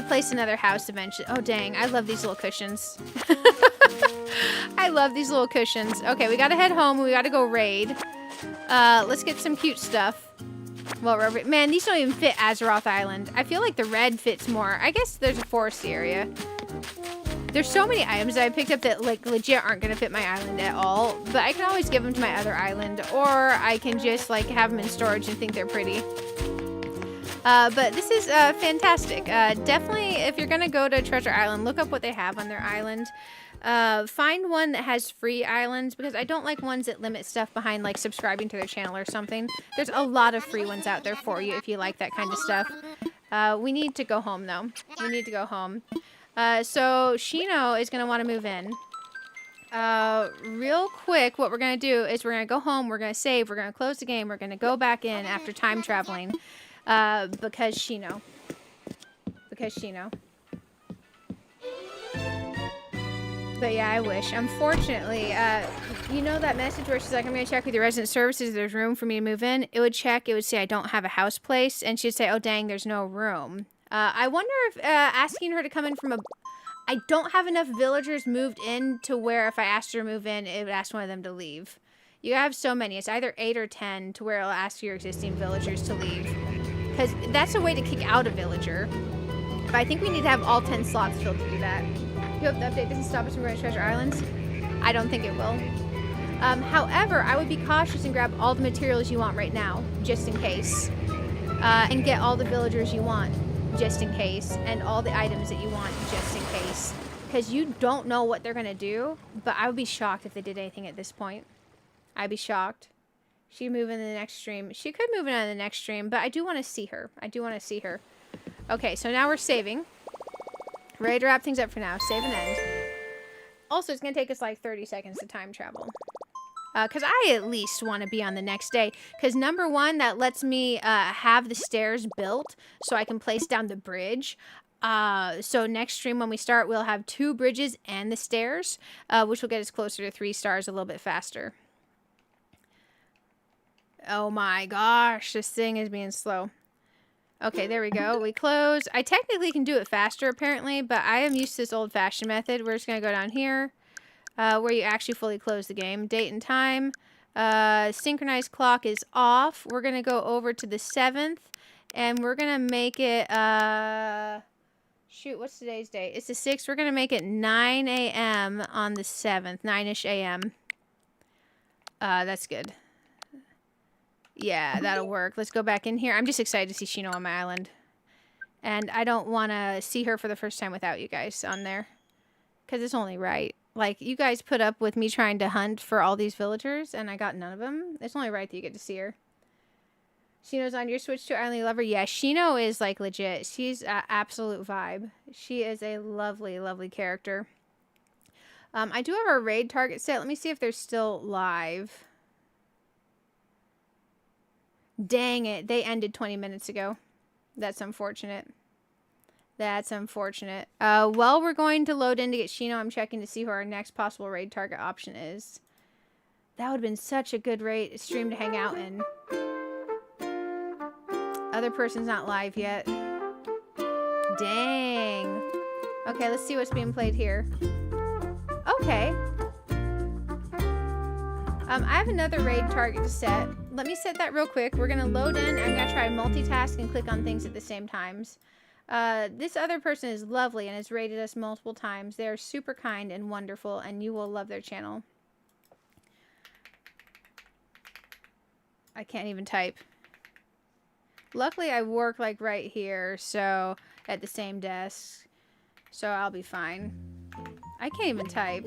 place another house eventually. Oh, dang. I love these little cushions. I love these little cushions. Okay, we gotta head home. We gotta go raid. Let's get some cute stuff. Well, man, these don't even fit Azeroth Island. I feel like the red fits more. I guess there's a forest area. There's so many items that I picked up that, like, legit aren't going to fit my island at all. But I can always give them to my other island. Or I can just, like, have them in storage and think they're pretty. But this is fantastic. Definitely, if you're going to go to Treasure Island, look up what they have on their island. Find one that has free islands, because I don't like ones that limit stuff behind, like, subscribing to their channel or something. There's a lot of free ones out there for you if you like that kind of stuff. We need to go home, though. We need to go home. So Shino is going to want to move in. Real quick, what we're going to do is we're going to go home, we're going to save, we're going to close the game, we're going to go back in after time traveling. Because Shino. Because Shino. But yeah, I wish. Unfortunately, You know that message where she's like, I'm going to check with your resident services if there's room for me to move in? It would check. It would say, I don't have a house place. And she'd say, oh, dang, there's no room. I wonder if asking her to come in from a... I don't have enough villagers moved in to where if I asked her to move in, it would ask one of them to leave. You have so many. It's either 8 or 10 to where it'll ask your existing villagers to leave. Because that's a way to kick out a villager. But I think we need to have all 10 slots filled to do that. You hope the update doesn't stop us from going to Treasure Islands? I don't think it will. However, I would be cautious and grab all the materials you want right now, just in case. And get all the villagers you want, just in case. And all the items that you want, just in case. Because you don't know what they're going to do, but I would be shocked if they did anything at this point. I'd be shocked. She'd move in the next stream. She could move in on the next stream, but I do want to see her. I do want to see her. Okay, so now we're saving. Ready to wrap things up for now. Save and end. Also, it's going to take us like 30 seconds to time travel. Because I at least want to be on the next day. Because number one, that lets me have the stairs built so I can place down the bridge. So next stream when we start, we'll have 2 bridges and the stairs, which will get us closer to 3 stars a little bit faster. Oh my gosh, this thing is being slow. Okay, there we go. We close. I technically can do it faster, apparently, but I am used to this old-fashioned method. We're just going to go down here, where you actually fully close the game. Date and time. Synchronized clock is off. We're going to go over to the 7th, and we're going to make it, shoot, what's today's date? It's the 6th. We're going to make it 9 a.m. on the 7th, 9-ish a.m. That's good. Yeah, that'll work. Let's go back in here. I'm just excited to see Shino on my island. And I don't want to see her for the first time without you guys on there. Because it's only right. Like, you guys put up with me trying to hunt for all these villagers, and I got none of them. It's only right that you get to see her. Shino's on your Switch to Island Lover. Yeah, Shino is, like, legit. She's an absolute vibe. She is a lovely, lovely character. I do have our raid target set. Let me see if they're still live. Dang it, they ended 20 minutes ago. That's unfortunate. That's unfortunate. While we're going to load in to get Shino, I'm checking to see who our next possible raid target option is. That would have been such a good stream to hang out in. Other person's not live yet. Dang. Okay, let's see what's being played here. Okay. I have another raid target to set. Let me set that real quick. We're going to load in. I'm going to try multitask and click on things at the same times. This other person is lovely and has raided us multiple times. They're super kind and wonderful, and you will love their channel. I can't even type. Luckily, I work like right here, so at the same desk. So I'll be fine. I can't even type.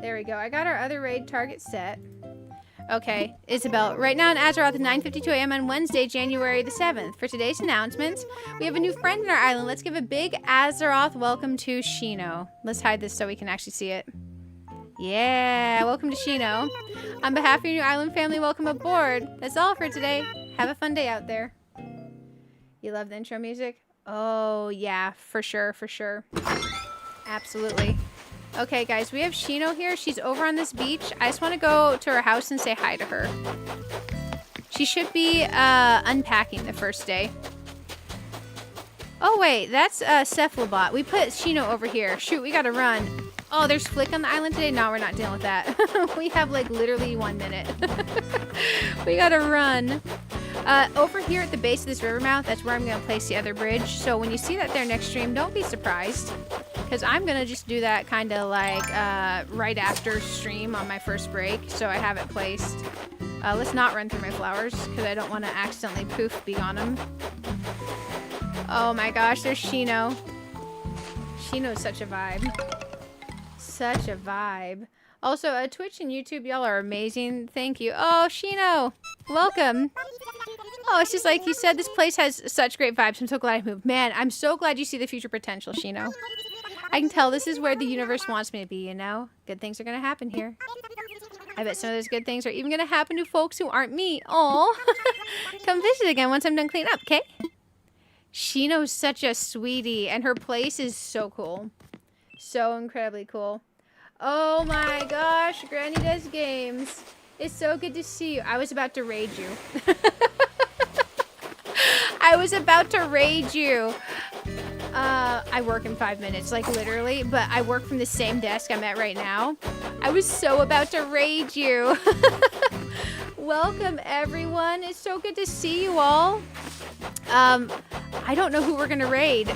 There we go. I got our other raid target set. Okay, Isabelle. Right now in Azeroth at 9:52 a.m. on Wednesday, January the 7th. For today's announcements, we have a new friend in our island. Let's give a big Azeroth welcome to Shino. Let's hide this so we can actually see it. Yeah, welcome to Shino. On behalf of your new island family, welcome aboard. That's all for today. Have a fun day out there. You love the intro music? Oh, yeah, for sure, for sure. Absolutely. Okay, guys, we have Shino here. She's over on this beach. I just want to go to her house and say hi to her. She should be unpacking the first day. Oh, wait, that's Cephalobot. We put Shino over here. Shoot, we gotta run. Oh, there's Flick on the island today? No, we're not dealing with that. We have, like, literally 1 minute. We gotta run. Over here at the base of this river mouth, that's where I'm going to place the other bridge. So when you see that there next stream, don't be surprised. Because I'm going to just do that kind of like right after stream on my first break. So I have it placed. Let's not run through my flowers because I don't want to accidentally poof be on them. Oh my gosh, there's Shino. Shino's such a vibe. Such a vibe. Also, Twitch and YouTube, y'all are amazing. Thank you. Oh, Shino, welcome. Oh, it's just like you said, this place has such great vibes. I'm so glad I moved. Man, I'm so glad you see the future potential, Shino. I can tell this is where the universe wants me to be, you know? Good things are going to happen here. I bet some of those good things are even going to happen to folks who aren't me. Aw. Come visit again once I'm done cleaning up, okay? Shino's such a sweetie, and her place is so cool. So incredibly cool. Oh my gosh, Granny Does Games. It's so good to see you. I was about to raid you. I was about to raid you. I work in 5 minutes, like literally, but I work from the same desk I'm at right now. I was so about to raid you. Welcome everyone. It's so good to see you all. I don't know who we're gonna raid.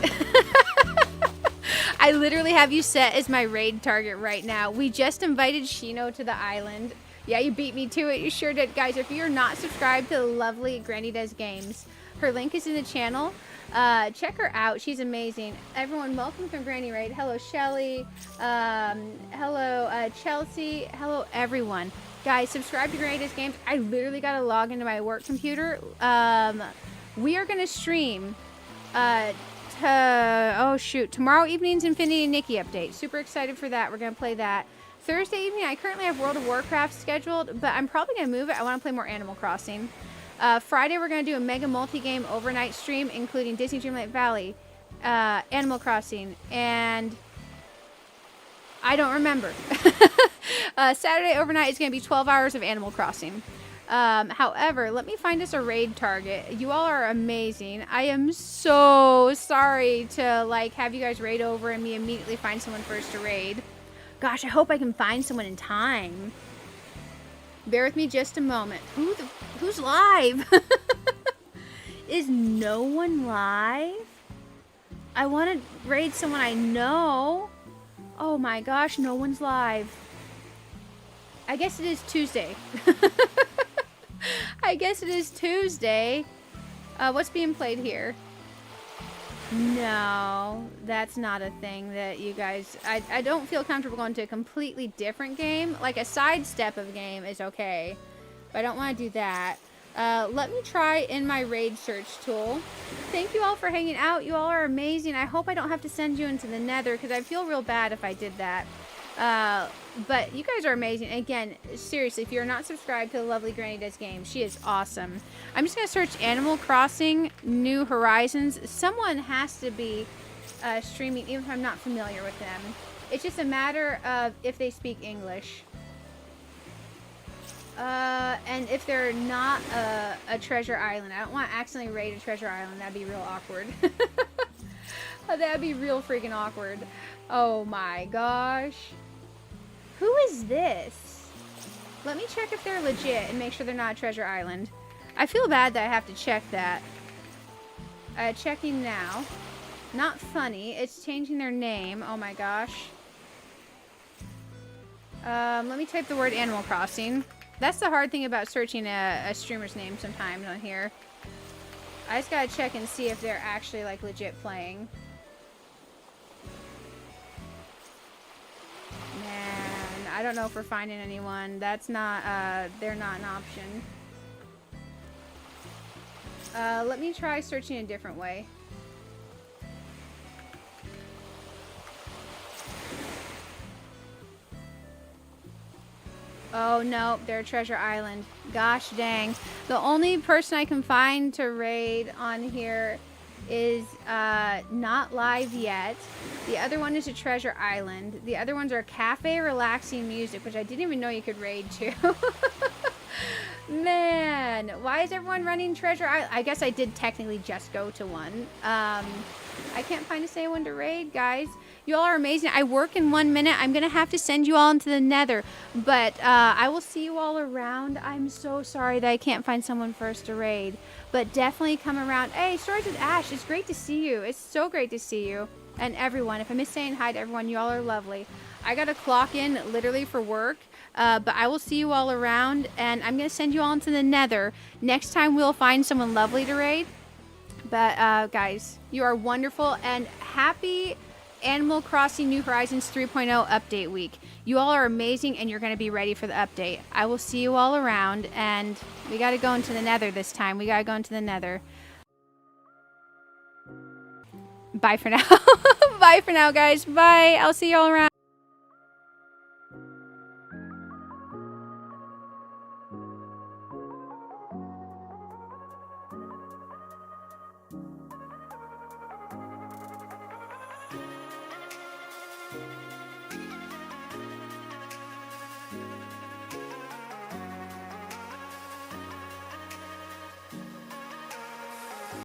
I literally have you set as my raid target right now. We just invited Shino to the island. Yeah, you beat me to it. You sure did. Guys, if you're not subscribed to the lovely Granny Does Games, her link is in the channel. Check her out. She's amazing. Everyone, welcome from Granny Raid. Hello, Shelly. Hello, Chelsea. Hello, everyone. Guys, subscribe to Granny Does Games. I literally got to log into my work computer. We are going to stream oh shoot, tomorrow evening's Infinity and Nikki update. Super excited for that. We're gonna play that. Thursday evening, I currently have World of Warcraft scheduled, but I'm probably gonna move it. I want to play more Animal Crossing. Friday, we're gonna do a mega multi-game overnight stream, including Disney Dreamlight Valley, Animal Crossing, and I don't remember. Saturday overnight is gonna be 12 hours of Animal Crossing. However, let me find us a raid target. You all are amazing. I am so sorry to like have you guys raid over and me immediately find someone first to raid. Gosh, I hope I can find someone in time. Bear with me just a moment. Who's live? Is no one live? I want to raid someone I know. Oh my gosh, no one's live. I guess it is Tuesday. I guess it is Tuesday. What's being played here? No, that's not a thing that you guys... I don't feel comfortable going to a completely different game. Like a sidestep of a game is okay, but I don't want to do that. Let me try in my raid search tool. Thank you all for hanging out. You all are amazing. I hope I don't have to send you into the nether because I feel real bad if I did that. But you guys are amazing. Again, seriously, if you're not subscribed to the lovely Granny Does Games, she is awesome. I'm just going to search Animal Crossing New Horizons. Someone has to be streaming, even if I'm not familiar with them. It's just a matter of if they speak English. And if they're not a treasure island. I don't want to accidentally raid a treasure island. That'd be real awkward. That'd be real freaking awkward. Oh my gosh. Who is this? Let me check if they're legit and make sure they're not a treasure island. I feel bad that I have to check that. Checking now. Not funny. It's changing their name. Oh my gosh. Let me type the word Animal Crossing. That's the hard thing about searching a streamer's name sometimes on here. I just gotta check and see if they're actually like legit playing. Man, I don't know if we're finding anyone. That's not, they're not an option. Let me try searching a different way. Oh, no, they're a treasure island. Gosh dang. The only person I can find to raid on here is not live yet. The other one is a treasure island. The other ones are cafe relaxing music, which I didn't even know you could raid to. Man, why is everyone running treasure island? I guess I did technically just go to one. I can't find a single one to raid, guys. You all are amazing. I work in 1 minute. I'm going to have to send you all into the nether. But I will see you all around. I'm so sorry that I can't find someone first to raid. But definitely come around. Hey, Stories with Ash. It's great to see you. It's so great to see you. And everyone. If I miss saying hi to everyone, you all are lovely. I got to clock in literally for work. But I will see you all around. And I'm going to send you all into the nether. Next time we'll find someone lovely to raid. But guys, you are wonderful. And happy Animal Crossing New Horizons 3.0 update week. You all are amazing and you're going to be ready for the update. I will see you all around, and we got to go into the nether this time. We got to go into the nether. Bye for now. Bye for now, guys. Bye. I'll see you all around.